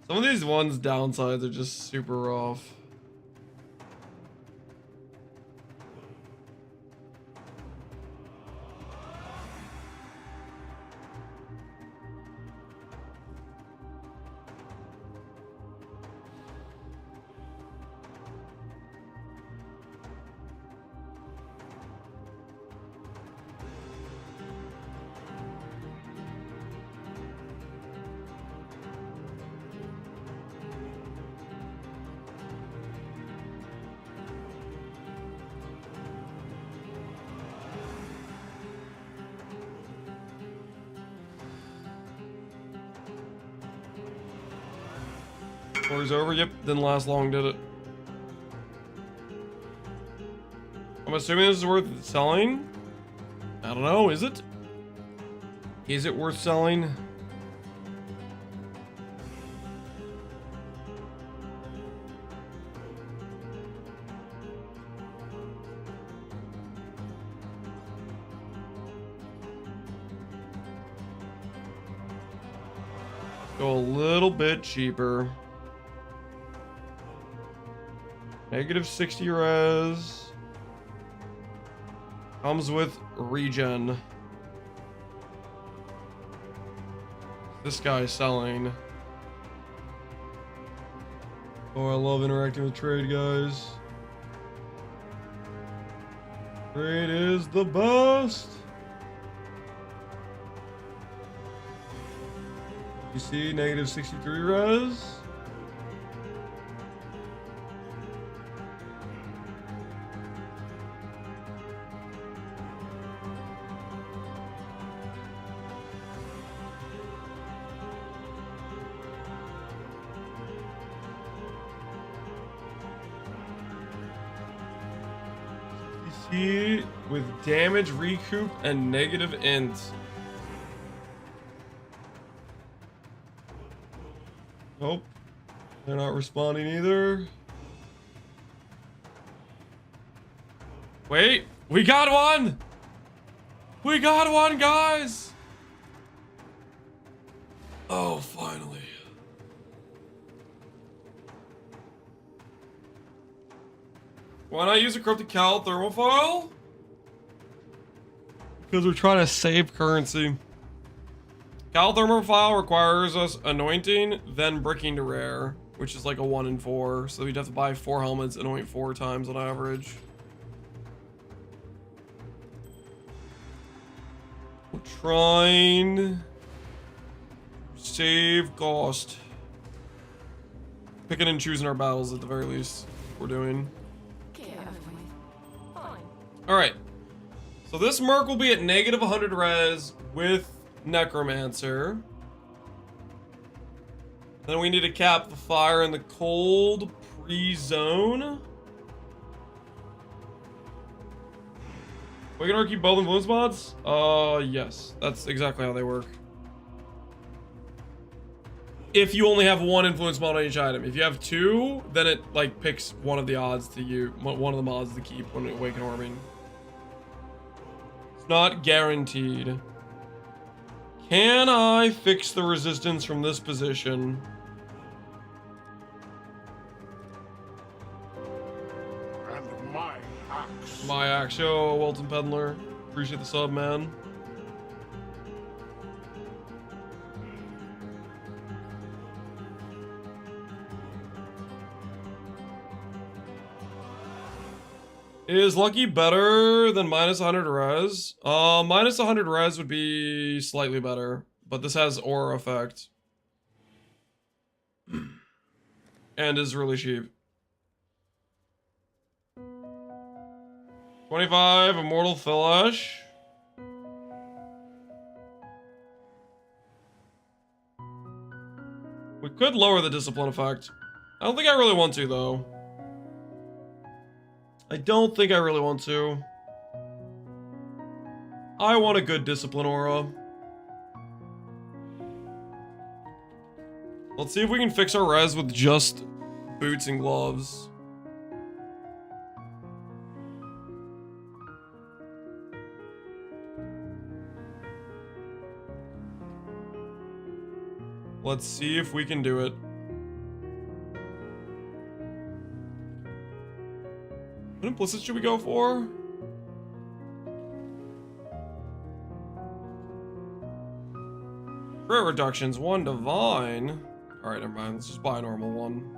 S1: Some of these ones' downsides are just super rough. Story's over. Yep, didn't last long, did it? I'm assuming this is worth selling. I don't know, is it? Is it worth selling? Go a little bit cheaper. Negative 60 res. Comes with regen. This guy's selling. Oh, I love interacting with trade guys. Great is the best. You see, negative 63 res. See, with damage recoup and negative int. Nope, they're not responding either. Wait, we got one! We got one, guys! Oh, finally. Why not use a corrupted Cal thermal file? Because we're trying to save currency. Cal thermal file requires us anointing, then bricking to rare, which is like a 1 in 4. So we'd have to buy 4 helmets, anoint 4 times on average. We're trying to save cost. Picking and choosing our battles at the very least. We're doing. Alright, so this Merc will be at negative 100 res with Necromancer. Then we need to cap the fire in the cold pre-zone. We gonna keep both influence mods? Yes, that's exactly how they work. If you only have 1 influence mod on each item. If you have 2, then it like picks one of the odds to you, one of the mods to keep when Awaken Orbing. Not guaranteed. Can I fix the resistance from this position?
S3: And my axe.
S1: My axe. Yo, Welton Peddler. Appreciate the sub, man. Is Lucky better than minus 100 res? Minus 100 res would be slightly better, but this has aura effect. And is really cheap. 25 Immortal Filash. We could lower the discipline effect. I don't think I really want to, though. I don't think I really want to. I want a good discipline aura. Let's see if we can fix our res with just boots and gloves. Let's see if we can do it. What implicit should we go for? Crit reductions, 1 divine. Alright, never mind. Let's just buy a normal one.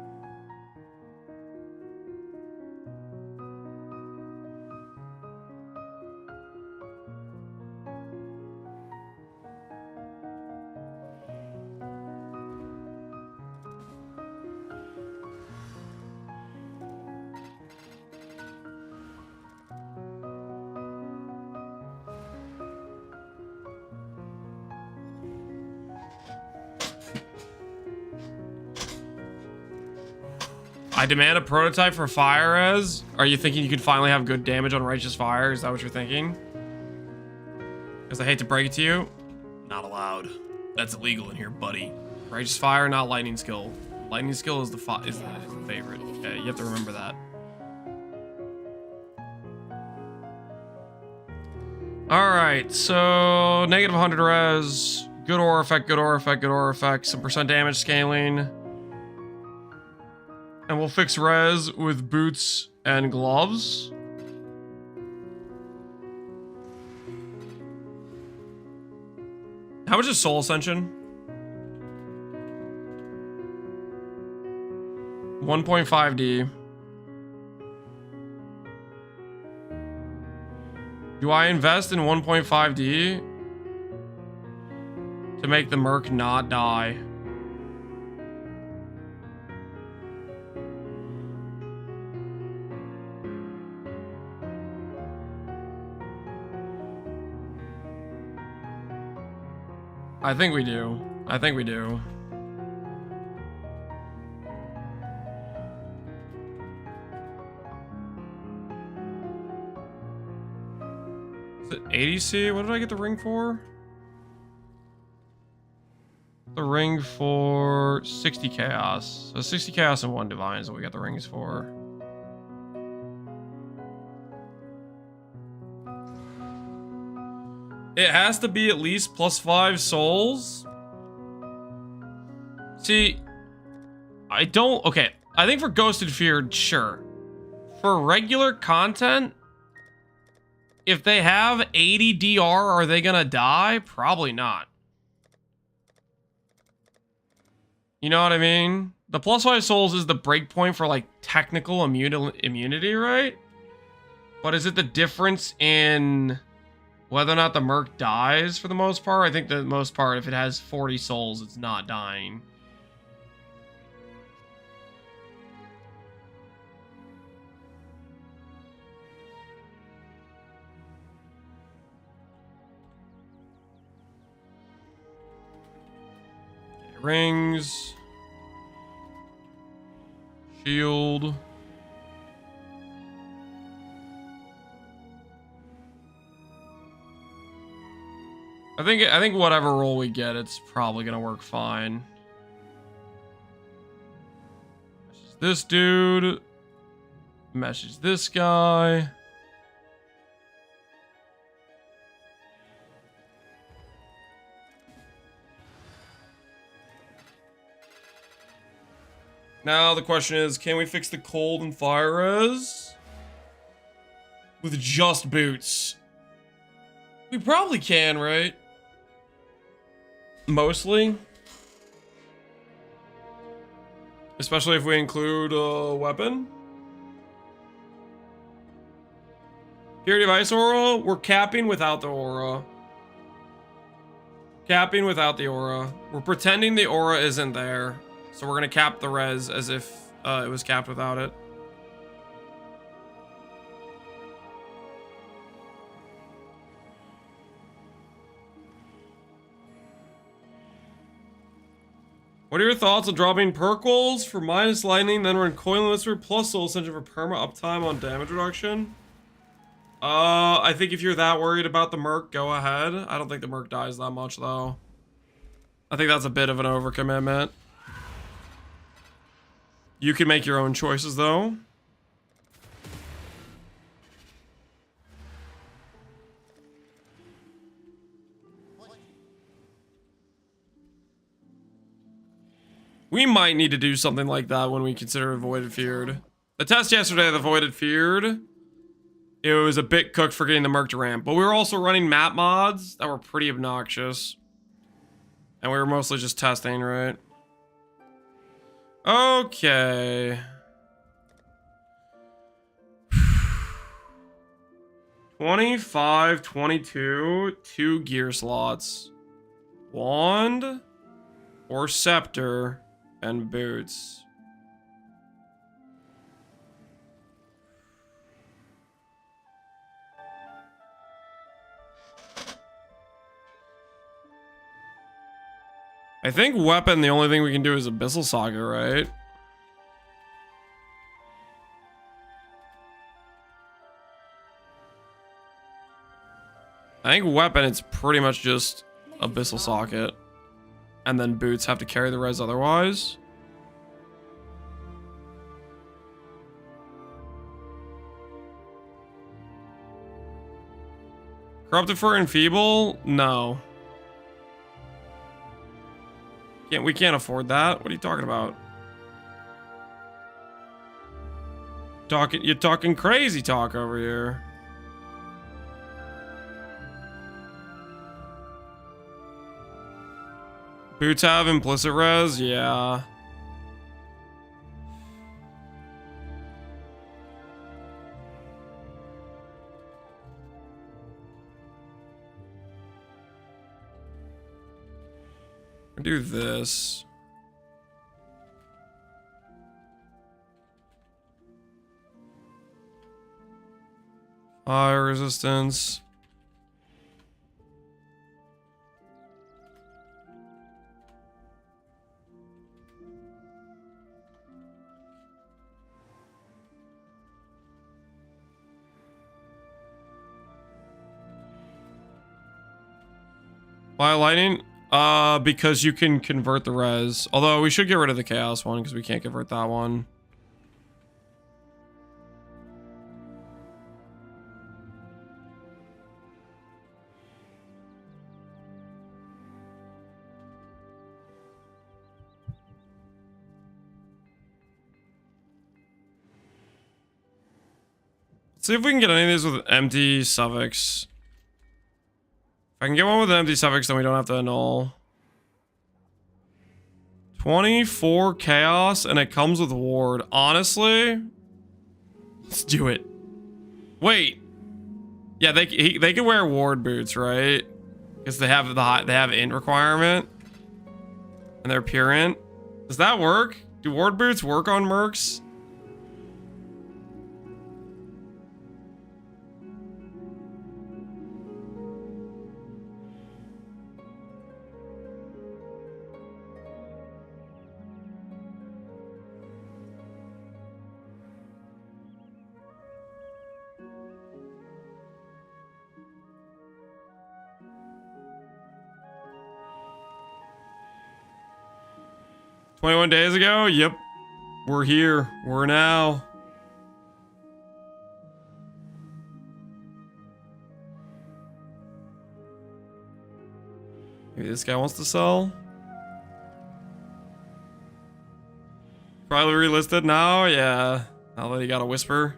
S1: I demand a prototype for fire res. Are you thinking you could finally have good damage on righteous fire? Is that what you're thinking? Because I hate to break it to you, not allowed. That's illegal in here, buddy. Righteous fire, not lightning skill. Lightning skill is the favorite. Okay, you have to remember that. All right, so negative 100 res, good aura effect, good aura effect, good aura effect, some percent damage scaling. And we'll fix res with boots and gloves. How much is Soul Ascension? 1.5D. Do I invest in 1.5D to make the Merc not die? I think we do. I think we do. Is it 80C? What did I get the ring for? The ring for 60 chaos. So 60 chaos and 1 divine is what we got the rings for. It has to be at least +5 souls. See, I don't... Okay, I think for Ghosted Feared, sure. For regular content, if they have 80 DR, are they gonna die? Probably not. You know what I mean? The +5 souls is the breakpoint for, like, technical immunity, right? But is it the difference in whether or not the Merc dies for the most part? I think the most part, if it has 40 souls, it's not dying. Rings. Shield. I think whatever roll we get, it's probably gonna work fine. This dude. Message this guy. Now the question is, can we fix the cold and fire res with just boots? We probably can, right? Mostly. Especially if we include a weapon. Purity of Ice aura, we're capping without the aura. Capping without the aura. We're pretending the aura isn't there. So we're gonna cap the res as if it was capped without it. What are your thoughts on dropping perk rolls for minus lightning, then run coin whisper plus soul ascension for perma uptime on damage reduction? I think if you're that worried about the Merc, go ahead. I don't think the Merc dies that much though. I think that's a bit of an overcommitment. You can make your own choices, though. We might need to do something like that when we consider Voided Feared. The test yesterday of the Voided Feared, it was a bit cooked for getting the Merc to ramp. But we were also running map mods that were pretty obnoxious. And we were mostly just testing, right? Okay. 25, 22, 2 gear slots. Wand or scepter and boots. I think weapon, the only thing we can do is Abyssal Saga, right? I think weapon, it's pretty much just Abyssal Socket. And then boots have to carry the res otherwise. Corrupted for Enfeeble? No. We can't afford that. What are you talking about? You're talking crazy talk over here. Boots have implicit res? Yeah. Do this. Fire resistance. Why lightning? Because you can convert the res. Although we should get rid of the chaos one because we can't convert that one. Let's see if we can get any of these with empty suffix. If I can get one with an empty suffix, then we don't have to annul. 24 chaos, and it comes with ward. Honestly, let's do it. Wait, yeah, they can wear ward boots, right? Because they have int requirement, and they're pure int. Does that work? Do ward boots work on mercs? $21 days ago? Yep. We're here. We're now. Maybe this guy wants to sell. Probably relisted now, yeah. Now that he got a whisper.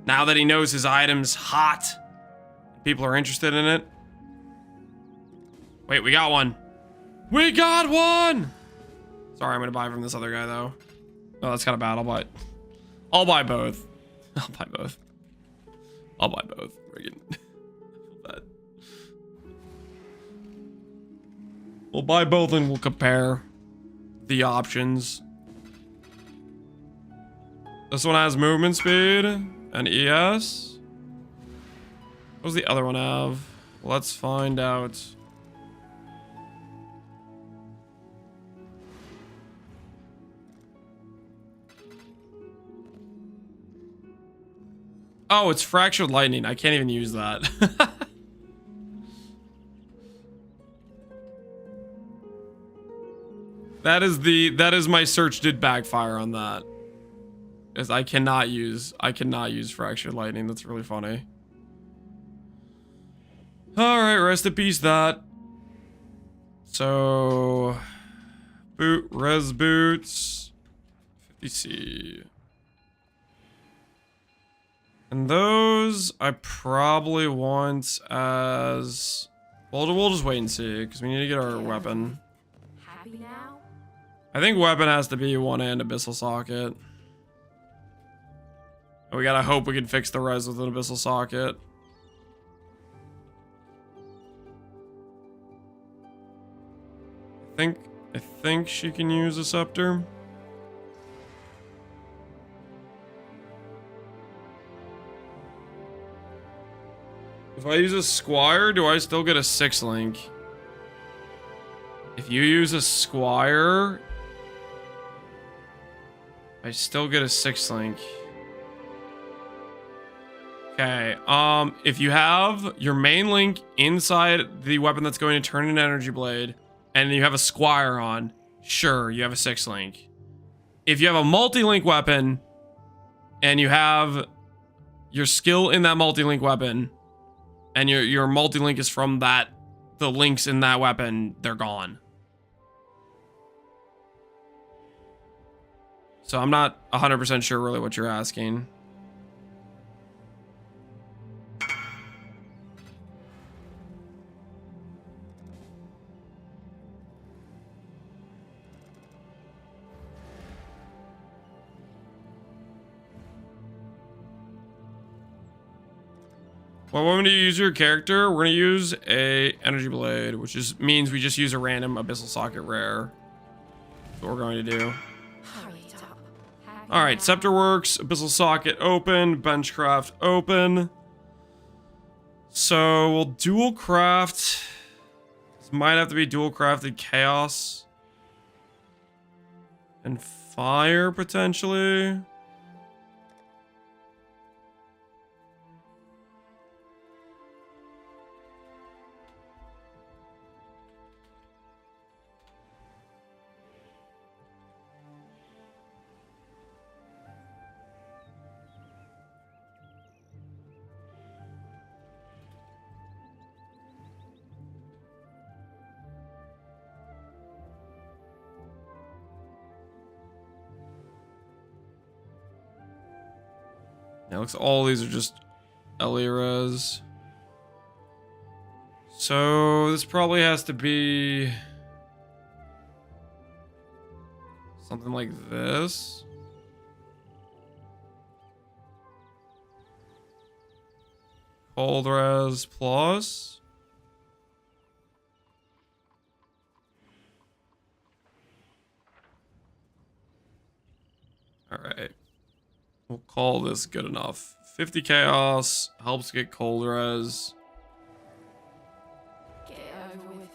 S1: Now that he knows his item's hot. People are interested in it. Wait, we got one. We got one! Sorry, I'm gonna buy from this other guy though. Oh, that's kind of bad. I'll buy both. I'll buy both. I'll buy both. Friggin'. We'll buy both and we'll compare the options. This one has movement speed and ES. What does the other one have? Let's find out. Oh, it's fractured lightning. I can't even use that. That is my search did backfire on that. Because I cannot use fractured lightning. That's really funny. Alright, rest in peace that. So res boots. 50C. And those I probably want as well. We'll just wait and see because we need to get our weapon.
S4: Happy now?
S1: I think weapon has to be one and abyssal socket. And we gotta hope we can fix the res with an abyssal socket. I think she can use a scepter. If I use a squire, do I still get a 6-link? If you use a squire, I still get a 6-link. Okay, if you have your main link inside the weapon that's going to turn into energy blade, and you have a squire on, sure, you have a 6-link. If you have a multi-link weapon, and you have your skill in that multi-link weapon, and your multi-link is from the links in that weapon, they're gone. So I'm not 100% sure really what you're asking. Well, when you use your character, we're gonna use a energy blade, which means we just use a random abyssal socket rare. That's what we're going to do. All right, scepter works, abyssal socket open, benchcraft open. So we'll dual craft. This might have to be dual crafted chaos and fire potentially. Yeah, looks all these are just Eliras. So this probably has to be something like this. Cold res plus. All right. We'll call this good enough. 50 chaos helps get cold res.
S4: Get it over with.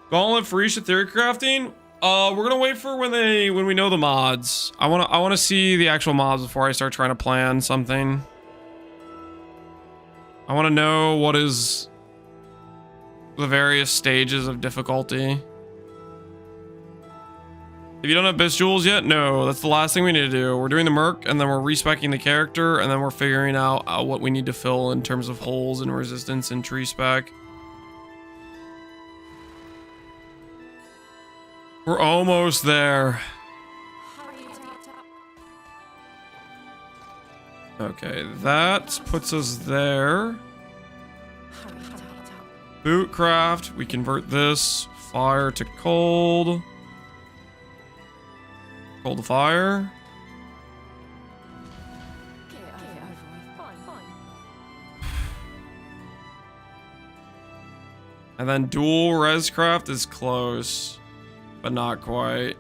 S1: Gauntlet for each Theorycrafting. We're gonna wait for when we know the mods. I wanna see the actual mods before I start trying to plan something. I want to know what is the various stages of difficulty. If you don't have Abyss Jewels yet, no, that's the last thing we need to do. We're doing the Merc, and then we're respecing the character, and then we're figuring out what we need to fill in terms of holes and resistance and tree spec. We're almost there. Okay, that puts us there. Bootcraft, we convert this fire to cold. Cold to fire. And then dual rescraft is close, but not quite.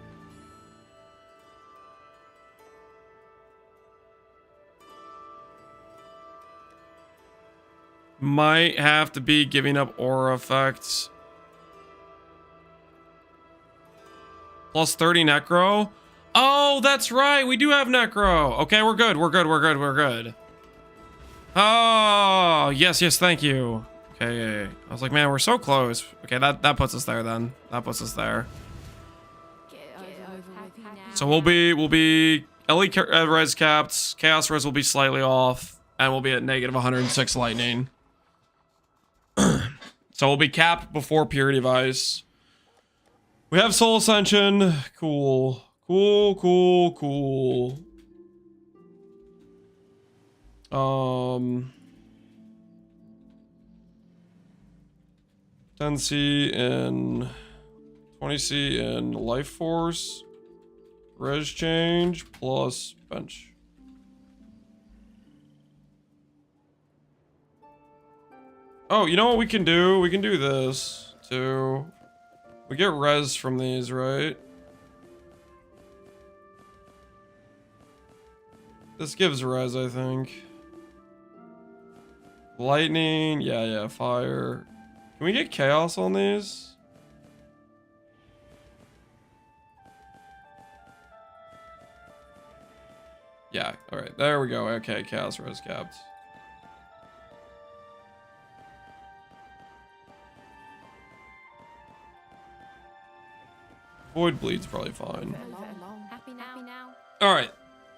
S1: Might have to be giving up aura effects. Plus 30 necro. Oh, that's right. We do have necro. Okay, we're good. We're good. We're good. We're good. Oh, yes, yes. Thank you. Okay. I was like, man, we're so close. Okay, that puts us there then. That puts us there. So we'll be LE res capped. Chaos res will be slightly off, and we'll be at negative 106 lightning. So we'll be capped before Purity of Ice. We have Soul Ascension. Cool. Cool, cool, cool. $10C and 20C and Life Force. Res change plus bench. Oh, you know what we can do? We can do this too. We get res from these, right? This gives res, I think. Lightning, yeah, fire. Can we get chaos on these? Yeah, all right, there we go. Okay, chaos res capped. Void bleed's probably fine.
S4: Happy now.
S1: All right,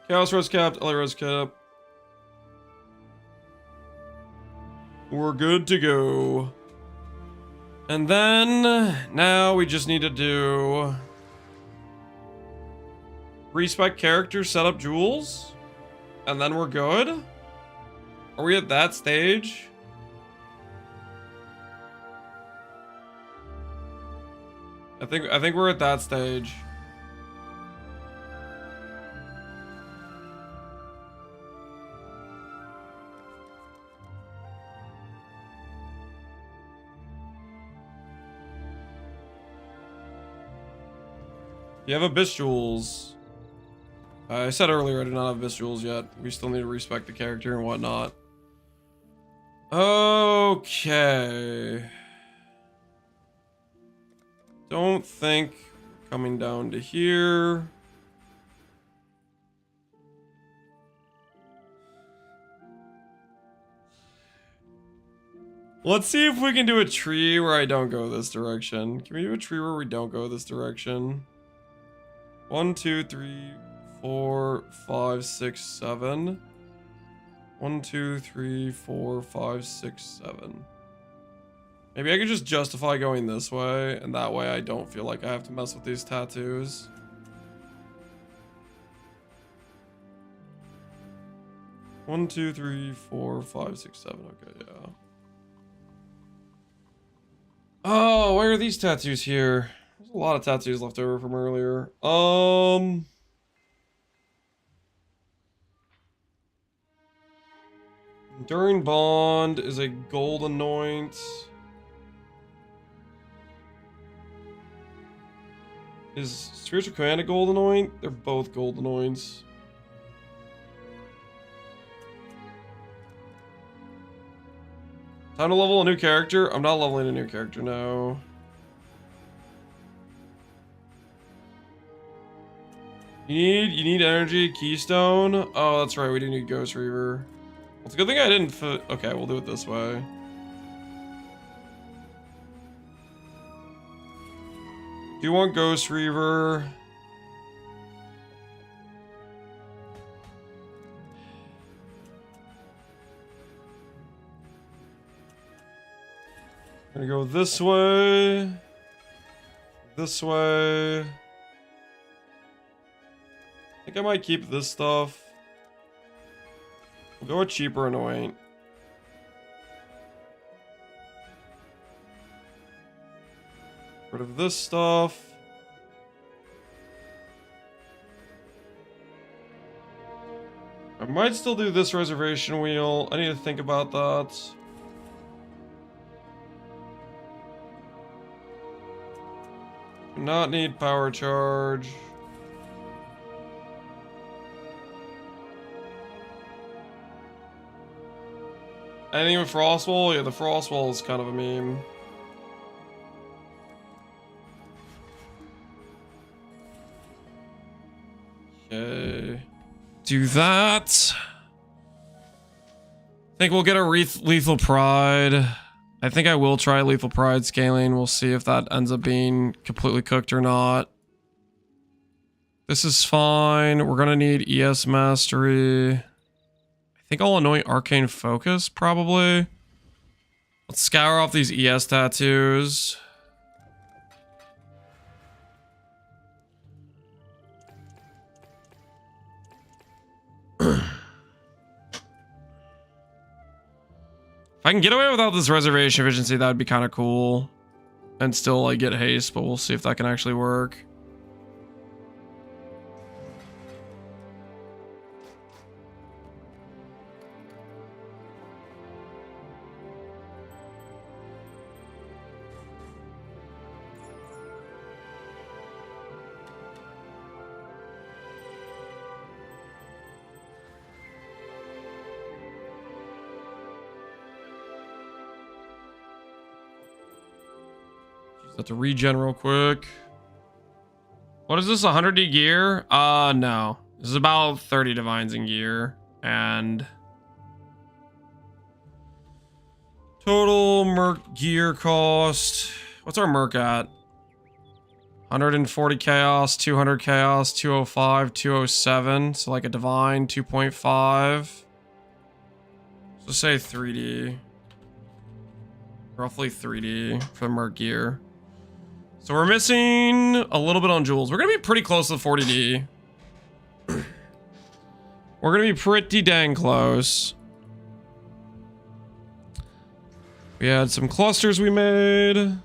S1: chaos res capped, LA res cap. We're good to go. And then now we just need to do respec character, set up jewels, and then we're good. Are we at that stage? I think we're at that stage. You have Abyss Jewels. I said earlier I do not have Abyss Jewels yet. We still need to respect the character and whatnot. Okay. Don't think coming down to here. Let's see if we can do a tree where I don't go this direction. Can we do a tree where we don't go this direction? 1, 2, 3, 4, 5, 6, 7. 1, 2, 3, 4, 5, 6, 7. Maybe I could just justify going this way, and that way I don't feel like I have to mess with these tattoos. One, 2, 3, 4, 5, 6, 7. Okay, yeah. Oh, why are these tattoos here? There's a lot of tattoos left over from earlier. Enduring Bond is a gold anoint. Is Spiritual Command a gold anoint? They're both gold anoints. Time to level a new character? I'm not leveling a new character, no. You need energy, keystone. Oh, that's right, we do need Ghost Reaver. Well, it's a good thing I didn't okay, we'll do it this way. Do you want Ghost Reaver? Gonna go this way. This way. I think I might keep this stuff. We'll go with cheaper anoint. Rid of this stuff. I might still do this reservation wheel. I need to think about that. Do not need power charge. Anything with Frostwall? Yeah, the Frostwall is kind of a meme. Okay. Do that. I think we'll get a Lethal Pride. I think I will try Lethal Pride scaling. We'll see if that ends up being completely cooked or not. This is fine. We're gonna need ES Mastery. I think I'll anoint Arcane Focus, probably. Let's scour off these ES tattoos. If I can get away without this reservation efficiency, that would be kind of cool. And still, like, get haste, but we'll see if that can actually work. Have to regen real quick. What is this, 100D gear? No. This is about 30 divines in gear. And total merc gear cost. What's our merc at? 140 chaos, 200 chaos, 205, 207. So like a divine, 2.5. So say 3D. Roughly 3D for the merc gear. So we're missing a little bit on jewels. We're going to be pretty close to the 40D. We're going to be pretty dang close. We had some clusters we made.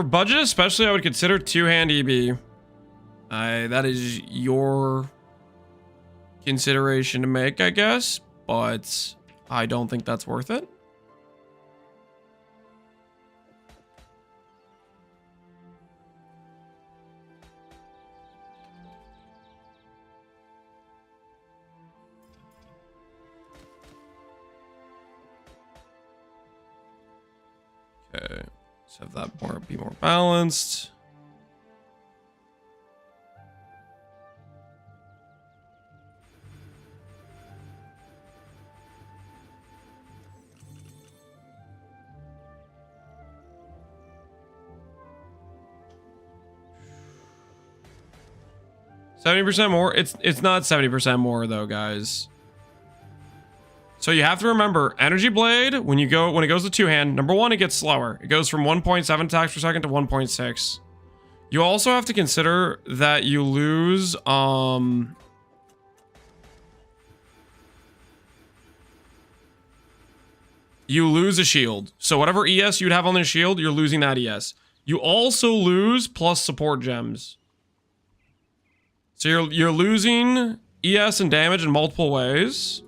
S1: For budget especially, I would consider two-hand EB. That is your consideration to make, I guess, but I don't think that's worth it. Okay, let's have that be more balanced. $70% more. It's not 70% more though, guys. So you have to remember, Energy Blade, when it goes to two-hand, number one, it gets slower. It goes from 1.7 attacks per second to 1.6. You also have to consider that you lose a shield. So whatever ES you'd have on the shield, you're losing that ES. You also lose plus support gems. So you're losing ES and damage in multiple ways.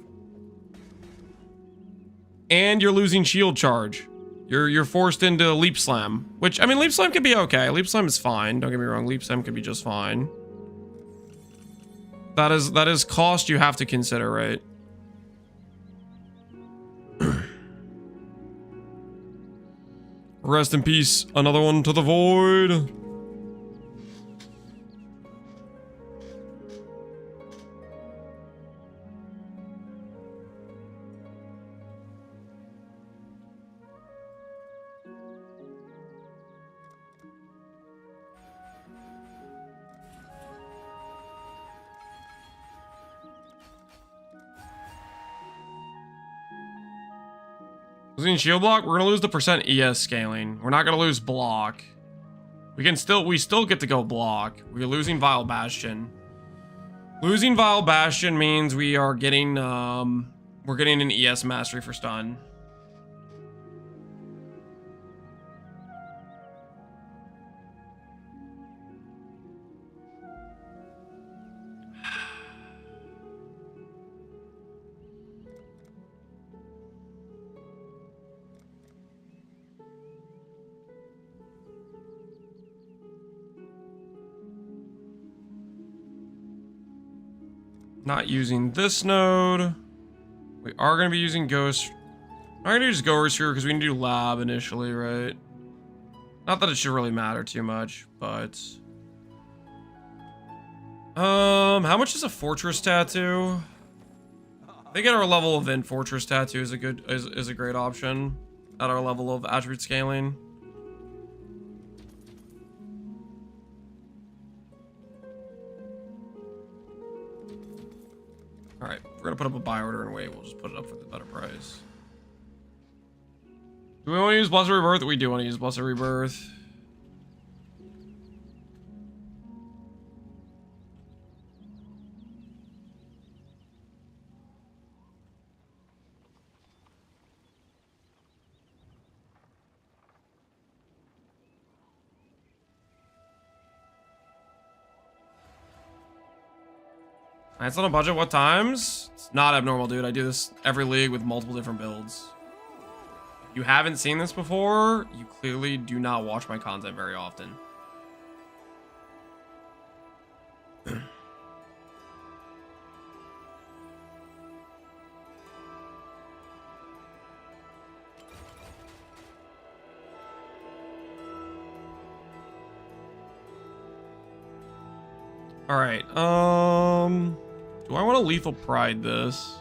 S1: And you're losing shield charge. You're forced into Leap Slam. Which, I mean, Leap Slam can be okay. Leap Slam is fine. Don't get me wrong. Leap Slam could be just fine. That is cost you have to consider, right? Rest in peace. Another one to the void. Losing shield block, we're gonna lose the percent ES scaling. We're not gonna lose block. We still get to go block. We're losing Vile Bastion. Losing Vile Bastion means we are getting we're getting an ES mastery for stun. Not using this node. We are going to be using Ghost. I'm going to use Ghost here because we can do Lab initially, right? Not that it should really matter too much, but... how much is a Fortress Tattoo? I think at our level of Fortress Tattoo is a great option. At our level of attribute scaling. Alright, we're gonna put up a buy order and wait. We'll just put it up for the better price. Do we want to use Blessed Rebirth? We do want to use Blessed Rebirth. It's on a budget. What times? It's not abnormal, dude. I do this every league with multiple different builds. If you haven't seen this before, you clearly do not watch my content very often. All right. Do I want to Lethal Pride this?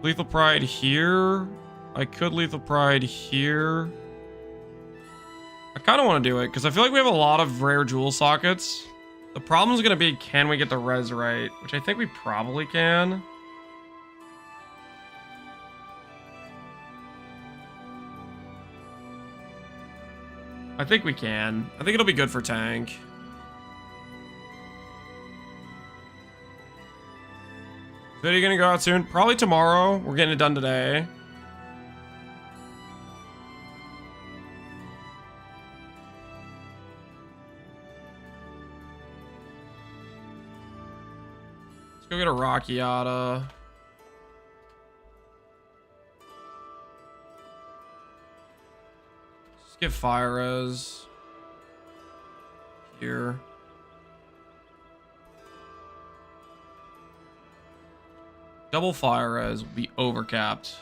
S1: Lethal Pride here. I could Lethal Pride here. I kind of want to do it because I feel like we have a lot of rare jewel sockets. The problem is going to be, can we get the res right? Which I think we probably can. I think we can. I think it'll be good for tank. Video gonna go out soon? Probably tomorrow. We're getting it done today. Let's go get a Rockiata. Let's get Fire Res here. Double Fire Res will be overcapped.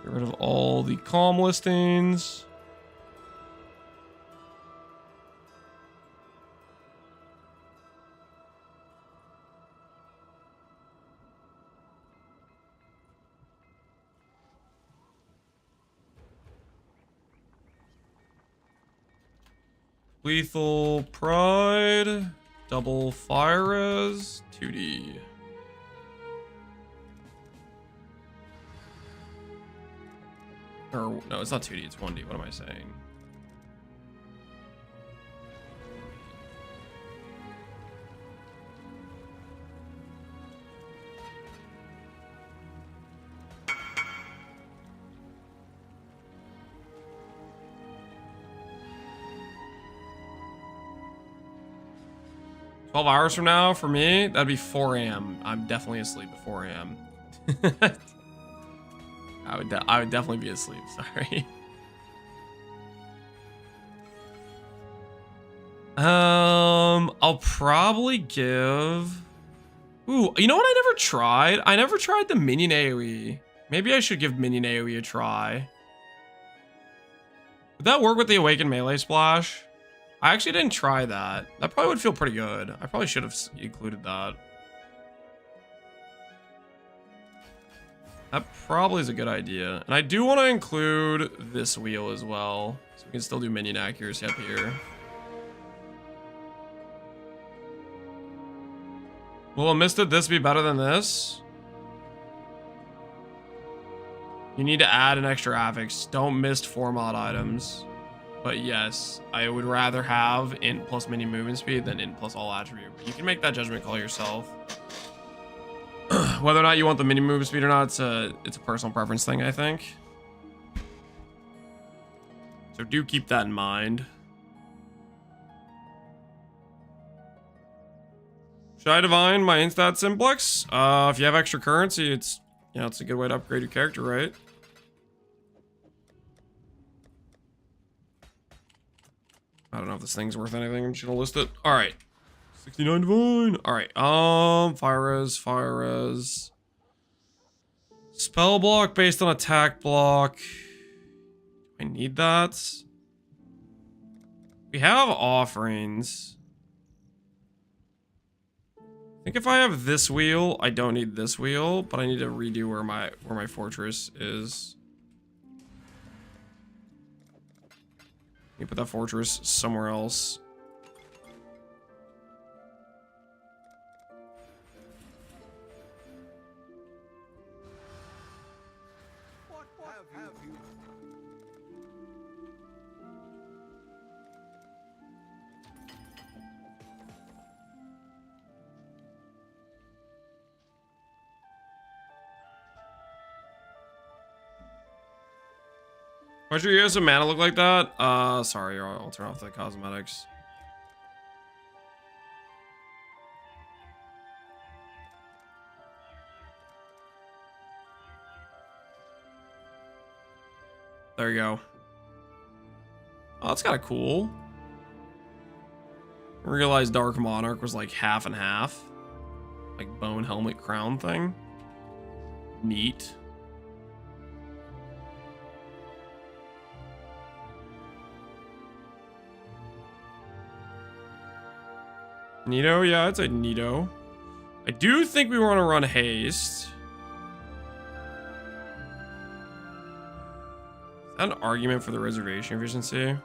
S1: Get rid of all the calm listings. Lethal Pride. Double Fire Res. 2D. Or, no, it's not 2D, it's 1D. What am I saying? $12 from now for me, that'd be 4 a.m. I'm definitely asleep at 4 a.m. I would definitely be asleep. Sorry. I'll probably give. Ooh, you know what? I never tried. I never tried the minion AOE. Maybe I should give minion AOE a try. Would that work with the Awakened Melee Splash? I actually didn't try that. That probably would feel pretty good. I probably should have included that. That probably is a good idea. And I do want to include this wheel as well. So we can still do minion accuracy up here. Will a misted this be better than this? You need to add an extra affix. Don't mist 4 mod items. But yes, I would rather have int plus mini movement speed than int plus all attribute. But you can make that judgment call yourself. Whether or not you want the mini movement speed or not, it's a personal preference thing, I think. So do keep that in mind. Should I divine my instat simplex? If you have extra currency, it's a good way to upgrade your character, right? I don't know if this thing's worth anything. I'm just gonna list it. All right, 69 divine. All right, fire res. Spell block based on attack block. Do I need that? We have offerings. I think if I have this wheel, I don't need this wheel, but I need to redo where my fortress is. You put that fortress somewhere else.
S3: What have you?
S1: Why'd your EOS of mana look like that? Sorry, I'll turn off the cosmetics. There you go. Oh, that's kind of cool. I realized Dark Monarch was like half and half. Like bone helmet crown thing. Neat. Neato? Yeah, I'd say neato. I do think we want to run haste. Is that an argument for the reservation efficiency?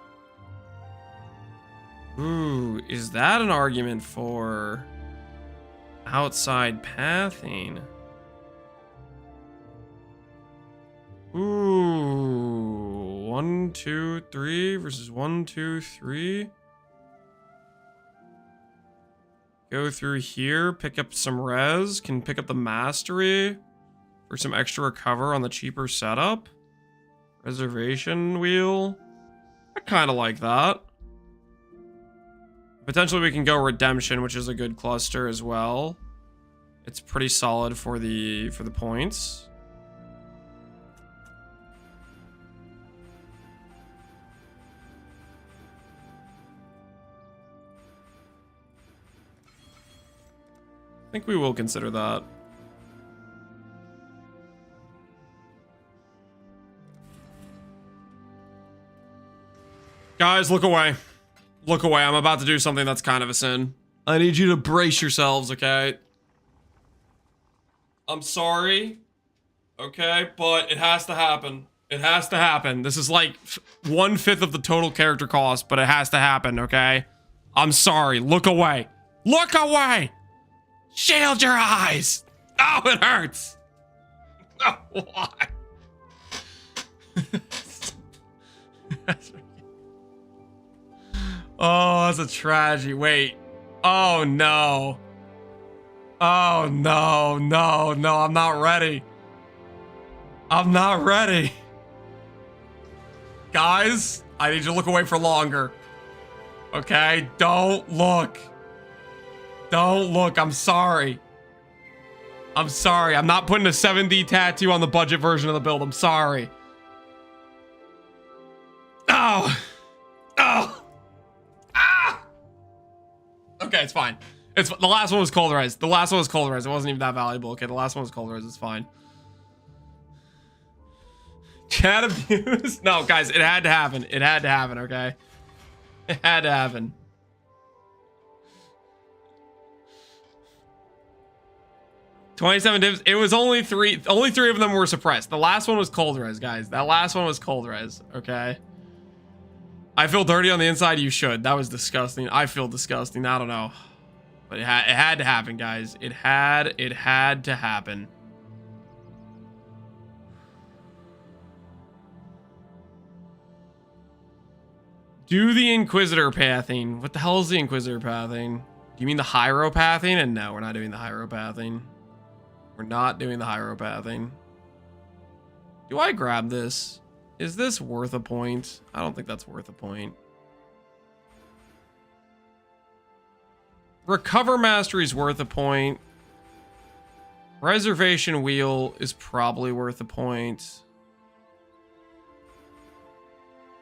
S1: Ooh, is that an argument for outside pathing? Ooh, 1, 2, 3 versus 1, 2, 3. Go through here, pick up some res, can pick up the mastery for some extra recover on the cheaper setup. Reservation wheel. I kind of like that. Potentially we can go Redemption, which is a good cluster as well. It's pretty solid for the points. I think we will consider that. Guys, look away. Look away. I'm about to do something that's kind of a sin. I need you to brace yourselves, okay? I'm sorry. Okay, but it has to happen. It has to happen. This is like 1/5 of the total character cost, but it has to happen, okay? I'm sorry. Look away. Look away! Shield your eyes! Oh, it hurts! Oh, why? Oh, that's a tragedy. Wait. Oh, no. Oh, no, no, no, I'm not ready. I'm not ready. Guys, I need you to look away for longer. Okay? Don't look. Don't look. I'm sorry. I'm sorry. I'm not putting a 7D tattoo on the budget version of the build. I'm sorry. Oh. Oh. Ah. Okay, it's fine. It's the last one was colorized. The last one was colorized. It wasn't even that valuable. Okay, the last one was colorized. It's fine. Chat abuse? No, guys, it had to happen. It had to happen, okay? It had to happen. $27 divs. It was only three of them were suppressed. The last one was cold res, guys. That last one was cold res, okay? I feel dirty on the inside. You should. That was disgusting. I feel disgusting. I don't know. But it had to happen, guys. It had to happen. Do the Inquisitor pathing. What the hell is the Inquisitor pathing? Do you mean the Hyro pathing? And no, we're not doing the Hyro pathing. We're not doing the Hyro pathing. Do I grab this? Is this worth a point? I don't think that's worth a point. Recover Mastery is worth a point. Reservation Wheel is probably worth a point.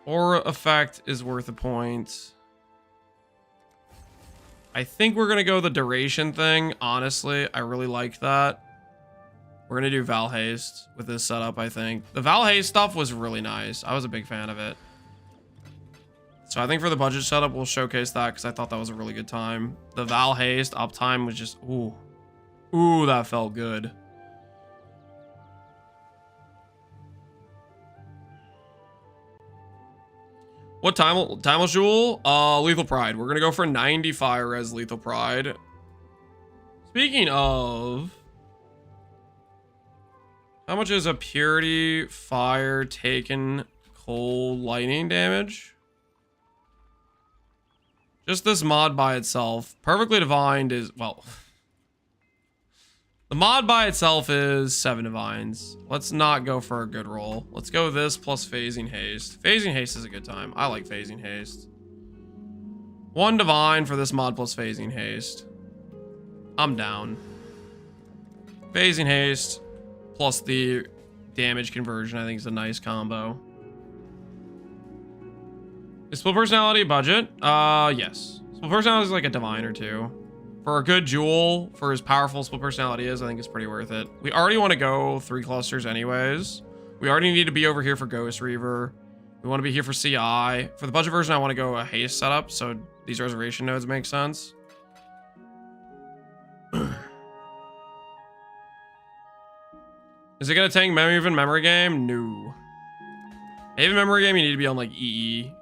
S1: Aura Effect is worth a point. I think we're going to go the duration thing. Honestly, I really like that. We're going to do Val Haste with this setup, I think. The Val Haste stuff was really nice. I was a big fan of it. So I think for the budget setup, we'll showcase that because I thought that was a really good time. The Val Haste uptime was just, ooh. Ooh, that felt good. What timeless jewel? Lethal Pride. We're gonna go for 90 fire res Lethal Pride. Speaking of, how much is a purity fire taken cold lightning damage? Just this mod by itself. Perfectly Divined is, well, the mod by itself is 7 divines. Let's not go for a good roll. Let's go this plus Phasing Haste. Phasing Haste is a good time. I like Phasing Haste. 1 divine for this mod plus Phasing Haste. I'm down. Phasing Haste plus the damage conversion, I think, is a nice combo. Is Split Personality a budget? Yes. Split Personality is like a divine or 2. For a good jewel, for as powerful Split Personality is, I think it's pretty worth it. We already want to go 3 clusters anyways. We already need to be over here for Ghost Reaver. We want to be here for CI. For the budget version, I want to go a haste setup, so these reservation nodes make sense. Is it going to tank Maven Memory Game? No. Maven Memory Game, you need to be on like EE.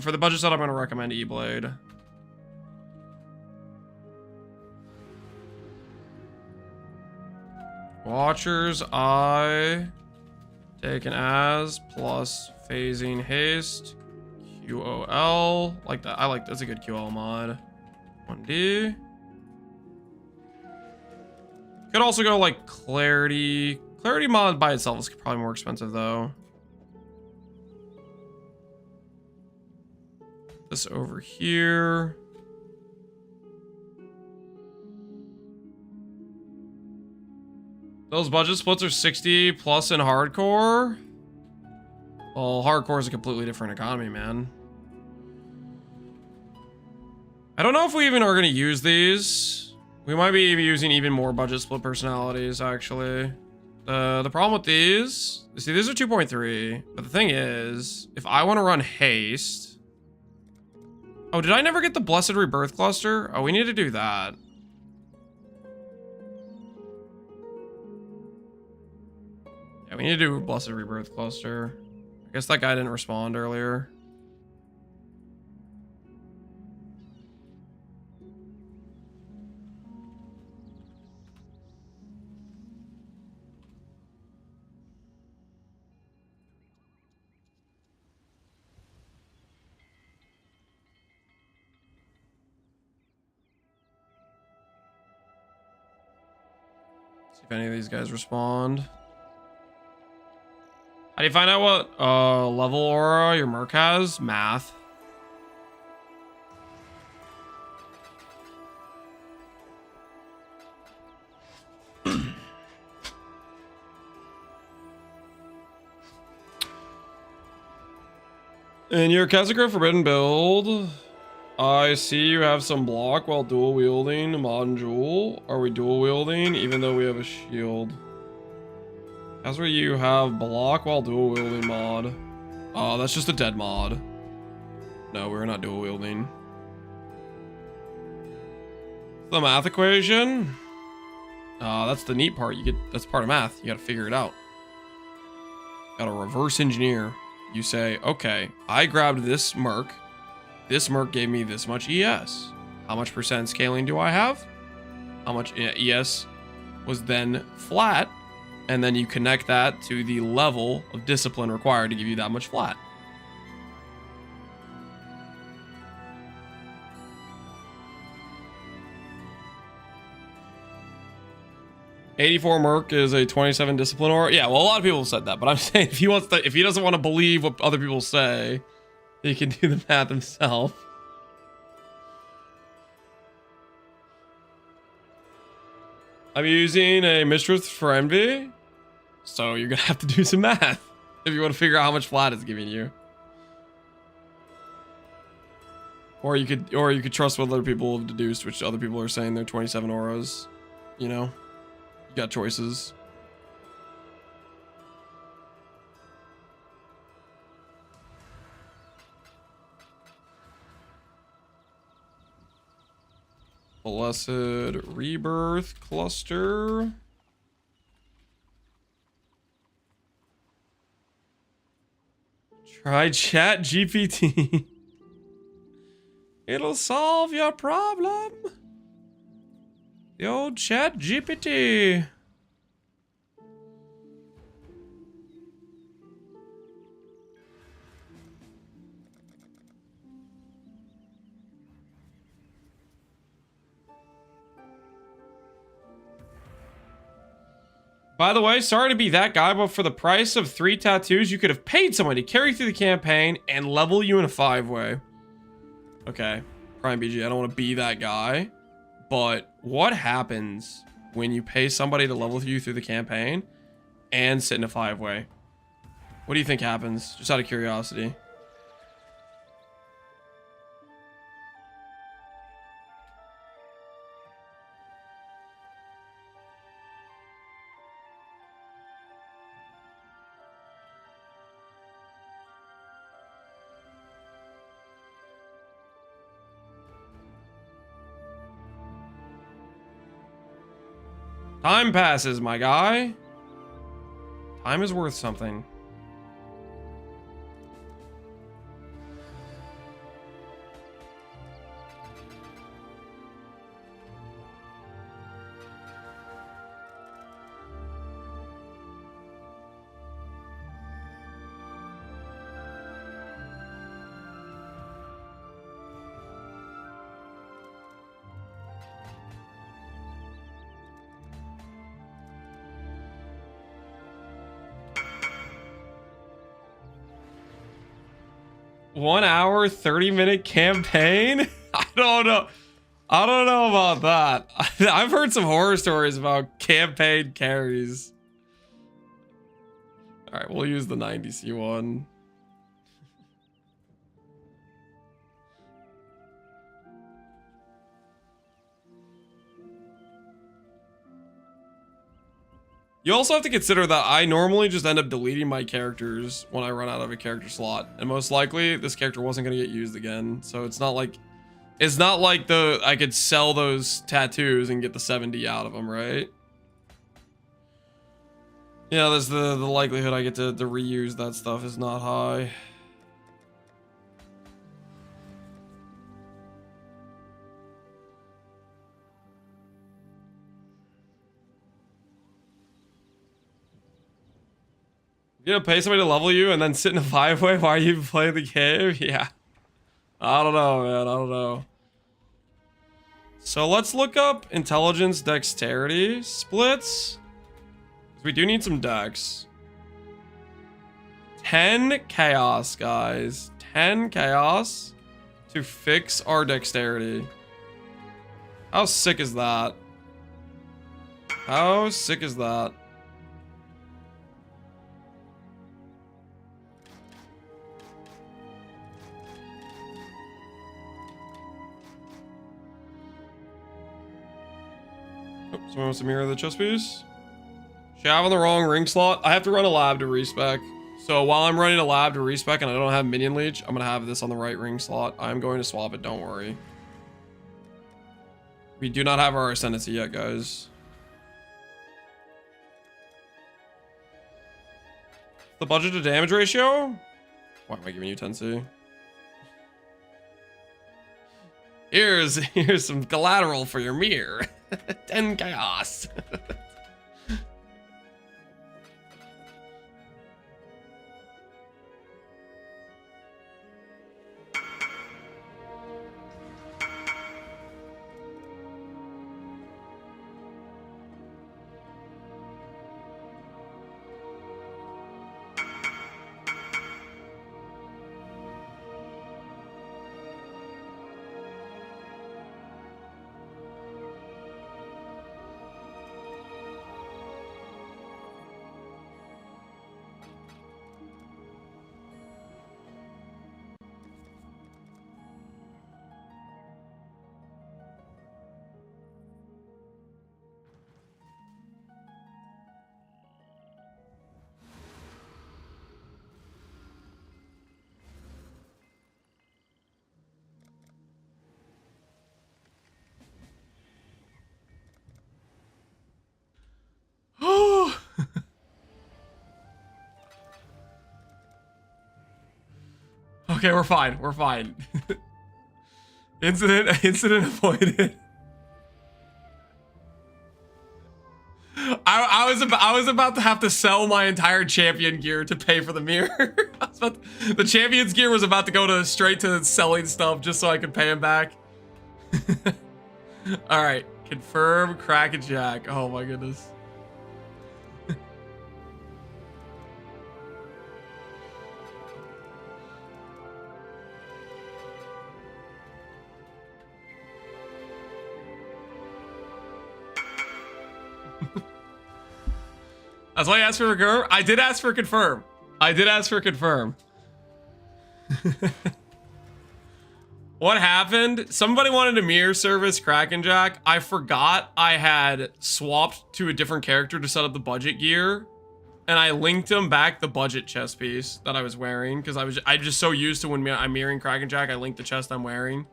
S1: For the budget setup, I'm going to recommend E-Blade. Watcher's Eye, taken as, plus Phasing Haste, QOL, like that. I like, that's a good QOL mod. 1D. Could also go like Clarity. Clarity mod by itself is probably more expensive though. This over here. Those budget splits are 60 plus in hardcore. Well, hardcore is a completely different economy, man. I don't know if we even are going to use these. We might be using even more budget split personalities, actually. The problem with these, see, these are 2.3, but the thing is, if I want to run haste. Oh, did I never get the Blessed Rebirth cluster? Oh, we need to do that. Yeah, we need to do a Blessed Rebirth cluster. I guess that guy didn't respond earlier. See if any of these guys respond. How do you find out what level aura your merc has? Math. In your Kazagra Forbidden build, I see you have some block while dual wielding mod and jewel. Are we dual wielding even though we have a shield? That's where you have block while dual wielding mod. Oh, that's just a dead mod. No, we're not dual wielding. The math equation. That's the neat part. That's part of math. You gotta figure it out. Gotta reverse engineer. You say, okay, I grabbed this merc. This merc gave me this much ES. How much percent scaling do I have? How much ES was then flat? And then you connect that to the level of discipline required to give you that much flat. $84 merc is a 27 discipline aura. Yeah, well, a lot of people have said that, but I'm saying if he doesn't want to believe what other people say, he can do the math himself. I'm using a Mistress for Envy, so you're gonna have to do some math if you want to figure out how much flat it's giving you. Or you could trust what other people have deduced, which other people are saying they're 27 auras. You know, you got choices. Blessed Rebirth cluster. Try Chat GPT. It'll solve your problem. The old Chat GPT. By the way, sorry to be that guy, but for the price of 3 tattoos, you could have paid someone to carry through the campaign and level you in a 5-way. Okay, Prime BG, I don't want to be that guy, but what happens when you pay somebody to level you through the campaign and sit in a 5-way? What do you think happens? Just out of curiosity. Time passes, my guy. Time is worth something. $1 hour, 30-minute campaign? I don't know. I don't know about that. I've heard some horror stories about campaign carries. All right, we'll use the 90C one. You also have to consider that I normally just end up deleting my characters when I run out of a character slot. And most likely this character wasn't going to get used again. So it's not like I could sell those tattoos and get the 70 out of them, right? Yeah, there's the likelihood I get to reuse that stuff is not high. You gonna pay somebody to level you and then sit in a 5-way while you play the game? Yeah. I don't know, man. I don't know. So let's look up intelligence dexterity splits. We do need some dex. 10 chaos, guys. 10 chaos to fix our dexterity. How sick is that? How sick is that? Someone wants to mirror the chest piece. Should I have on the wrong ring slot? I have to run a lab to respec. So while I'm running a lab to respec and I don't have minion leech, I'm gonna have this on the right ring slot. I'm going to swap it, don't worry. We do not have our ascendancy yet, guys. The budget to damage ratio? Why am I giving you 10C? Here's some collateral for your mirror. 10 chaos. Okay, we're fine. We're fine. Incident avoided. I was about to have to sell my entire champion gear to pay for the mirror. The champion's gear was about to go straight to selling stuff just so I could pay him back. All right, confirm crack and jack. Oh my goodness. That's why I asked for confirm. I did ask for confirm. I did ask for confirm. What happened? Somebody wanted a mirror service Kraken Jack. I forgot I had swapped to a different character to set up the budget gear. And I linked him back the budget chest piece that I was wearing. Because I'm just so used to when I'm mirroring Kraken Jack, I linked the chest I'm wearing.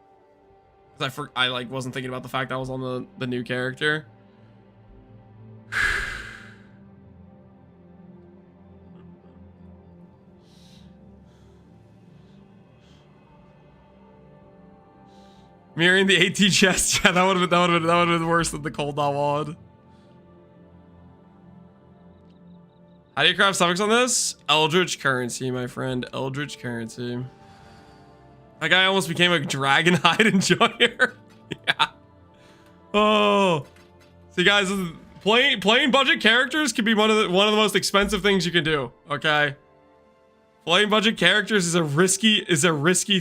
S1: Because I like wasn't thinking about the fact that I was on the new character. Mirroring the AT chest, yeah, that would have been worse than the cold dot wad. How do you craft suffix on this? Eldritch currency, my friend. Eldritch currency. That guy almost became a Dragonhide enjoyer. Yeah. Oh. See, guys, playing budget characters can be one of the most expensive things you can do. Okay. Playing budget characters is a risky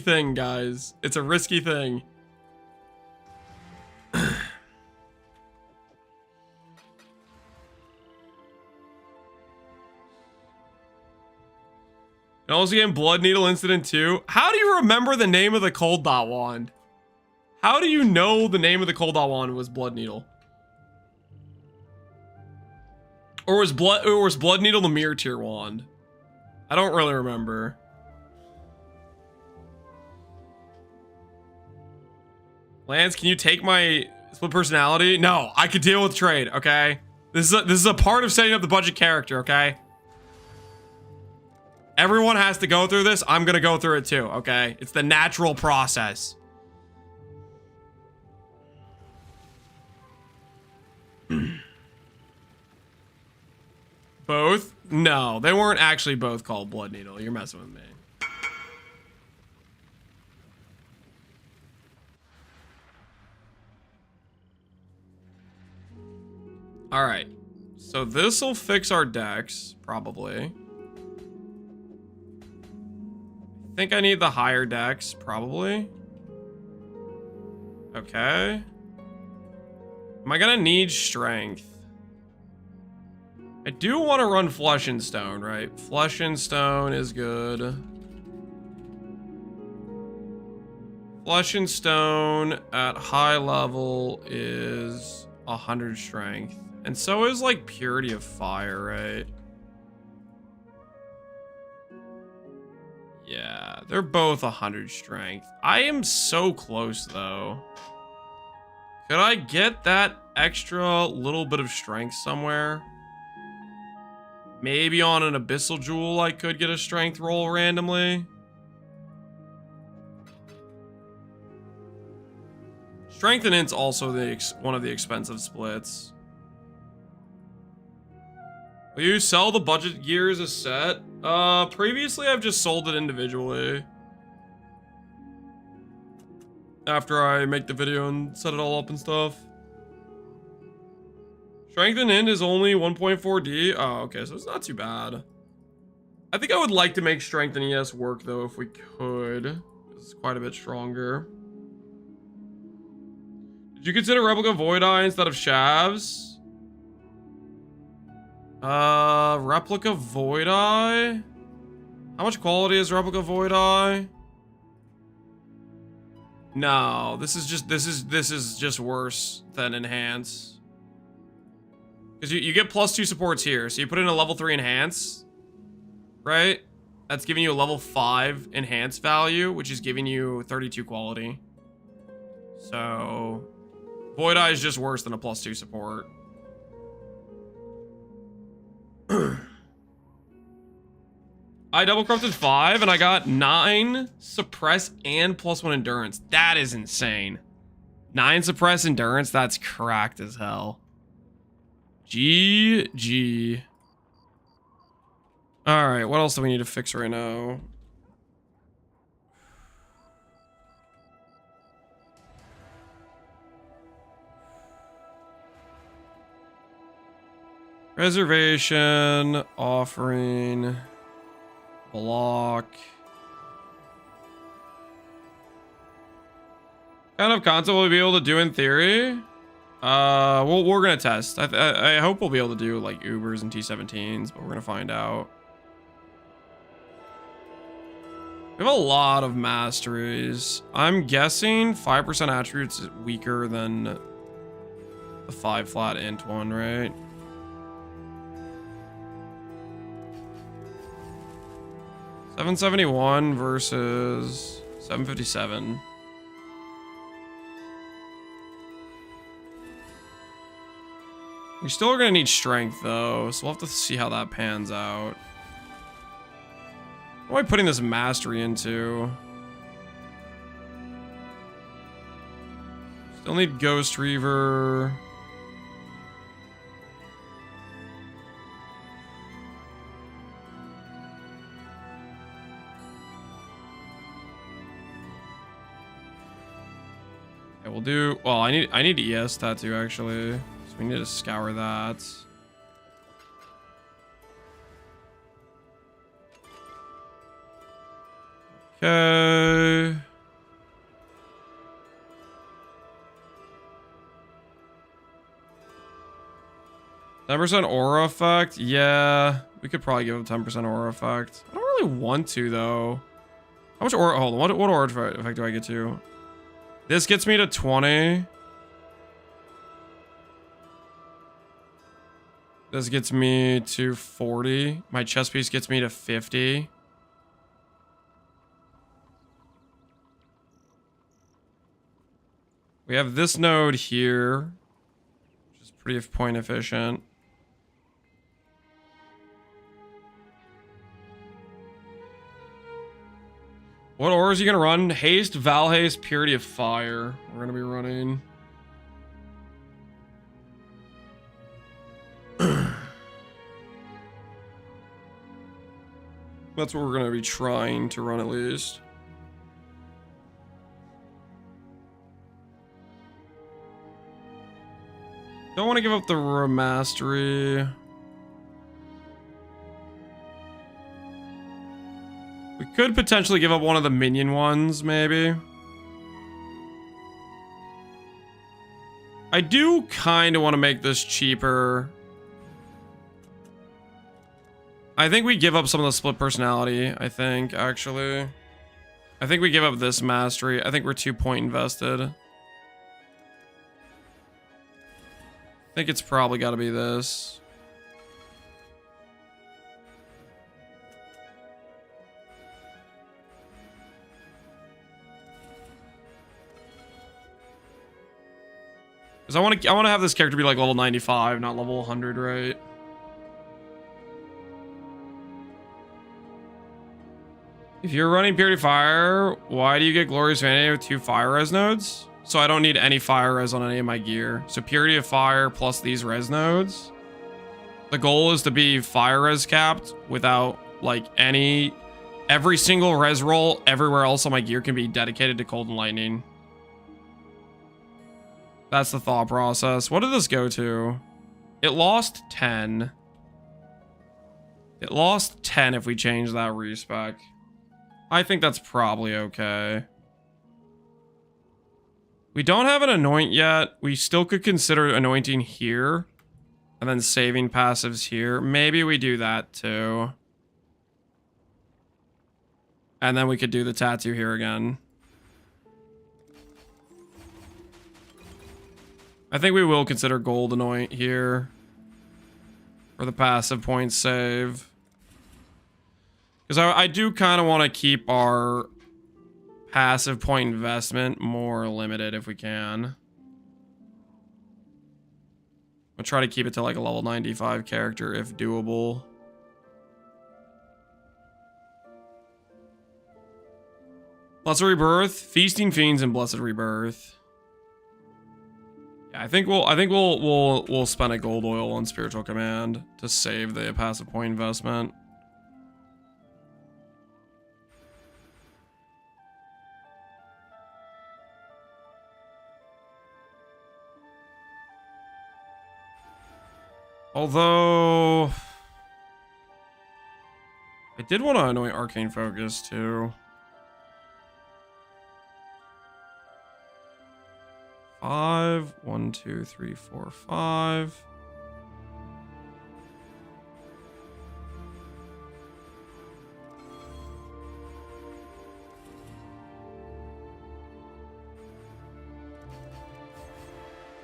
S1: thing, guys. It's a risky thing. also get Blood Needle Incident 2. How do you remember the name of the Cold Dot Wand? How do you know the name of the Cold Dot Wand was Blood Needle? Or was Blood Needle the Mirror Tier Wand? I don't really remember. Lance, can you take my split personality? No, I could deal with trade, okay? This is a part of setting up the budget character, okay? Everyone has to go through this. I'm gonna go through it too, okay? It's the natural process. Both? No, they weren't actually both called Blood Needle. You're messing with me. All right, so this will fix our decks, probably. I think I need the higher decks, probably. Okay. Am I gonna need strength? I do want to run Flesh and Stone, right? Flesh and Stone is good. Flesh and Stone at high level is 100 strength. And so is like Purity of Fire, right? Yeah, they're both 100 strength. I am so close though. Could I get that extra little bit of strength somewhere? Maybe on an Abyssal Jewel I could get a strength roll randomly. Strength and Int's also one of the expensive splits. Will you sell the budget gear as a set? Previously I've just sold it individually. After I make the video and set it all up and stuff. Strength and Int is only 1.4D. Oh, okay, so it's not too bad. I think I would like to make Strength and ES work though if we could. It's quite a bit stronger. Did you consider Replica Void Eye instead of Shavs? Replica Void Eye? How much quality is Replica Void Eye? No, this is just worse than Enhance. Because you get +2 supports here, so you put in a level 3 Enhance, right? That's giving you a level 5 Enhance value, which is giving you 32 quality. So Void Eye is just worse than a +2 support. I double crafted 5 and I got 9 suppress and +1 endurance. That is insane. 9 suppress endurance, that's cracked as hell. GG. Alright, what else do we need to fix right now? Reservation, offering, block. Kind of concept will we be able to do in theory? Well, we're gonna test. I hope we'll be able to do like Ubers and T17s, but we're gonna find out. We have a lot of masteries. I'm guessing 5% attributes is weaker than the 5 flat int one, right? $771 versus $757. We still are gonna need strength though, so we'll have to see how that pans out. What am I putting this mastery into? Still need Ghost Reaver. Okay, we'll do. Well, I need ES tattoo actually, so we need to scour that. Okay. %10 aura effect. Yeah, we could probably give him 10% aura effect. I don't really want to, though. How much aura? Hold on. What aura effect do I get to? This gets me to 20. This gets me to 40. My chest piece gets me to 50. We have this node here, which is pretty point efficient. What aura is he gonna run? Haste, Val Haste, Purity of Fire. We're gonna be running. That's what we're gonna be trying to run at least. Don't want to give up the remastery. We could potentially give up one of the minion ones, maybe. I do kind of want to make this cheaper. I think we give up some of the split personality, I think, actually. I think we give up this mastery. I think we're 2 point invested. I think it's probably got to be this. Because I want to have this character be like level 95, not level 100, right? If you're running Purity Fire, why do you get Glorious Vanity with 2 Fire Res nodes? So I don't need any Fire Res on any of my gear. So Purity of Fire plus these Res nodes. The goal is to be Fire Res capped without like every single Res roll everywhere else on my gear can be dedicated to Cold and Lightning. That's the thought process. What did this go to? It lost 10. It lost 10 if we change that respec. I think that's probably okay. We don't have an anoint yet. We still could consider anointing here. And then saving passives here. Maybe we do that too. And then we could do the tattoo here again. I think we will consider gold anoint here. For the passive point save. Because I do kind of want to keep our passive point investment more limited if we can. I'll try to keep it to like a level 95 character if doable. Blessed Rebirth, Feasting Fiends, and Blessed Rebirth. Yeah, I think we'll spend a gold oil on Spiritual Command to save the passive point investment. Although, I did want to anoint Arcane Focus too. 5, 1, 2, 3, 4, 5.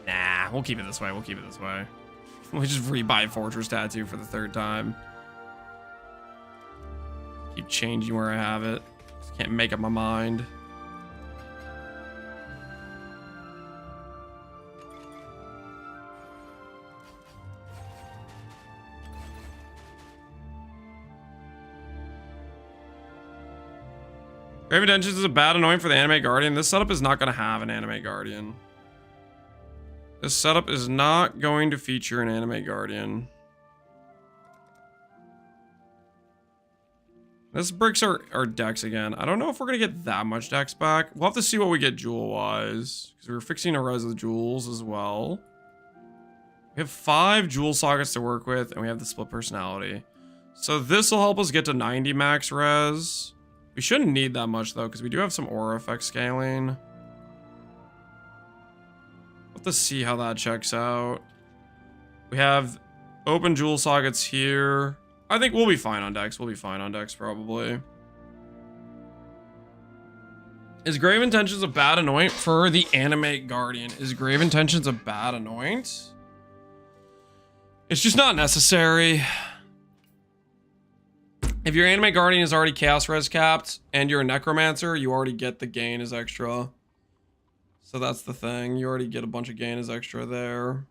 S1: Nah, we'll keep it this way. We'll keep it this way. We'll just rebuy Fortress Tattoo for the 3rd time. Keep changing where I have it. Just can't make up my mind. Grave Intentions is a bad anoint for the Animate Guardian. This setup is not going to have an Animate Guardian. This setup is not going to feature an Animate Guardian. This breaks our dex again. I don't know if we're going to get that much dex back. We'll have to see what we get jewel-wise. Because we're fixing a res of the jewels as well. We have 5 jewel sockets to work with. And we have the split personality. So this will help us get to 90 max res. We shouldn't need that much though. Because we do have some aura effect scaling. To see how that checks out. We have open jewel sockets here. I think we'll be fine on decks. We'll be fine on decks, probably. Is Grave Intentions a bad anoint for the Animate Guardian? Is Grave Intentions a bad anoint? It's just not necessary. If your Animate Guardian is already Chaos Res capped and you're a Necromancer, you already get the gain as extra. So that's the thing. You already get a bunch of gain as extra there.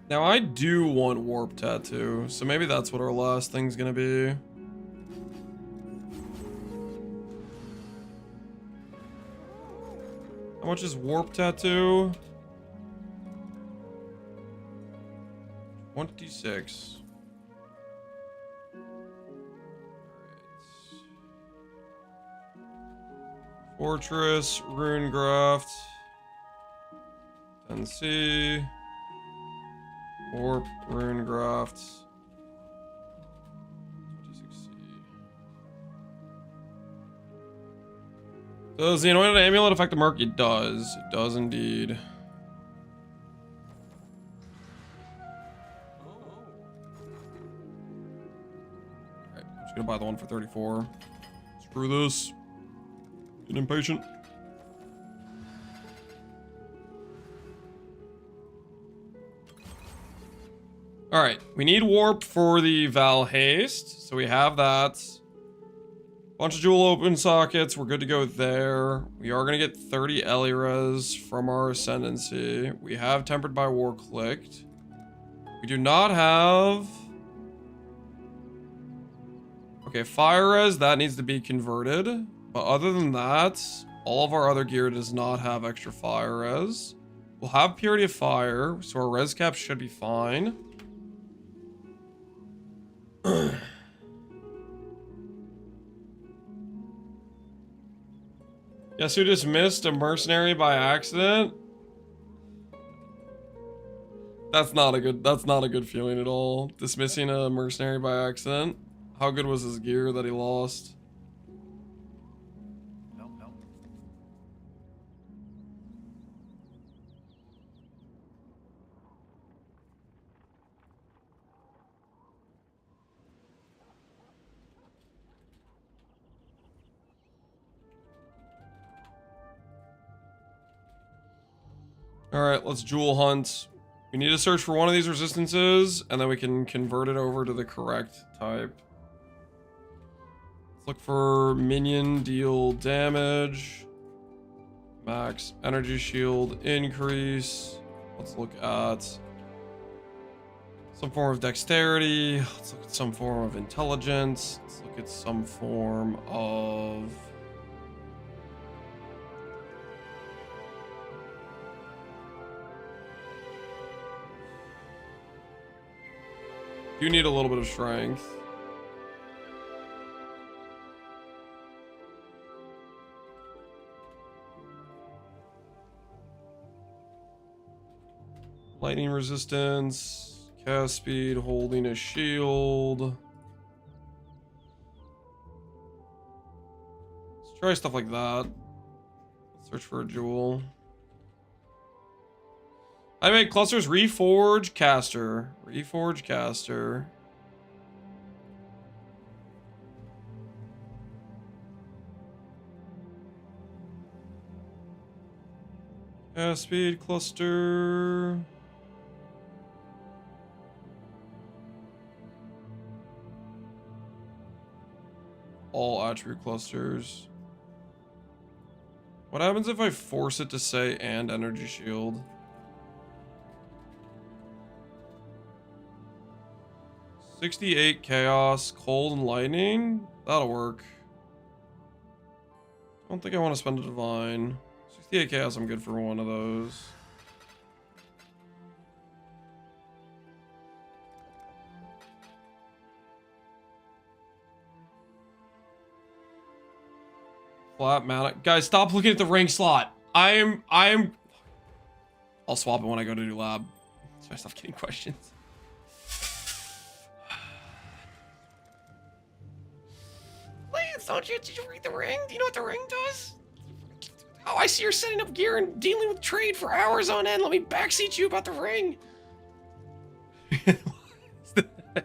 S1: Now I do want Warp Tattoo, so maybe that's what our last thing's gonna be. How much is Warp Tattoo? 26. Fortress, Rune Graft, 10C. Warp, Rune Graft, 26C. Does the Anointed Amulet affect the mark? It does. It does indeed. Alright, I'm just gonna buy the one for 34. Screw this. Get impatient. All right, we need warp for the Val Haste, so we have that. Bunch of jewel open sockets, we're good to go there. We are gonna get 30 Eliras from our Ascendancy. We have Tempered by War clicked. We do not have... Okay, Fire Res, that needs to be converted. But other than that, all of our other gear does not have extra Fire Res. We'll have Purity of Fire, so our res cap should be fine. Guess who dismissed a mercenary by accident? That's not a good feeling at all. Dismissing a mercenary by accident. How good was his gear that he lost? Alright, let's jewel hunt. We need to search for one of these resistances, and then we can convert it over to the correct type. Let's look for minion deal damage. Max energy shield increase. Let's look at some form of dexterity. Let's look at some form of intelligence. Let's look at some form of... You need a little bit of strength. Lightning resistance, cast speed, holding a shield. Let's try stuff like that. Let's search for a jewel. I make clusters, Reforge Caster. Reforge Caster. Speed cluster. All attribute clusters. What happens if I force it to say and energy shield? 68 chaos, cold and lightning. That'll work. I don't think I want to spend a divine. 68 chaos, I'm good for one of those. Flat mana. Guys, stop looking at the rank slot. I'll swap it when I go to do lab. So I stopped getting questions. Lance, did you read the ring? Do you know what the ring does? Oh, I see you're setting up gear and dealing with trade for hours on end. Let me backseat you about the ring. What is this?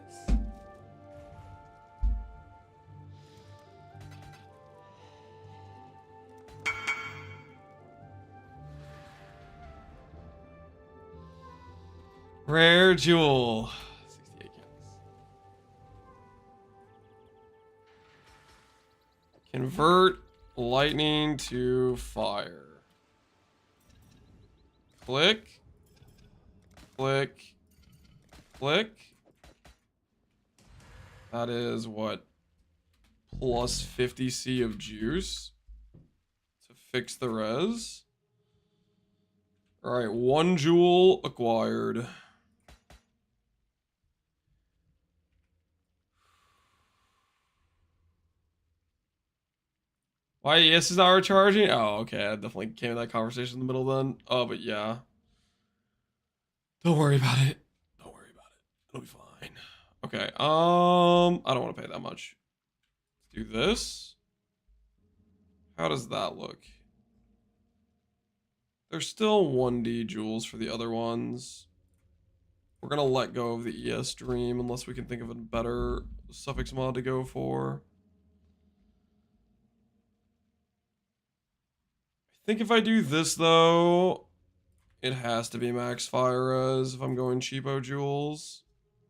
S1: Rare jewel. 68 counts. Convert lightning to fire. Click. Click. Click. That is what? Plus 50C of juice to fix the res. Alright, 1 jewel acquired. Why ES is not recharging? Oh, okay. I definitely came in that conversation in the middle then. Oh, but yeah. Don't worry about it. Don't worry about it. It'll be fine. Okay. I don't want to pay that much. Let's do this. How does that look? There's still 1D jewels for the other ones. We're gonna let go of the ES dream unless we can think of a better suffix mod to go for. I think if I do this though, it has to be max fire res if I'm going cheapo jewels.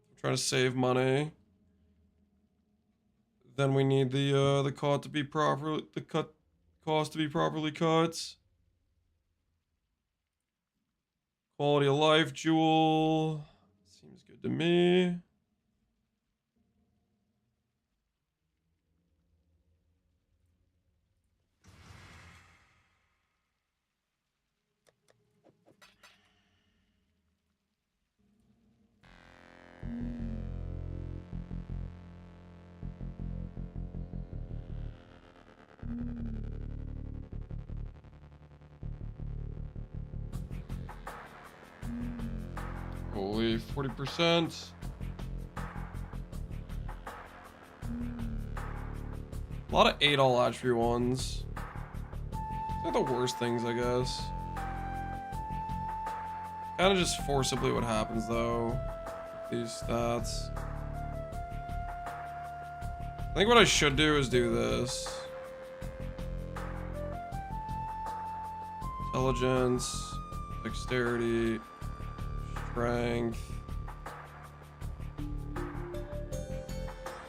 S1: I'm trying to save money. Then we need the cost to be properly cost to be properly cut. Quality of life jewel seems good to me. Holy 40%. A lot of 8 all attribute ones. They're the worst things, I guess. Kind of just forcibly what happens though. These stats. I think what I should do is do this. Intelligence, dexterity, strength,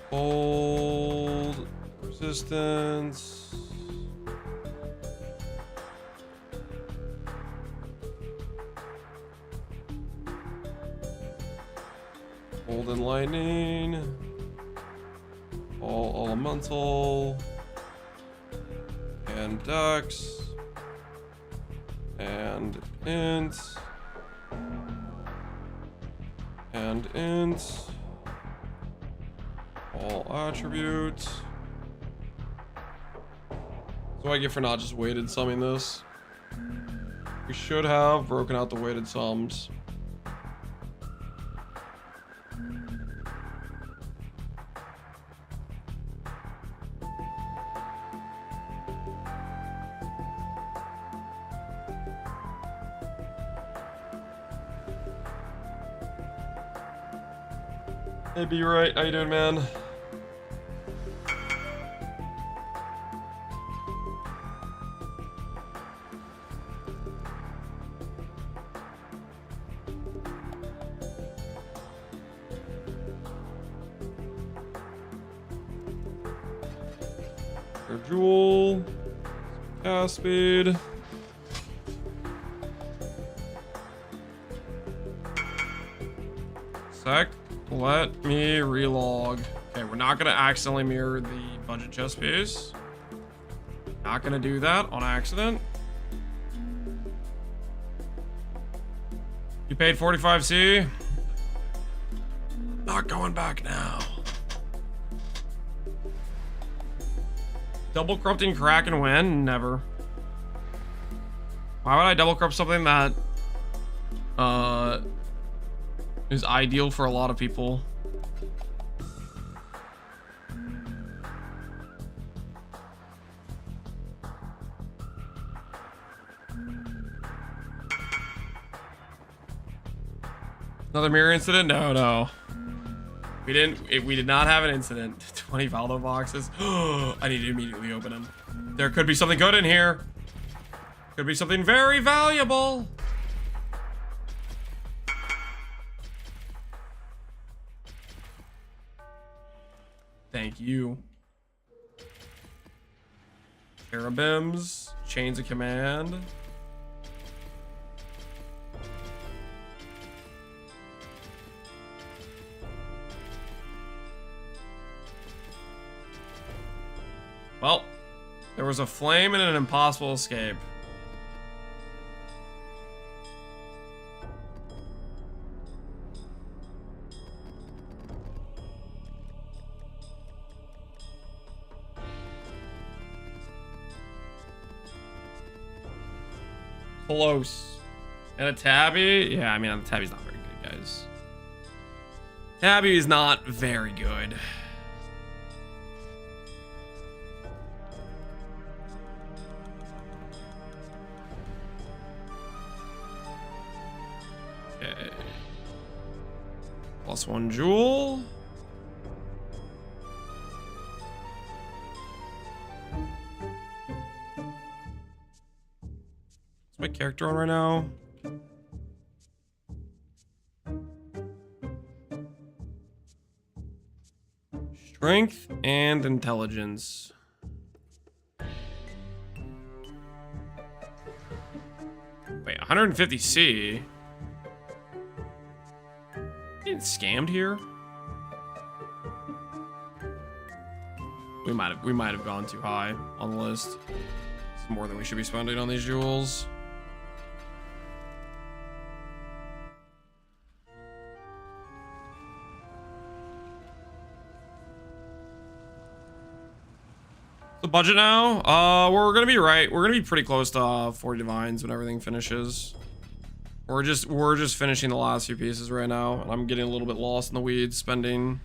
S1: hold, resistance. Hold and lightning. All elemental. And dex. And int. And int. All attributes. So I get for not just weighted summing this. We should have broken out the weighted sums. Hey, be right. How you doing, man? Air jewel, cast speed. Sec. Let me relog. Okay, we're not gonna accidentally mirror the budget chest piece. Not gonna do that on accident. You paid 45C? Not going back now. Double corrupting crack and win? Never. Why would I double corrupt something that is ideal for a lot of people. Another mirror incident? No. We did not have an incident. 20 Valdo boxes. I need to immediately open them. There could be something good in here. Could be something very valuable. Thank you. Cherubims, chains of command. Well, there was a flame and an impossible escape. Close. And a tabby? Yeah, I mean, the tabby's not very good, guys. Tabby is not very good. Okay. +1 jewel. What's my character on right now? Strength and intelligence. Wait, 150C? Getting scammed here? We might have gone too high on the list. It's more than we should be spending on these jewels. The budget now? We're gonna be right. We're gonna be pretty close to 40 divines when everything finishes. We're just finishing the last few pieces right now, and I'm getting a little bit lost in the weeds, spending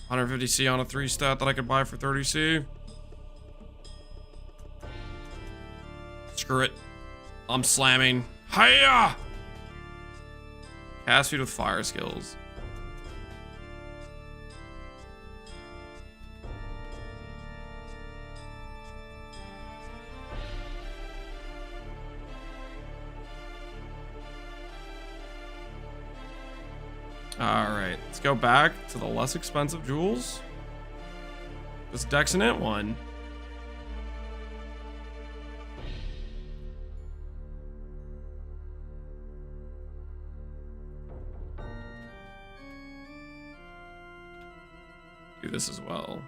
S1: 150C on a 3 stat that I could buy for 30C. Screw it. I'm slamming. Hiya! Cast feed with fire skills. Alright, let's go back to the less expensive jewels. This Dexinant one. Do this as well.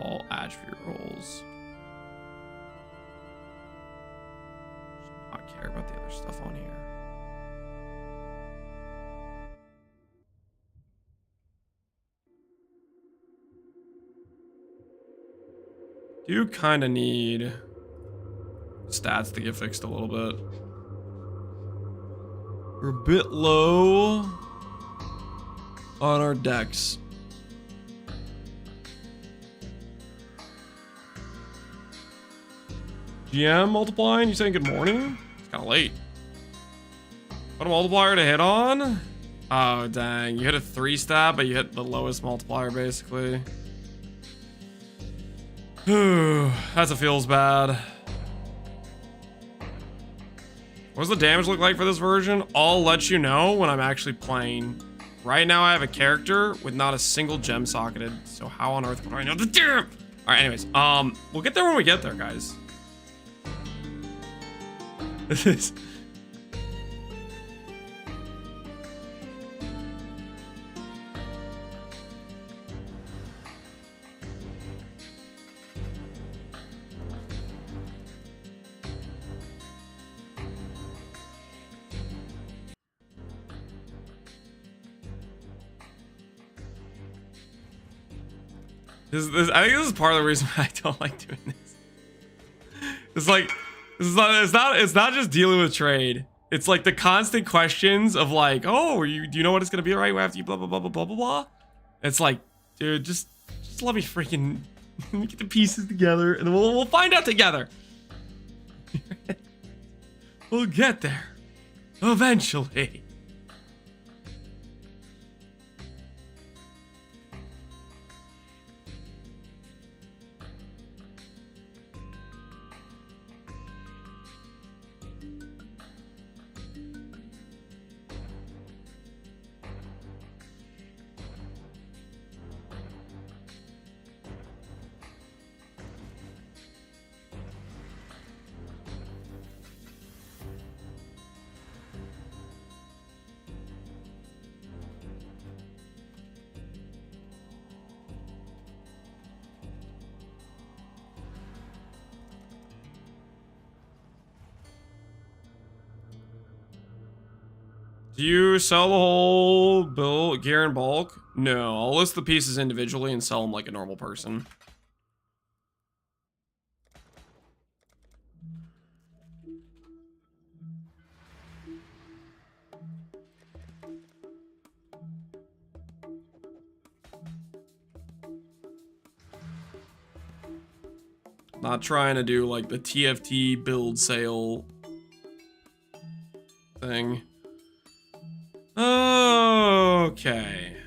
S1: All attribute rolls. Just not care about the other stuff on here. Do kind of need stats to get fixed a little bit. We're a bit low on our decks. GM multiplying? You saying good morning? It's kind of late. What a multiplier to hit on? Oh, dang. You hit a 3 stat, but you hit the lowest multiplier, basically. That's a feels bad. What does the damage look like for this version? I'll let you know when I'm actually playing. Right now I have a character with not a single gem socketed. So how on earth would I know the damn? Alright, anyways, we'll get there when we get there, guys. This is I think this is part of the reason why I don't like doing this. It's like it's not just dealing with trade. It's like the constant questions of like, oh, do you know what it's gonna be right after you blah blah blah blah blah blah blah. It's like, dude, just let me freaking let me get the pieces together, and we'll find out together. We'll get there eventually. Do you sell the whole bill gear in bulk? No, I'll list the pieces individually and sell them like a normal person. Not trying to do like the TFT build sale thing. Okay.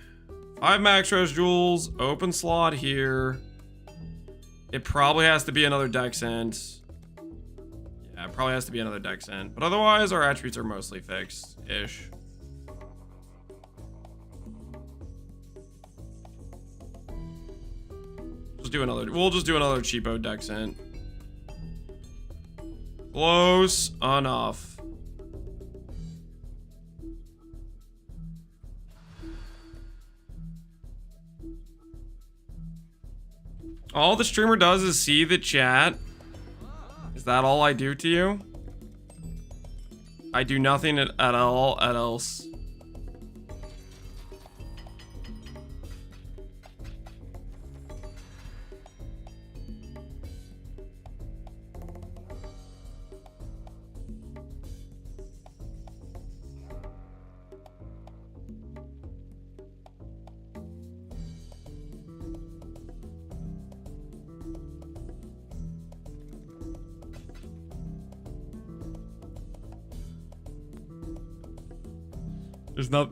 S1: 5 max res jewels, open slot here. It probably has to be another Dexent. Yeah, it probably has to be another Dexent. But otherwise, our attributes are mostly fixed-ish. We'll just do another cheapo Dexent. Close enough. All the streamer does is see the chat. Is that all I do to you? I do nothing at all else.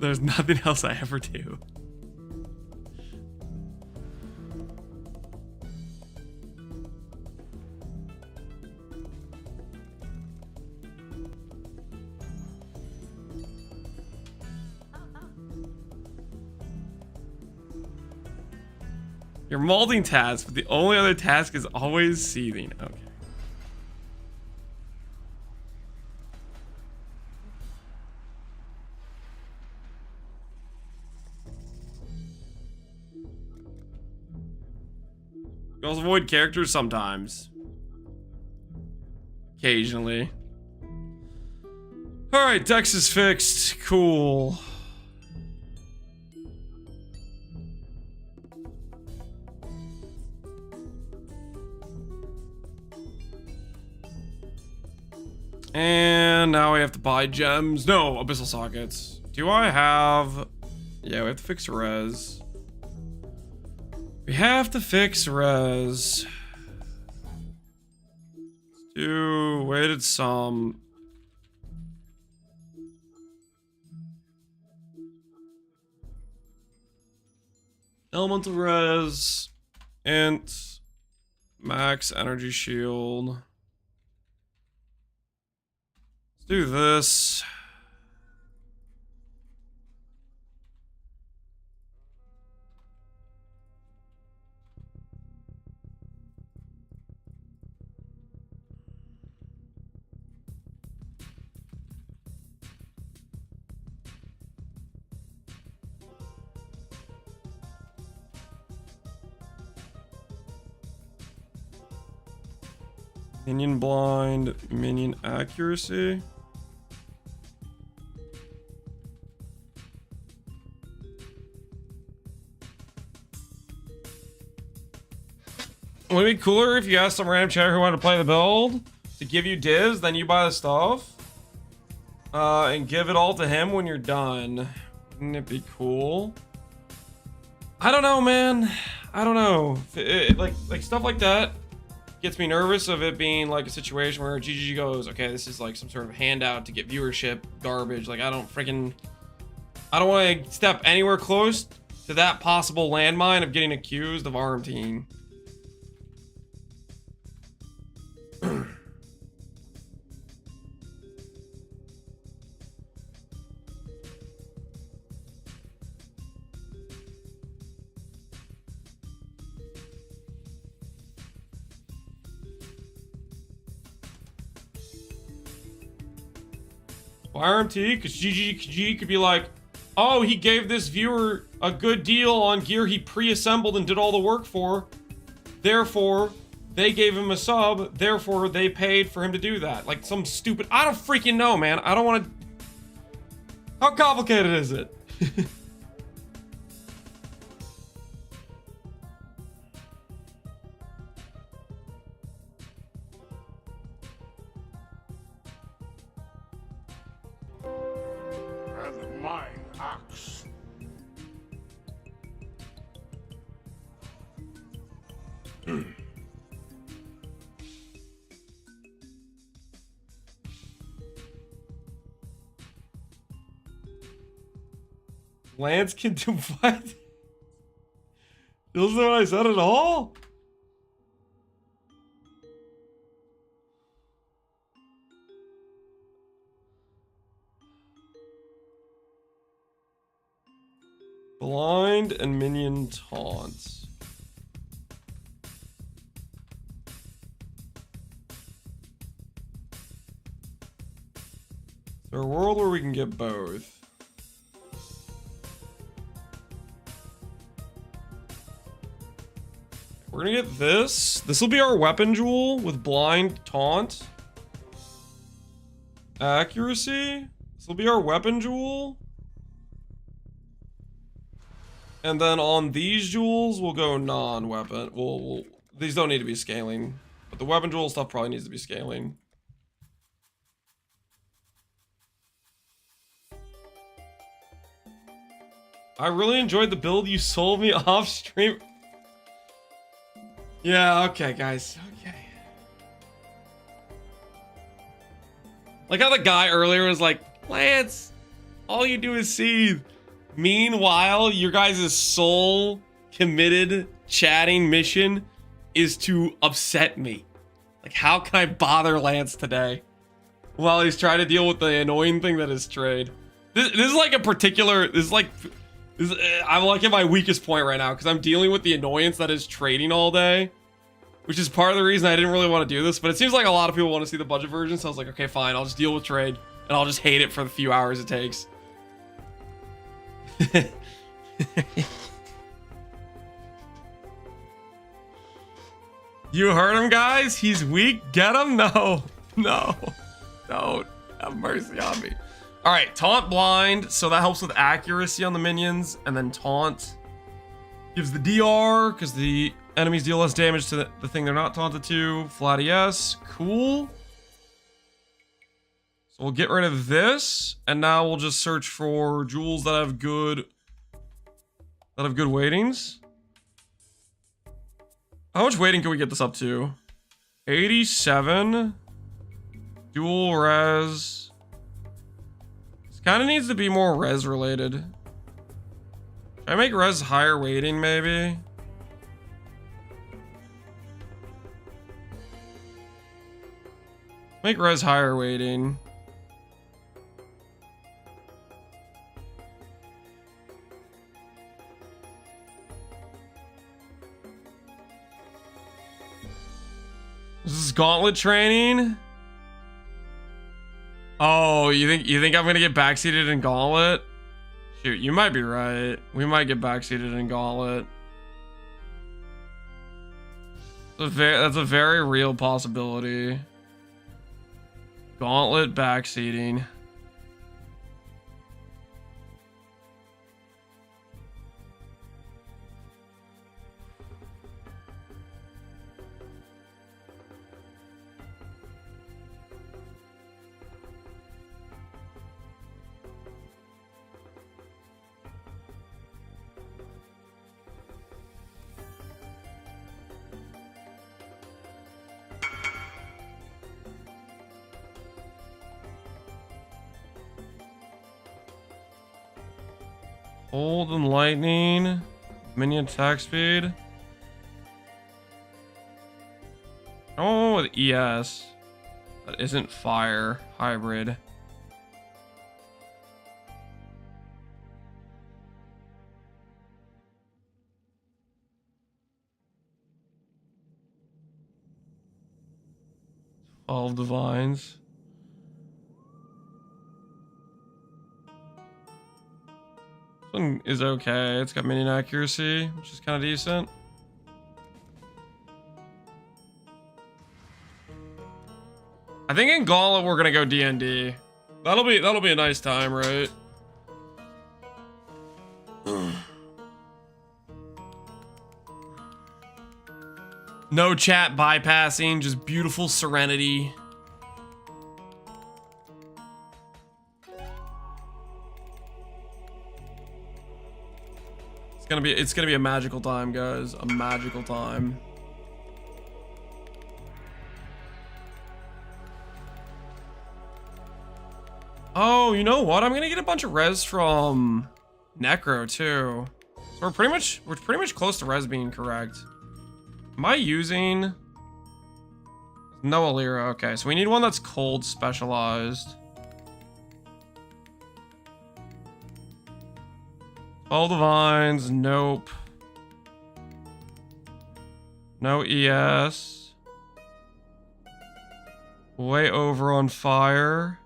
S1: There's nothing else I ever do. You're molding tasks, but the only other task is always seething. Okay. You also avoid characters sometimes. Occasionally. Alright, Dex is fixed. Cool. And now we have to buy gems. No, abyssal sockets. Do I have... Yeah, we have to fix res. We have to fix res. Let's do weighted sum. Elemental res. Int. Max energy shield. Let's do this. Minion blind, minion accuracy. Would it be cooler if you asked some random chatter who wanted to play the build to give you divs, then you buy the stuff? And give it all to him when you're done. Wouldn't it be cool? I don't know, man. I don't know. Like stuff like that gets me nervous of it being like a situation where GGG goes, okay, this is like some sort of handout to get viewership garbage. Like I don't want to step anywhere close to that possible landmine of getting accused of armting. RMT, because GGG could be like, oh, he gave this viewer a good deal on gear he pre-assembled and did all the work for. Therefore, they gave him a sub. Therefore, they paid for him to do that. Like some stupid... I don't freaking know, man. I don't want to... How complicated is it?
S3: And my axe.
S1: Lance can do what? Doesn't know what I said at all? Blind and minion taunts. Is there a world where we can get both? We're gonna get this. This will be our weapon jewel with blind taunt. Accuracy. This will be our weapon jewel. And then on these jewels, we'll go non-weapon. These don't need to be scaling. But the weapon jewel stuff probably needs to be scaling. I really enjoyed the build you sold me off stream. Yeah, okay, guys. Okay. Like how the guy earlier was like, Lance, all you do is seethe. Meanwhile, your guys' sole committed chatting mission is to upset me. Like, how can I bother Lance today while he's trying to deal with the annoying thing that is trade? This is like a particular, I'm like at my weakest point right now because I'm dealing with the annoyance that is trading all day, which is part of the reason I didn't really want to do this, but it seems like a lot of people want to see the budget version, so I was like, okay, fine, I'll just deal with trade and I'll just hate it for the few hours it takes. You heard him, guys? He's weak. Get him? No. No. Don't. Have mercy on me. All right, taunt blind. So that helps with accuracy on the minions. And then taunt gives the DR because the enemies deal less damage to the thing they're not taunted to. Flat ES. Cool. So we'll get rid of this. And now we'll just search for jewels that have good weightings. How much weighting can we get this up to? 87. Dual res. This kind of needs to be more res related. Should I make res higher weighting maybe? Make res higher weighting. This is Gauntlet training. Oh, you think I'm gonna get backseated in Gauntlet? Shoot, you might be right. We might get backseated in Gauntlet. That's a very real possibility. Gauntlet backseating. Cold and lightning. Minion attack speed. Oh, with ES. That isn't fire. Hybrid. All divines. This one is okay. It's got minion accuracy, which is kind of decent. I think in Gauntlet we're gonna go D&D. That'll be a nice time, right? No chat bypassing, just beautiful serenity. It's gonna be a magical time, guys. A magical time. Oh, you know what? I'm gonna get a bunch of res from Necro too. So we're pretty much close to res being correct. Am I using no Alira? Okay, so we need one that's cold specialized. All divines, nope. No ES. Way over on fire.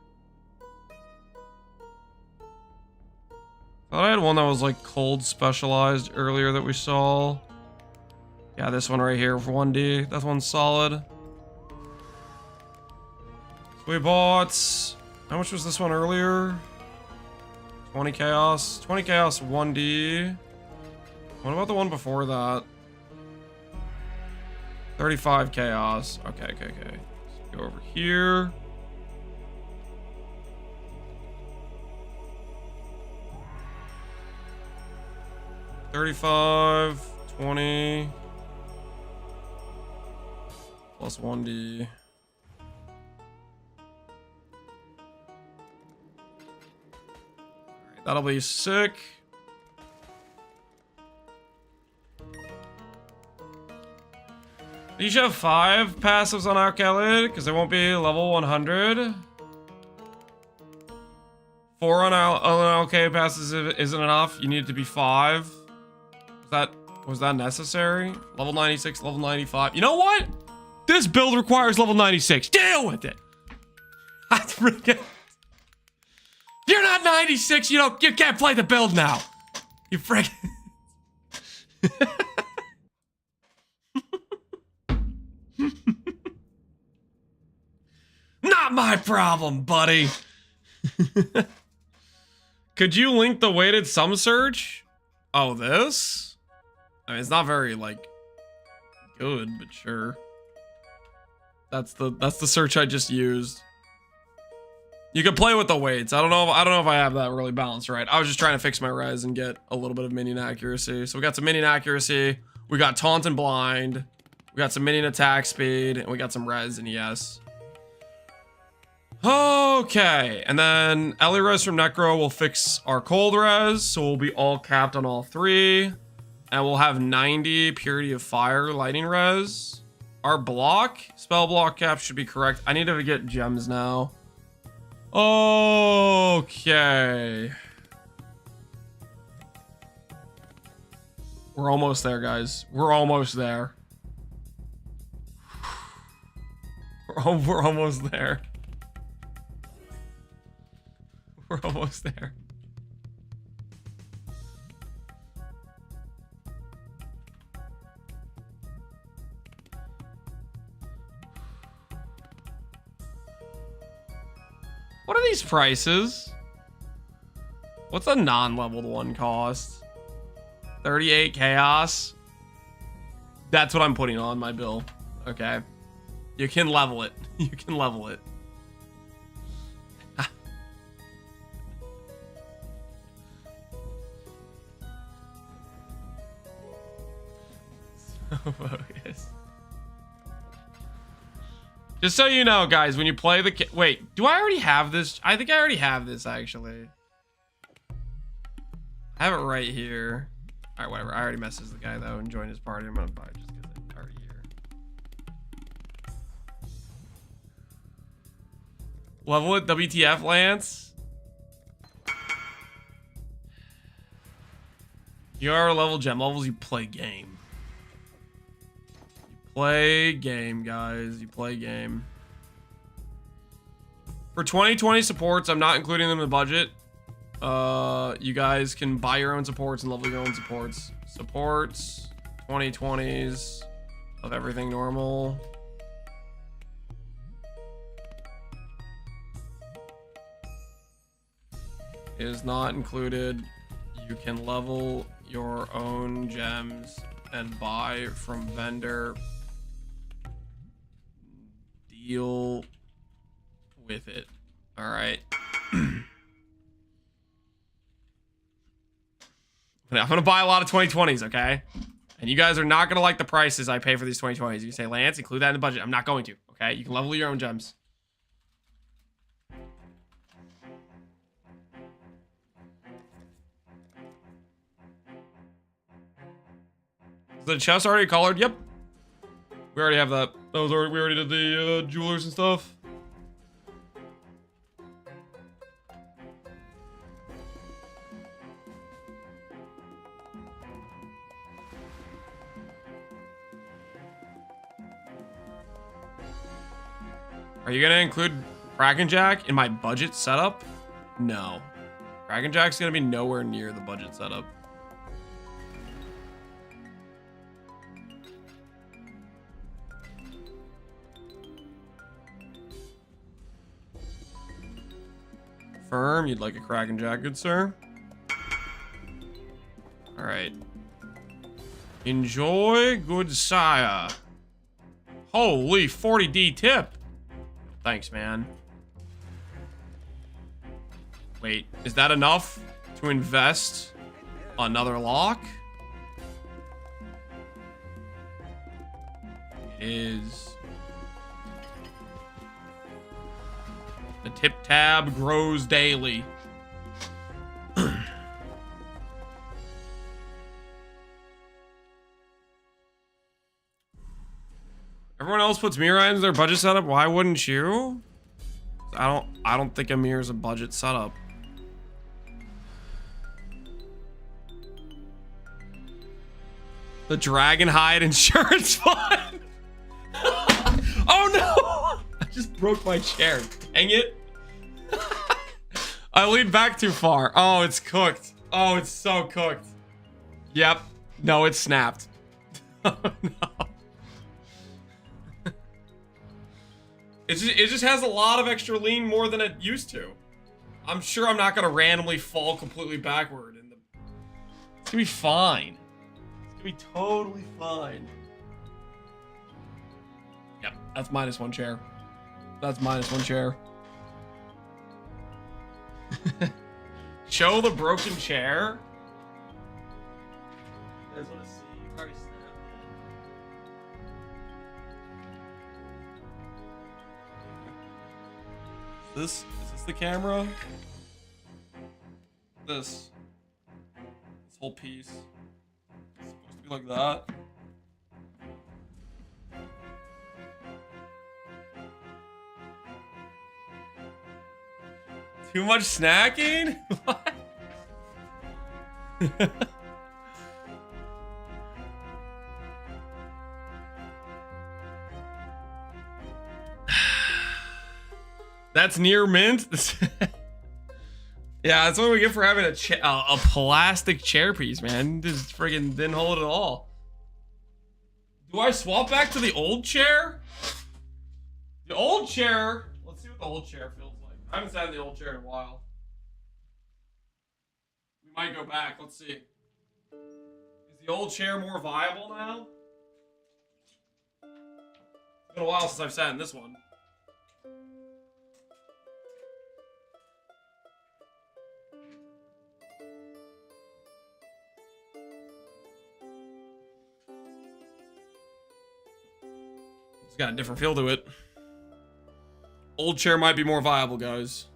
S1: Thought I had one that was like cold specialized earlier that we saw. Yeah, this one right here for 1D. That one's solid. We bought... How much was this one earlier? 20 chaos. 20 chaos 1D. What about the one before that? 35 chaos. Okay. Let's go over here. $35, 20 plus 1D. Alright, that'll be sick. You should have 5 passives on Amulet because it won't be level 100. 4 on LK passes isn't enough. You need it to be 5. Was that necessary? Level 96, level 95. You know what? This build requires level 96. Deal with it. You're not 96. You can't play the build now. You frick. Not my problem, buddy. Could you link the weighted sum search? Oh, this? I mean, it's not very, like, good, but sure. That's the search I just used. You can play with the weights. I don't know if I have that really balanced right. I was just trying to fix my res and get a little bit of minion accuracy. So we got some minion accuracy. We got taunt and blind. We got some minion attack speed, and we got some res and ES. Okay, and then Ellie res from Necro will fix our cold res, so we'll be all capped on all 3. And we'll have 90 Purity of Fire lightning res. Our spell block cap should be correct. I need to get gems now. Okay. We're almost there, guys. We're almost there. We're almost there. We're almost there. What are these prices? What's a non-leveled one cost? 38 chaos. That's what I'm putting on my bill. Okay. You can level it. You can level it. So bogus. Just so you know, guys, when you play the... Wait, do I already have this? I think I already have this, actually. I have it right here. All right, whatever. I already messaged the guy though and joined his party. I'm gonna buy it just because it's already here. Level it, WTF, Lance. You are level gem levels. You play game. You play game, guys. You play game. For 2020 supports, I'm not including them in the budget. You guys can buy your own supports and level your own supports. Supports, 2020s of everything normal. Is not included. You can level your own gems and buy from vendor. Deal with it. All right. I'm gonna buy a lot of 2020s, okay? And you guys are not gonna like the prices I pay for these 2020s. You can say, Lance, include that in the budget. I'm not going to, okay? You can level your own gems. Is the chest already colored? Yep. We already have that. We already did the jewelers and stuff. Are you gonna include Kraken Jack in my budget setup? No. Kraken Jack's gonna be nowhere near the budget setup. Firm, you'd like a Kraken Jack, good sir? Alright. Enjoy, good sire. Holy 40D tip. Thanks, man. Wait, is that enough to invest another lock? It is. The tip tab grows daily. Everyone else puts mirror items in their budget setup. Why wouldn't you? I don't think a mirror is a budget setup. The dragon hide insurance fund. Oh no! I just broke my chair. Dang it. I leaned back too far. Oh, it's cooked. Oh, it's so cooked. Yep. No, it's snapped. Oh no. It just has a lot of extra lean more than it used to. I'm sure I'm not gonna randomly fall completely backward. It's gonna be fine. It's gonna be totally fine. Yep, that's -1 chair. That's -1 chair. Show the broken chair. You guys wanna see? Already snapped. Is this the camera? This whole piece is supposed to be like that. Too much snacking? What? That's near mint. Yeah, that's what we get for having a plastic chair piece, man. Just friggin' didn't hold it all. Do I swap back to the old chair? The old chair. Let's see what the old chair feels like. I haven't sat in the old chair in a while. We might go back. Let's see. Is the old chair more viable now? It's been a while since I've sat in this one. It's got a different feel to it. Old chair might be more viable, guys.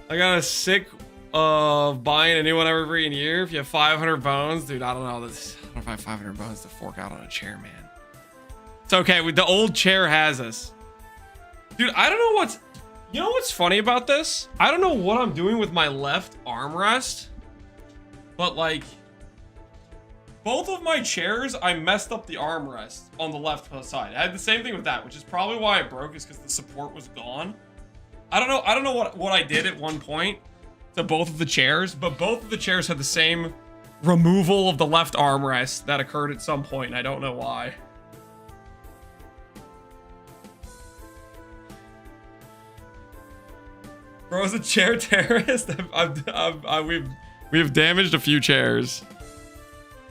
S1: I got a sick of buying a new one every freaking year. If you have 500 bones, dude, I don't know. I don't know if I have 500 bones to fork out on a chair, man. It's okay. The old chair has us. Dude, I don't know what's... You know what's funny about this? I don't know what I'm doing with my left armrest. But, like... Both of my chairs, I messed up the armrest on the left side. I had the same thing with that, which is probably why it broke, is because the support was gone. I don't know what I did at one point to both of the chairs, but both of the chairs had the same removal of the left armrest that occurred at some point, and I don't know why. Bro's a chair terrorist. We've damaged a few chairs.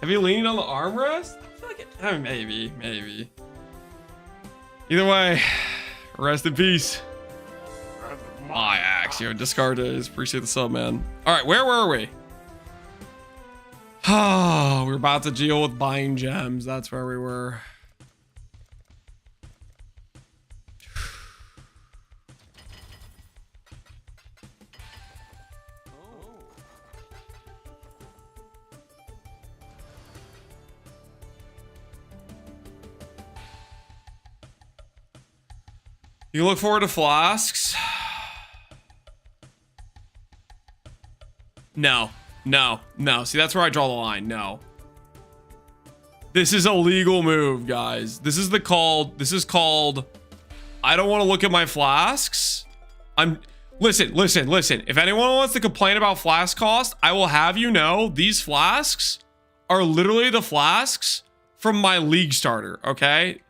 S1: Have you leaned on the armrest? I feel like it. I mean, maybe. Either way, rest in peace. My axe, yo, discard days. Appreciate the sub, man. All right, where were we? Oh, we're about to deal with buying gems. That's where we were. You look forward to flasks? No. See, that's where I draw the line. No. This is a legal move, guys. This is called I don't want to look at my flasks. Listen. If anyone wants to complain about flask cost, I will have you know these flasks are literally the flasks from my league starter, okay?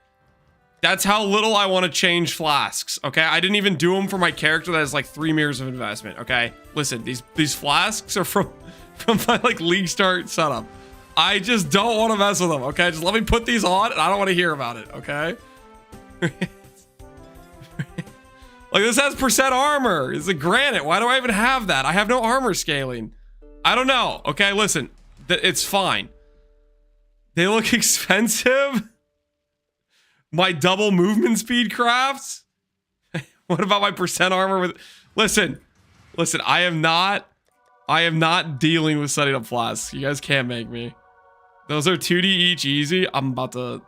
S1: That's how little I want to change flasks, okay? I didn't even do them for my character that has like 3 mirrors of investment, okay? Listen, these flasks are from my like league start setup. I just don't want to mess with them, okay? Just let me put these on and I don't want to hear about it, okay? Like this has percent armor. It's a granite. Why do I even have that? I have no armor scaling. I don't know, okay? Listen, it's fine. They look expensive. My double movement speed crafts? What about my percent armor with... Listen, I am not dealing with setting up flasks. You guys can't make me. Those are 2D each easy. I'm about to...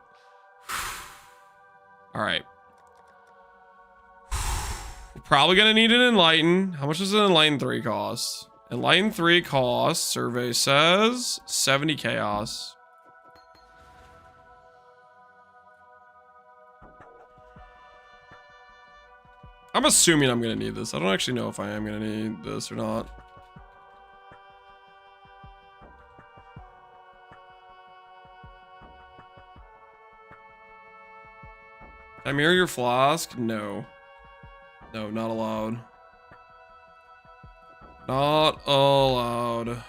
S1: All right. We're probably gonna need an Enlighten. How much does an Enlighten 3 cost? Enlighten 3 costs, survey says, 70 chaos. I'm assuming I'm gonna need this. I don't actually know if I am gonna need this or not. Can I mirror your flask? No. No, not allowed. Not allowed. Let's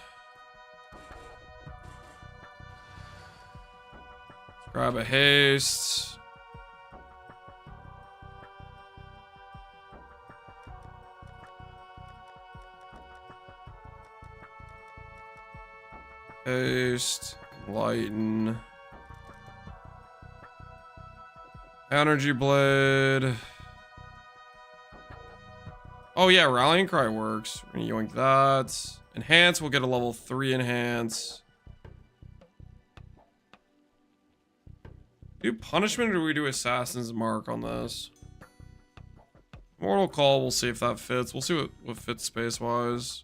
S1: grab a haste. Haste, lighten, energy blade. Oh yeah, rallying cry works. We're gonna yoink that. Enhance, we'll get a level 3 enhance. Do punishment or do we do assassin's mark on this? Mortal call, we'll see if that fits. We'll see what fits space wise.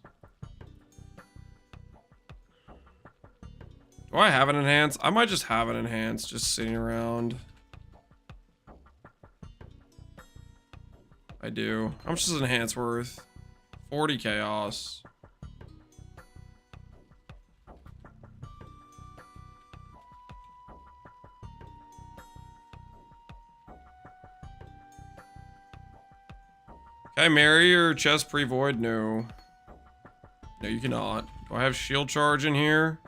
S1: Do I have an enhance? I might just have an enhance just sitting around. I do. How much is an enhance worth? 40 chaos. Can I marry your chest pre-void? No. No, you cannot. Do I have shield charge in here?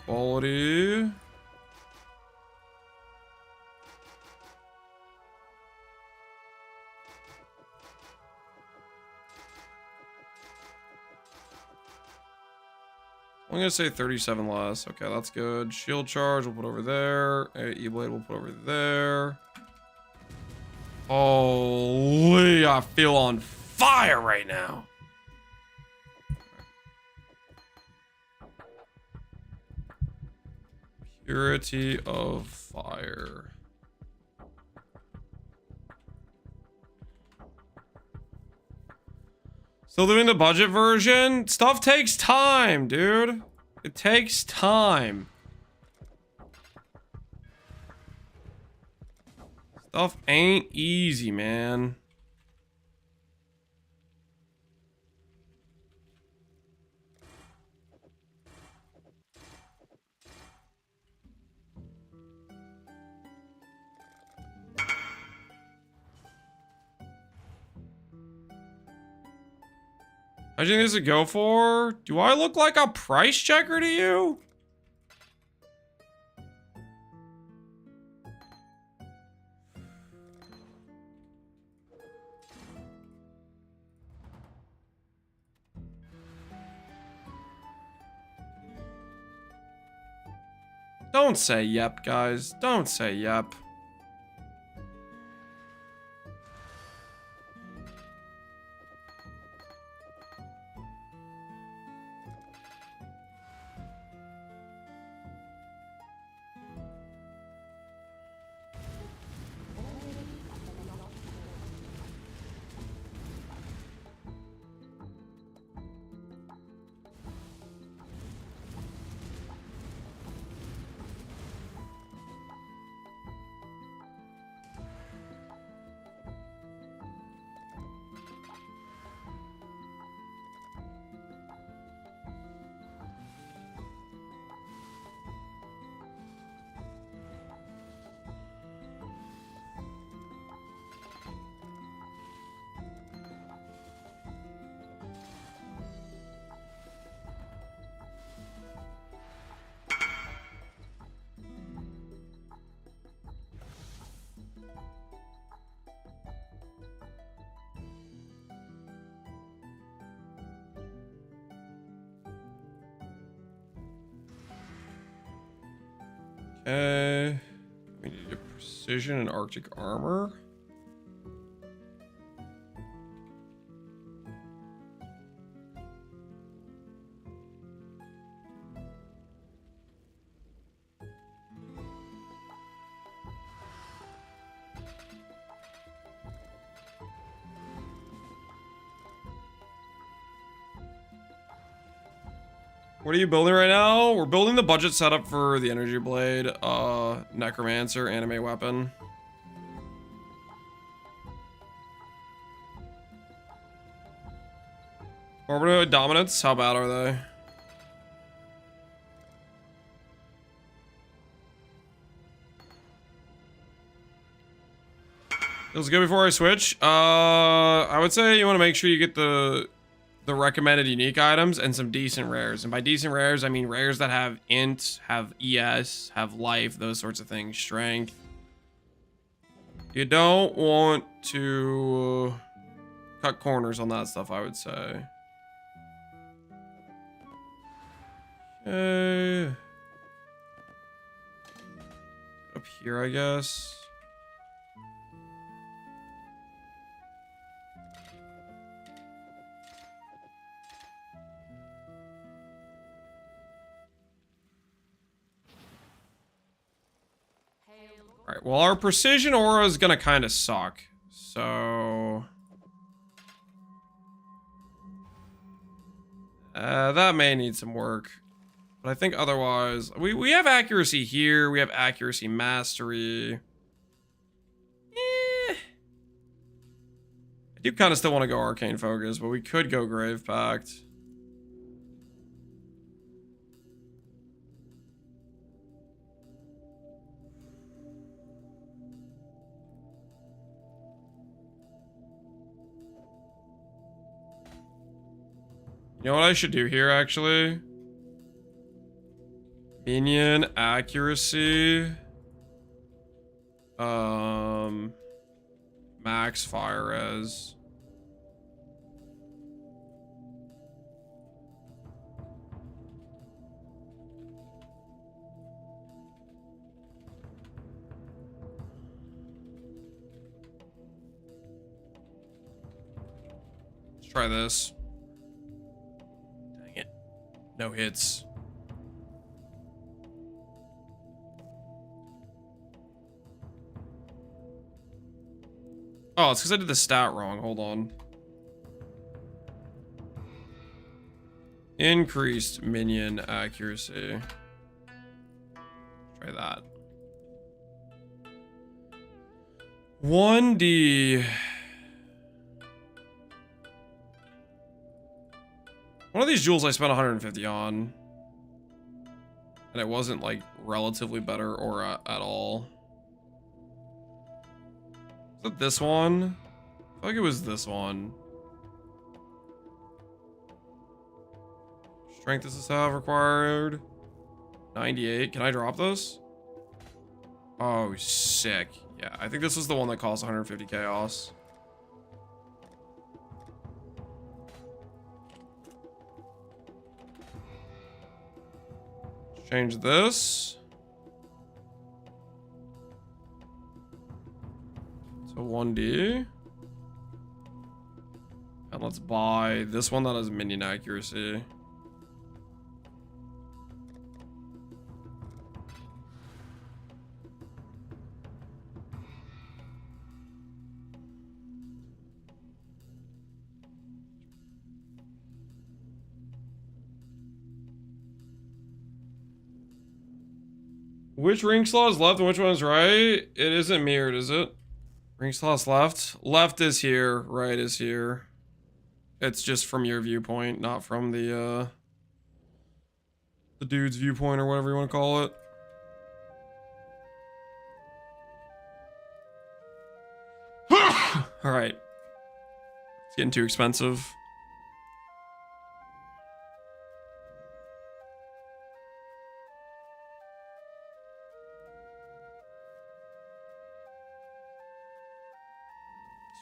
S1: Quality. I'm gonna say 37 less. Okay, that's good. Shield charge we'll put over there. E-blade we'll put over there. Holy, I feel on fire right now. Purity of fire. Still doing the budget version? Stuff takes time, dude. It takes time. Stuff ain't easy, man. How do you think this would go for? Do I look like a price checker to you? Don't say yep, guys. Don't say yep. Okay. We need a precision and Arctic armor. What are you building right now? We're building the budget setup for the energy blade, Necromancer, anime weapon. Orbital dominance, how bad are they? Feels good before I switch. I would say you want to make sure you get the recommended unique items and some decent rares. And by decent rares, I mean rares that have int, have ES, have life, those sorts of things, strength. You don't want to cut corners on that stuff, I would say. Okay. Up here, I guess. Alright, well, our precision aura is gonna kind of suck. So... that may need some work. But I think otherwise... We have accuracy here. We have accuracy mastery. I do kind of still want to go arcane focus, but we could go grave pact. You know what I should do here, actually? Minion, accuracy. Max fire res. Try this. Dang it. No hits. Oh, it's because I did the stat wrong. Hold on. Increased minion accuracy. Try that. 1D. One of these jewels I spent 150 on. And it wasn't like relatively better or at all. Is it this one? I feel like it was this one. Strength does this have required? 98. Can I drop this? Oh, sick. Yeah, I think this was the one that cost 150 chaos. Change this. So 1D. And let's buy this one that has minion accuracy. Which ring slot is left and which one is right? It isn't mirrored, is it? Ring slot's left. Left is here, right is here. It's just from your viewpoint, not from the dude's viewpoint or whatever you want to call it. All right. It's getting too expensive.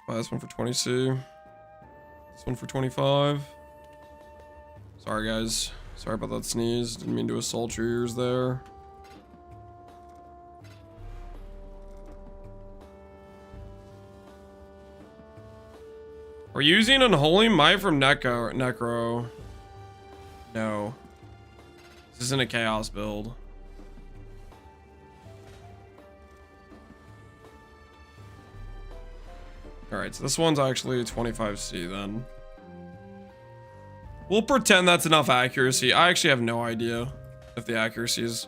S1: Buy this one for 20C. This one for 25. Sorry, guys. Sorry about that sneeze. Didn't mean to assault your ears there. We're using Unholy Might from Necro. No. This isn't a Chaos build. Alright, so this one's actually 25C then. We'll pretend that's enough accuracy. I actually have no idea if the accuracy is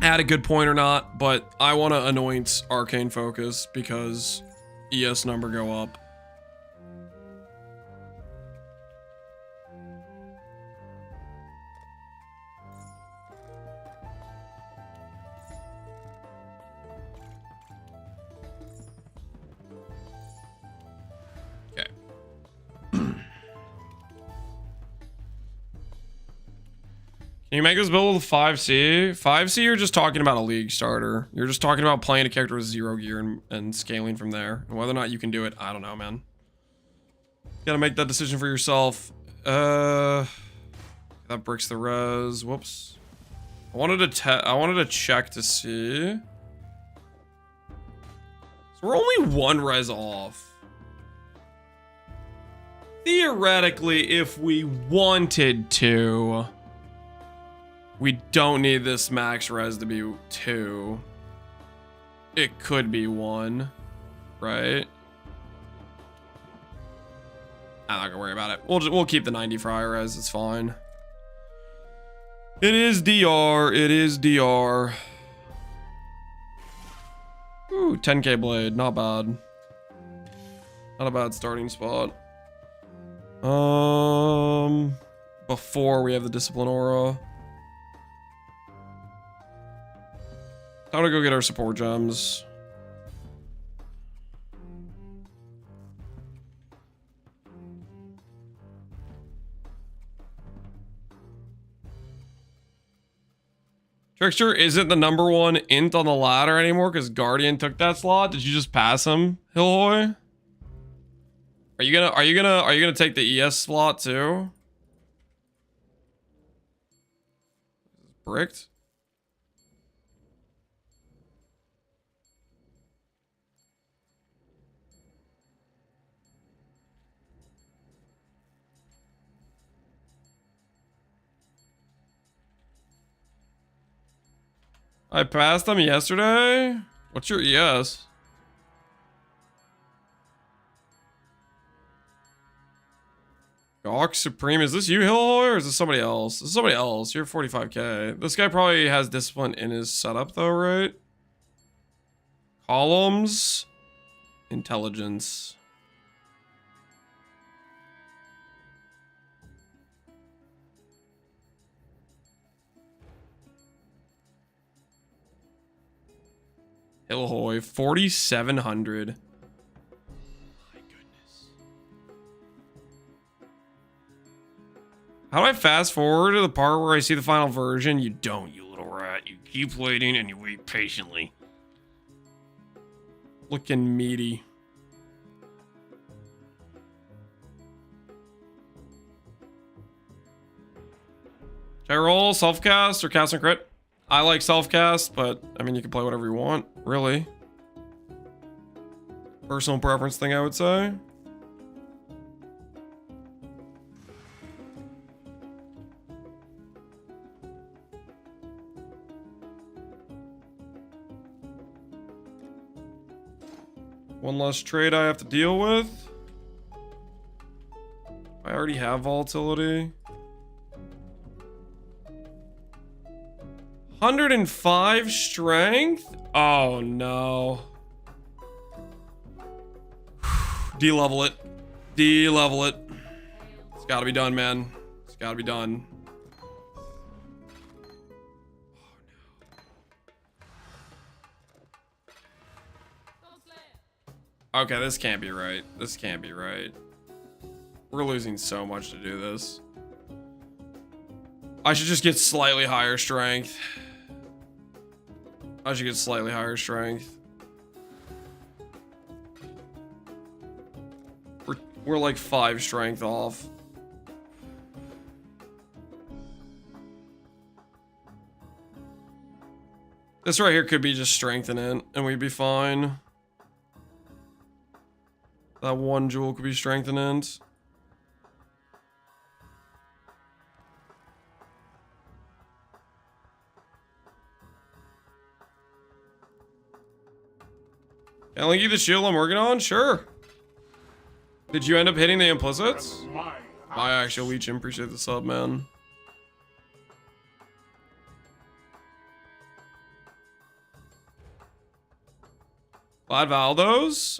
S1: at a good point or not, but I want to anoint Arcane Focus because ES number go up. Can you make this build with 5C? 5C, you're just talking about a league starter. You're just talking about playing a character with 0 gear and scaling from there. And whether or not you can do it, I don't know, man. You gotta make that decision for yourself. That breaks the res. Whoops. I wanted to check to see. So we're only 1 res off. Theoretically, if we wanted to, we don't need this max res to be 2. It could be 1, right? I'm not gonna worry about it. We'll keep the 90 for high res. It's fine. It is DR. It is DR. Ooh, 10k blade. Not bad. Not a bad starting spot. Before we have the discipline aura. Time to go get our support gems. Trickster isn't the #1 int on the ladder anymore because Guardian took that slot. Did you just pass him, Hillhoy? Are you gonna take the ES slot too? Bricked? I passed them yesterday. What's your ES? Gawk Supreme. Is this you, Hillhoy, or is this somebody else? This is somebody else. You're 45k. This guy probably has discipline in his setup, though, right? Columns. Intelligence. Hillhoy, 4,700. My goodness. How do I fast forward to the part where I see the final version? You don't, you little rat. You keep waiting and you wait patiently. Looking meaty. Should I roll self-cast or cast and crit? I like self-cast, but I mean, you can play whatever you want, really. Personal preference thing, I would say. One less trade I have to deal with. I already have volatility. 105 strength? Oh no. De-level it. De-level it. It's gotta be done, man. It's gotta be done. Okay, this can't be right. This can't be right. We're losing so much to do this. I should just get slightly higher strength. I should get slightly higher strength. We're like 5 strength off. This right here could be just strengthening and we'd be fine. That one jewel could be strengthened. Can I link you the shield I'm working on? Sure. Did you end up hitting the implicits? My actual leech, appreciate the sub, man. Glad Valdos?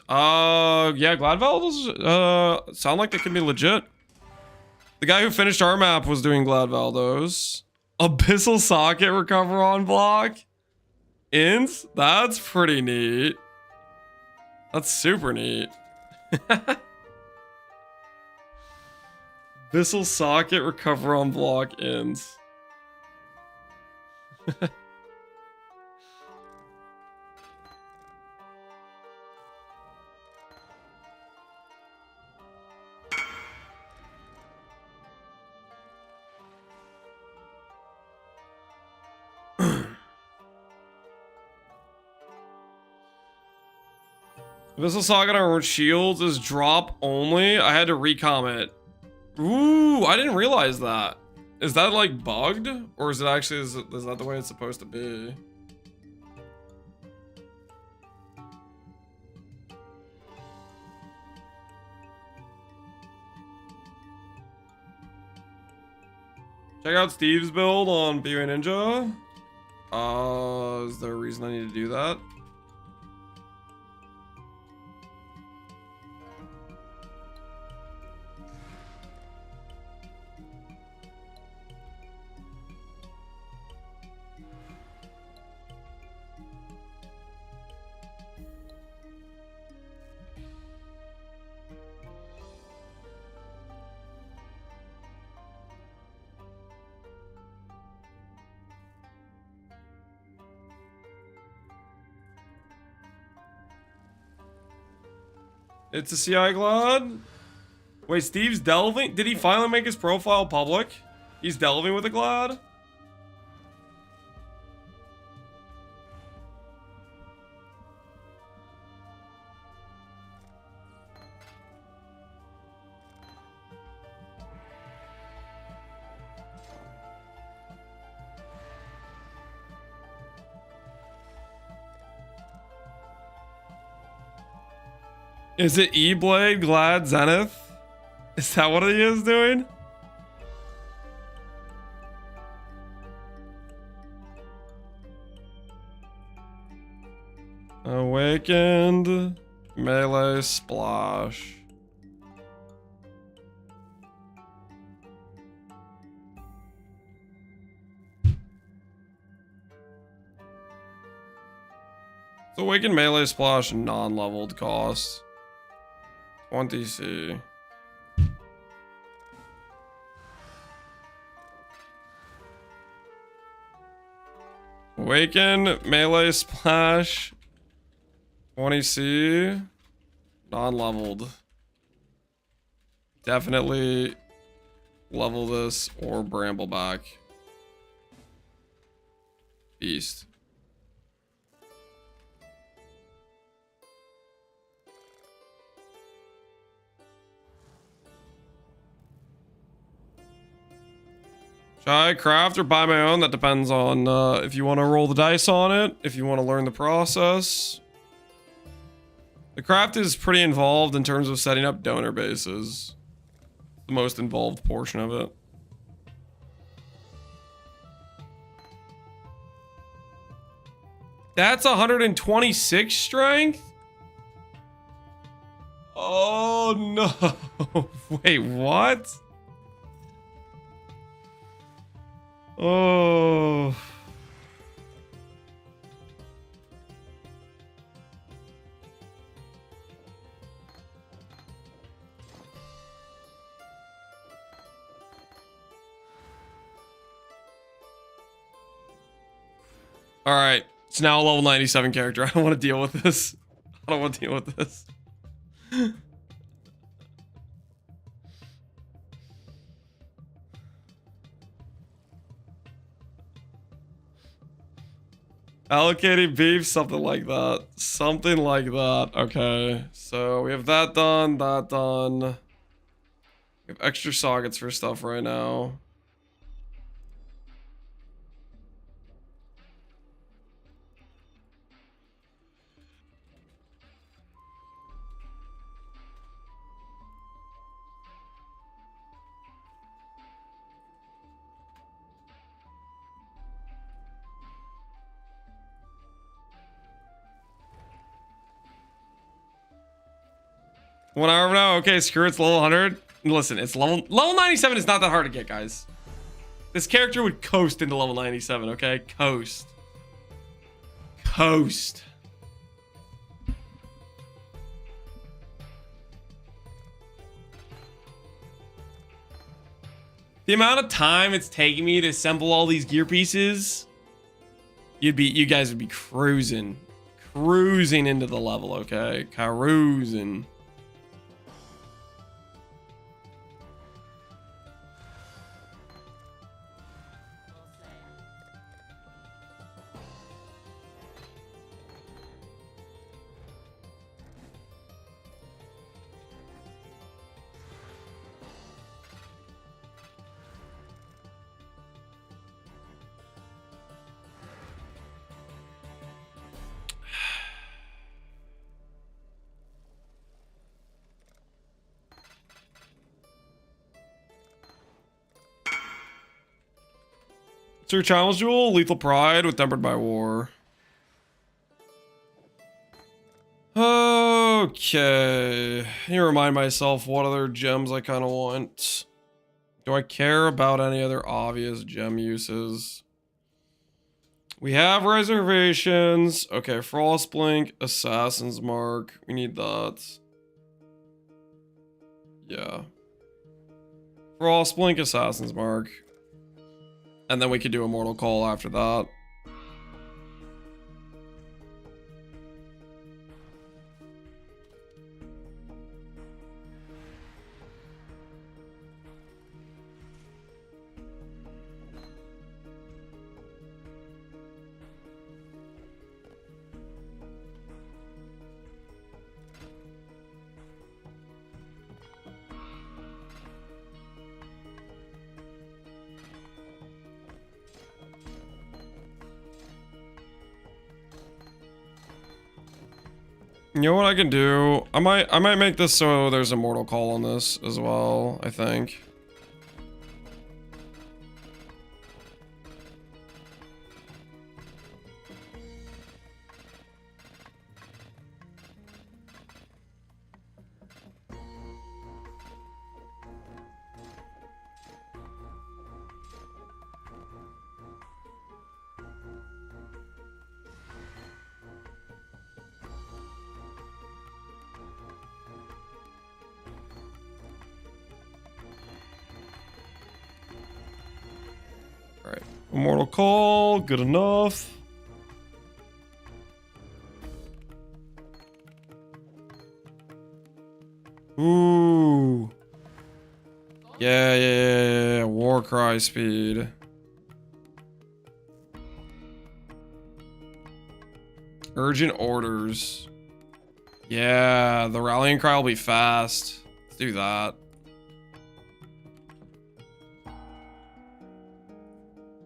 S1: Yeah, Glad Valdos, sound like they could be legit. The guy who finished our map was doing Glad Valdos. Abyssal Socket recover on block? Ints? That's pretty neat. That's super neat. Abyssal Socket recover on block ends. Abyssal Socket on shields is drop only. I had to recom it. Ooh, I didn't realize that. Is that like bugged? Or is it actually, is that the way it's supposed to be? Check out Steve's build on BOA Ninja. Is there a reason I need to do that? It's a CI Glad? Wait, Steve's delving? Did he finally make his profile public? He's delving with a Glad? Is it E-Blade Glad Zenith? Is that what he is doing? Awakened melee splash. It's awakened melee splash non-leveled cost. 20C. Awaken melee splash 20C non-leveled. Definitely level this or Brambleback. Beast. Should I craft or buy my own? That depends on if you want to roll the dice on it, if you want to learn the process. The craft is pretty involved in terms of setting up donor bases. The most involved portion of it. That's 126 strength? Oh no. Wait, what? Oh. All right. It's now a level 97 character. I don't want to deal with this. I don't want to deal with this. Allocating beef, something like that. Something like that. Okay. So we have that done, that done. We have extra sockets for stuff right now. One hour now. Okay, screw it, it's level 100. Listen, it's level 97 is not that hard to get, guys. This character would coast into level 97, okay? Coast. Coast. The amount of time it's taking me to assemble all these gear pieces, you guys would be cruising into the level, okay? Cruising. Sir Child's Jewel, Lethal Pride with Tempered by War. Okay. I need to remind myself what other gems I kind of want. Do I care about any other obvious gem uses? We have reservations. Okay, Frostblink, Assassin's Mark. We need that. Yeah. Frostblink, Assassin's Mark. And then we could do Immortal Call after that. You know what I can do? I might make this so there's a mortal call on this as well, I think. Alright, Immortal Call, good enough. Ooh. Yeah. Warcry speed. Urgent orders. Yeah, the rallying cry will be fast. Let's do that.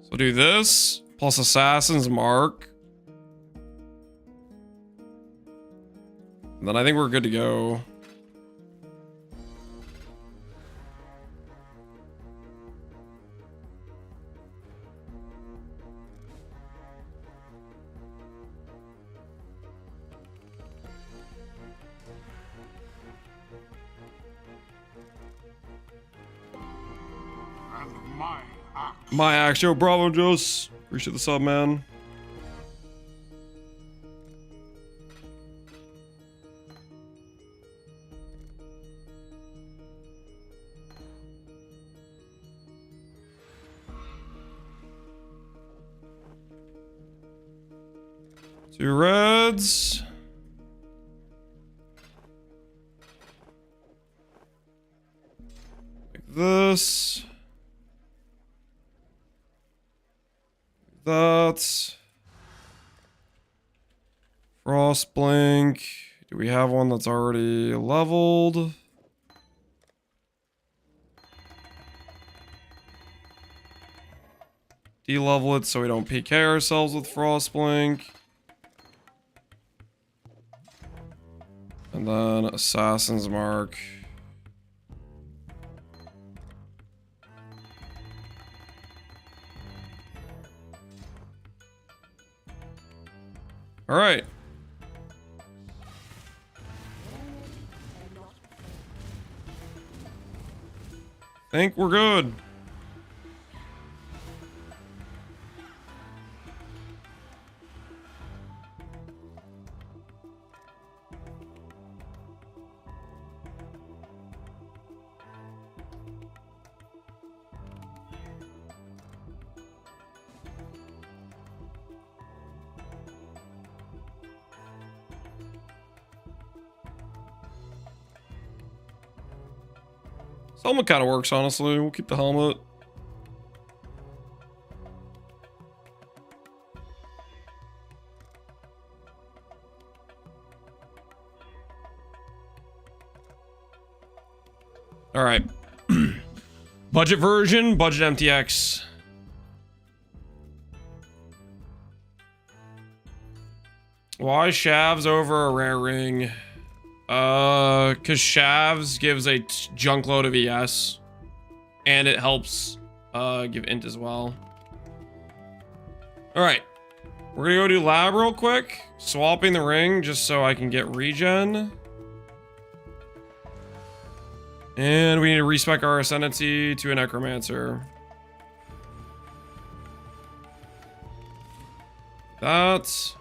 S1: So do this, plus Assassin's Mark. And then I think we're good to go.
S3: And my axe.
S1: My axe, yo, bravo, Joss. Appreciate the sub, man. Two reds. Like this. That's Frost Blink. Do we have one that's already leveled? De-level it so we don't PK ourselves with Frost Blink. And then Assassin's Mark. All right. Think we're good. Helmet kind of works, honestly. We'll keep the helmet. All right. Budget version, budget MTX. Why Shavs over a rare ring? Cause Shavs gives a junk load of ES, and it helps give int as well. All right, we're gonna go do lab real quick, swapping the ring just so I can get regen, and we need to respec our ascendancy to a Necromancer. That's.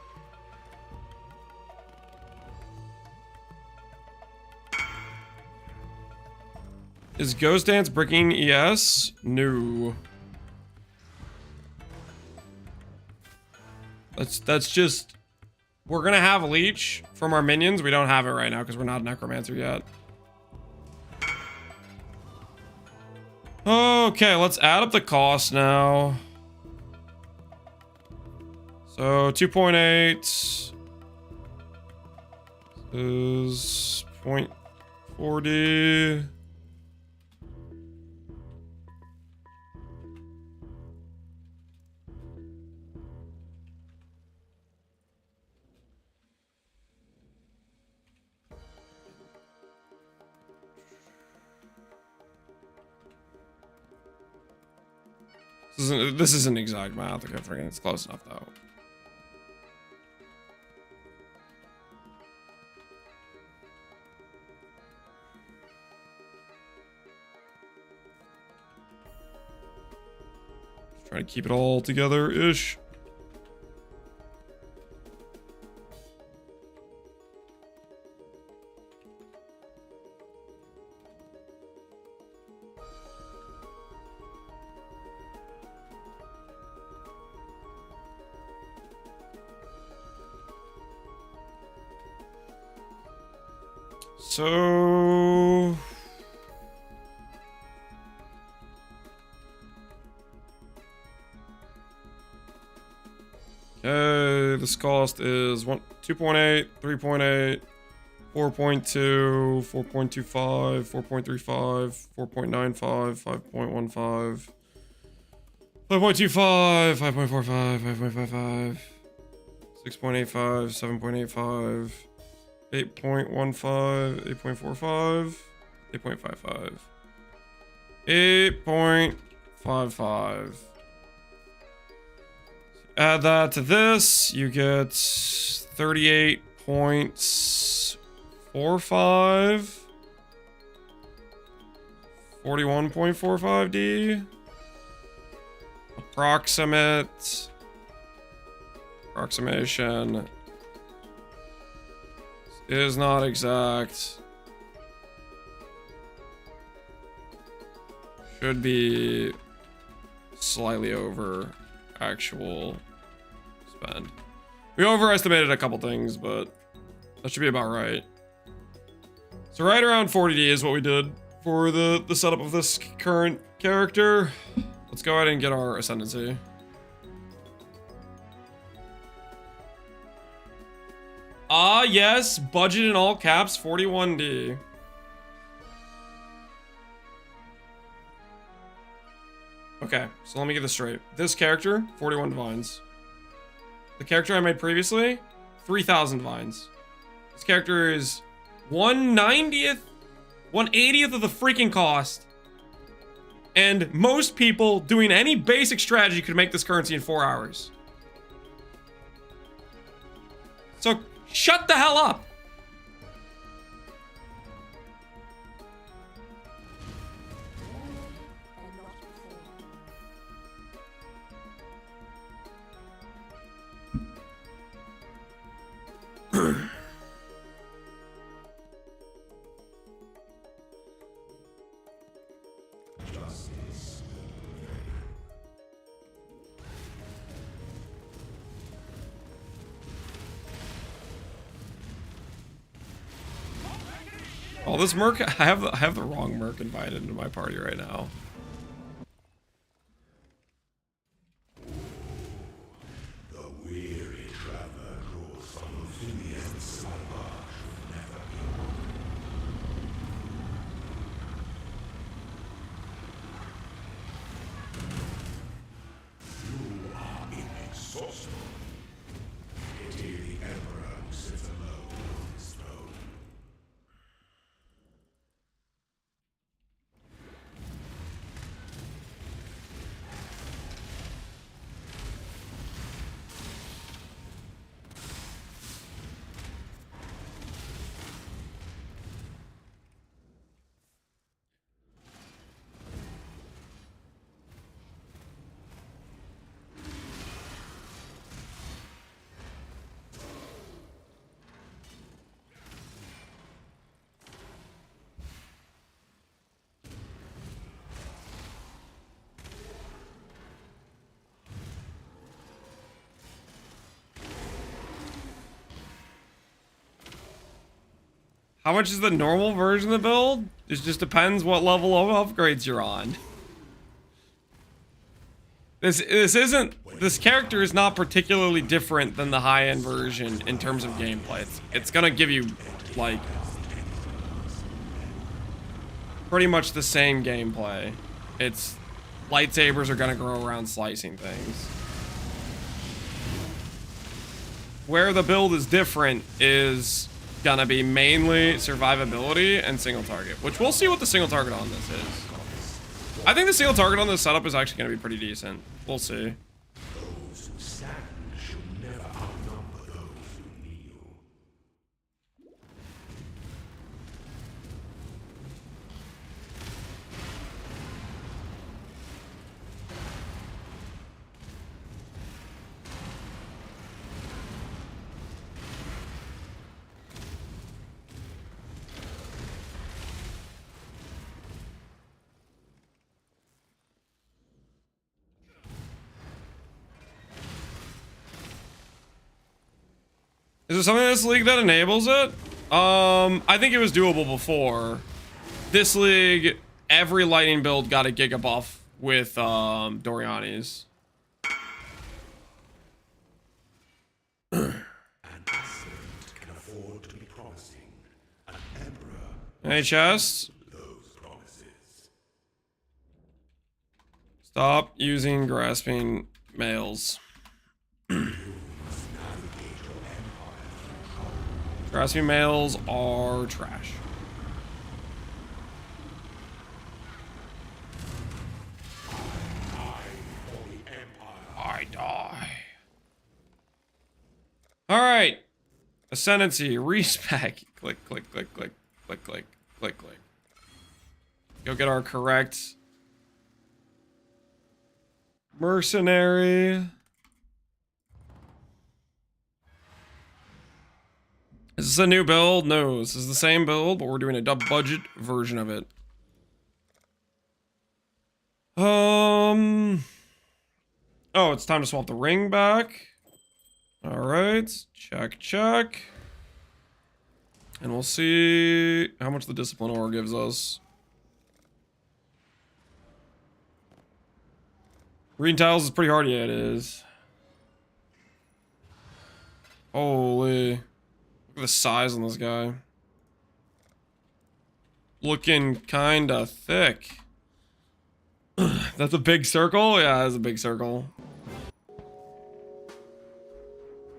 S1: Is Ghost Dance breaking ES? No. That's just... We're gonna have a leech from our minions. We don't have it right now because we're not a Necromancer yet. Okay, let's add up the cost now. So 2.8 is 0.40. This isn't exact math. Okay, freaking, it's close enough though. Just trying to keep it all together-ish. So okay, this cost is 2.8, 3.8, 4.2, 4.25, 4.35, 4.95, 5.15, 5.25, 5.45, 5.55, 6.85, 7.85. 8.15, 8.45, 8.55, 8.55. Add that to this, you get 38.45, 41.45D, approximation. Is not exact. Should be slightly over actual spend. We overestimated a couple things, but that should be about right. So right around 40D is what we did for the setup of this current character. Let's go ahead and get our Ascendancy. Ah, yes, budget in all caps, 41D. Okay, so let me get this straight. This character, 41 divines. The character I made previously, 3,000 divines. This character is 1/90th, 1/80th of the freaking cost. And most people doing any basic strategy could make this currency in 4 hours. So shut the hell up. Oh, this merc, I have the wrong merc invited into my party right now.
S3: The weary traveler draws from Ophelian's slumber should never be won. You are inexhaustible. Pity the Emperor who sits alone on his throne.
S1: How much is the normal version of the build? It just depends what level of upgrades you're on. This character is not particularly different than the high-end version in terms of gameplay. It's gonna give you, like, pretty much the same gameplay. It's lightsabers are gonna go around slicing things. Where the build is different is gonna be mainly survivability and single target, which we'll see what the single target on this is. I think the single target on this setup is actually going to be pretty decent. We'll see.
S3: Those who stand should never outnumber those who kneel.
S1: Is there something in this league that enables it? I think it was doable before. This league, every lightning build got a giga buff with Doriani's.
S3: An ascent can afford to be promising. An emperor
S1: Hey, chest.
S3: those promises.
S1: Stop using grasping males. Grasping males are trash. I die. Alright. Ascendancy, respec. Click, click, click, click, click, click, click, click. Go get our correct mercenary. Is this a new build? No, this is the same build, but we're doing a dub budget version of it. Oh, it's time to swap the ring back. All right, check, check. And we'll see how much the discipline ore gives us. Green tiles is pretty hard. Yeah, it is. Holy. Look at the size on this guy. Looking kinda thick. That's a big circle? Yeah, that's a big circle.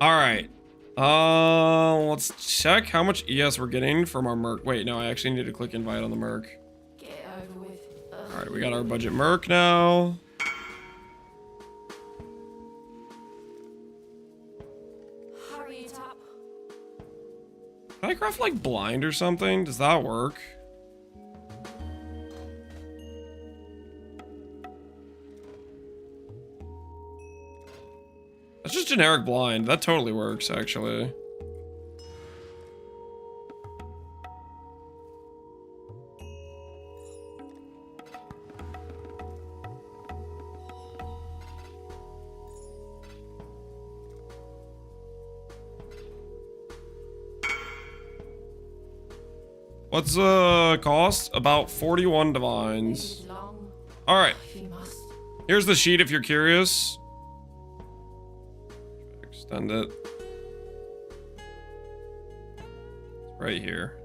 S1: Alright. Let's check how much ES we're getting from our merc. Wait, no, I actually need to click invite on the merc.
S4: Get it over with.
S1: Alright, we got our budget merc now.
S4: Hurry it up.
S1: Can I craft like blind or something? Does that work? That's just generic blind. That totally works, actually. What's the cost? About 41 divines.
S4: Long,
S1: All right.
S4: if you must.
S1: Here's the sheet if you're curious. Extend it. It's right here.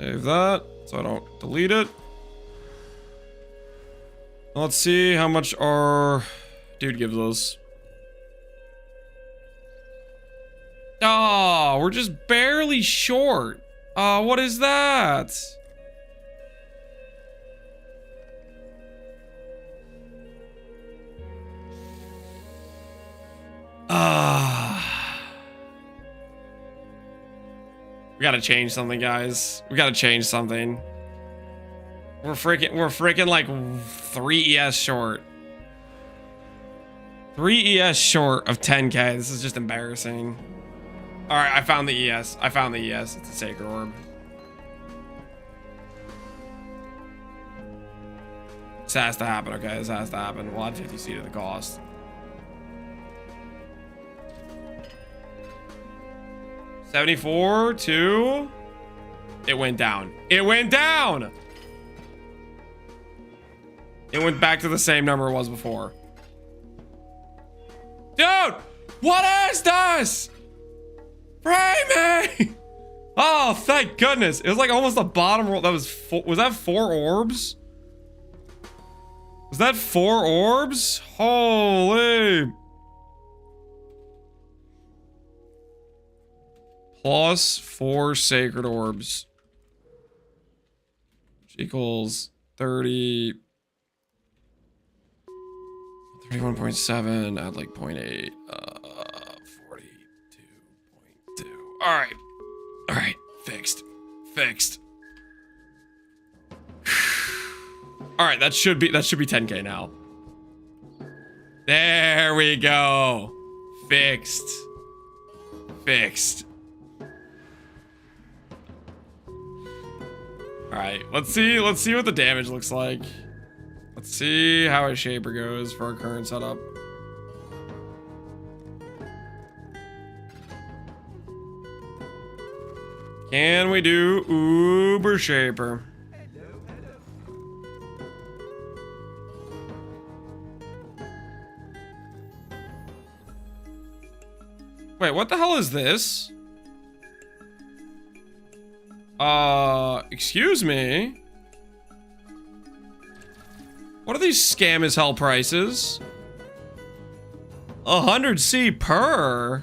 S1: Save that so I don't delete it. Let's see how much our dude gives us. Oh, we're just barely short. Oh, what is that? We gotta change something, guys. We gotta change something. We're freaking like 3 ES short. 3 ES short of 10k. This is just embarrassing. Alright, I found the ES. I found the ES. It's a sacred orb. This has to happen, okay? This has to happen. We'll add 50C to the cost. $74 to... It went down. It went down! It went back to the same number it was before. Dude! What is this? Frame me! Oh, thank goodness. It was like almost the bottom roll. That was that 4 orbs? Was that 4 orbs? Holy. Plus 4 sacred orbs. Which equals 30. 31.7, add like 0.8. 42.2. Alright. Alright. Fixed. Fixed. Alright, that should be 10k now. There we go. Fixed. Fixed. Alright, let's see what the damage looks like. Let's see how a shaper goes for our current setup. Can we do Uber Shaper? Wait, what the hell is this? Excuse me? What are these scam as hell prices? 100C per?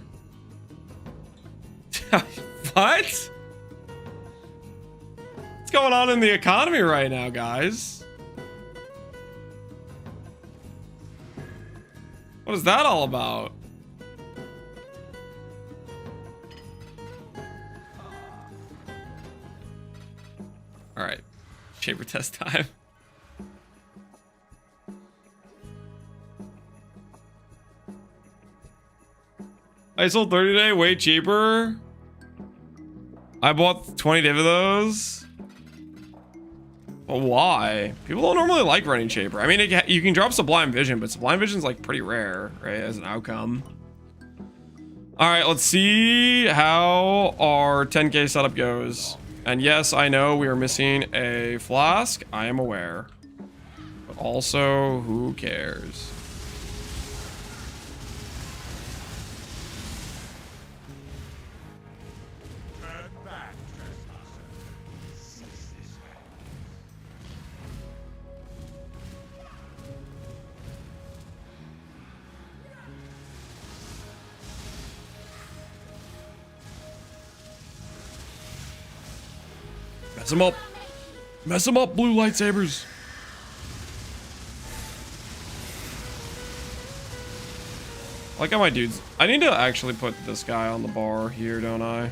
S1: What? What's going on in the economy right now, guys? What is that all about? All right, shaper test time. I sold 30 today, way cheaper. I bought 20 div of those. But why? People don't normally like running shaper. I mean, you can drop Sublime Vision, but Sublime Vision's like pretty rare, right, as an outcome. All right, let's see how our 10k setup goes. And yes, I know we are missing a flask. I am aware. But also, who cares? Mess them up. Mess them up, blue lightsabers. I like how my dudes... I need to actually put this guy on the bar here, don't I?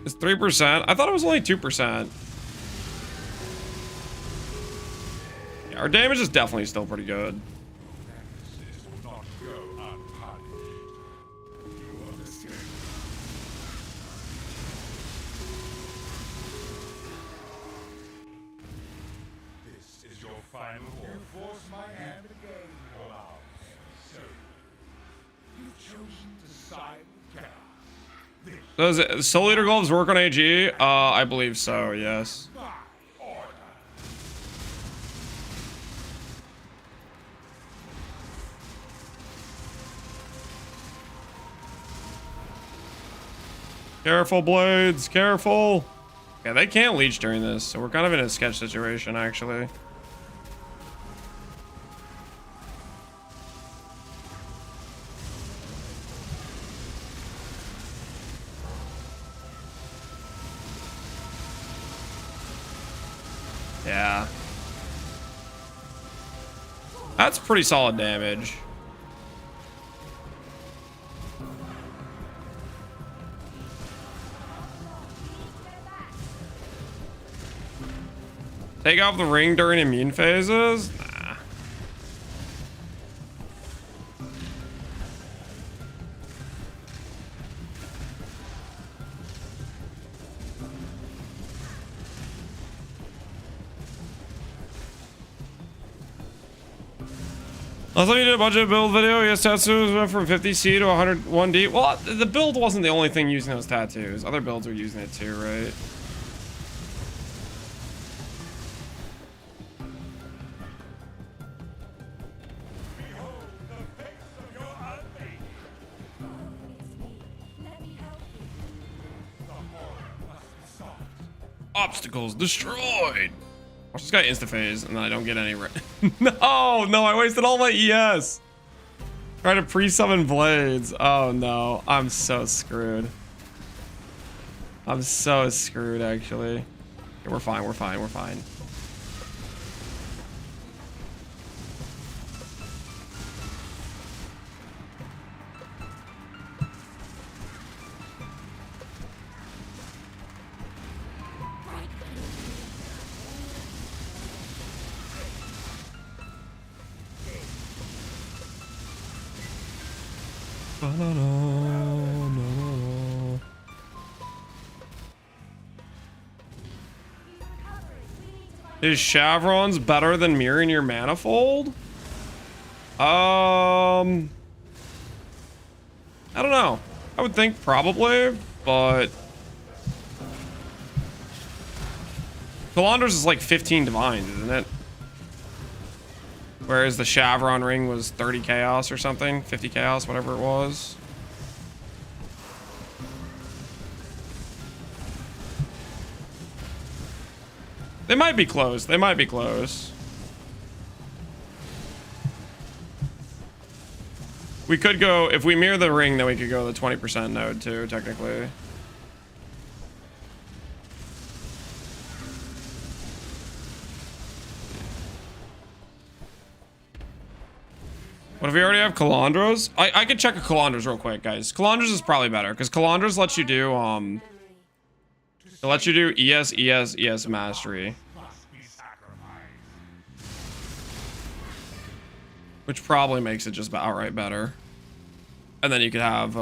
S1: It's 3%. I thought it was only 2%. Yeah, our damage is definitely still pretty good.
S3: This is your final war. Force my hand again, Olaf. So, you've chosen to side with chaos.
S1: Does Soul Eater Gloves work on AG? I believe so, yes. Careful, blades, careful. Yeah, they can't leech during this, so we're kind of in a sketch situation, actually. Yeah. That's pretty solid damage. Take off the ring during immune phases? Nah. Last time you did a budget build video, yes, tattoos went from 50C to 101D. Well, the build wasn't the only thing using those tattoos. Other builds were using it too, right? Obstacles destroyed. Watch this guy insta-phase and then I don't get any no, I wasted all my ES. Try to pre-summon blades. Oh no, I'm so screwed. I'm so screwed actually. Okay, we're fine, we're fine, we're fine. Is Chevron's better than mirroring your manifold? I don't know. I would think probably, but Calandra's is like 15 divines, isn't it? Whereas the Chevron ring was 30 chaos or something, 50 chaos, whatever it was. They might be close. They might be close. We could go, if we mirror the ring, then we could go the 20% node too, technically. What if we already have Calandras? I could check a Calandras real quick, guys. Calandras is probably better because Calandras lets you do it lets you do ES mastery, which probably makes it just outright better. And then you could have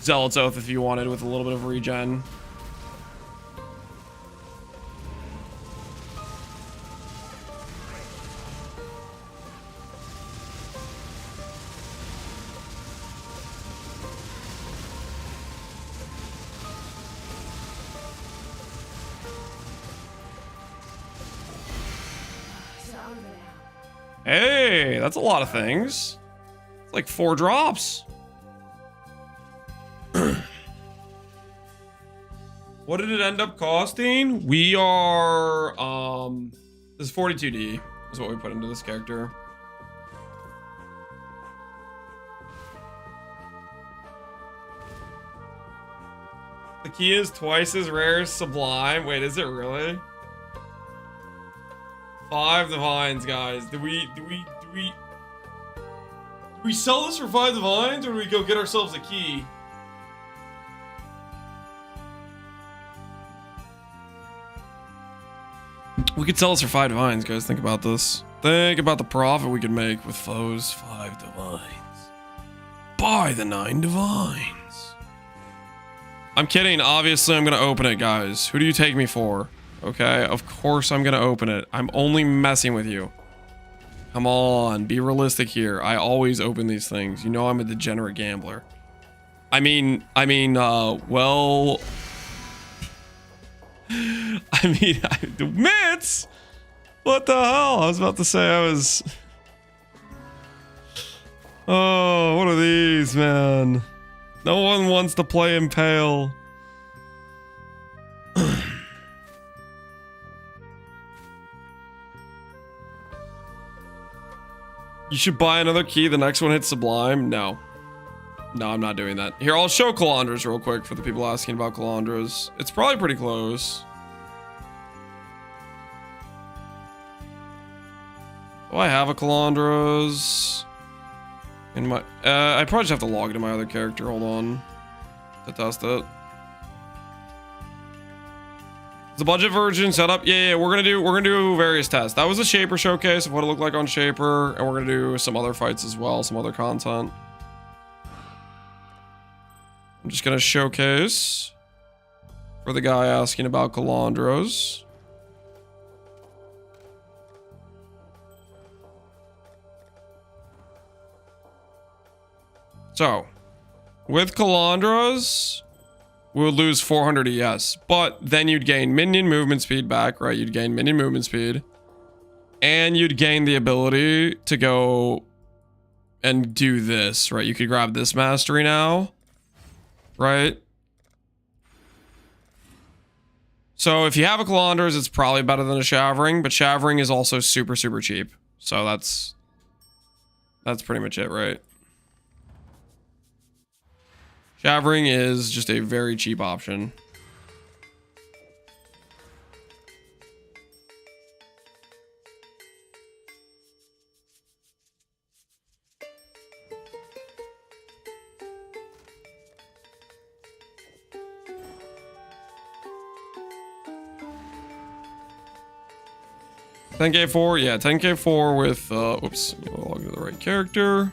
S1: Zealot's Oath if you wanted with a little bit of regen. Hey, that's a lot of things. It's like 4 drops. What did it end up costing? We are, this is 42D is what we put into this character. The key is twice as rare as Sublime. Wait, is it really? 5 divines, guys. Do we sell this for 5 divines, or do we go get ourselves a key? We could sell this for 5 divines, guys. Think about this. Think about the profit we could make with those 5 divines. Buy the 9 divines. I'm kidding. Obviously, I'm gonna open it, guys. Who do you take me for? Okay, of course I'm gonna open it. I'm only messing with you. Come on, be realistic here. I always open these things. You know I'm a degenerate gambler. I mean, well... the mitts? What the hell? I was about to say I was... Oh, what are these, man? No one wants to play Impale. You should buy another key. The next one hits Sublime. No. No, I'm not doing that. Here, I'll show Calandras real quick for the people asking about Calandras. It's probably pretty close. Do I have a Calandras? In my... I probably just have to log into my other character. Hold on. To test it. The budget version setup. Yeah, we're gonna do various tests. That was a Shaper showcase of what it looked like on Shaper, and we're gonna do some other fights as well, some other content. I'm just gonna showcase for the guy asking about Calandras. So, with Calandras, we would lose 400 ES, but then you'd gain minion movement speed back, right? You'd gain minion movement speed, and you'd gain the ability to go and do this, right? You could grab this mastery now, right? So if you have a Calandras, it's probably better than a Shavering, but Shavering is also super, super cheap. So that's pretty much it, right? Shavering is just a very cheap option. $10K4, yeah, $10K4 with, oops, I'll log to the right character.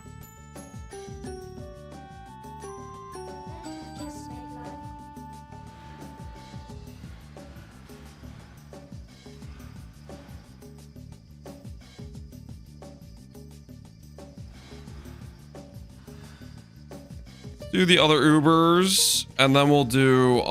S1: Do the other Ubers, and then we'll do,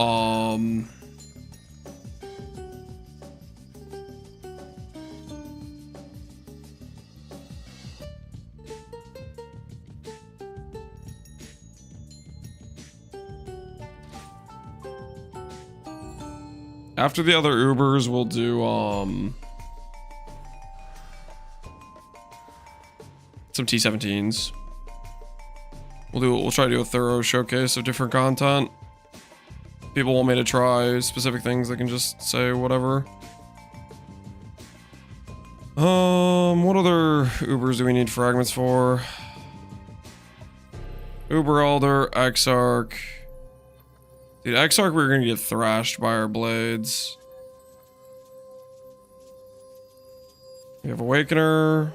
S1: after the other Ubers, we'll do, some T17s. We'll try to do a thorough showcase of different content. People want me to try specific things, they can just say whatever. What other Ubers do we need fragments for? Uber Elder, Exarch. Dude, Exarch, we're gonna get thrashed by our blades. We have Awakener.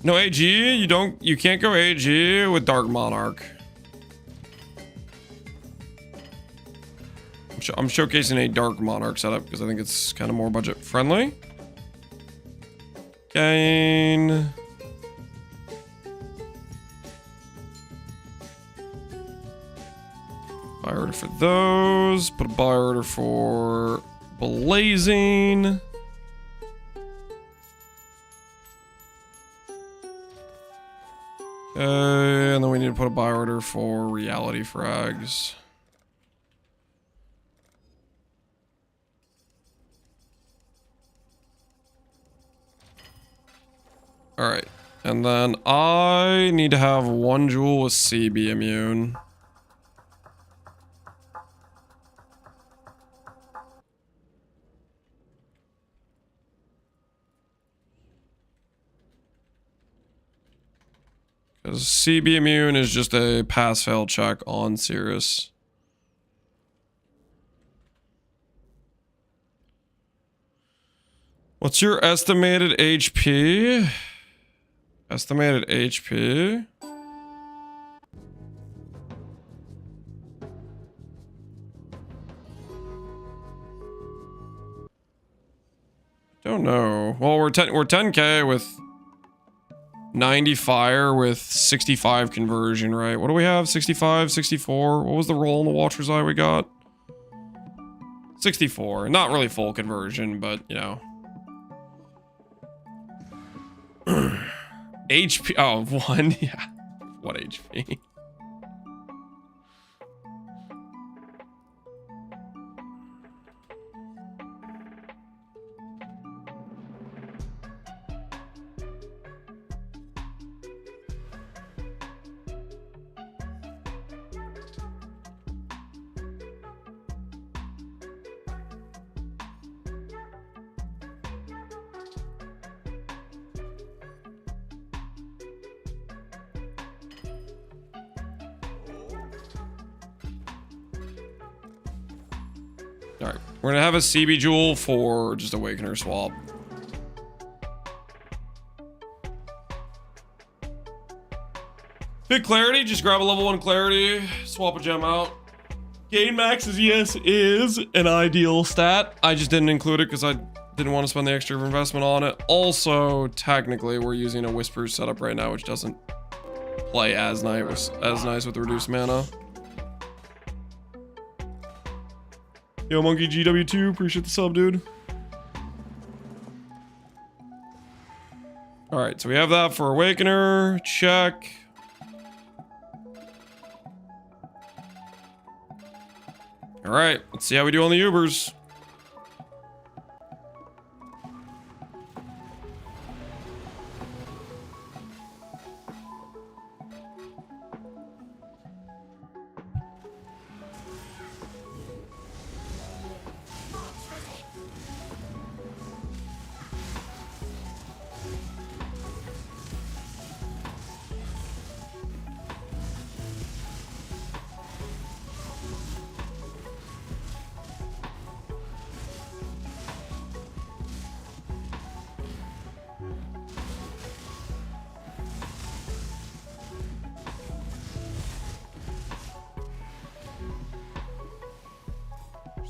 S1: No AG, you can't go AG with Dark Monarch. I'm showcasing a Dark Monarch setup because I think it's kind of more budget friendly. Gain. Buy order for those. Put a buy order for Blazing. And then we need to put a buy order for Reality Frags. Alright. And then I need to have one jewel with CB immune. Because CB immune is just a pass-fail check on Cirrus. What's your estimated HP? Estimated HP? Don't know. Well, we're 10K with 90 fire with 65 conversion, right? What do we have? 65, 64? What was the roll in the Watcher's Eye we got? 64. Not really full conversion, but, you know. HP. Oh, 1. Yeah. What HP? All right, we're gonna have a CB Jewel for just Awakener swap. Big clarity, just grab a level 1 clarity, swap a gem out. Gain max is an ideal stat. I just didn't include it because I didn't want to spend the extra investment on it. Also, technically, we're using a Whisper setup right now, which doesn't play as nice with the reduced mana. Yo, Monkey GW2, appreciate the sub, dude. All right, so we have that for Awakener. Check. All right, let's see how we do on the Ubers.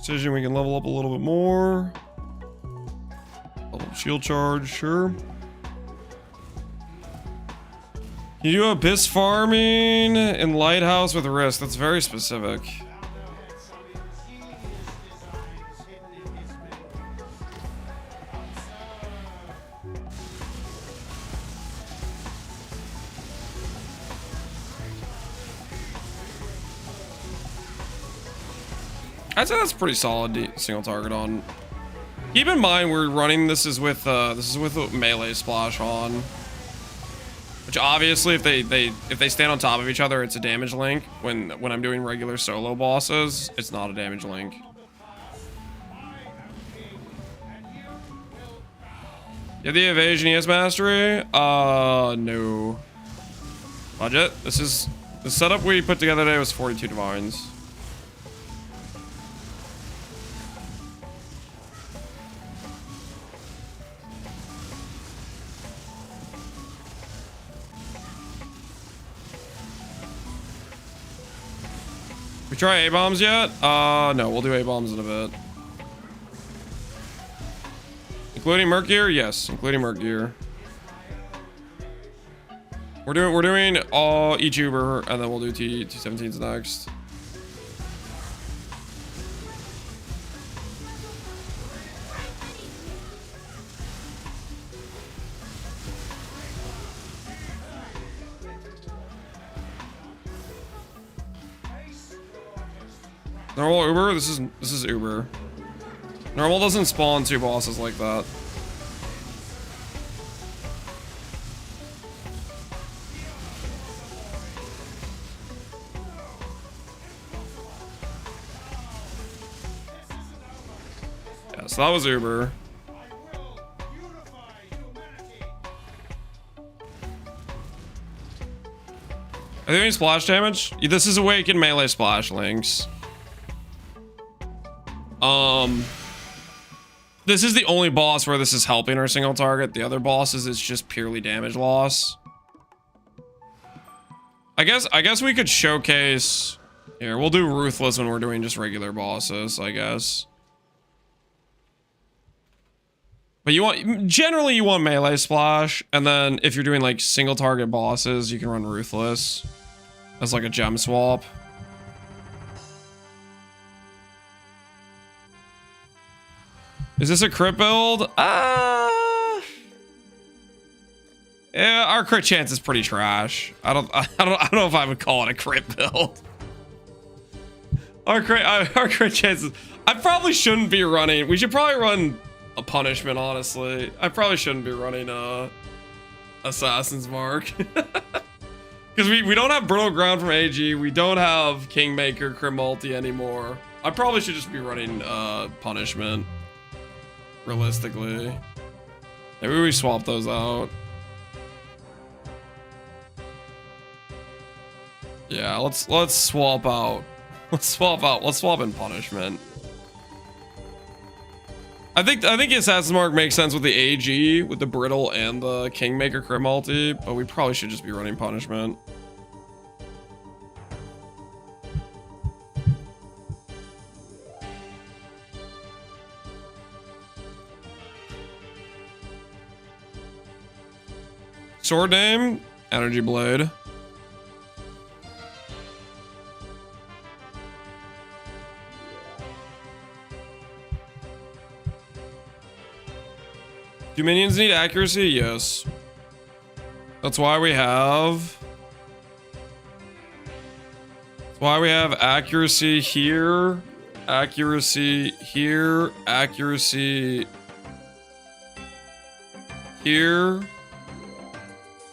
S1: Precision, we can level up a little bit more. Level shield charge, sure. You do abyss farming in Lighthouse with risk. That's very specific. I'd say that's pretty solid single target on. Keep in mind we're running this is with melee splash on, which obviously if they stand on top of each other, it's a damage link. When I'm doing regular solo bosses, it's not a damage link. You have the evasion, he has mastery. No. Budget. The setup we put together today was 42 divines. We try A-bombs yet? No, we'll do A-bombs in a bit. Including Merc-Gear? Yes, including Merc-Gear. We're doing all each Uber, and then we'll do T17s next. Normal Uber? This is Uber. Normal doesn't spawn 2 bosses like that. Yeah, so that was Uber. Are there any splash damage? This is Awaken melee splash links. This is the only boss where this is helping our single target. The other bosses it's just purely damage loss. I guess we could showcase here. We'll do Ruthless when we're doing just regular bosses, I guess. But generally you want melee splash, and then if you're doing like single target bosses, you can run Ruthless as like a gem swap. Is this a crit build? Yeah, our crit chance is pretty trash. I don't know if I would call it a crit build. Our crit chances. I probably shouldn't be running. We should probably run a punishment, honestly. I probably shouldn't be running Assassin's Mark. Because we don't have Brittle Ground from AG. We don't have Kingmaker crit multi anymore. I probably should just be running punishment. Realistically, maybe we swap those out. Yeah, let's swap out. Let's swap in punishment. I think Assassin's Mark makes sense with the AG, with the Brittle and the Kingmaker crit multi, but we probably should just be running Punishment. Sword name, Energy Blade. Do minions need accuracy? Yes. That's why we have accuracy here, accuracy here, accuracy here.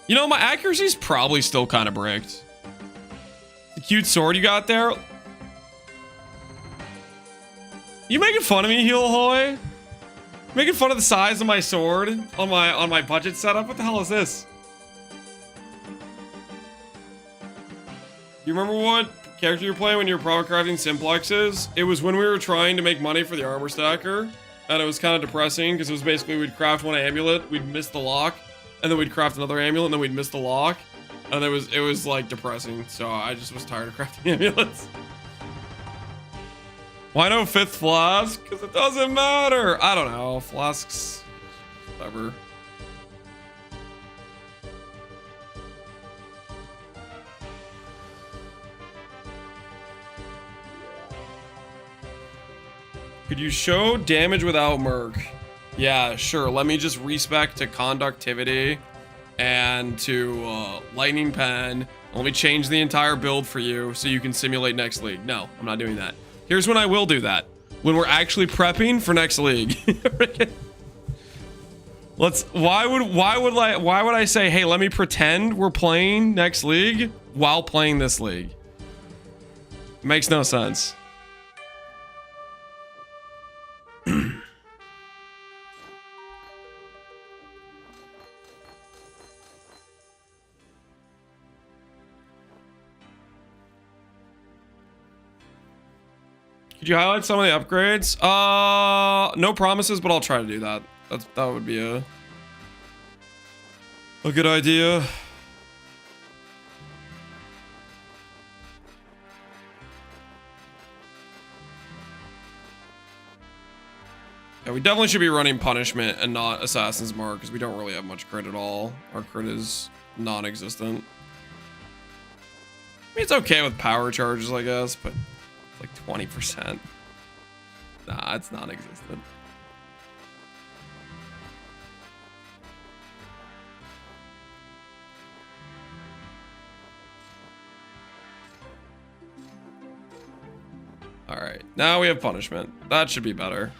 S1: You know, my accuracy is probably still kind of bricked. The cute sword you got there. You making fun of me, Heel Hoy? Making fun of the size of my sword on my budget setup? What the hell is this? You remember what character you're playing when you were power crafting simplexes? It was when we were trying to make money for the armor stacker, and it was kind of depressing because it was basically we'd craft one amulet, we'd miss the lock, and then we'd craft another amulet, and then we'd miss the lock, and it was like depressing. So I just was tired of crafting amulets. Why no 5th flask? Because it doesn't matter. I don't know. Flasks, whatever. Could you show damage without Merc? Yeah, sure. Let me just respec to conductivity and to lightning pen. Let me change the entire build for you so you can simulate next league. No, I'm not doing that. Here's when I will do that. When we're actually prepping for next league. Why would I say, hey, let me pretend we're playing next league while playing this league? Makes no sense. Could you highlight some of the upgrades? No promises, but I'll try to do that. That would be a good idea. Yeah, we definitely should be running Punishment and not Assassin's Mark because we don't really have much crit at all. Our crit is non-existent. I mean, it's okay with power charges, I guess, but like 20%. Nah, it's non-existent. All right, now we have Punishment. That should be better.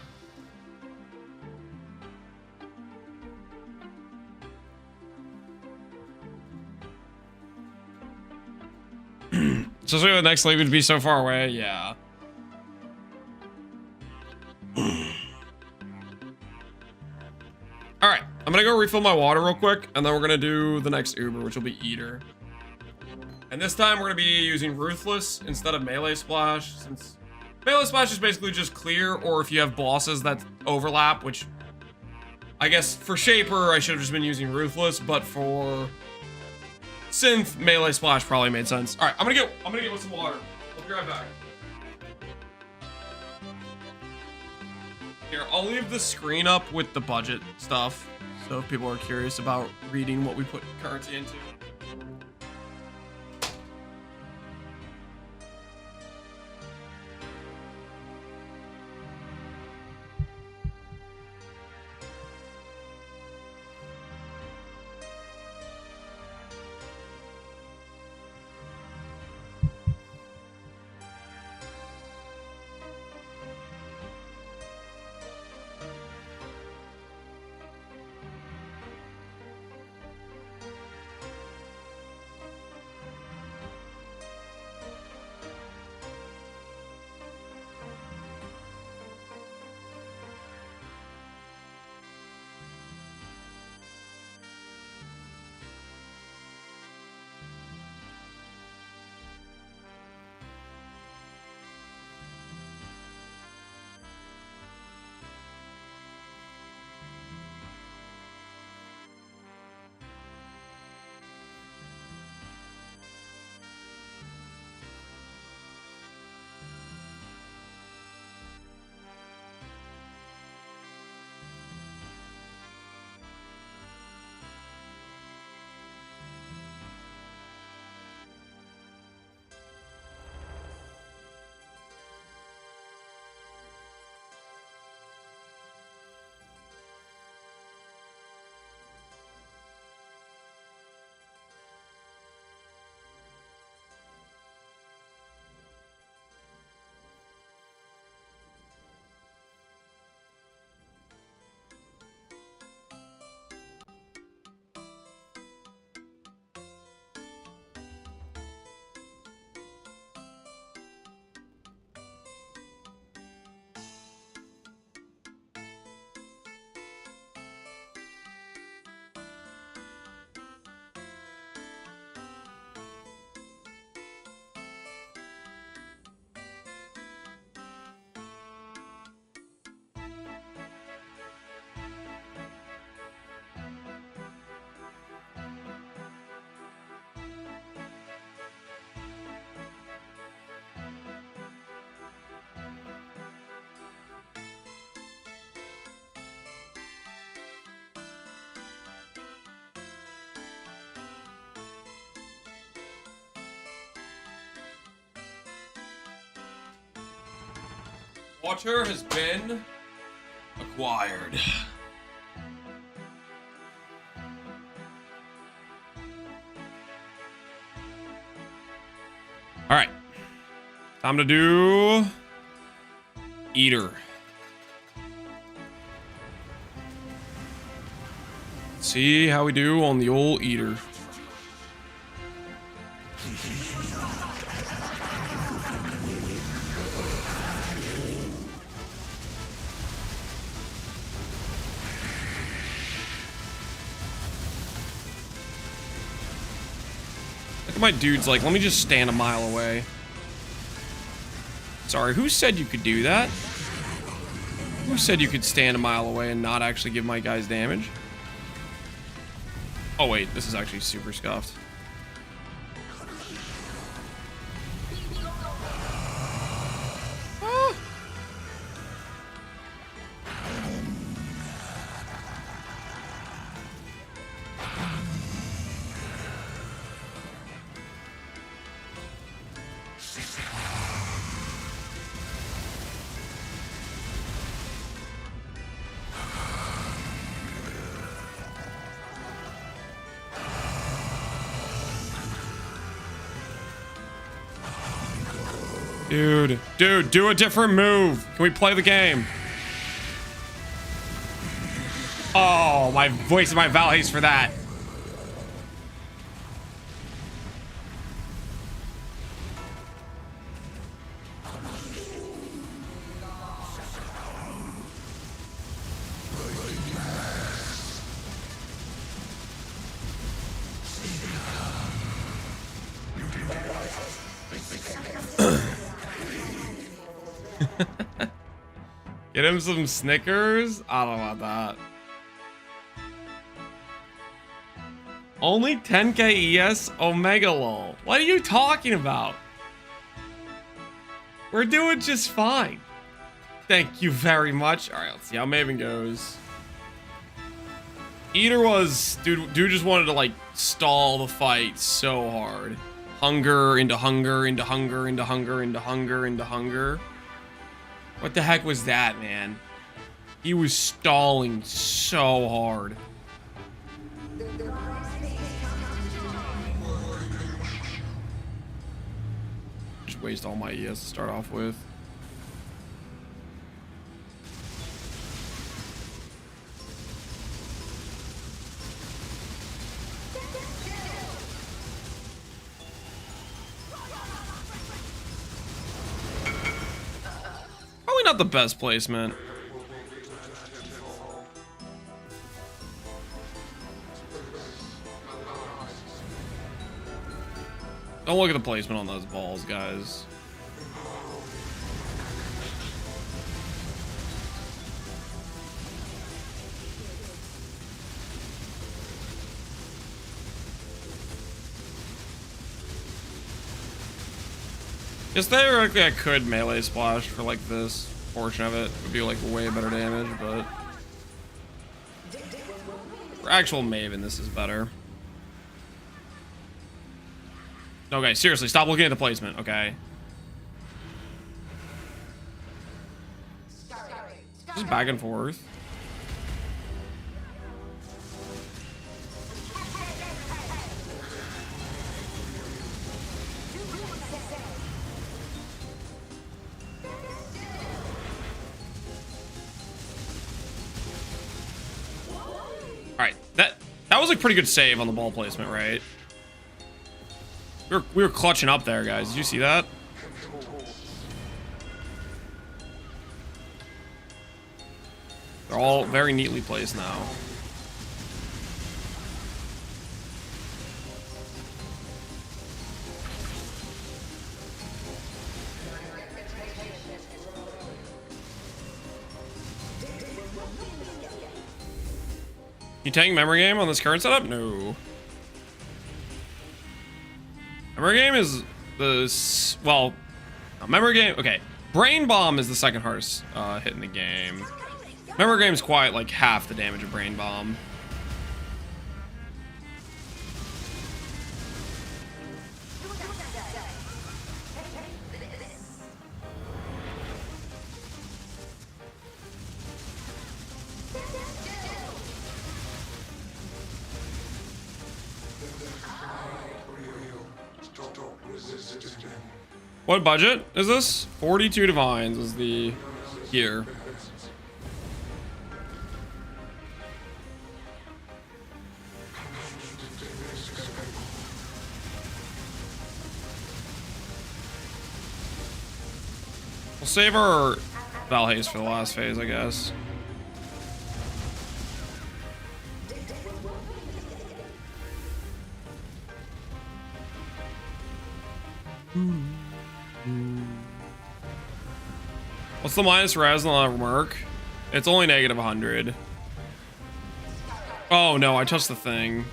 S1: So the next league would be so far away, yeah. All right, I'm gonna go refill my water real quick, and then we're gonna do the next Uber, which will be Eater. And this time we're gonna be using Ruthless instead of Melee Splash, since Melee Splash is basically just clear, or if you have bosses that overlap, which I guess for Shaper I should have just been using Ruthless, but for Synth, Melee Splash probably made sense. All right, I'm gonna get with some water. I'll be right back. Here, I'll leave the screen up with the budget stuff, so if people are curious about reading what we put currency into. Water has been acquired. All right, time to do Eater. See how we do on the old Eater. Look at my dude's like, let me just stand a mile away. Sorry, who said you could do that? Who said you could stand a mile away and not actually give my guys damage? Oh wait, this is actually super scuffed. Ah. Dude, do a different move. Can we play the game? Oh, my voice and my valleys for that. Get him some Snickers? I don't know about that. Only 10k ES Omega lol. What are you talking about? We're doing just fine. Thank you very much. Alright, let's see how Maven goes. Eater was... Dude just wanted to, like, stall the fight so hard. Hunger into hunger into hunger into hunger into hunger into hunger. What the heck was that, man? He was stalling so hard. Just waste all my ES to start off with. Probably not the best placement. Don't look at the placement on those balls, guys. Guess theoretically I could melee splash for like this portion of it. It would be like way better damage, but for actual Maven, this is better. Okay, seriously, stop looking at the placement, okay? Just back and forth. Alright, that was a pretty good save on the ball placement, right? We were clutching up there, guys. Did you see that? They're all very neatly placed now. You tank memory game on this current setup? No. Memory game is the, well, memory game, okay. Brain Bomb is the second hardest hit in the game. Memory game is quite like half the damage of Brain Bomb. What budget is this? 42 divines is the gear. We'll save our Valhaze for the last phase, I guess. What's the minus res on that Merc? It's only negative 100. Oh no, I touched the thing.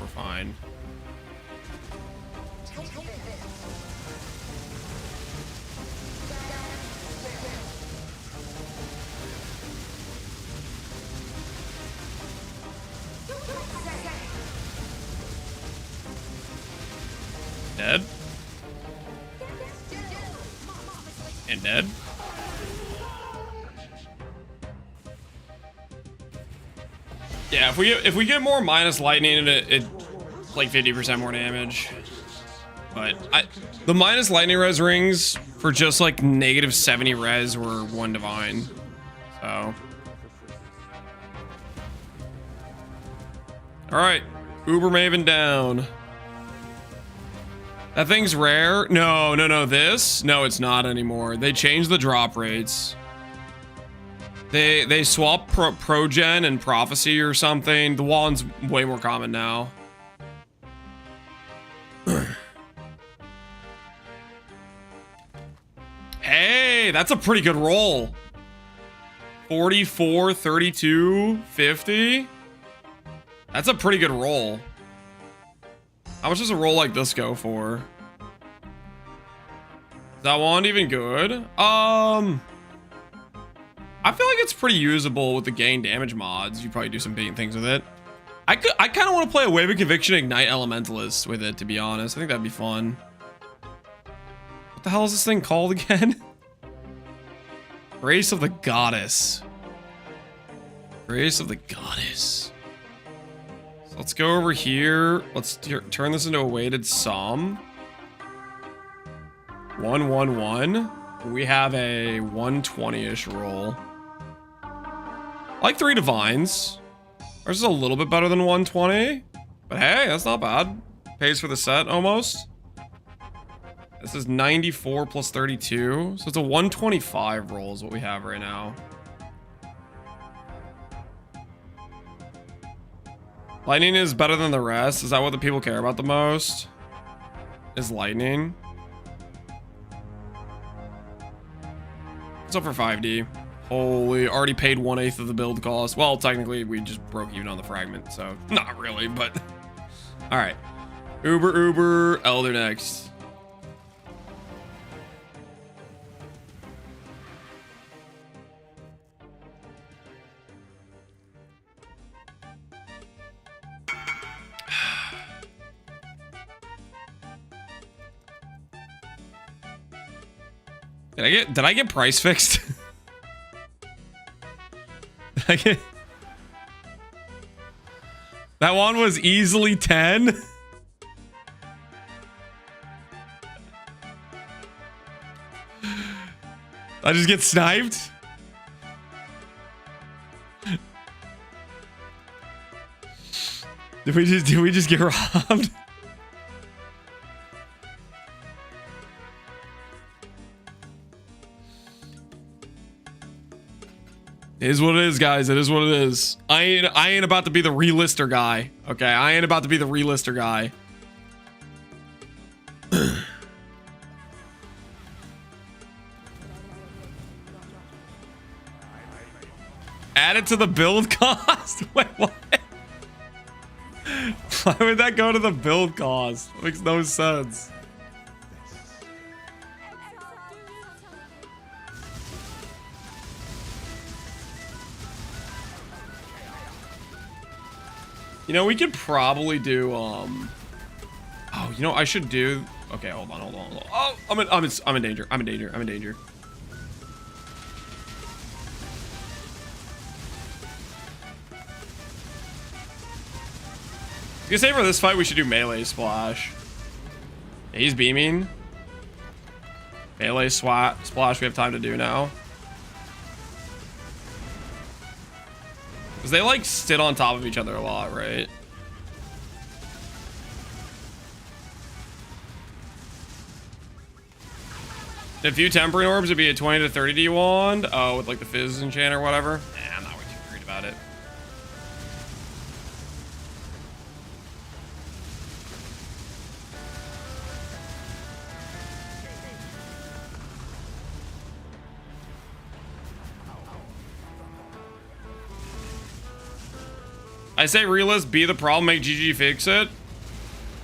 S1: We're fine. Dead. And dead. Yeah, if we get more minus lightning, it like 50% more damage. But the minus lightning res rings for just like negative 70 res were 1 divine. So. All right, Uber Maven down. That thing's rare. No, this? No, it's not anymore. They changed the drop rates. They swapped Progen and Prophecy or something. The wand's way more common now. Hey, that's a pretty good roll. 44, 32, 50. That's a pretty good roll. How much does a roll like this go for? Is that wand even good? I feel like it's pretty usable with the gain damage mods. You probably do some big things with it. I kind of want to play a Wave of Conviction Ignite Elementalist with it, to be honest. I think that'd be fun. What the hell is this thing called again? Grace of the Goddess. Grace of the Goddess. Let's go over here. Let's turn this into a weighted sum. 111. We have a 120-ish roll. I like 3 divines. Ours is a little bit better than 120. But hey, that's not bad. Pays for the set almost. This is 94 plus 32. So it's a 125 roll is what we have right now. Lightning is better than the rest. Is that what the people care about the most? Is lightning? What's up for 5D? Holy, already paid 1/8 of the build cost. Well, technically, we just broke even on the fragment, so not really, but all right. Uber, Elder next. Did I get price fixed? Did I get... That one was easily 10. I just get sniped. Did we just get robbed? It is what it is, guys. It is what it is. I ain't about to be the relister guy. Okay, I ain't about to be the relister guy. Add it to the build cost? Wait, what? Why would that go to the build cost? Makes no sense. You know, we could probably do, oh, you know, I should do, okay, hold on. Oh, I'm in danger. I'm in danger. You say for this fight we should do melee splash. Yeah, he's beaming. Melee splash we have time to do now. Because they like sit on top of each other a lot, right? A few Tempering Orbs would be a 20 to 30D wand. Oh, with like the Fizz enchant or whatever. Nah, I'm not really too worried about it. I say realist, be the problem, make GG fix it.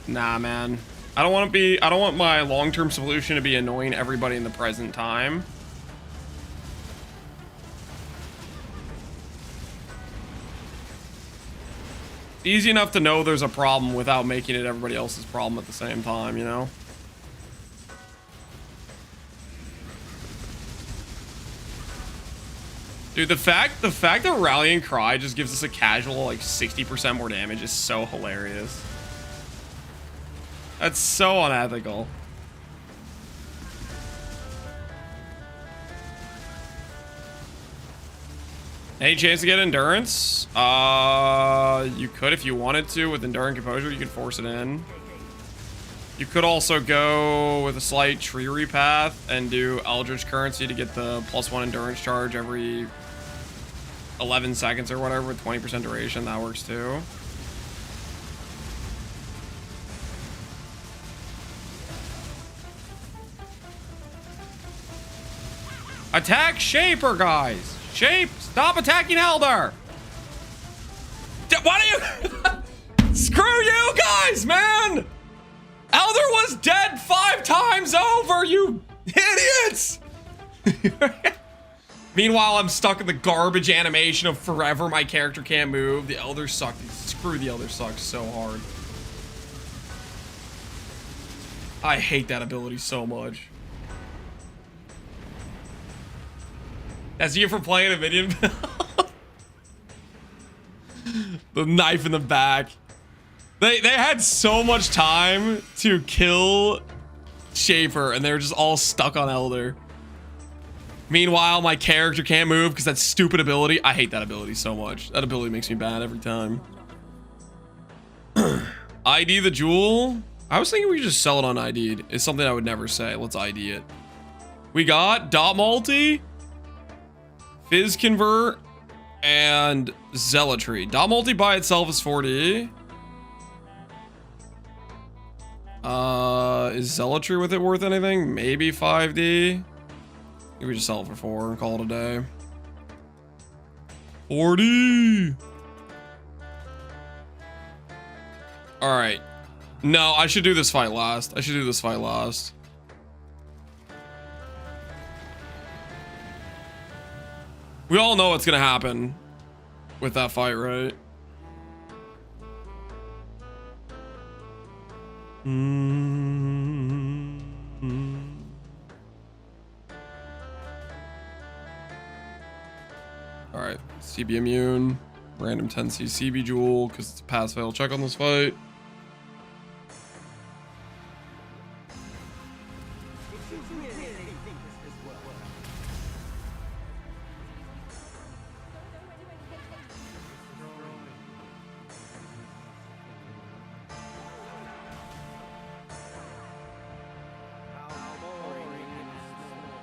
S1: Nah, man. I don't want my long-term solution to be annoying everybody in the present time. Easy enough to know there's a problem without making it everybody else's problem at the same time, you know? Dude, the fact that Rallying Cry just gives us a casual like 60% more damage is so hilarious. That's so unethical. Any chance to get endurance? You could if you wanted to with enduring composure. You could force it in. You could also go with a slight tree path and do Eldritch Currency to get the +1 endurance charge every 11 seconds or whatever with 20% duration. That works too. Attack Shaper, guys! Shape, stop attacking Elder! Why do you... Screw you guys, man! Elder was dead 5 times over, you idiots! Meanwhile, I'm stuck in the garbage animation of forever my character can't move. The Elder sucked. Screw the Elder sucks so hard. I hate that ability so much. That's you for playing a minion. The knife in the back. They had so much time to kill Shaper and they were just all stuck on Elder. Meanwhile, my character can't move because that stupid ability. I hate that ability so much. That ability makes me bad every time. ID the jewel. I was thinking we could just sell it on ID'd. It's something I would never say. Let's ID it. We got Dot Multi, Fizz Convert, and Zealotry. Dot Multi by itself is 40. Is Zealotry with it worth anything? Maybe 5D. Maybe we just sell it for 4 and call it a day. 40. All right. No, I should do this fight last. I should do this fight last. We all know what's gonna happen with that fight, right? All right, CB immune, random 10C CB jewel because it's a pass fail check on this fight.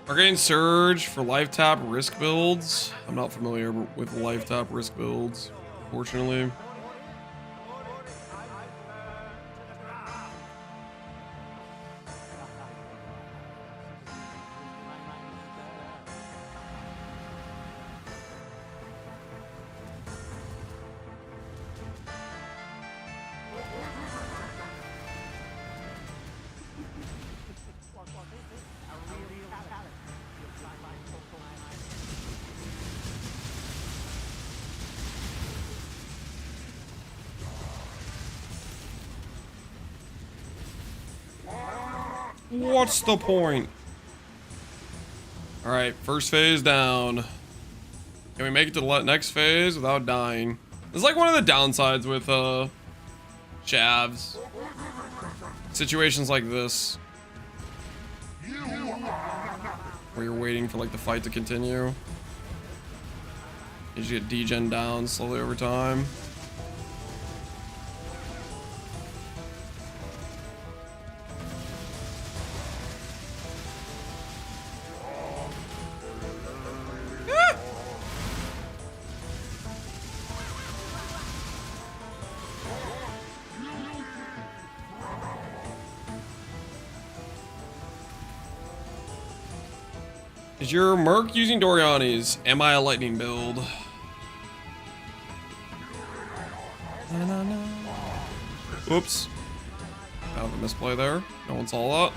S1: Arcane Surge for life tap risk builds. I'm not familiar with life tap risk builds, fortunately. What's the point? All right, first phase down. Can we make it to the next phase without dying? It's like one of the downsides with Chavs. Situations like this, where you're waiting for like the fight to continue. You just get degen down slowly over time. Is your Merc using Doriani's? Am I a lightning build? Oops. Kind of a misplay there. No one saw that.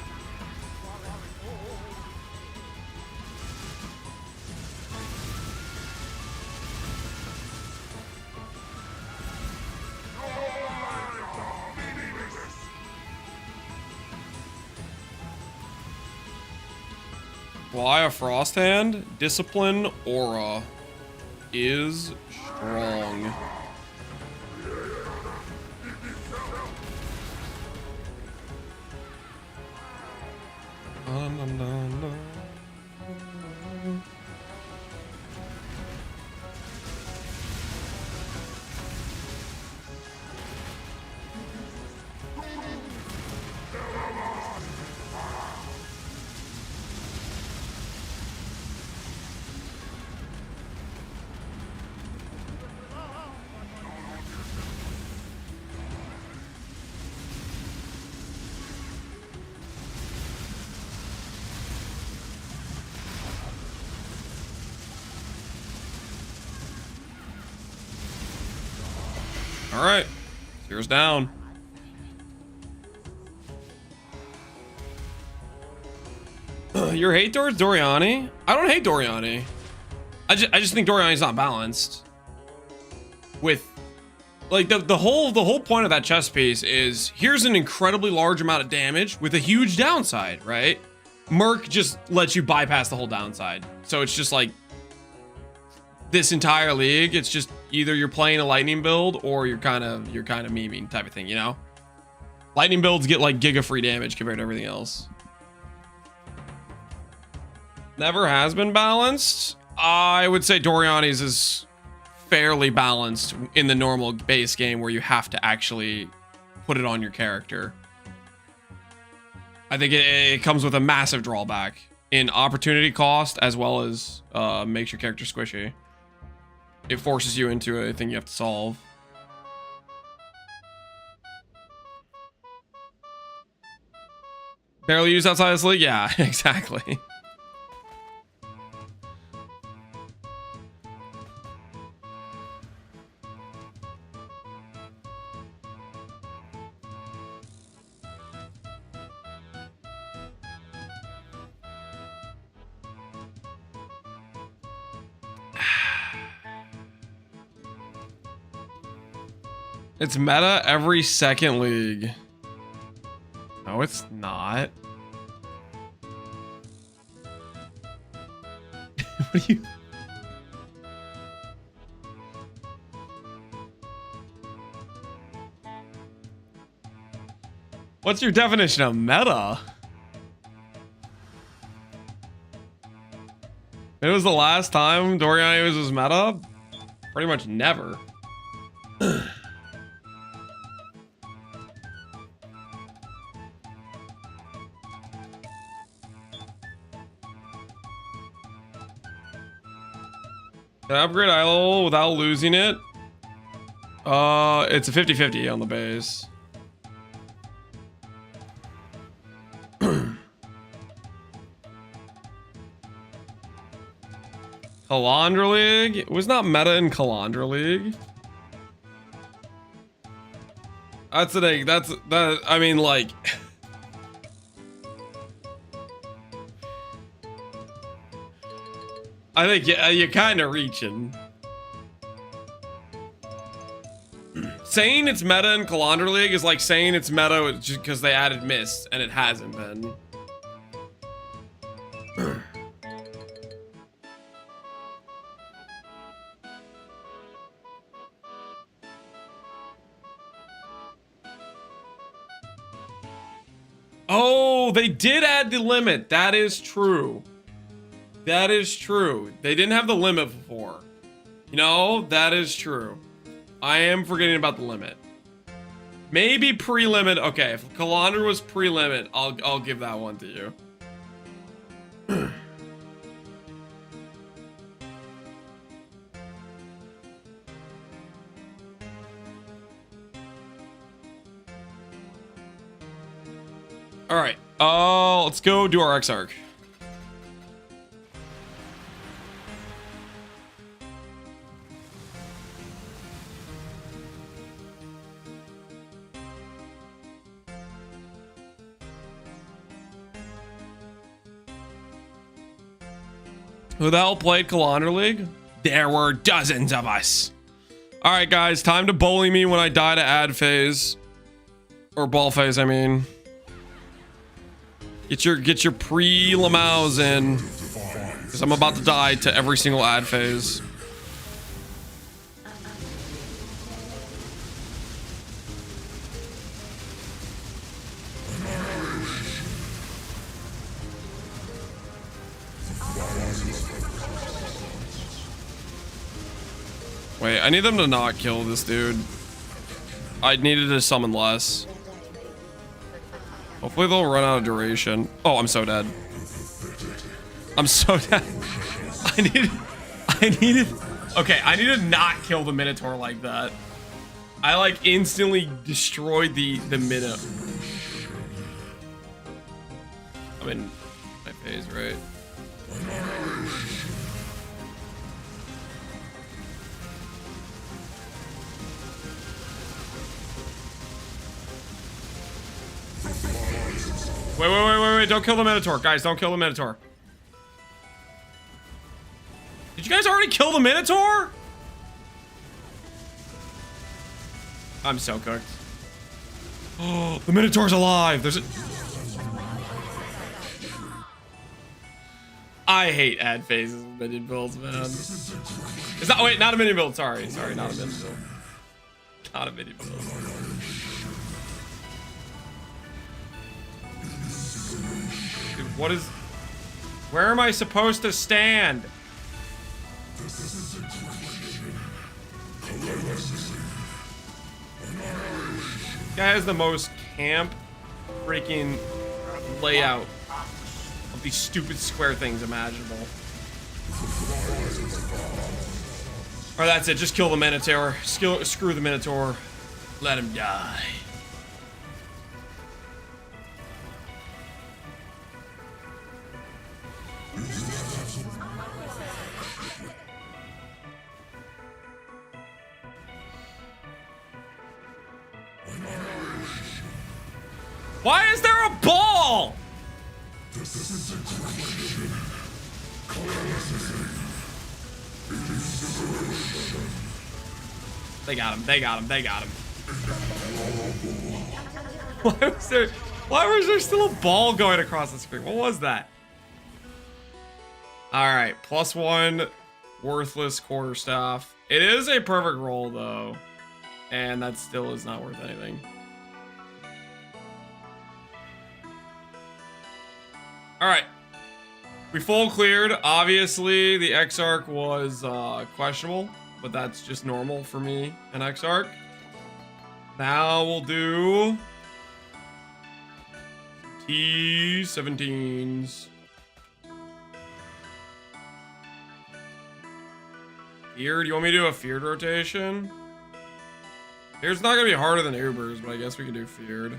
S1: Why a Frost Hand? Discipline Aura is strong. All right, Zero's down. Your hate towards Doriani? I don't hate Doriani. I just think Doriani's not balanced. With like the whole point of that chess piece is here's an incredibly large amount of damage with a huge downside, right? Merc just lets you bypass the whole downside. So it's just like this entire league, it's just either you're playing a lightning build or you're kind of memeing type of thing, you know? Lightning builds get like giga free damage compared to everything else. Never has been balanced. I would say Doriani's is fairly balanced in the normal base game where you have to actually put it on your character. I think it comes with a massive drawback in opportunity cost as well as makes your character squishy. It forces you into a thing you have to solve. Barely used outside this league? Yeah, exactly. It's meta every second league. No, it's not. What are you? What's your definition of meta? It was the last time Doriani was his meta? Pretty much never. Can I upgrade eye level without losing it? It's a 50-50 on the base. Calandra League? It was not meta in Calandra League. That's the thing. That. I mean, like. I think you're kind of reaching. Saying it's meta in Calandra League is like saying it's meta just because they added Mist, and it hasn't been. Oh, they did add the limit. That is true. That is true. They didn't have the limit before. You know, that is true. I am forgetting about the limit. Maybe pre-limit. Okay, if Calandra was pre-limit, I'll give that one to you. All right. Let's go do our Exarch. Who the hell played Calandra League? There were dozens of us. All right, guys, time to bully me when I die to ad phase. Or ball phase, I mean. Get your pre-Lamaus in. Because I'm about to die to every single ad phase. Wait, I need them to not kill this dude. I needed to summon less. Hopefully they'll run out of duration. Oh, I'm so dead. I'm so dead. I needed. Okay, I need to not kill the Minotaur like that. I like instantly destroyed the Minotaur. I'm in my phase, right? Wait, don't kill the Minotaur. Guys, don't kill the Minotaur. Did you guys already kill the Minotaur? I'm so cooked. Oh, the Minotaur's alive. There's a... I hate ad phases with minion builds, man. It's not, wait, not a minion build. Sorry, not a minion build. Not a minion build. What is... Where am I supposed to stand? Guy has the most camp freaking layout of these stupid square things imaginable. Or that's it, just kill the Minotaur. Screw the Minotaur. Let him die. Why is there a ball? They got him. Why was there still a ball going across the screen? What was that? All right, +1 worthless quarterstaff. It is a perfect roll though, and that still is not worth anything. All right, we full cleared. Obviously, the Exarch was questionable, but that's just normal for me in Exarch. Now we'll do T17s. Feared? You want me to do a feared rotation? Feared's not gonna be harder than Uber's, but I guess we can do feared.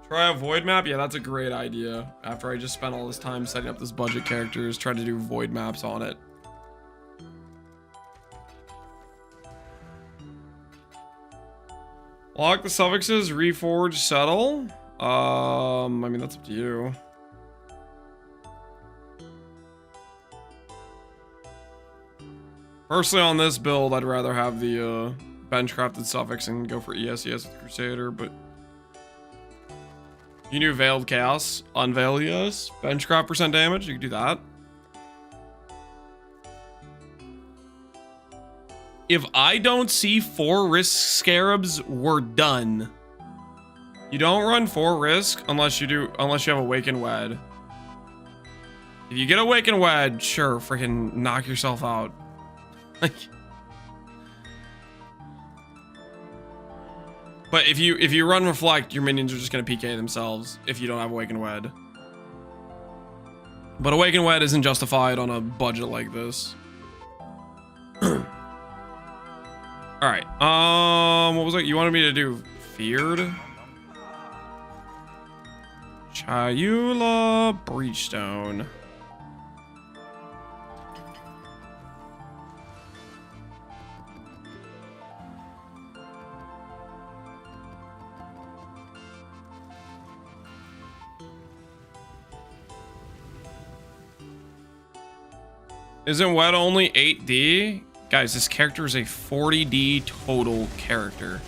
S1: Try a void map? Yeah, that's a great idea. After I just spent all this time setting up this budget characters, try to do void maps on it. Lock the suffixes, reforge, settle. I mean, that's up to you. Personally, on this build, I'd rather have the bench-crafted suffix and go for ESES with Crusader, but... You do Veiled Chaos, Unveil ES, benchcraft % damage, you can do that. If I don't see 4 risk scarabs, we're done. You don't run 4 risk unless you have Awakened Wed. If you get Awakened Wed, sure, freaking knock yourself out. Like, but if you run Reflect, your minions are just gonna PK themselves if you don't have Awakened Wed. But Awakened Wed isn't justified on a budget like this. All right. What was it? You wanted me to do Feared? Chayula Breachstone. Isn't Wed only 8D? Guys, this character is a 40D total character.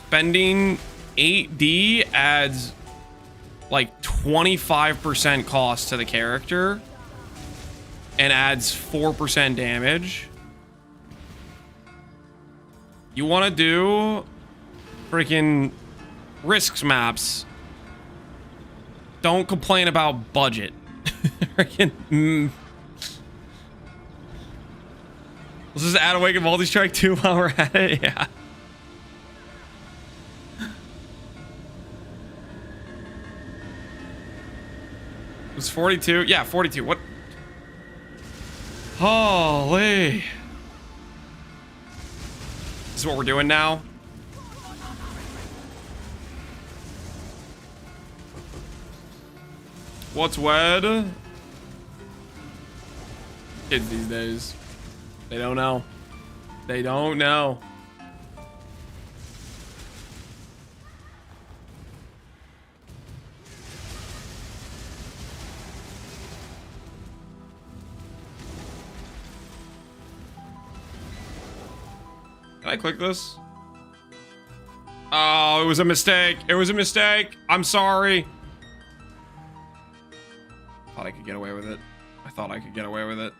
S1: Spending 8D adds like 25% cost to the character and adds 4% damage. You want to do freaking risks maps. Don't complain about budget. Freaking Let's just add Awakened Multi-Strike 2 while we're at it. Yeah. It was 42. Yeah, 42. What? Holy. This is what we're doing now. What's Wed? Kids these days. They don't know. They don't know. Can I click this? Oh, it was a mistake. It was a mistake. I'm sorry. Thought I could get away with it. I thought I could get away with it.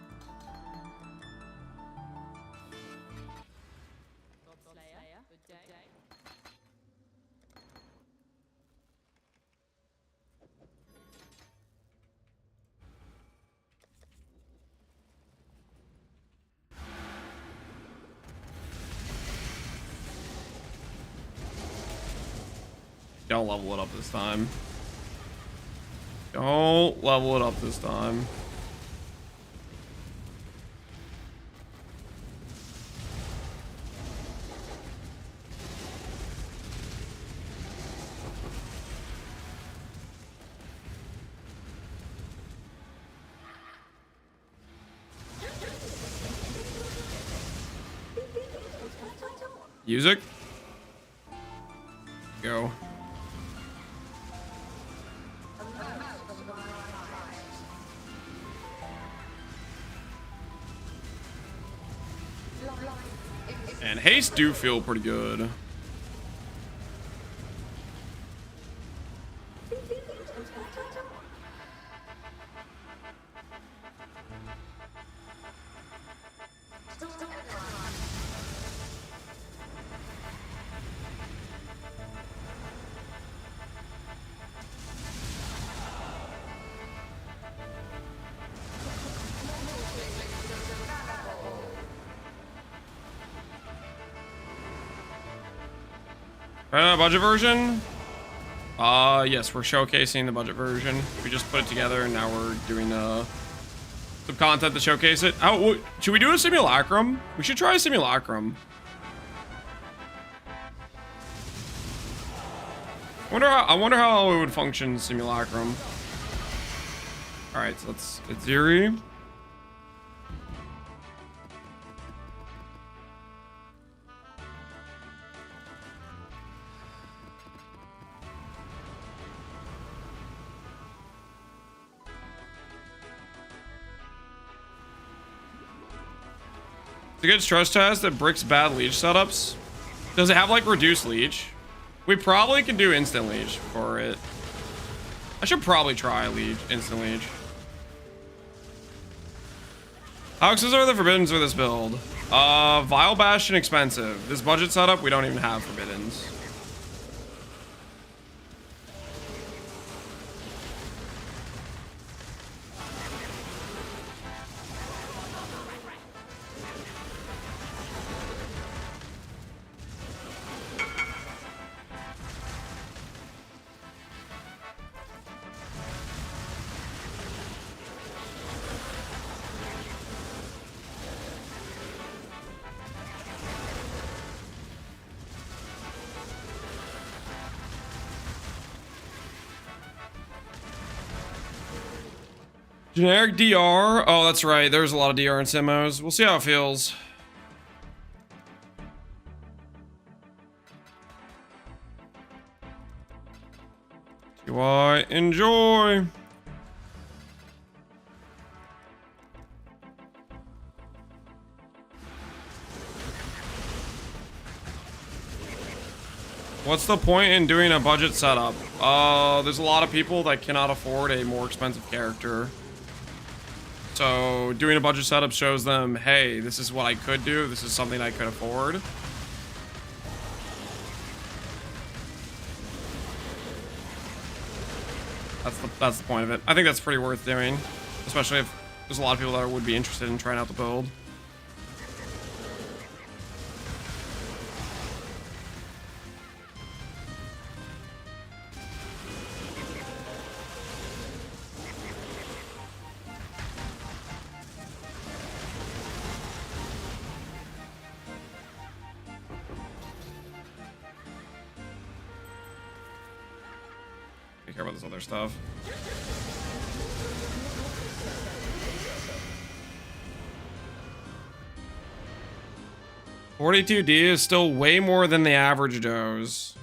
S1: Don't level it up this time. Don't level it up this time. Music. Go. And haste do feel pretty good. Budget version? Yes, we're showcasing the budget version. We just put it together and now we're doing some content to showcase it. Oh, should we do a simulacrum? We should try a simulacrum. I wonder how it would function simulacrum. All right, so let's get Zeri. It's a good stress test that bricks bad leech setups. Does it have like reduced leech? We probably can do instant leech for it. I should probably try leech, instant leech. How expensive are the forbiddens for this build? Vile Bastion expensive. This budget setup, we don't even have forbiddens. Generic DR. Oh, that's right. There's a lot of DR in Simmos. We'll see how it feels. Do I enjoy? What's the point in doing a budget setup? There's a lot of people that cannot afford a more expensive character. So doing a budget setup shows them, hey, this is what I could do. This is something I could afford. That's the point of it. I think that's pretty worth doing, especially if there's a lot of people that would be interested in trying out the build. Care about this other stuff. $42D is still way more than the average dose.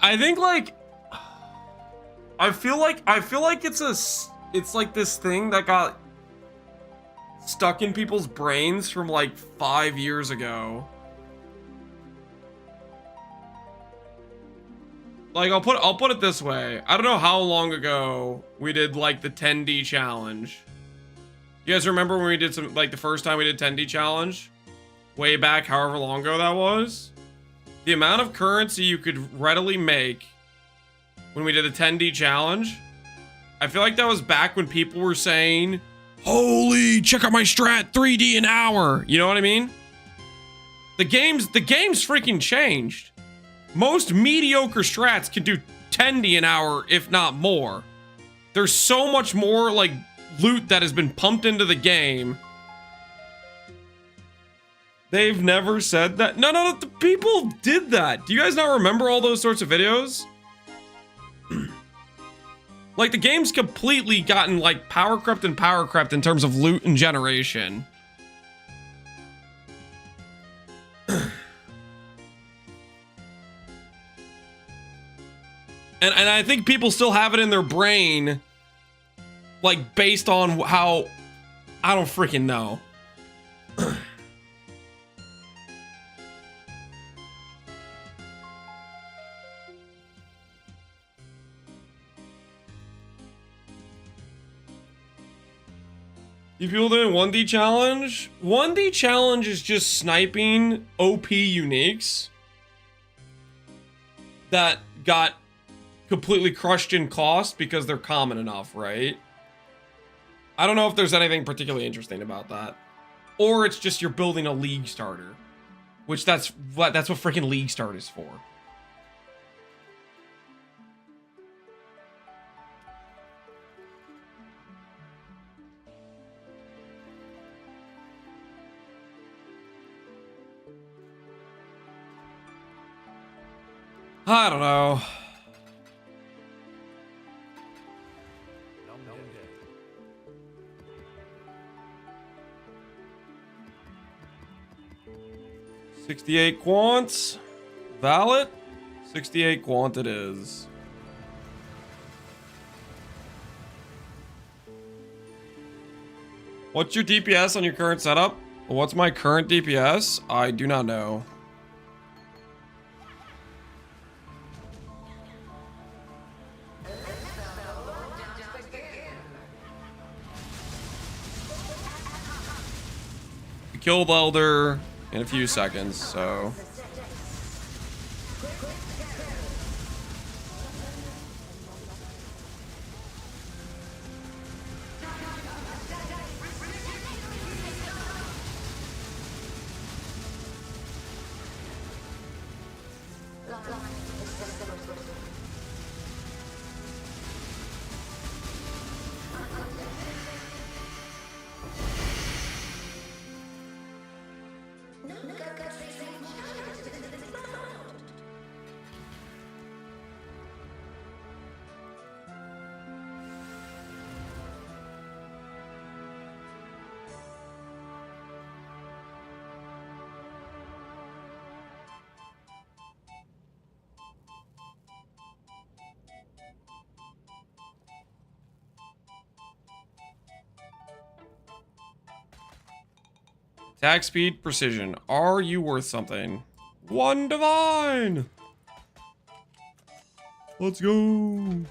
S1: I think like I feel like it's like this thing that got stuck in people's brains from like 5 years ago. Like I'll put it this way. I don't know how long ago we did like the 10D challenge. You guys remember when we did some, like the first time we did 10D challenge? Way back however long ago that was? The amount of currency you could readily make when we did the 10D challenge, I feel like that was back when people were saying, holy, check out my strat, 3D an hour. You know what I mean? The game's freaking changed. Most mediocre strats can do 10D an hour, if not more. There's so much more like loot that has been pumped into the game. They've never said that. No, the people did that. Do you guys not remember all those sorts of videos? Like the game's completely gotten like power crept in terms of loot and generation. And I think people still have it in their brain, like based on how, I don't freaking know. You people doing 1D challenge? 1D challenge is just sniping OP uniques that got completely crushed in cost because they're common enough, right? I don't know if there's anything particularly interesting about that. Or it's just you're building a league starter. Which that's what freaking league start is for. I don't know. $68 quants. Valid. 68 quant it is. What's your DPS on your current setup? What's my current DPS? I do not know. We killed Elder in a few seconds, so... Attack speed, precision. Are you worth something? 1 divine! Let's go! Can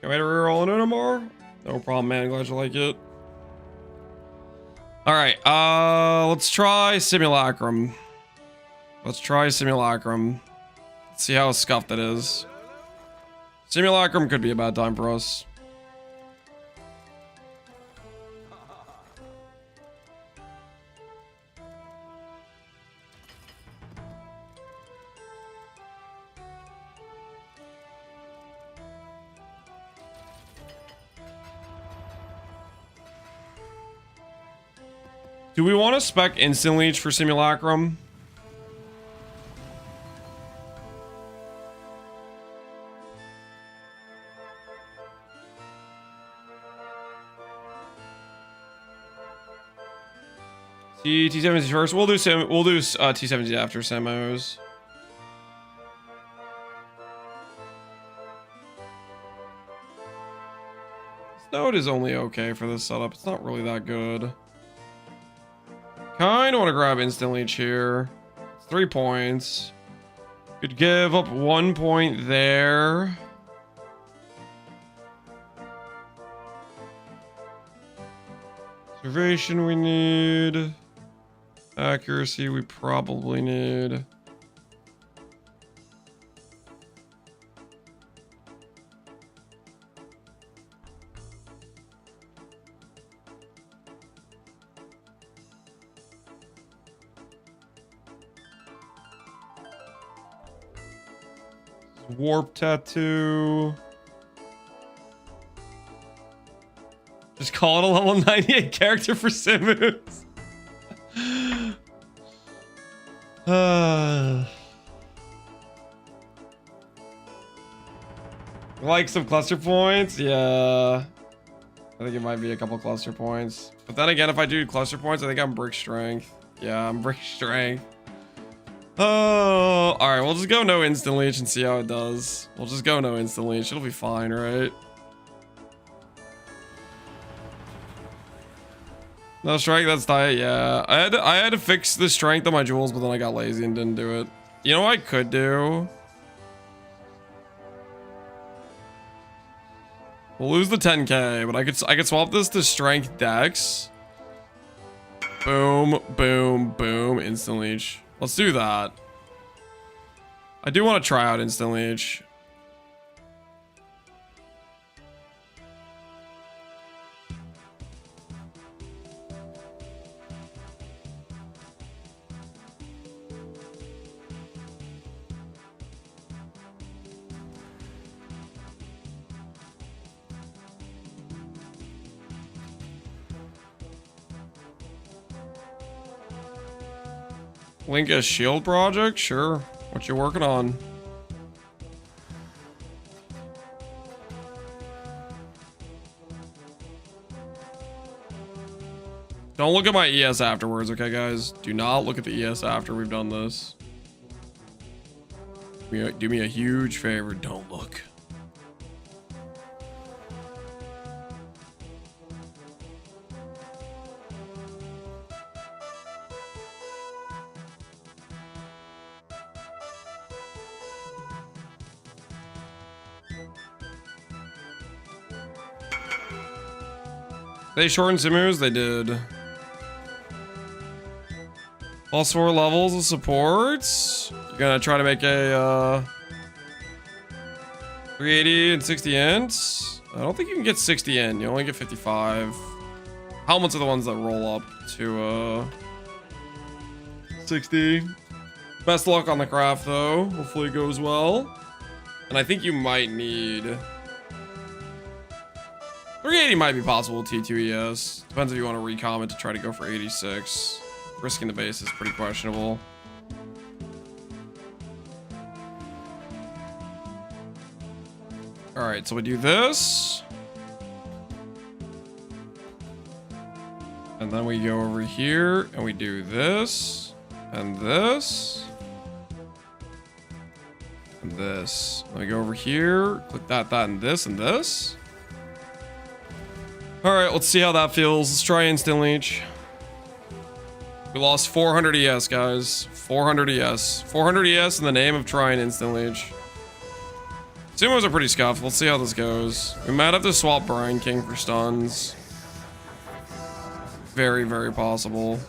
S1: I reroll it anymore? No problem, man. Glad you like it. Alright, let's try Simulacrum. Let's try Simulacrum. Let's see how scuffed it is. Simulacrum could be a bad time for us. Do we want to spec Instant Leech for Simulacrum? T70s first. We'll do T70s after Semos. This node is only okay for this setup. It's not really that good. Kinda want to grab Instant Leech here. It's 3 points. Could give up 1 point there. Observation we need. Accuracy we probably need. Warp tattoo. Just call it a level 98 character for Simmons. Like some cluster points? Yeah. I think it might be a couple cluster points. But then again, if I do cluster points, I think I'm brick strength. Yeah, I'm brick strength. Oh, alright, we'll just go no Instant Leech and see how it does. We'll just go no Instant Leech. It'll be fine, right? No strength, that's diet, yeah. I had to fix the strength of my jewels, but then I got lazy and didn't do it. You know what I could do? We'll lose the 10k, but I could swap this to strength dex. Boom, boom, boom, instant leech. Let's do that. I do want to try out instant leech. Link a shield project? Sure. What you working on? Don't look at my ES afterwards, okay, guys? Do not look at the ES after we've done this. Do me a huge favor. Don't look. They shortened Simus? They did. Plus 4 levels of supports. You're gonna try to make a 380 and 60 ints. I don't think you can get 60 in. You only get 55. Helmets are the ones that roll up to 60. Best luck on the craft though. Hopefully it goes well. And I think you might need 380 might be possible with T2 ES. Depends if you want to recom it to try to go for 86. Risking the base is pretty questionable. Alright, so we do this. And then we go over here and we do this. And this. And this. And we go over here. Click that, and this, and this. Alright, let's see how that feels. Let's try instant leech. We lost 400 ES, guys. 400 ES. 400 ES in the name of trying instant leech. Sumos are pretty scuffed. Let's see how this goes. We might have to swap Brine King for stuns. Very, very possible.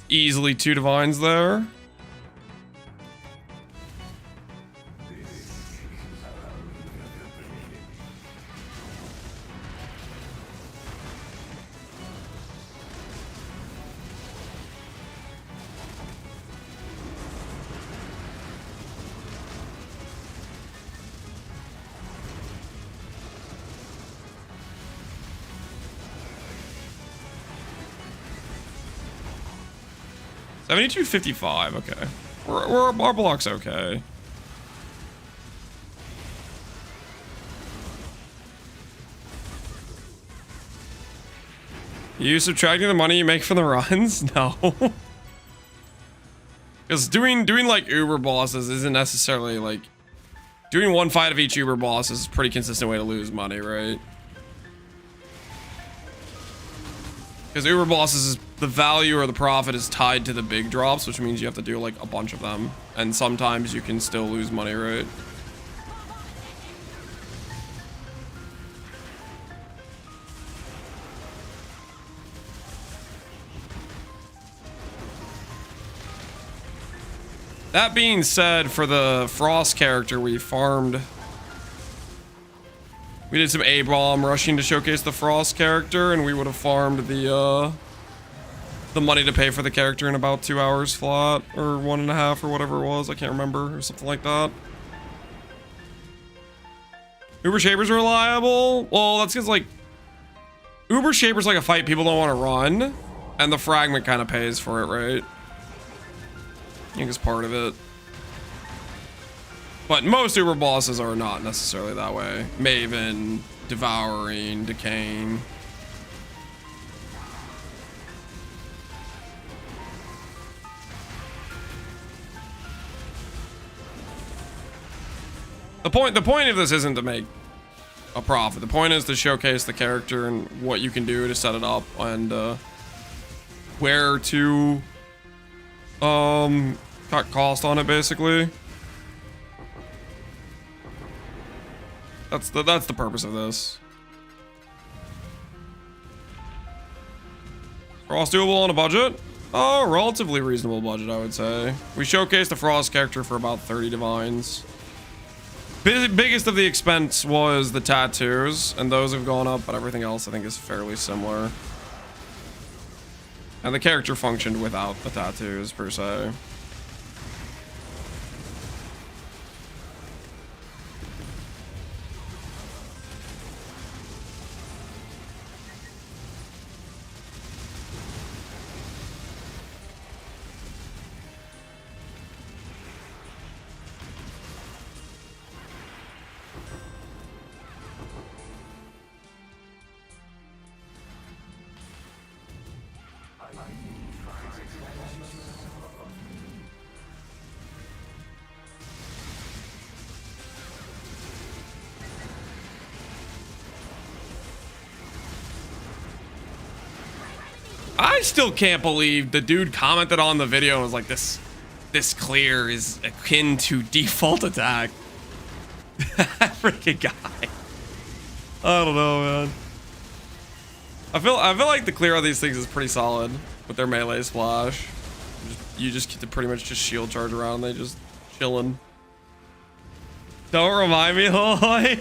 S1: Easily 2 divines there. $72.55, okay. Our block's okay. You subtracting the money you make from the runs? No. Because doing like Uber bosses isn't necessarily like... Doing one fight of each Uber boss is a pretty consistent way to lose money, right? Because Uber bosses is the value or the profit is tied to the big drops, which means you have to do like a bunch of them. And sometimes you can still lose money, right? That being said, for the Frost character, we farmed. We did some A-bomb rushing to showcase the Frost character, and we would have farmed the money to pay for the character in about 2 hours flat, or 1.5, or whatever it was. I can't remember, or something like that. Uber Shapers are reliable? Well, that's because, like, Uber Shaper's like a fight people don't want to run, and the fragment kind of pays for it, right? I think it's part of it. But most Uber bosses are not necessarily that way. Maven, Devouring, Decaying. The point of this isn't to make a profit. The point is to showcase the character and what you can do to set it up, and where to cut cost on it, basically. That's the purpose of this. Frost doable on a budget? Oh, relatively reasonable budget, I would say. We showcased the Frost character for about 30 divines. Biggest of the expense was the tattoos, and those have gone up, but everything else I think is fairly similar. And the character functioned without the tattoos, per se. I still can't believe the dude commented on the video and was like, this clear is akin to default attack. Freaking guy. I don't know, man. I feel like the clear on these things is pretty solid with their melee splash. You just get to pretty much just shield charge around. They just chilling. Don't remind me, Loy.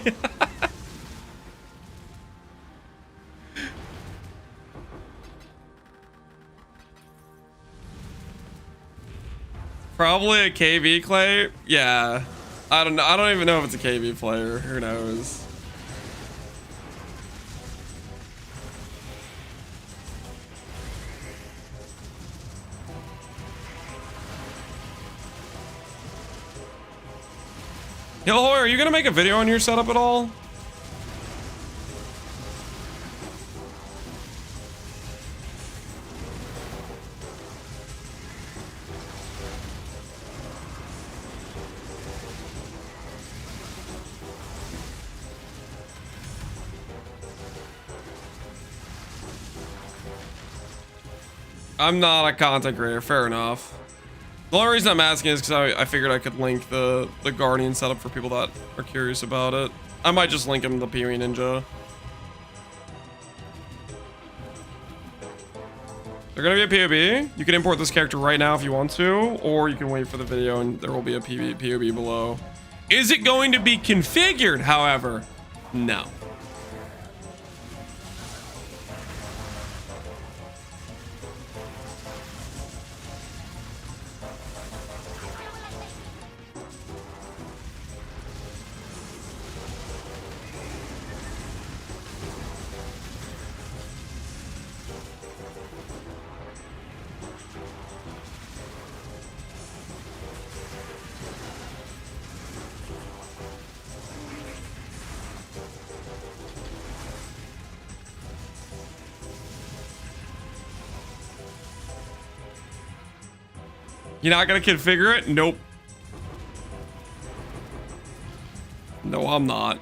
S1: Probably a KV clay. Yeah. I don't know. I don't even know if it's a KV player. Who knows? Hillhoy, are you gonna make a video on your setup at all? I'm not a content creator, fair enough. The only reason I'm asking is because I figured I could link the Guardian setup for people that are curious about it. I might just link him to PoE Ninja. They're gonna be a POB. You can import this character right now if you want to, or you can wait for the video and there will be a POB below. Is it going to be configured, however? No. You're not gonna configure it? Nope. No, I'm not.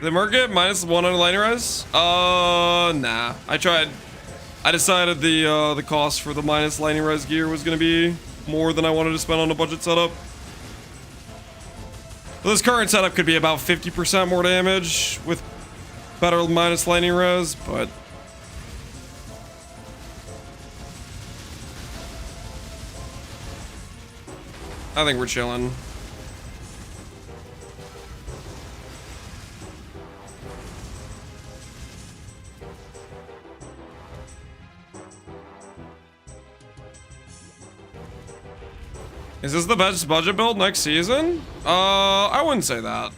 S1: The market minus 100 lightning res? Nah. I tried. I decided the cost for the minus lightning res gear was gonna be more than I wanted to spend on a budget setup. So this current setup could be about 50% more damage with better minus lightning res, but I think we're chilling. Is this the best budget build next season? I wouldn't say that.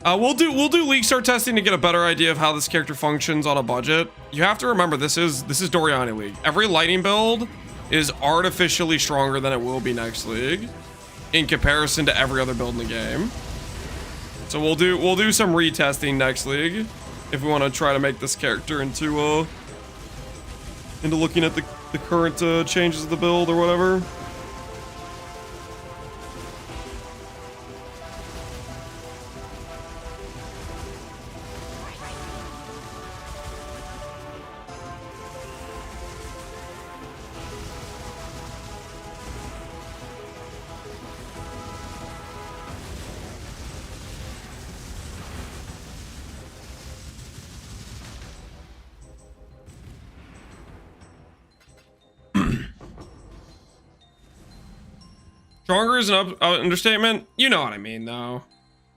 S1: We'll do league start testing to get a better idea of how this character functions on a budget. You have to remember this is Doriani League. Every lightning build is artificially stronger than it will be next league in comparison to every other build in the game. So we'll do some retesting next league if we want to try to make this character into looking at the current changes of the build or whatever. Stronger is an understatement. You know what I mean, though.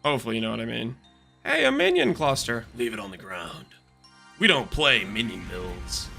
S1: Hopefully you know what I mean. Hey, a minion cluster.
S7: Leave it on the ground. We don't play minion builds.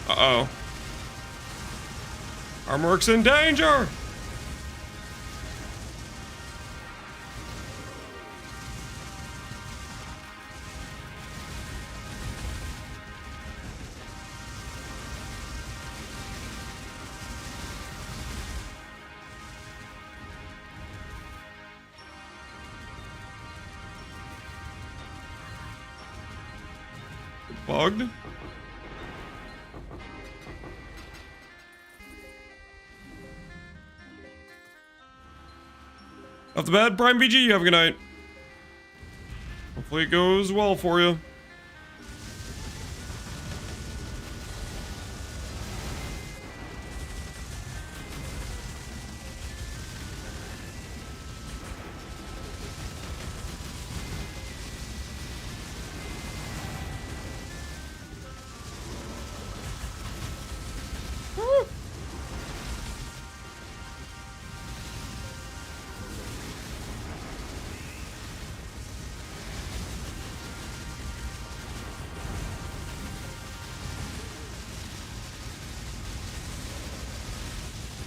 S1: Uh-oh. Our merc's in danger! Bugged? Off the bed, Prime VG, you have a good night. Hopefully it goes well for you.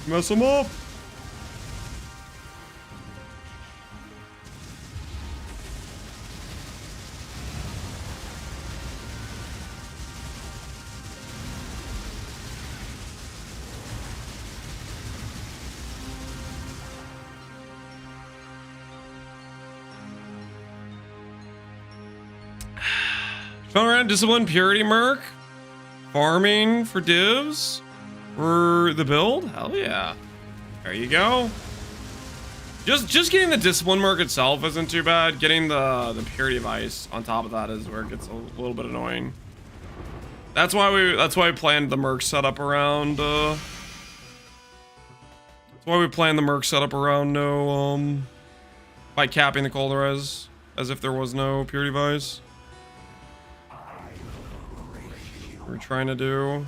S1: Mess them up. Fun around discipline purity merc. Farming for divs. For the build? Hell yeah. There you go. Just getting the discipline merc itself isn't too bad. Getting the purity of ice on top of that is where it gets a little bit annoying. That's why we planned the merc setup around no by capping the cold res as if there was no purity of ice. We're trying to do.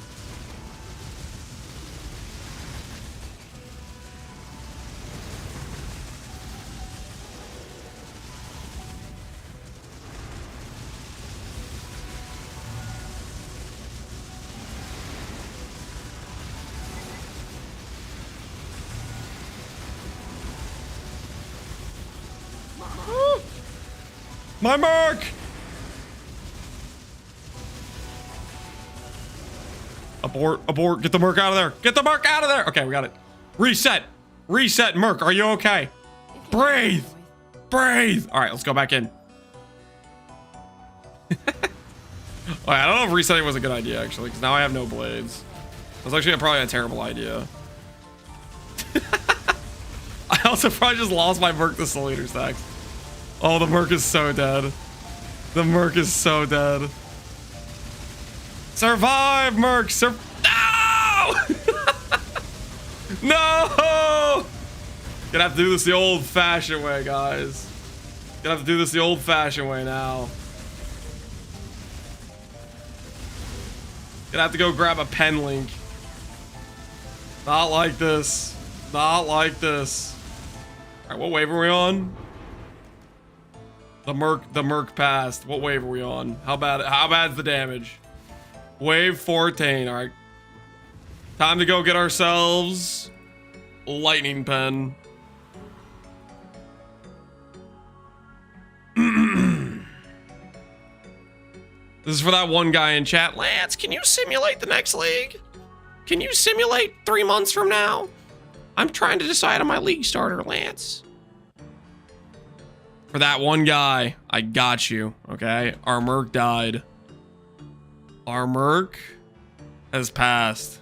S1: My mark! Abort, abort, get the merc out of there. Get the merc out of there. Okay, we got it. Reset, reset, merc, are you okay? Breathe, breathe. All right, let's go back in. I don't know if resetting was a good idea, actually, because now I have no blades. That's actually probably a terrible idea. I also probably just lost my merc to Soul Eater stacks. Oh, the merc is so dead. The merc is so dead. Survive, merc! No! No! Gonna have to do this the old-fashioned way, guys. Gonna have to do this the old-fashioned way now. Gonna have to go grab a pen link. Not like this. Not like this. Alright, what wave are we on? The Merc passed. What wave are we on? How bad's the damage? Wave 14. Alright. Time to go get ourselves lightning pen. This is for that one guy in chat. Lance, can you simulate the next league? Can you simulate 3 months from now? I'm trying to decide on my league starter, Lance. For that one guy, I got you, okay? Our Merc died. Our Merc has passed.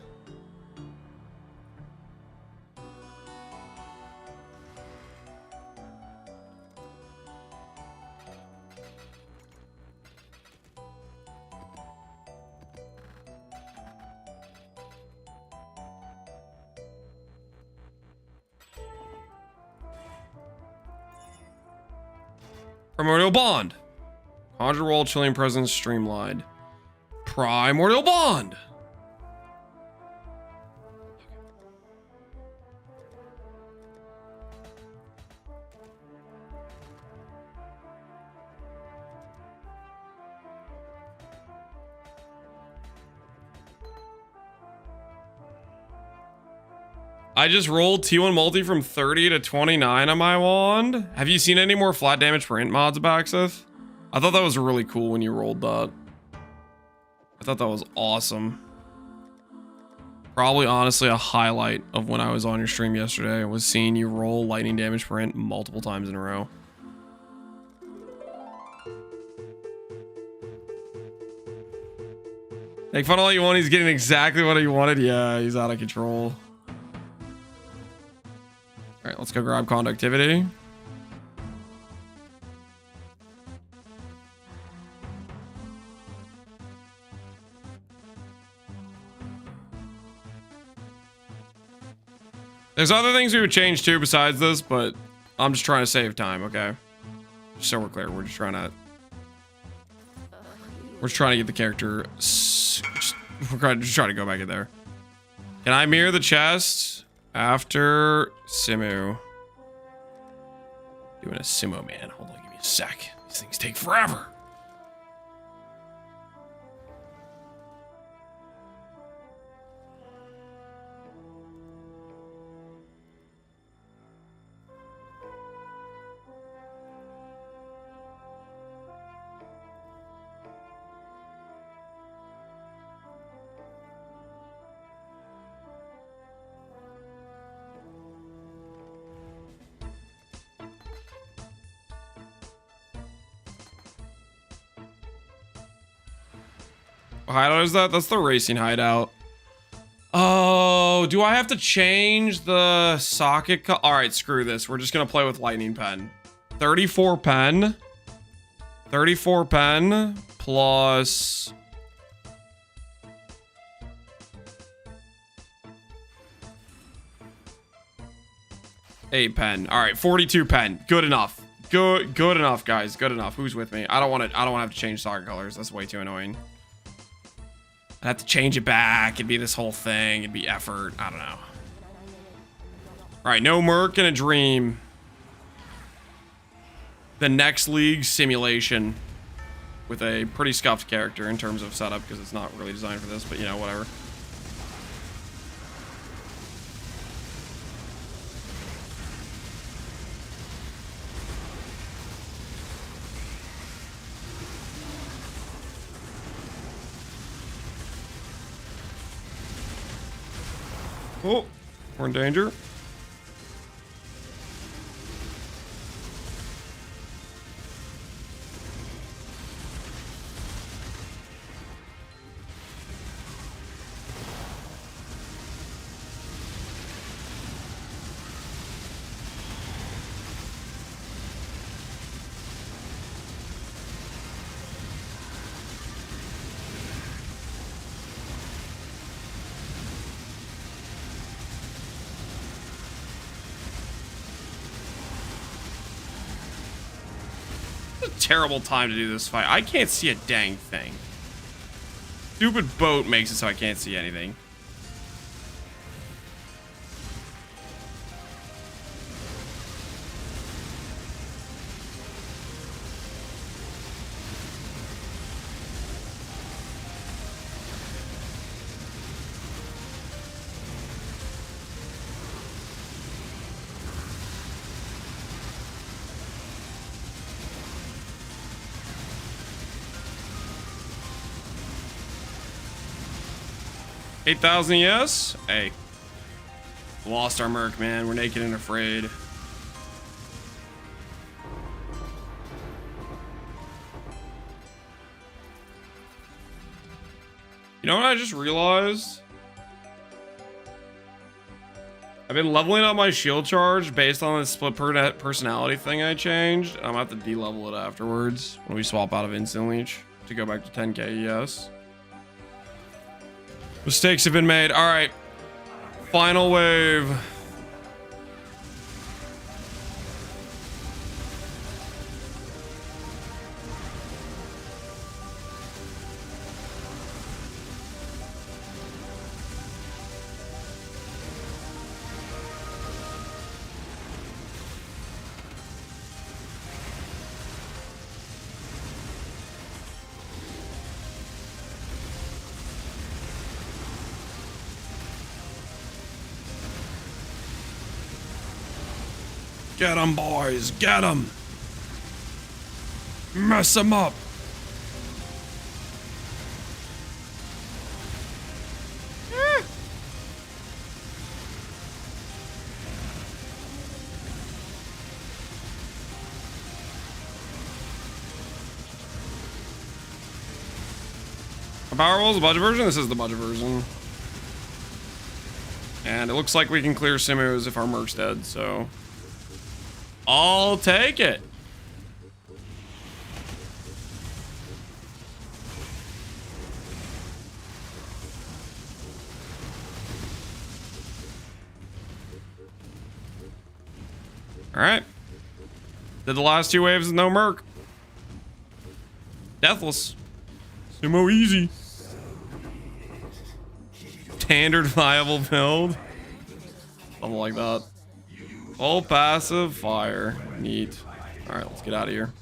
S1: Primordial Bond. Conjure Wall, Chilling Presence, Streamlined. Primordial Bond. I just rolled T1 multi from 30 to 29 on my wand. Have you seen any more flat damage print mods, Baxith? I thought that was really cool when you rolled that. I thought that was awesome. Probably honestly a highlight of when I was on your stream yesterday was seeing you roll lightning damage print multiple times in a row. Make fun of all you want, he's getting exactly what he wanted. Yeah, he's out of control. All right, let's go grab conductivity. There's other things we would change too besides this, but I'm just trying to save time, okay? Just so we're clear, we're just trying to get the character. We're just trying to go back in there. Can I mirror the chest? After Simu. Doing a Simo, man. Hold on, give me a sec. These things take forever. What hideout is that? That's the racing hideout. Oh, do I have to change the socket? All right, screw this. We're just gonna play with lightning pen. 34 pen. 34 pen plus. Eight pen. All right, 42 pen. Good enough. Good enough, guys. Good enough. Who's with me? I don't want to have to change socket colors. That's way too annoying. I'd have to change it back. It'd be this whole thing. It'd be effort. I don't know. All right, no Merc and a Dream. The next league simulation with a pretty scuffed character in terms of setup because it's not really designed for this, but you know, whatever. Oh, we're in danger. terrible time to do this fight. I can't see a dang thing. Stupid boat makes it so I can't see anything. $8,000, yes? Hey. Lost our merc, man. We're naked and afraid. You know what I just realized? I've been leveling up my shield charge based on the split personality thing I changed. I'm gonna have to de-level it afterwards when we swap out of instant leech to go back to 10k, yes. Mistakes have been made. All right. Final wave. Get 'em, boys. Get 'em. Mess 'em up. A power roll is the budget version? This is the budget version. And it looks like we can clear Simus if our merc's dead, so... I'll take it. All right. Did the last 2 waves with no merc. Deathless. Sumo easy. Standard viable build. Something like that. Full passive fire. Neat. All right, let's get out of here.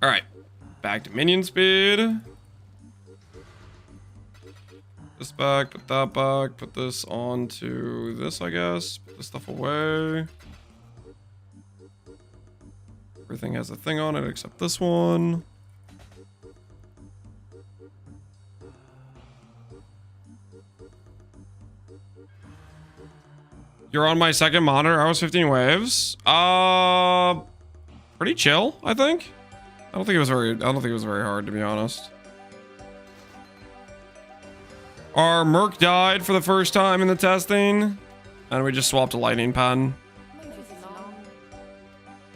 S1: All right, back to minion speed. This back, put that back, put this onto this, I guess. Put this stuff away. Everything has a thing on it except this one. You're on my second monitor. I was 15 waves. Pretty chill, I think. I don't think it was very hard, to be honest. Our merc died for the first time in the testing, and we just swapped a lightning pen.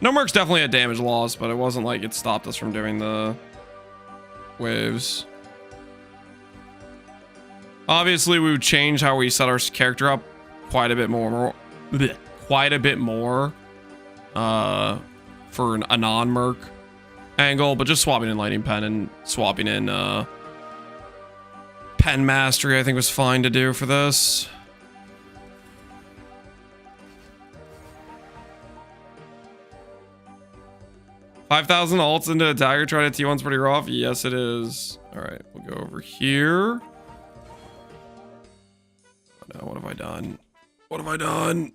S1: No merc's definitely a damage loss, but it wasn't like it stopped us from doing the waves. Obviously, we would change how we set our character up quite a bit more for a non-merc angle, but just swapping in lightning pen and swapping in pen mastery I think was fine to do for this. $5,000 alts into a dagger try to T1's pretty rough. Yes it is. All right, we'll go over here. Oh, no, what have I done? What have I done?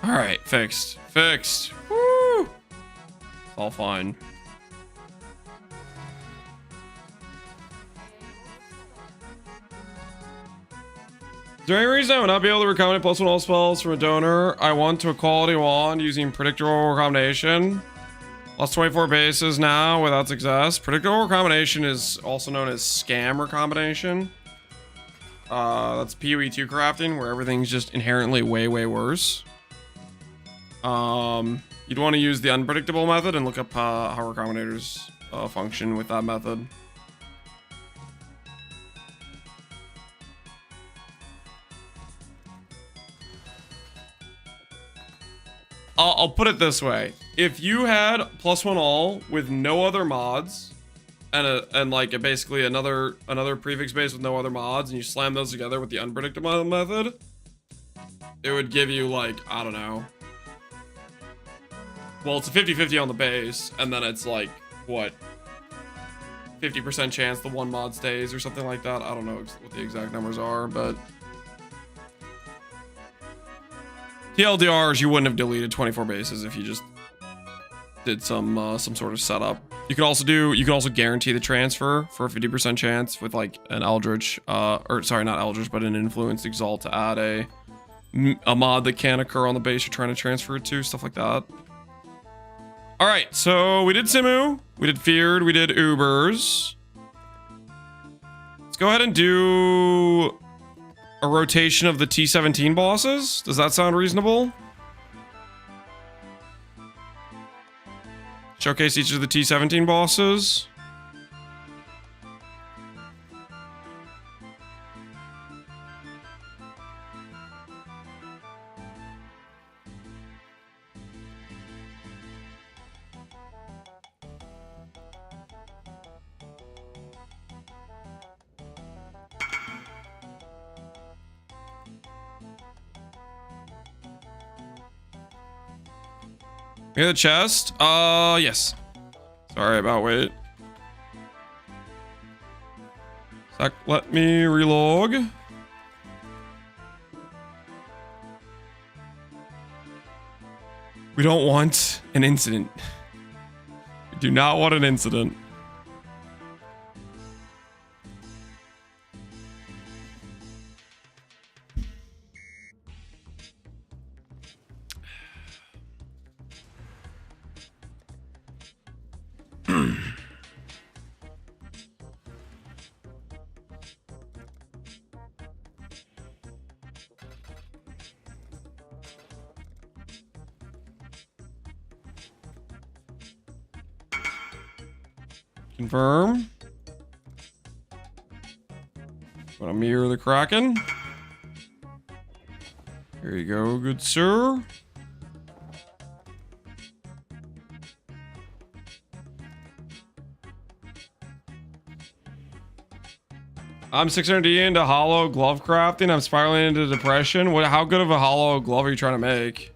S1: All right, fixed. Fixed. Woo! It's all fine. Is there any reason I would not be able to recombinate +1 all spells from a donor I want to a quality wand using predictable recombination? Lost 24 bases now without success. Predictable recombination is also known as scam recombination. That's PoE 2 crafting, where everything's just inherently way, way worse. You'd want to use the unpredictable method and look up how recombinators function with that method. I'll put it this way: if you had +1 all with no other mods, and like basically another prefix base with no other mods, and you slam those together with the unpredictable method, it would give you like, I don't know. Well, it's a 50-50 on the base, and then it's like what, 50% chance the one mod stays or something like that. I don't know what the exact numbers are, but TLDR is you wouldn't have deleted 24 bases if you just did some sort of setup. You could also guarantee the transfer for a 50% chance with like an Eldritch, or sorry, not Eldritch, but an Influenced Exalt to add a mod that can occur on the base you're trying to transfer it to, stuff like that. All right, so we did Simu, we did Feared, we did Ubers. Let's go ahead and do a rotation of the T17 bosses. Does that sound reasonable? Showcase each of the T17 bosses. Hear the chest? Yes. Sorry about wait. Sec, let me relog. We don't want an incident. We do not want an incident. Confirm. Want to mirror the Kraken? Here you go, good sir. I'm 600D into hollow glove crafting. I'm spiraling into depression. How good of a hollow glove are you trying to make?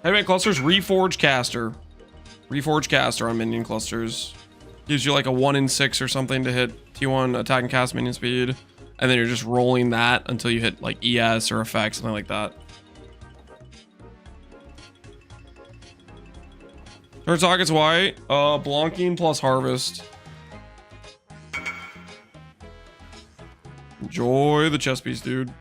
S1: Anyway, clusters, Reforge Caster. Reforge Caster on minion clusters. Gives you like a 1 in 6 or something to hit T1 attack and cast minion speed. And then you're just rolling that until you hit like ES or effect, something like that. Third socket's white. Blonking plus Harvest. Enjoy the chess piece, dude.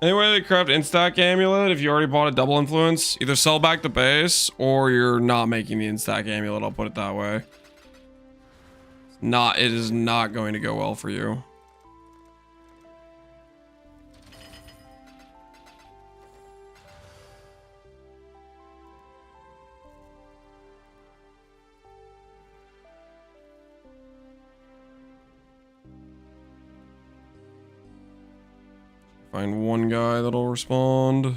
S1: Any way to craft Instack Amulet if you already bought a double influence? Either sell back the base or you're not making the Instack Amulet, I'll put it that way. It is not going to go well for you. Find one guy that'll respond.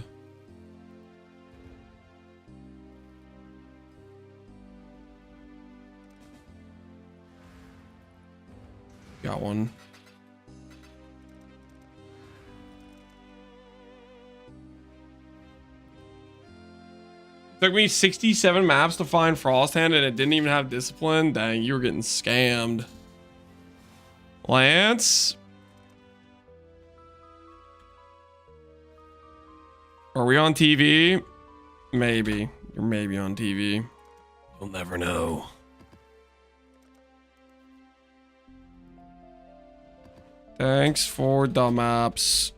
S1: Got one. Took me 67 maps to find Frosthand and it didn't even have discipline. Dang, you were getting scammed. Lance? Are we on TV? Maybe. You're maybe on TV. You'll never know. Thanks for the maps.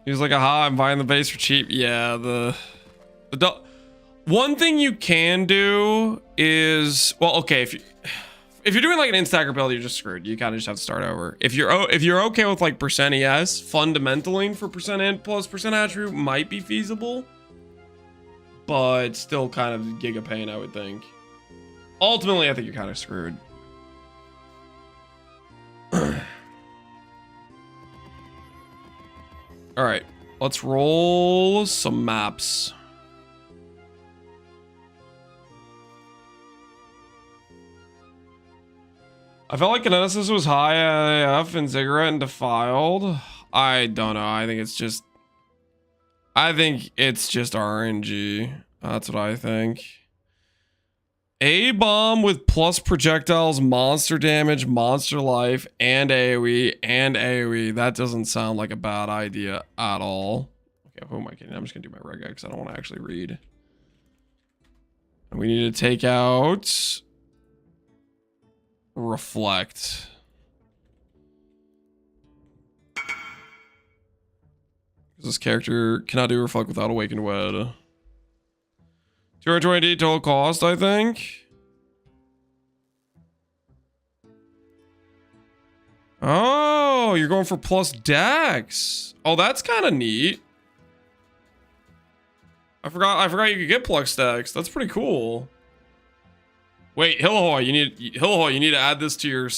S1: He was like, aha, I'm buying the base for cheap. Yeah, one thing you can do is, well, okay, if you're doing like an instacker build, you're just screwed. You kind of just have to start over. If you're okay with like percent ES, fundamentaling for percent int plus percent attribute might be feasible, but still kind of giga pain, I would think. Ultimately, I think you're kind of screwed. All right, let's roll some maps. I felt like Kineticist was high AF and Ziggurat and Defiled. I don't know. I think it's just RNG. That's what I think. A-bomb with plus projectiles, monster damage, monster life, and AoE, That doesn't sound like a bad idea at all. Okay, who am I kidding? I'm just gonna do my reg because I don't want to actually read. We need to take out Reflect. This character cannot do Reflect without Awakened Wed. 220 total cost, I think. Oh, you're going for plus dex. Oh, that's kind of neat. I forgot you could get plus dex. That's pretty cool. Wait, Hillahoy, you need to add this to your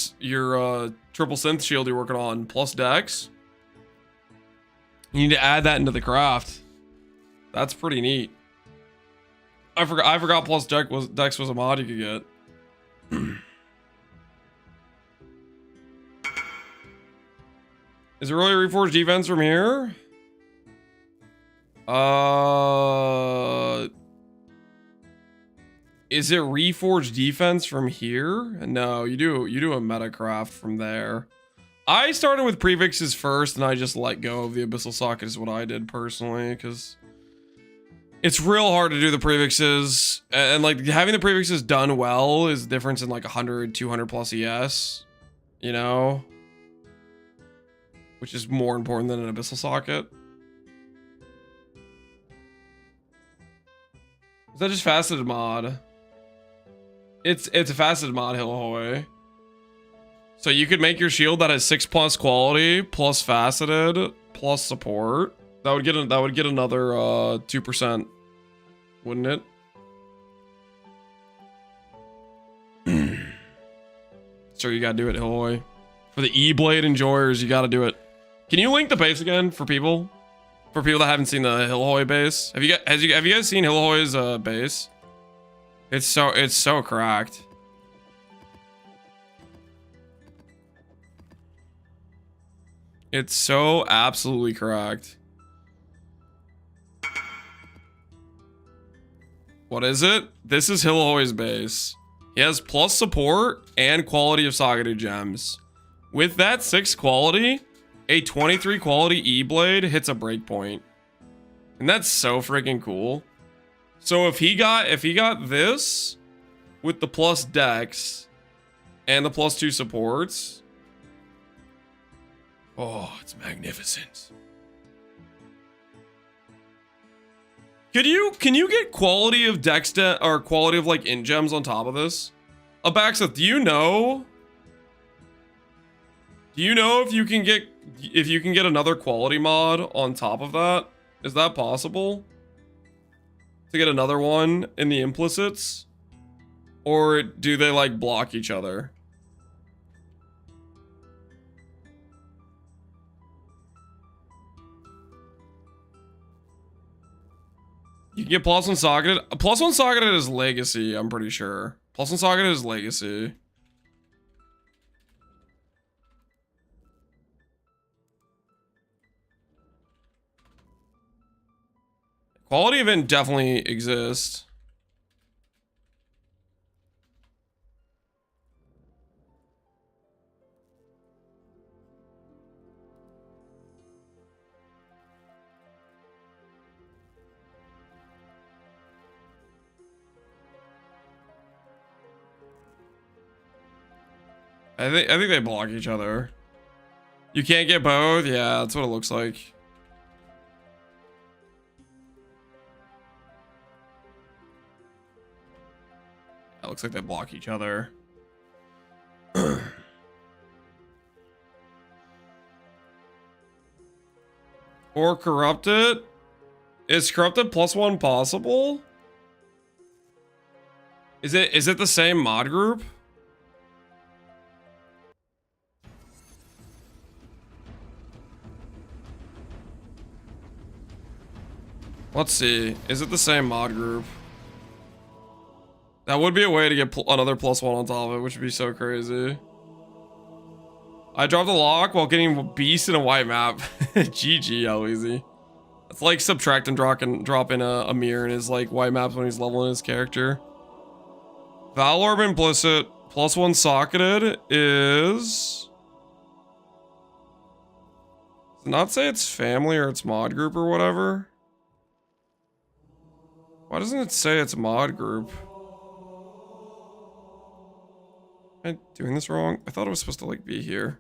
S1: triple synth shield you're working on. Plus dex. You need to add that into the craft. That's pretty neat. I forgot plus dex was a mod you could get. Is it really reforged defense from here? Is it reforged defense from here? No, you do a metacraft from there. I started with prefixes first and I just let go of the abyssal socket is what I did personally, because it's real hard to do the prefixes, and like having the prefixes done well is the difference in like 100, 200 plus ES, you know, which is more important than an abyssal socket. Is that just faceted mod? It's a faceted mod, Hillahoy. So you could make your shield that has 6+ quality plus faceted plus support. That would get another 2%, wouldn't it? So you gotta do it, Hillahoy. For the E-Blade enjoyers, you gotta do it. Can you link the base again for people? For people that haven't seen the Hillahoy base, have you guys seen Hillahoy's base? It's so cracked. It's so absolutely cracked. What is it? This is Hillahoy's base. He has plus support and quality of Sagadu gems. With that 6 quality, a 23 quality E-Blade hits a breakpoint. And that's so freaking cool. So if he got this with the plus dex and the +2 supports, oh, it's magnificent. Can you get quality of dex or quality of like int gems on top of this? Abaxeth, do you know if you can get another quality mod on top of that? Is that possible? To get another one in the implicits? Or do they like block each other? You can get +1 socketed. +1 socketed is legacy, I'm pretty sure. +1 socketed is legacy. Quality event definitely exists. I think they block each other. You can't get both? Yeah, that's what it looks like. It looks like they block each other. Or corrupted? Is corrupted +1 possible? Is it the same mod group? Let's see. Is it the same mod group? That would be a way to get another +1 on top of it, which would be so crazy. I dropped a lock while getting a beast in a white map. GG, how easy. It's like subtract and dropping a mirror in his like white maps when he's leveling his character. Valorb implicit +1 socketed is... Does it not say it's family or it's mod group or whatever? Why doesn't it say it's mod group? Am I doing this wrong? I thought it was supposed to like be here.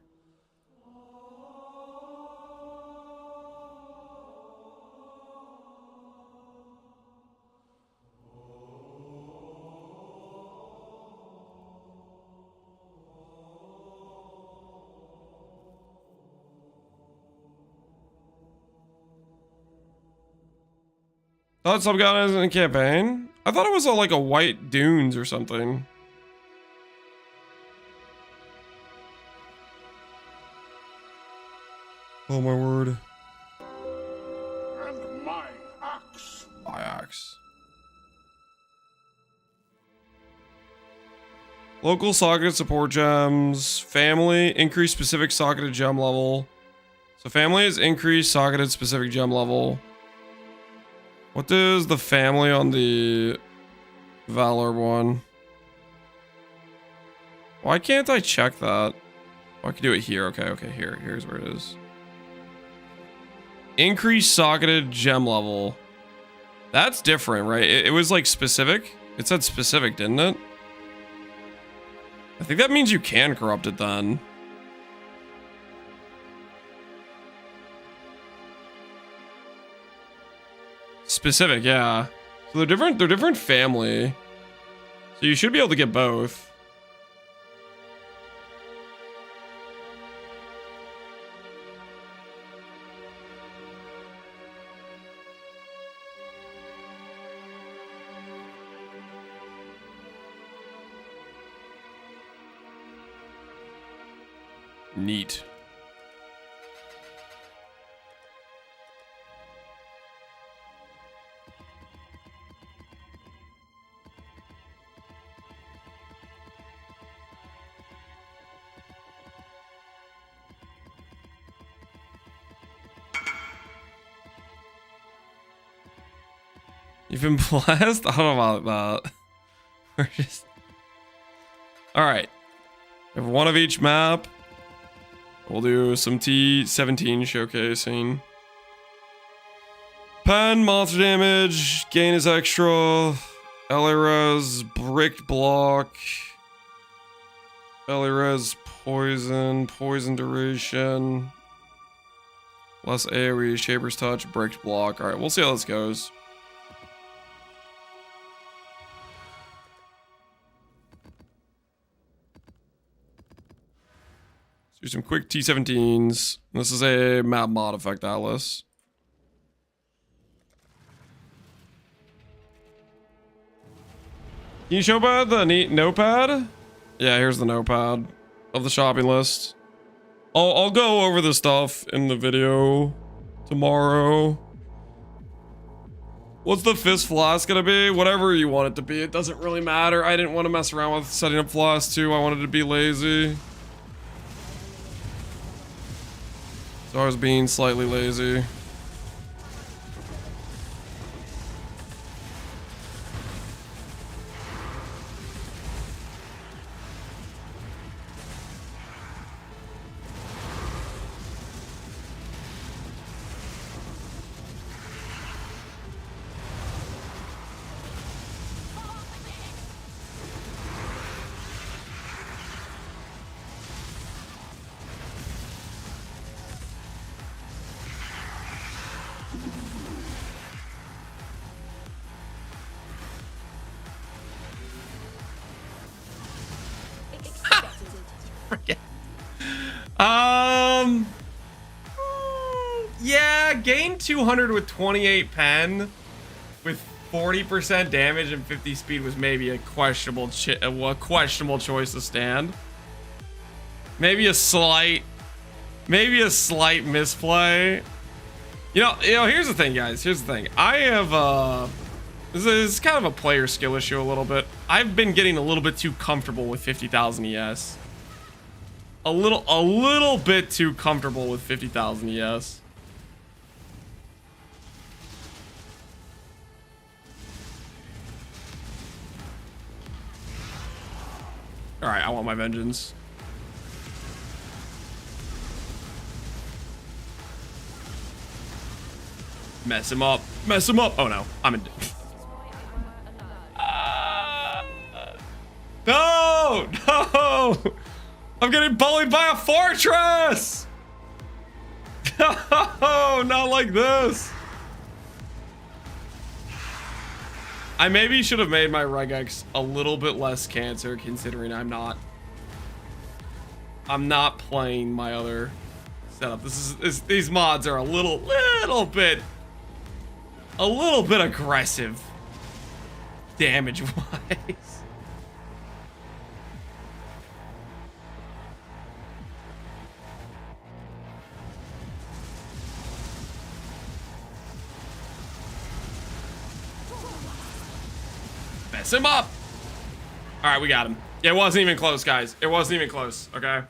S1: Thought some guy is in a campaign? I thought it was like a white dunes or something. Oh my word.
S3: And my axe.
S1: My axe. Local socketed support gems. Family, increase specific socketed gem level. So family is increased socketed specific gem level. What is the family on the Valor one? Why can't I check that? Oh, I can do it here. Okay, here's where it is. Increase socketed gem level. That's different, right? It was like specific. It said specific, didn't it? I think that means you can corrupt it then. Specific, yeah. So they're different family. So you should be able to get both. Neat. You've been blessed? I don't know about that. We're just... Alright. We have one of each map. We'll do some T17 showcasing. Pen, monster damage, gain is extra. LA res, bricked block. LA res, poison, poison duration. Less AoE, Shaper's Touch, bricked block. Alright, we'll see how this goes. Do some quick T17s. This is a map mod effect atlas. Can you show bad the neat notepad? Yeah, here's the notepad of the shopping list. I'll go over the stuff in the video tomorrow. What's the fist floss gonna be? Whatever you want it to be. It doesn't really matter. I didn't want to mess around with setting up floss too. I wanted to be lazy. So I was being slightly lazy. Yeah, gain 200 with 28 pen with 40% damage and 50 speed was maybe a questionable choice to stand. Maybe a slight misplay. You know, here's the thing, guys. Here's the thing. I have this is kind of a player skill issue a little bit. I've been getting a little bit too comfortable with 50,000 ES. A little bit too comfortable with 50,000 ES. All right, I want my vengeance. Mess him up. Mess him up. Oh no, I'm in. No, no. I'm getting bullied by a fortress. No, not like this. I maybe should have made my regex a little bit less cancer, considering I'm not playing my other setup. These mods are a little bit aggressive damage wise. Mess him up. All right, we got him. Yeah, it wasn't even close, guys. It wasn't even close. Okay.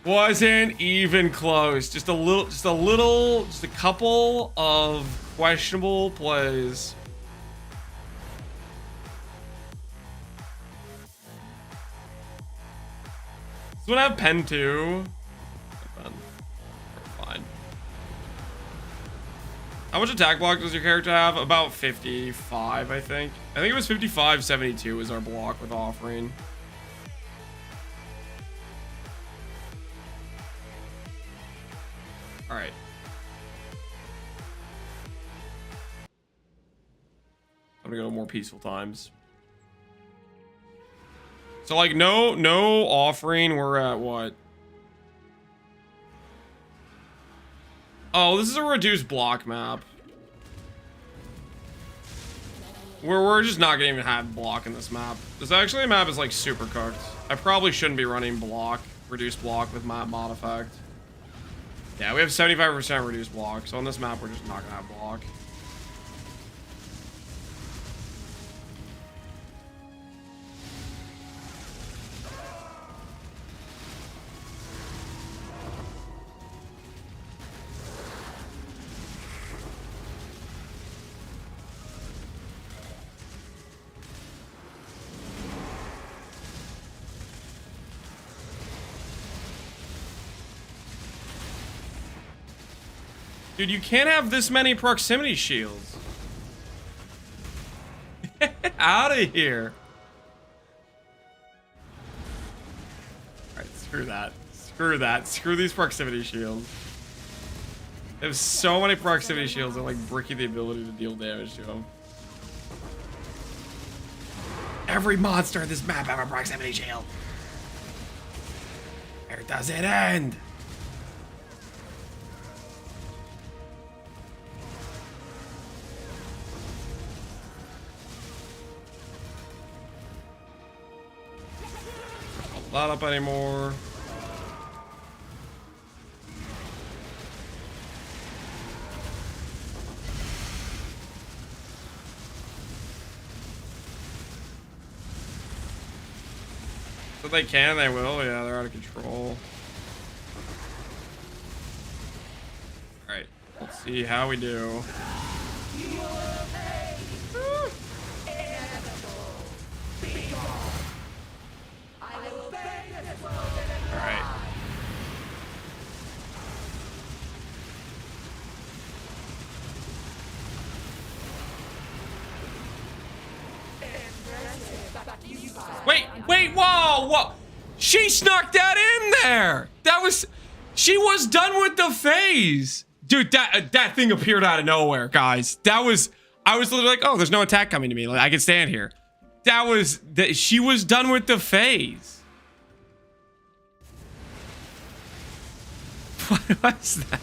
S1: Wasn't even close. Just a couple of questionable plays. This one have pen too. Fine. How much attack block does your character have? About 55, I think. I think it was 55, 72 is our block with offering. All right. I'm gonna go to more peaceful times. So like no offering. We're at what? Oh, this is a reduced block map. We're just not gonna even have block in this map. This actually map is like super cooked. I probably shouldn't be running reduced block with my mod effect. Yeah, we have 75% reduced block, so on this map we're just not gonna have block. Dude, you can't have this many proximity shields. Get out of here. Alright, screw that. Screw that. Screw these proximity shields. They have so many proximity shields that like brick you the ability to deal damage to them. Every monster in this map have a proximity shield. Where does it end? Not up anymore. But they can, they will. Yeah, they're out of control. Alright, let's see how we do. Alright. Wait, whoa! She snuck that in there! She was done with the phase! Dude, that thing appeared out of nowhere, guys. I was literally like, oh, there's no attack coming to me. Like, I can stand here. She was done with the phase. What was that?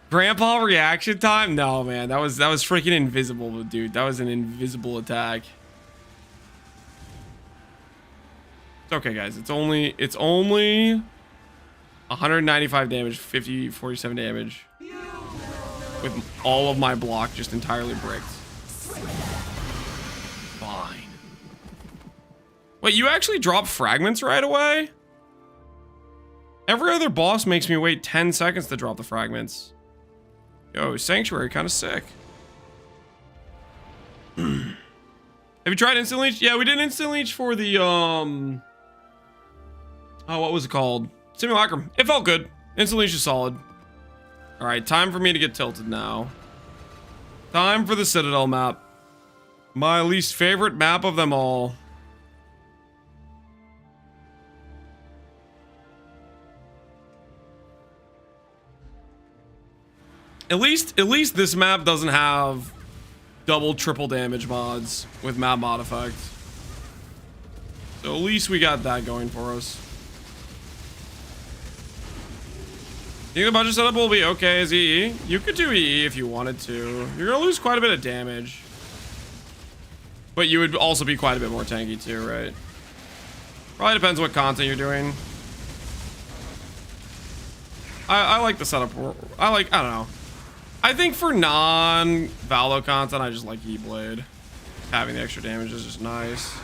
S1: Grandpa reaction time? No, man. That was freaking invisible, dude. That was an invisible attack. It's okay, guys. It's only 195 damage, 47 damage. With all of my block just entirely bricked. Fine. Wait, you actually drop fragments right away? Every other boss makes me wait 10 seconds to drop the fragments. Yo, Sanctuary kind of sick. Have you tried Instant Leech? Yeah, we did Instant Leech for the, oh, what was it called? Simulacrum. It felt good. Instant Leech is solid. All right, time for me to get tilted now. Time for the Citadel map. My least favorite map of them all. At least this map doesn't have double, triple damage mods with map mod effect. So at least we got that going for us. You think the budget setup will be okay as EE? You could do EE if you wanted to. You're gonna lose quite a bit of damage. But you would also be quite a bit more tanky too, right? Probably depends what content you're doing. I like the setup. I don't know. I think for non-Valo content, I just like E-Blade. Having the extra damage is just nice.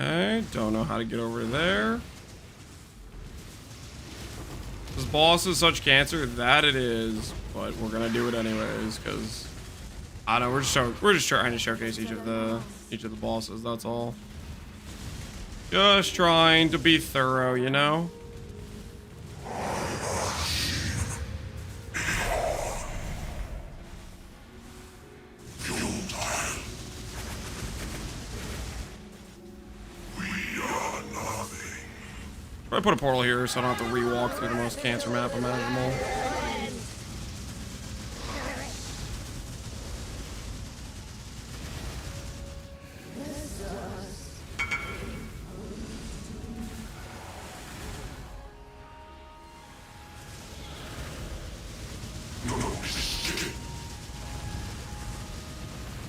S1: Okay, don't know how to get over there. This boss is such cancer that it is, but we're gonna do it anyways because I don't know. We're just trying to showcase each of the bosses. That's all. Just trying to be thorough, you know. I put a portal here so I don't have to re-walk through the most cancer map imaginable.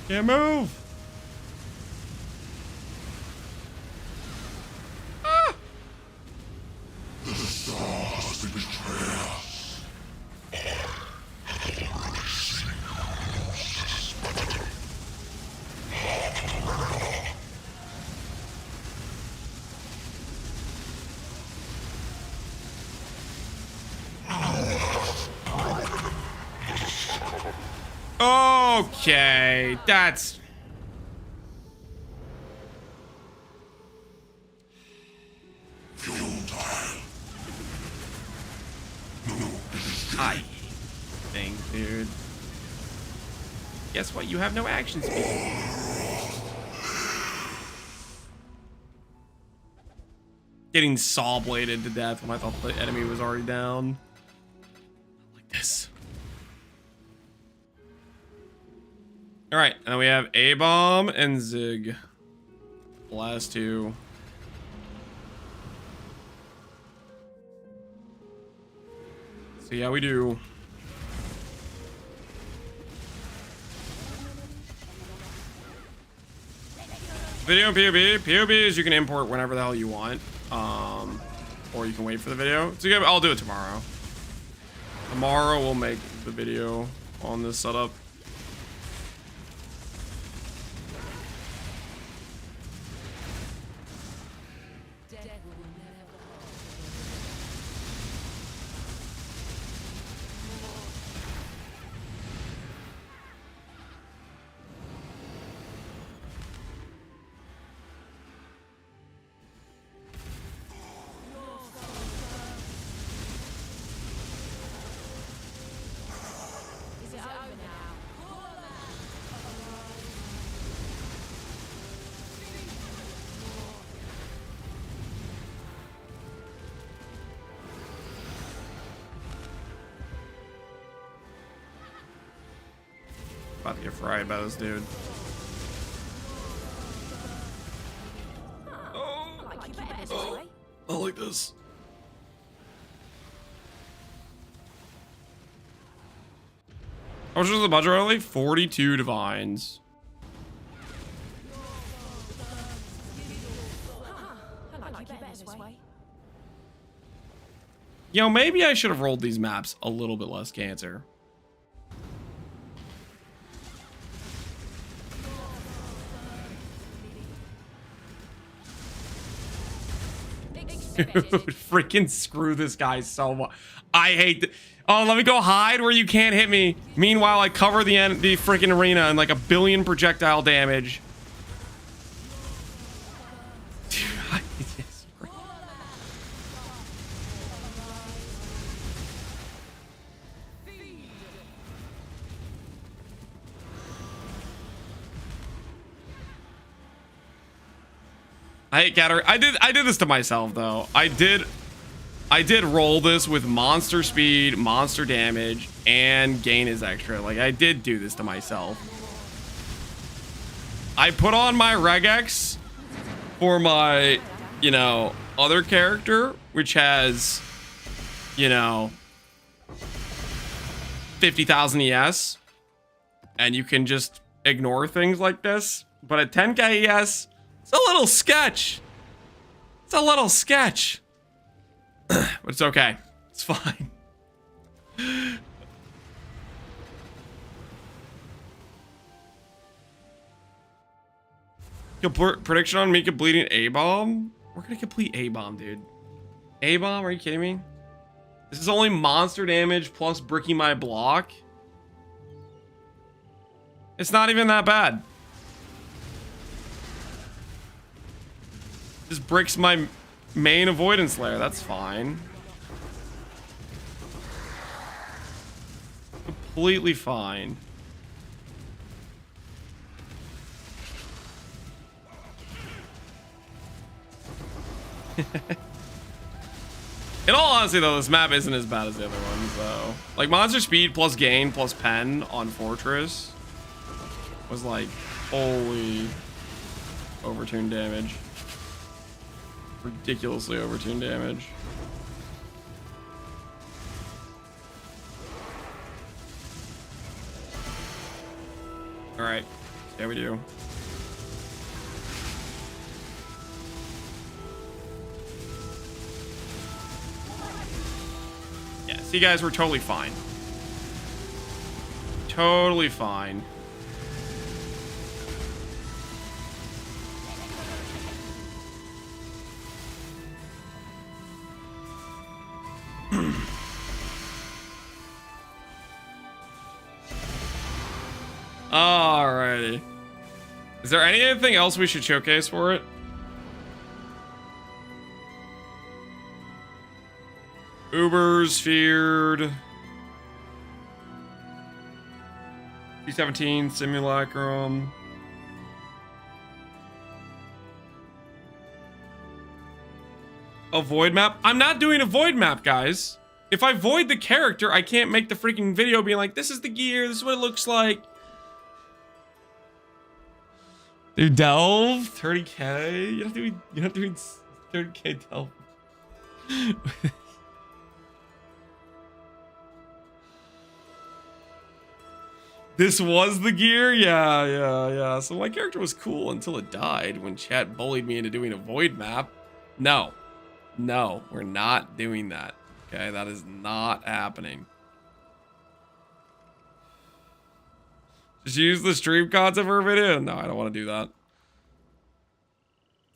S1: Can't move! Okay, that's... I hate thing, dude. Guess what? You have no action speed. Getting saw bladed to death when I thought the enemy was already down. Like this. All right, and then we have A-Bomb and Zig. Blast 2. See how we do. Video and POB. POB is you can import whenever the hell you want. Or you can wait for the video. So yeah, I'll do it tomorrow. Tomorrow we'll make the video on this setup. About to get fried by this dude. Oh, I like this. How much was the budget early? 42 divines. Yo, maybe I should have rolled these maps a little bit less cancer. Dude, freaking screw this guy so much. I hate the. Oh, let me go hide where you can't hit me. Meanwhile, I cover the freaking arena and like 1 billion projectile damage. Dude, I hate category. I did this to myself though. I did roll this with monster speed, monster damage, and gain is extra. Like I did do this to myself. I put on my regex for my, you know, other character, which has, you know, 50,000 ES, and you can just ignore things like this. But at 10k ES, it's a little sketch. It's a little sketch. But it's okay. It's fine. Prediction on me completing A-bomb? We're gonna complete A-bomb, dude. A-bomb? Are you kidding me? This is only monster damage plus bricking my block. It's not even that bad. Just bricks my main avoidance layer. That's fine. Completely fine. In all honesty though, this map isn't as bad as the other ones though. Like monster speed plus gain plus pen on Fortress was like holy overtune damage. Ridiculously overtune damage. All right, yeah, we do. Yeah, see guys, we're totally fine. Totally fine. Alrighty. Is there anything else we should showcase for it? Ubers feared. P17 simulacrum. A void map? I'm not doing a void map, guys. If I void the character, I can't make the freaking video being like, this is the gear, this is what it looks like. Dude, Delve 30k. You have to read 30k Delve. This was the gear? Yeah. So my character was cool until it died when chat bullied me into doing a void map. No, we're not doing that. Okay, that is not happening. Just use the stream concept for a video? No, I don't want to do that.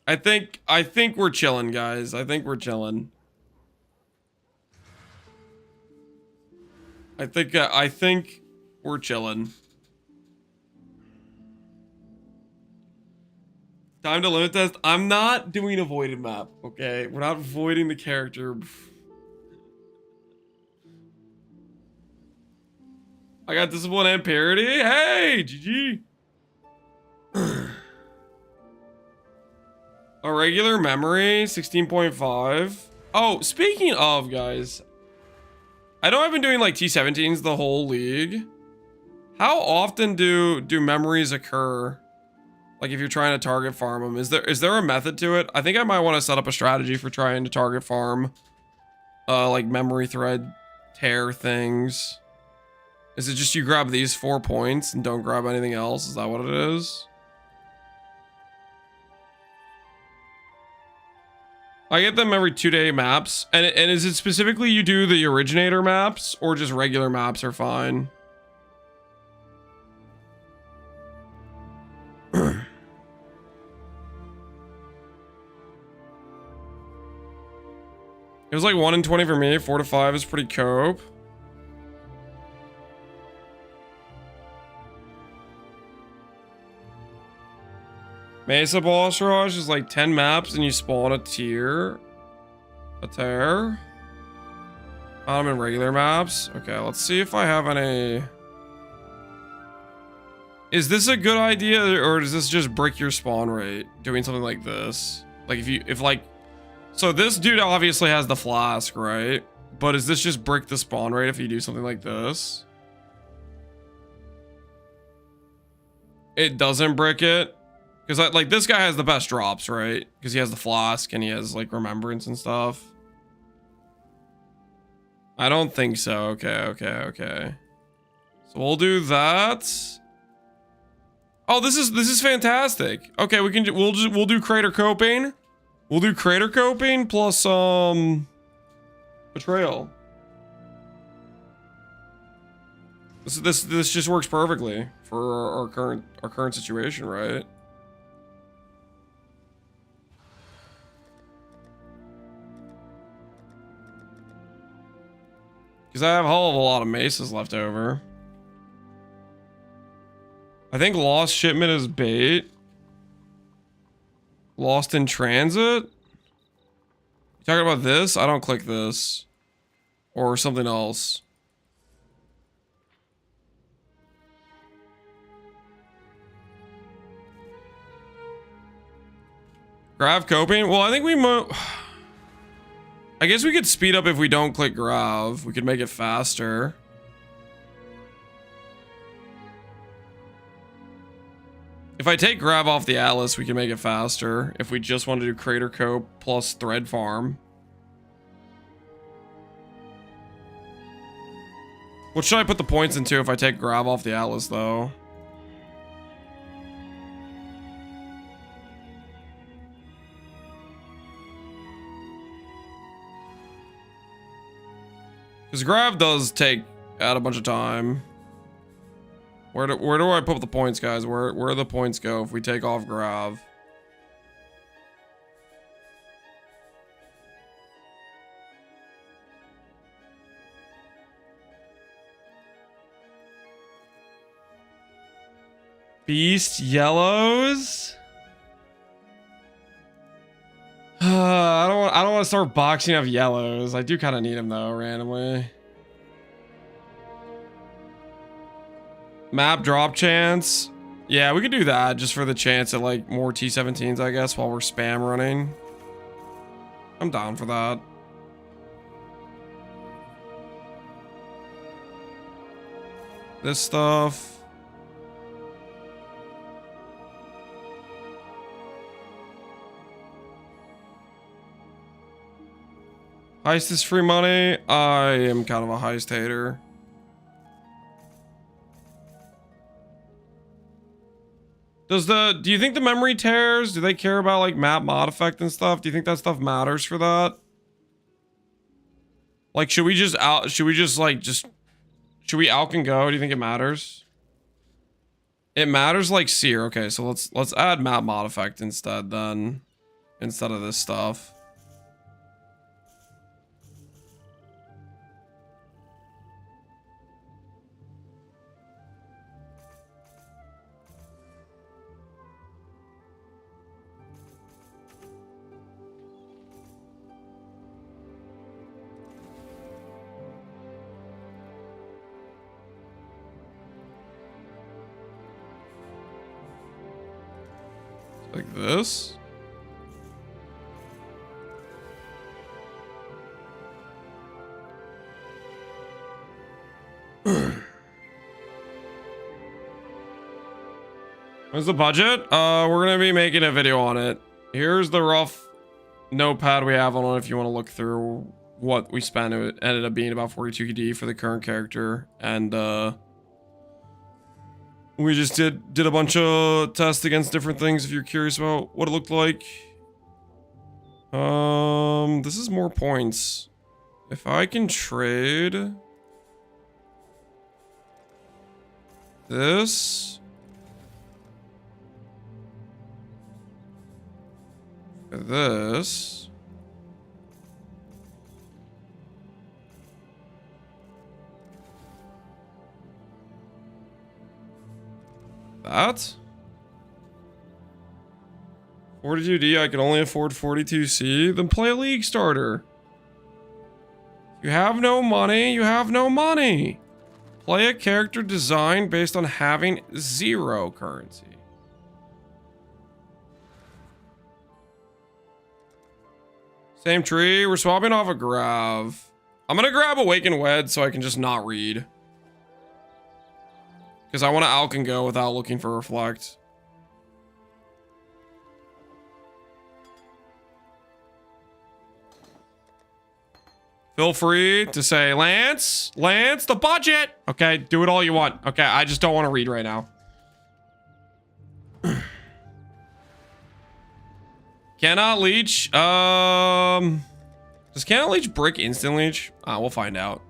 S1: I think we're chilling, guys. I think we're chilling. I think we're chilling. Time to limit test. I'm not doing a voided map, okay? We're not voiding the character. I got discipline and parity. Hey, GG. A regular memory, 16.5. Oh, speaking of, guys. I know I've been doing like T17s the whole league. How often do memories occur? Like if you're trying to target farm them, is there a method to it? I think I might want to set up a strategy for trying to target farm, like memory thread tear things. Is it just you grab these 4 points and don't grab anything else? Is that what it is? I get them every 2-day maps. And is it specifically you do the originator maps or just regular maps are fine? It was like 1 in 20 for me. 4 to 5 is pretty cope. Mesa boss rush is like 10 maps and you spawn a tier. A tear. I'm in regular maps. Okay, let's see if I have any. Is this a good idea or does this just brick your spawn rate? Doing something like this? Like if like, so this dude obviously has the flask, right? But is this just brick the spawn rate if you do something like this? It doesn't brick it. Because like this guy has the best drops, right? Because he has the flask and he has like remembrance and stuff. I don't think so. Okay. So we'll do that. Oh, this is fantastic. Okay, we'll do crater coping. We'll do crater coping plus betrayal. This just works perfectly for our current situation, right? Because I have a hell of a lot of mesas left over. I think lost shipment is bait. Lost in transit? You talking about this? I don't click this. Or something else. Grav coping? Well, I think we I guess we could speed up if we don't click Grav. We could make it faster. If I take Grav off the Atlas, we can make it faster. If we just want to do Crater Cope plus Thread Farm. What should I put the points into if I take Grav off the Atlas, though? Because Grav does take out a bunch of time. Where do I put the points, guys? Where do the points go if we take off Grav? Beast yellows? I don't want to start boxing up yellows. I do kind of need them though, randomly. Map drop chance. Yeah, we could do that just for the chance at like more T17s, I guess, while we're spam running. I'm down for that. This stuff. Heist is free money. I am kind of a heist hater. Do you think the memory tears, do they care about like map mod effect and stuff? Do you think that stuff matters for that? Like, should we alk and go? Do you think it matters? It matters like seer. Okay, so let's add map mod effect instead then. Instead of this stuff. Like this. What's the budget? We're gonna be making a video on it. Here's the rough notepad we have on it if you want to look through what we spent. It ended up being about 42 KD for the current character, and we just did a bunch of tests against different things if you're curious about what it looked like. This is more points. If I can trade this for this. That 42D, I can only afford 42C. Then play a league starter. You have no money, you have no money. Play a character designed based on having 0 currency. Same tree, we're swapping off a Grav. I'm gonna grab Awaken Wed so I can just not read. Because I want to alk and go without looking for reflect. Feel free to say, Lance, the budget. Okay, do it all you want. Okay, I just don't want to read right now. Cannot leech. Does cannot leech brick instant leech? We'll find out.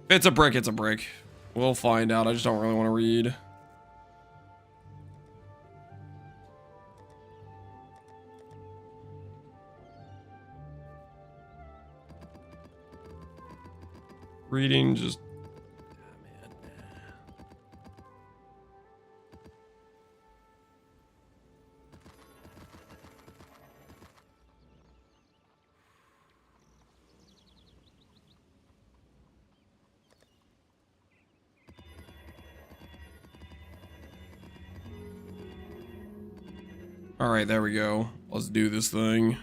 S1: If it's a brick, it's a brick. We'll find out. I just don't really want to read. Reading just... All right, there we go. Let's do this thing.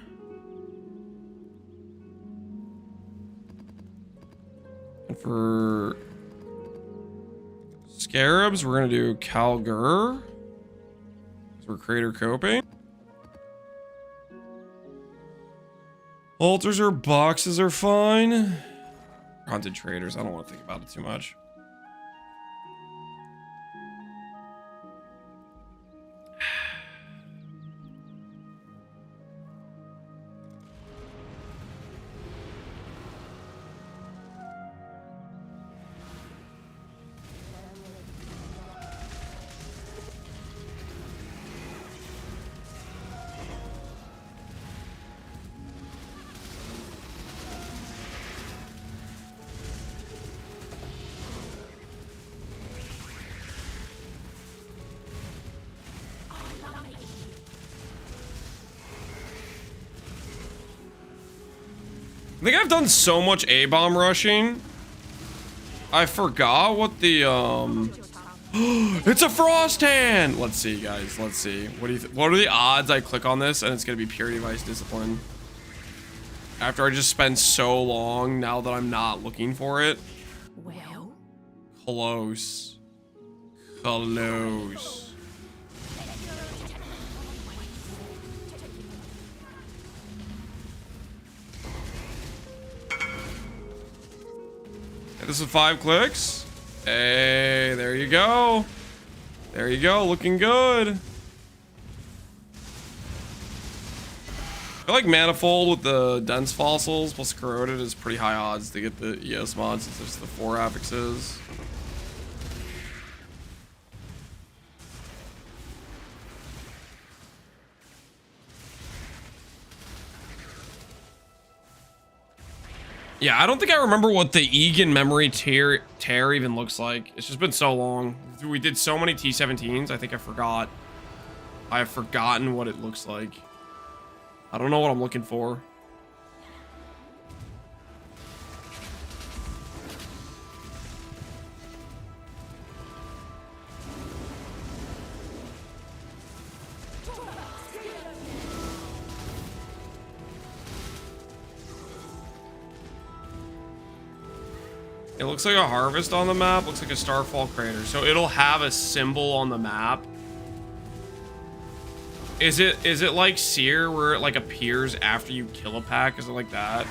S1: And for scarabs, we're gonna do Calgur. For crater coping. Altars or boxes are fine. Haunted traders, I don't want to think about it too much. I think I've done so much A-bomb rushing. I forgot what the it's a frost hand. Let's see, guys. Let's see. What do you what are the odds I click on this and it's gonna be Purity Vice Discipline? After I just spend so long now that I'm not looking for it.
S4: Well,
S1: Close. Close. This is 5 clicks. Hey, there you go. There you go, looking good. I feel like Manifold with the Dense Fossils plus Corroded is pretty high odds to get the ES mod since there's the 4 affixes. Yeah, I don't think I remember what the Egan memory tear even looks like. It's just been so long. We did so many T17s, I think I forgot. I have forgotten what it looks like. I don't know what I'm looking for. It looks like a harvest on the map. Looks like a Starfall crater. So it'll have a symbol on the map. Is it like Seer where it like appears after you kill a pack? Is it like that?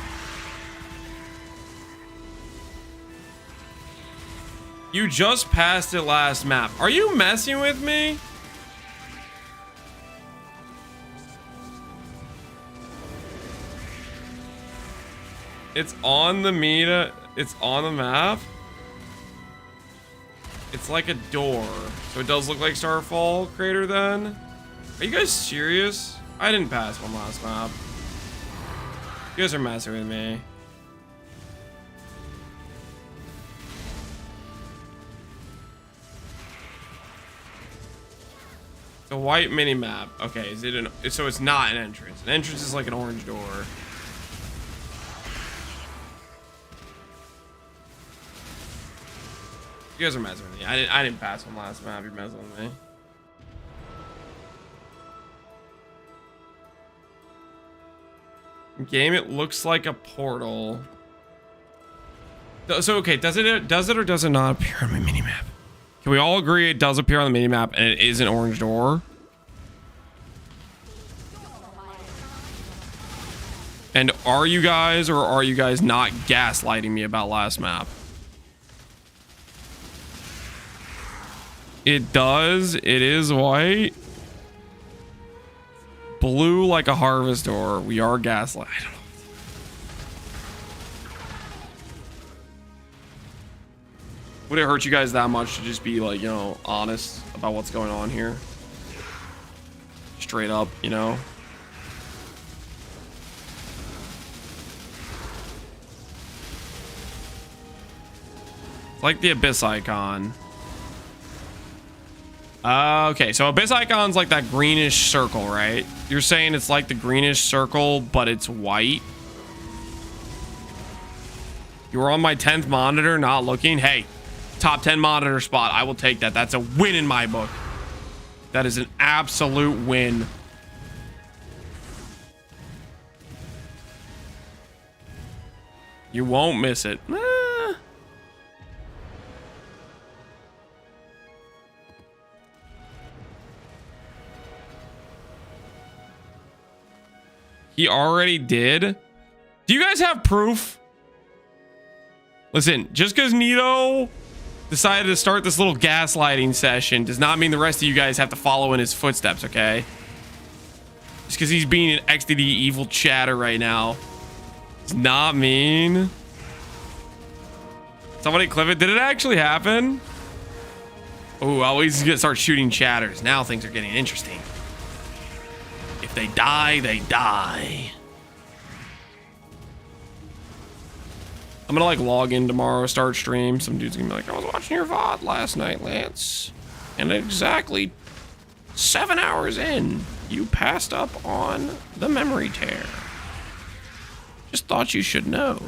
S1: You just passed it last map. Are you messing with me? It's on the meta. It's on the map. It's like a door. So it does look like Starfall Crater then? Are you guys serious? I didn't pass one last map. You guys are messing with me. It's a white mini map. Okay, is it so it's not an entrance. An entrance is like an orange door. You guys are messing with me. I didn't pass one last map. You're messing with me. Game, it looks like a portal. So okay, does it or does it not appear on my minimap? Can we all agree it does appear on the minimap and it is an orange door? And are you guys or are you guys not gaslighting me about last map? It does. It is white. Blue like a harvest door. We are gaslight. I don't know. Would it hurt you guys that much to just be like, you know, honest about what's going on here? Straight up, you know? It's like the Abyss icon. Okay, so Abyss icon's like that greenish circle, right? You're saying it's like the greenish circle, but it's white? You were on my 10th monitor, not looking? Hey, top 10 monitor spot. I will take that. That's a win in my book. That is an absolute win. You won't miss it. He already did. Do you guys have proof? Listen, just because Nito decided to start this little gaslighting session does not mean the rest of you guys have to follow in his footsteps, okay? Just because he's being an XDD evil chatter right now does not mean. Somebody clip it. Did it actually happen? Oh, he's gonna start shooting chatters. Now things are getting interesting. If they die, they die. I'm gonna like log in tomorrow, start stream. Some dude's gonna be like, I was watching your VOD last night, Lance. And exactly 7 hours in, you passed up on the memory tear. Just thought you should know.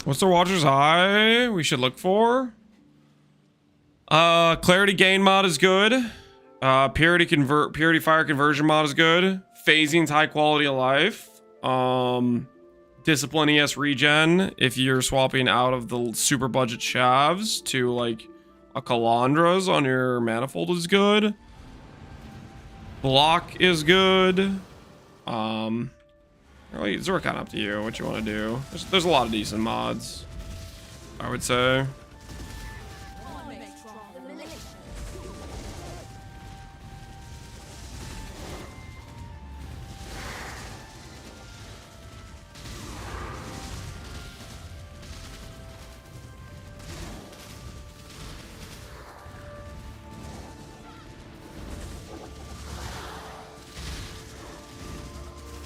S1: What's the Watcher's Eye we should look for? Clarity gain mod is good. Purity fire conversion mod is good. Phasing's high quality of life. Discipline ES regen if you're swapping out of the super budget shavs to like a Calandras on your manifold is good. Block is good. Really, it's kind of up to you what you want to do. There's a lot of decent mods, I would say.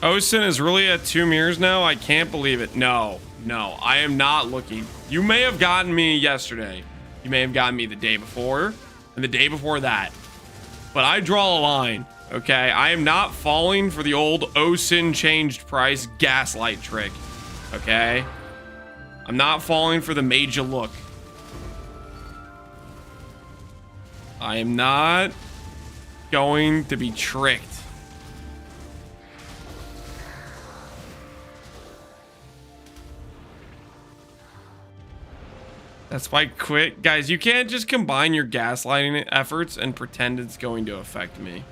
S1: Osin is really at 2 mirrors now? I can't believe it. No, I am not looking. You may have gotten me yesterday. You may have gotten me the day before and the day before that. But I draw a line, okay? I am not falling for the old Osin changed price gaslight trick, okay? I'm not falling for the major look. I am not going to be tricked. That's why I quit. Guys, you can't just combine your gaslighting efforts and pretend it's going to affect me.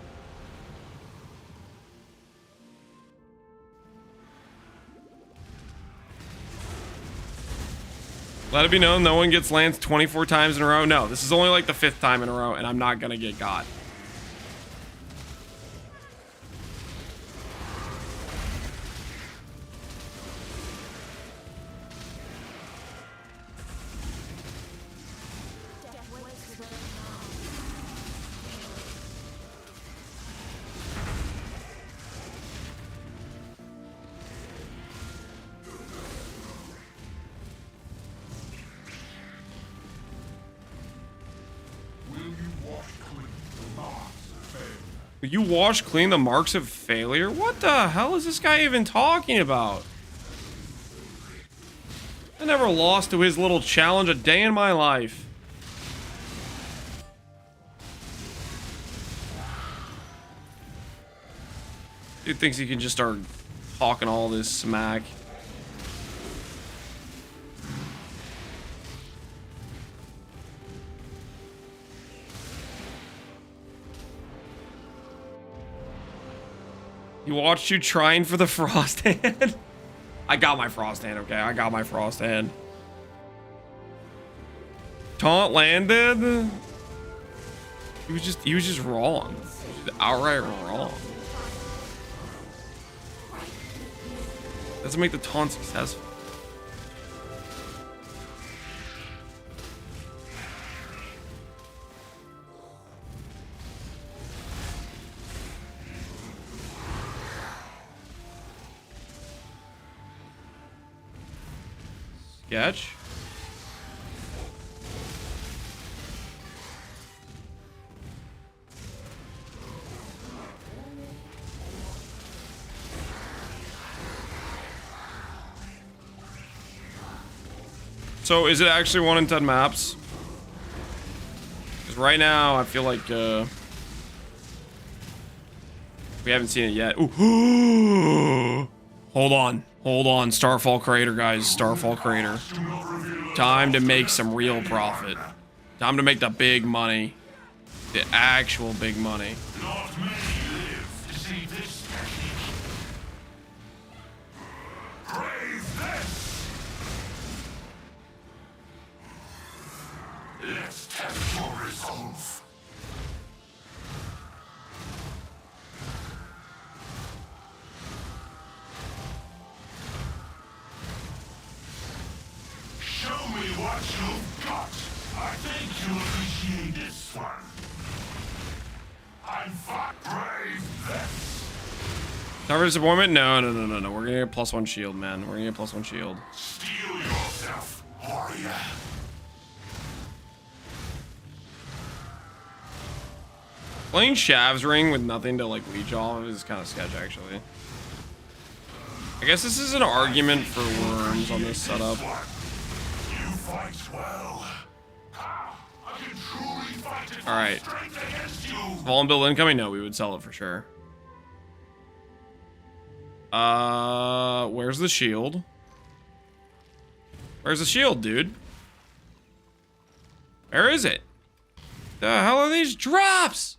S1: Let it be known, no one gets Lance 24 times in a row. No, this is only like the 5th time in a row, and I'm not gonna get got. You wash clean the marks of failure? What the hell is this guy even talking about? I never lost to his little challenge a day in my life. Dude thinks he can just start talking all this smack. You watched you trying for the frost hand? I got my frost hand, okay? I got my frost hand. Taunt landed? He was just wrong. He was just outright wrong. Doesn't make the taunt successful. Sketch. So is it actually 1 in 10 maps? Because right now I feel like we haven't seen it yet. Ooh. Hold on, Starfall Crater, guys. Starfall Crater. Time to make some real profit. Time to make the big money. The actual big money.
S3: Not many live to see this technique. Brave this! Let's test your resolve. Show me what you've got. I think you'll appreciate this one. I'm fought brave this.
S1: Cover disappointment? No. We're gonna get +1 shield, man. We're gonna get +1 shield.
S3: Steel yourself, warrior.
S1: Playing Shav's Ring with nothing to like leech off is kind of sketch, actually. I guess this is an argument for worms on this setup.
S3: You fight well. I can truly
S1: All right. Fallen build incoming? No, we would sell it for sure. Where's the shield? Where's the shield, dude? Where is it? The hell are these drops?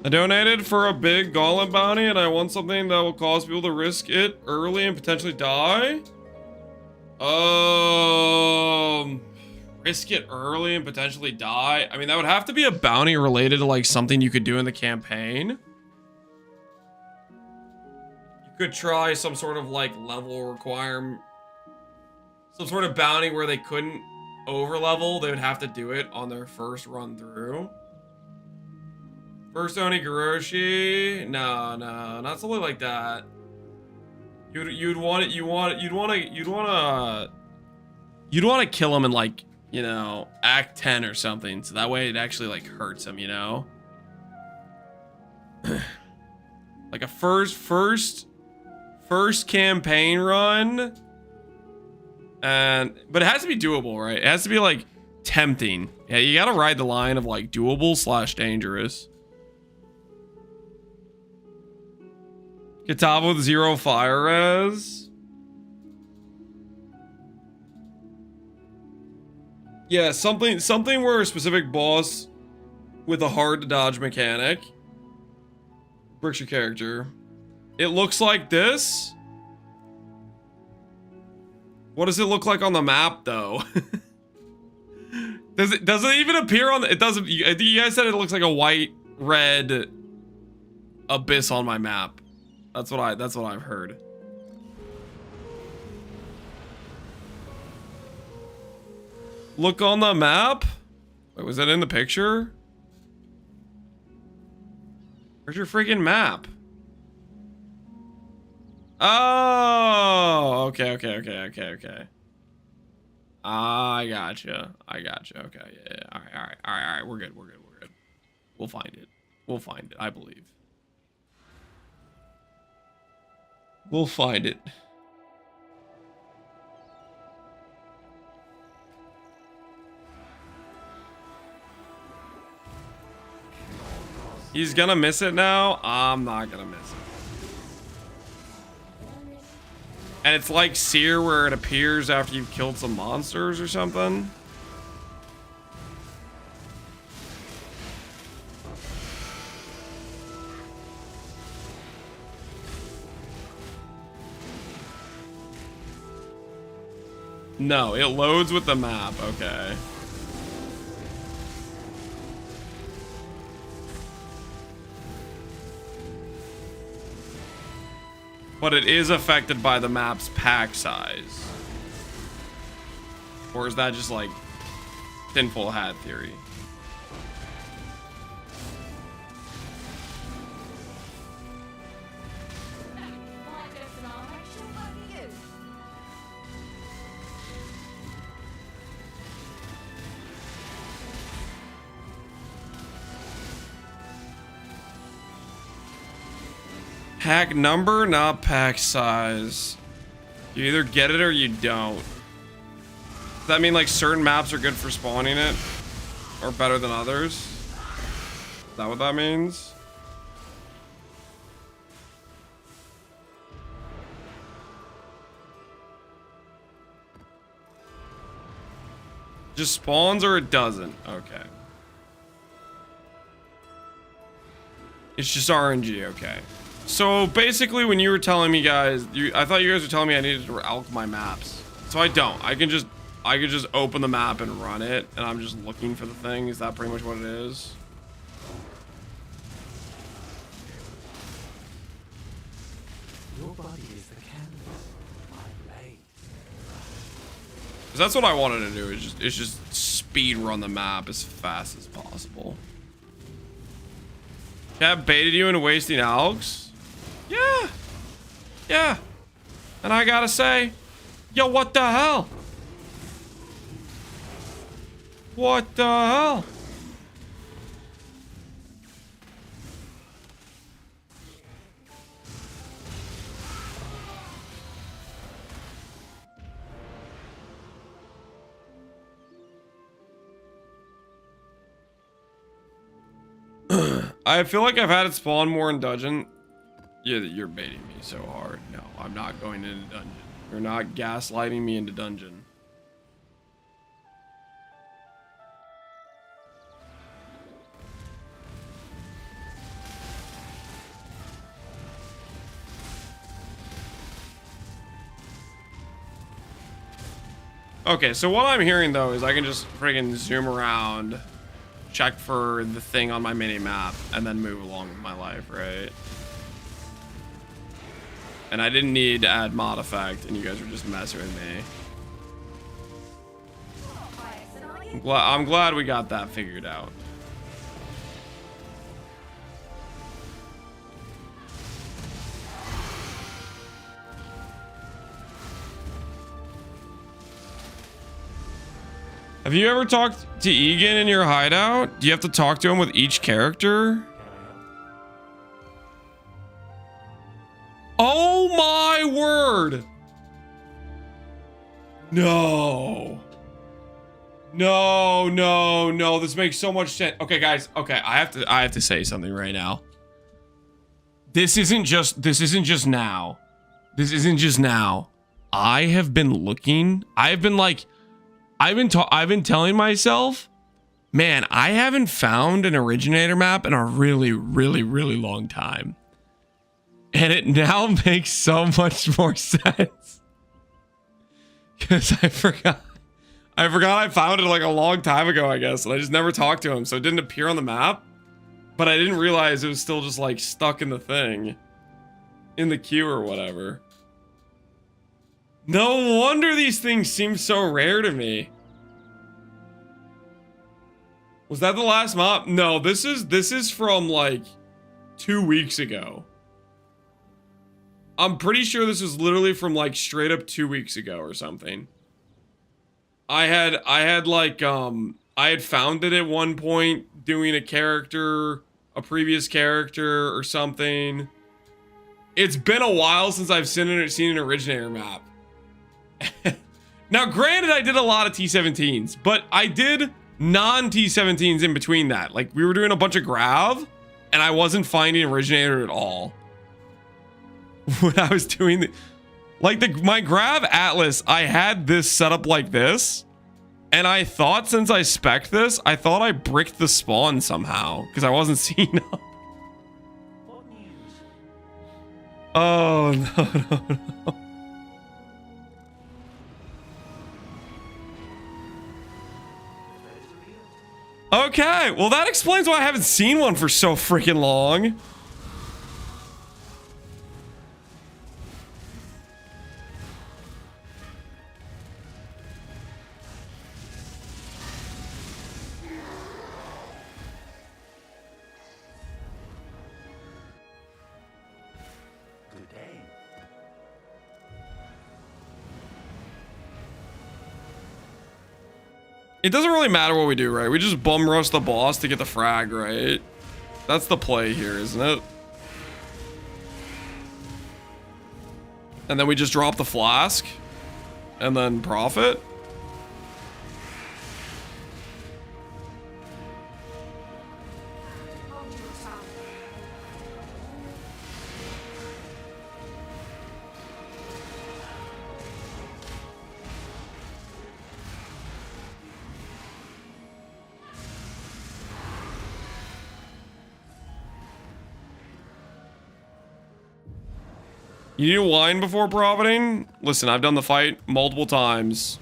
S1: I donated for a big Gauntlet bounty and I want something that will cause people to risk it early and potentially die. Risk it early and potentially die. I mean, that would have to be a bounty related to like something you could do in the campaign. You could try some sort of like level requirement, some sort of bounty where they couldn't over level. They would have to do it on their first run through. First Onigoroshi? No, not something like that. You'd want to kill him in like, you know, Act 10 or something, so that way it actually like hurts him, you know? Like a first campaign run. But it has to be doable, right? It has to be like tempting. Yeah, you gotta ride the line of like doable / dangerous. Kitava with 0 fire res. Yeah, something where a specific boss with a hard to dodge mechanic bricks your character. It looks like this. What does it look like on the map though? Does it even appear on the, it doesn't, you guys said it looks like a white red abyss on my map. That's what I've heard. Look on the map? Wait, was that in the picture? Where's your freaking map? Oh, okay. I gotcha. Okay, yeah. All right. We're good. We'll find it. I believe. We'll find it. He's gonna miss it now? I'm not gonna miss it. And it's like Seer where it appears after you've killed some monsters or something. No, it loads with the map. Okay. But it is affected by the map's pack size. Or is that just like tinfoil hat theory? Pack number, not pack size. You either get it or you don't. Does that mean like certain maps are good for spawning it? Or better than others? Is that what that means? Just spawns or it doesn't? Okay. It's just RNG, okay. So basically when you were telling me guys, I thought you guys were telling me I needed to alch my maps. So I don't. I can just open the map and run it and I'm just looking for the thing. Is that pretty much what it is?
S3: Your body is the canvas. My blade.
S1: 'Cause that's what I wanted to do. Is just speed run the map as fast as possible. Chat baited you into wasting algs? Yeah. Yeah. And I gotta say, yo, what the hell? What the hell? I feel like I've had it spawn more in dungeon. You're baiting me so hard. No, I'm not going into dungeon. You're not gaslighting me into dungeon. Okay, so what I'm hearing though is I can just friggin' zoom around, check for the thing on my mini map, and then move along with my life, right? And I didn't need to add mod effect, and you guys were just messing with me. I'm glad we got that figured out. Have you ever talked to Egan in your hideout? Do you have to talk to him with each character? Oh my word! No. No, no, no. This makes so much sense. Okay, guys. Okay, I have to say something right now. This isn't just now. This isn't just now. I have been looking. I've been telling myself, man, I haven't found an originator map in a really, really, really long time. And it now makes so much more sense. Because I forgot I found it like a long time ago, I guess. And I just never talked to him. So it didn't appear on the map. But I didn't realize it was still just like stuck in the thing. In the queue or whatever. No wonder these things seem so rare to me. Was that the last mop? No, this is from like 2 weeks ago. I'm pretty sure this is literally from like straight up 2 weeks ago or something. I had found it at one point doing a previous character or something. It's been a while since I've seen an originator map. Now, granted, I did a lot of T17s, but I did non-T17s in between that. Like, we were doing a bunch of grav, and I wasn't finding originator at all. When I was doing my grav atlas, I had this set up like this, and I thought since I spec'd this, I thought I bricked the spawn somehow, because I wasn't seeing up. Oh, no. Okay, well that explains why I haven't seen one for so freaking long. It doesn't really matter what we do, right? We just bum rush the boss to get the frag, right? That's the play here, isn't it? And then we just drop the flask and then profit. You need wine before profiting? Listen, I've done the fight multiple times.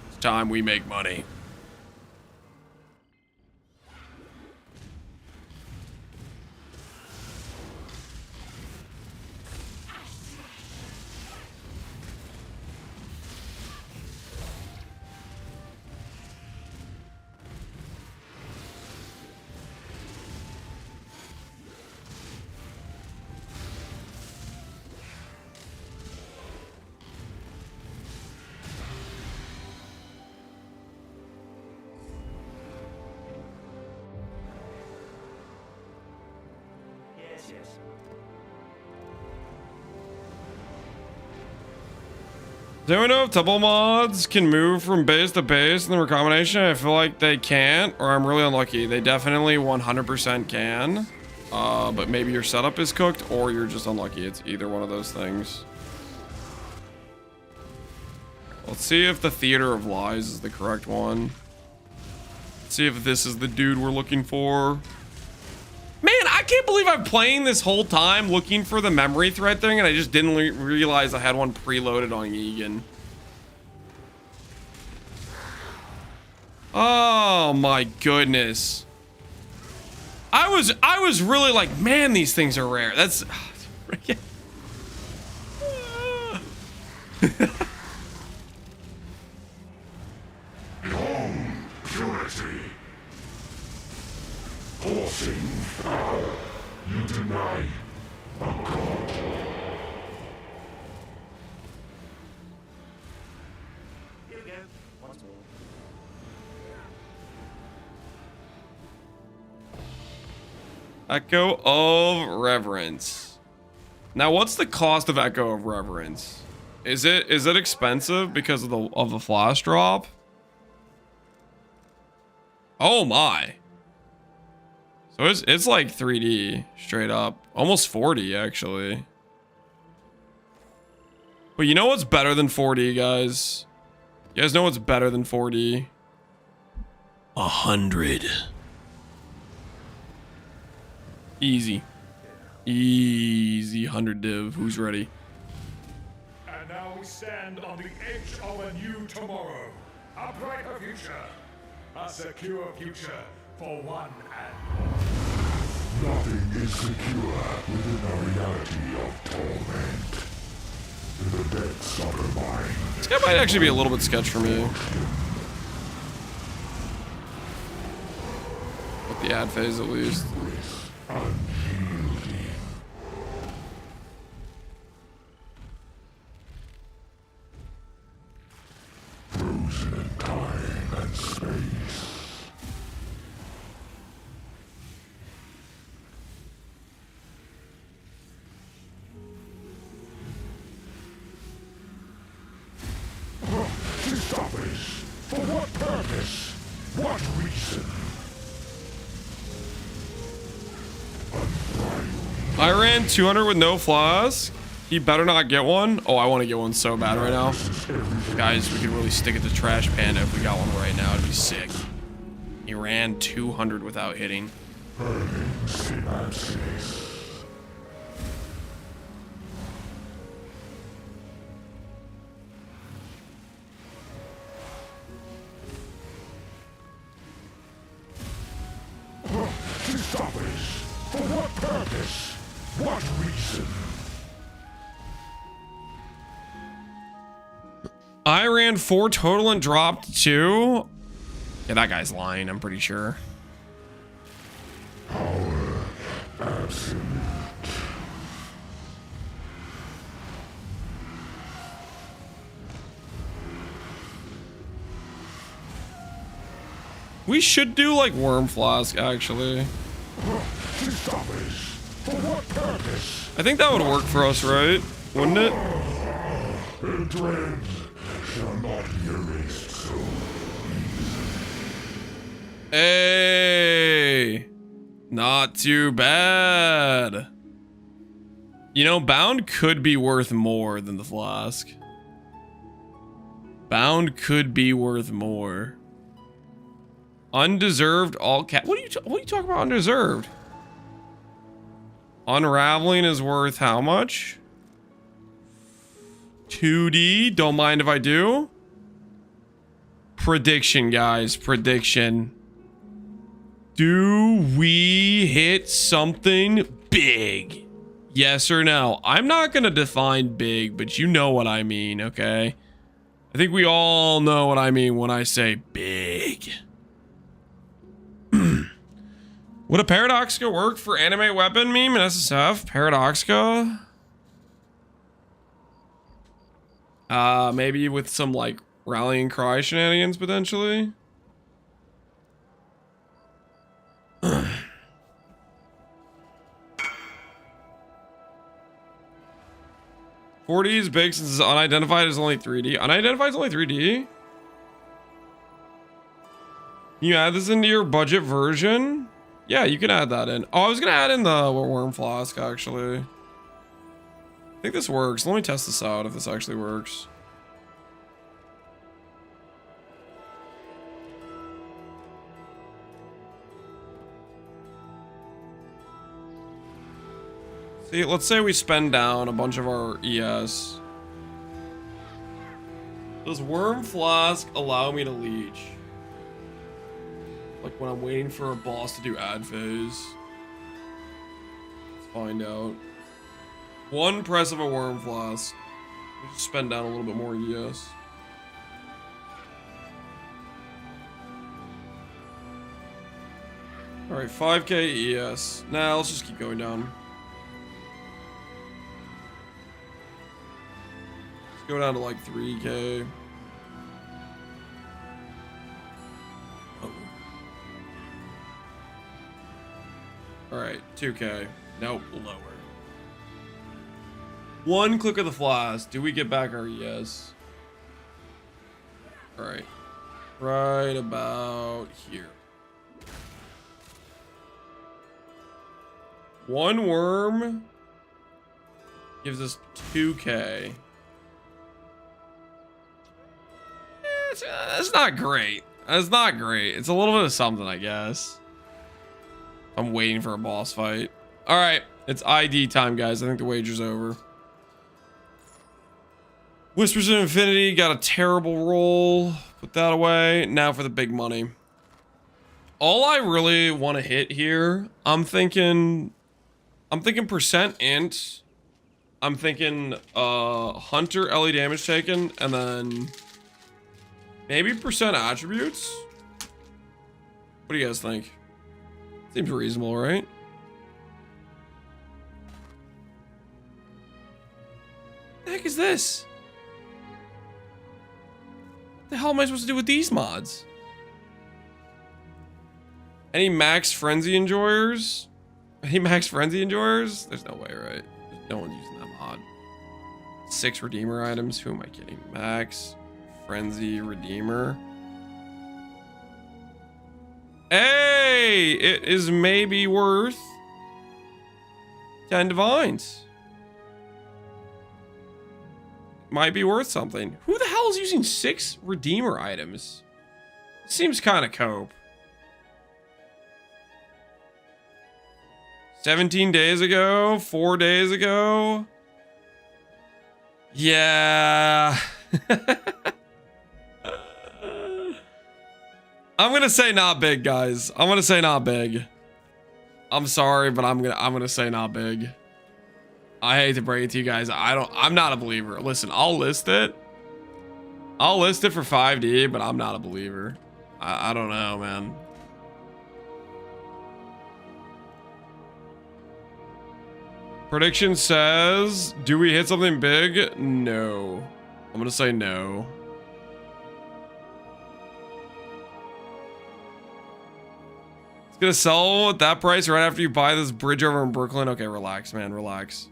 S1: It's time we make money. Do anyone know if double mods can move from base to base in the recombination? I feel like they can't, or I'm really unlucky. They definitely 100% can. But maybe your setup is cooked, or you're just unlucky. It's either one of those things. Let's see if the Theater of Lies is the correct one. Let's see if this is the dude we're looking for. Man, I can't believe I'm playing this whole time looking for the memory thread thing, and I just didn't realize I had one preloaded on Egan. Oh my goodness. I was really like, man, these things are rare. That's
S3: Purity. Forcing power. You deny a god.
S2: Here we go. Once more.
S1: Echo of Reverence. Now, what's the cost of Echo of Reverence? Is it expensive because of the flash drop? Oh my. So it's like 3D straight up. Almost 40 actually. But you know what's better than 4D, guys? You guys know what's better than 4D? 100. Easy. Easy 100 div. Who's ready?
S3: And now we stand on the edge of a new tomorrow. A brighter future. A secure future for one and all. Nothing is secure within a reality of torment. In the depths of her mind.
S1: This guy might actually be a little bit sketch for me. With the ad phase at least.
S3: Frozen in time and space. To stop us? For what purpose? What reason?
S1: I ran 200 with no flaws. He better not get one. Oh, I want to get one so bad right now. Guys, we could really stick it to Trash Panda if we got one right now. It'd be sick. He ran 200 without hitting.
S3: Burning synapses. To stop us? For what purpose? What reason?
S1: I ran 4 total and dropped 2. Yeah, that guy's lying, I'm pretty sure.
S3: Power absolute.
S1: We should do like Worm Flask, actually.
S3: To stop us? For what purpose?
S1: I think that would work for us, right? Wouldn't it?
S3: End to end shall not be erased so
S1: Hey, not too bad. You know, Bound could be worth more than the Flask. Bound could be worth more. Undeserved all cat. What are you talking about? Undeserved. Unraveling is worth how much? 2D. Don't mind if I do. Prediction, guys. Prediction. Do we hit something big? Yes or no? I'm not going to define big, but you know what I mean, okay? I think we all know what I mean when I say big. Would a Paradoxica work for Animate Weapon meme and SSF? Paradoxica? Maybe with some, like, rallying cry shenanigans, potentially? 4D is big since unidentified is only 3D. Unidentified is only 3D? Can you add this into your budget version? Yeah, you can add that in. Oh, I was gonna add in the worm flask, actually. I think this works. Let me test this out if this actually works. See, let's say we spend down a bunch of our ES. Does Worm Flask allow me to leech? Like when I'm waiting for a boss to do ad phase. Let's find out. One press of a Worm Flask. We just spend down a little bit more ES. Alright, 5k ES. Nah, let's just keep going down. Go down to like 3k. Oh. Alright, 2k. Nope, lower. One click of the flask. Do we get back our ES? Alright. Right about here. One worm gives us 2k. That's not great. That's not great. It's a little bit of something, I guess. I'm waiting for a boss fight. All right, it's ID time, guys. I think the wager's over. Whispers of Infinity got a terrible roll. Put that away. Now for the big money. All I really want to hit here, I'm thinking percent int. I'm thinking Hunter LE damage taken, and then maybe percent attributes? What do you guys think? Seems reasonable, right? What the heck is this? What the hell am I supposed to do with these mods? Any max frenzy enjoyers? Any max frenzy enjoyers? There's no way, right? No one's using that mod. 6 redeemer items. Who am I kidding? Max Frenzy Redeemer. Hey, it is maybe worth 10 divines. Might be worth something. Who the hell is using 6 Redeemer items? Seems kind of cope. 17 days ago, 4 days ago. Yeah. I'm gonna say not big, guys. I'm gonna say not big. I'm sorry, but I'm gonna say not big. I hate to break it to you guys. I'm not a believer. Listen, I'll list it. I'll list it for 5D, but I'm not a believer. I don't know, man. Prediction says, do we hit something big? No. I'm gonna say no. It's gonna sell at that price right after you buy this bridge over in Brooklyn. Okay, relax, man, relax.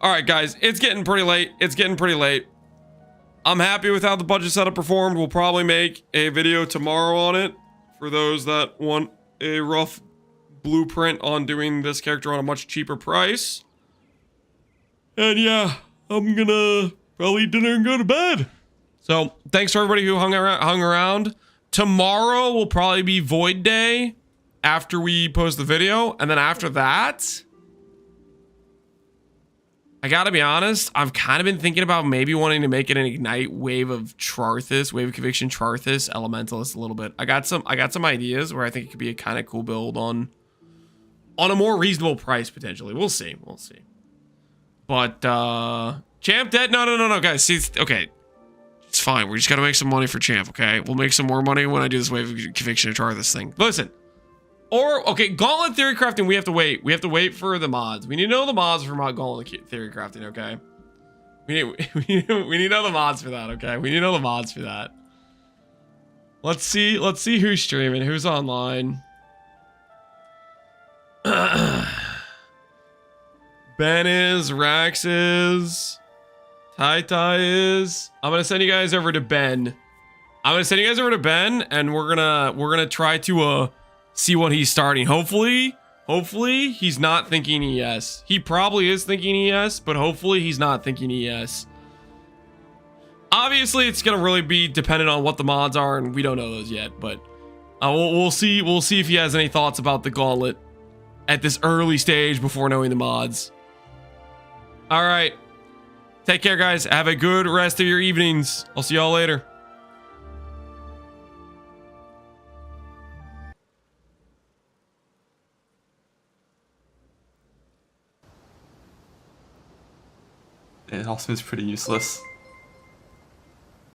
S1: All right, guys, it's getting pretty late. It's getting pretty late. I'm happy with how the budget setup performed. We'll probably make a video tomorrow on it for those that want a rough blueprint on doing this character on a much cheaper price. And yeah, I'm gonna probably eat dinner and go to bed. So thanks for everybody who hung around. Tomorrow will probably be Void Day after we post the video. And then after that, I gotta be honest, I've kind of been thinking about maybe wanting to make it an Ignite Wave of Charthus, Wave of Conviction Charthus, Elementalist a little bit. I got some ideas where I think it could be a kind of cool build on a more reasonable price potentially. We'll see. We'll see. But Champ dead? No, guys. See, okay. It's fine. We just gotta make some money for Champ, okay? We'll make some more money when I do this Wave of Conviction and Charthus thing. Listen. Or, okay, Gauntlet Theorycrafting, we have to wait. We have to wait for the mods. We need to know the mods for Gauntlet Theorycrafting, okay? We need to know the mods for that, okay? We need to know the mods for that. Let's see who's streaming, who's online. Ben is, Rax is. Tai is. I'm gonna send you guys over to Ben. And we're gonna try to see what he's starting. Hopefully he's not thinking ES. He probably is thinking ES, but hopefully he's not thinking ES. Obviously, it's gonna really be dependent on what the mods are, and we don't know those yet. But we'll see. We'll see if he has any thoughts about the Gauntlet at this early stage before knowing the mods. All right. Take care, guys. Have a good rest of your evenings. I'll see y'all later.
S5: It also is pretty useless.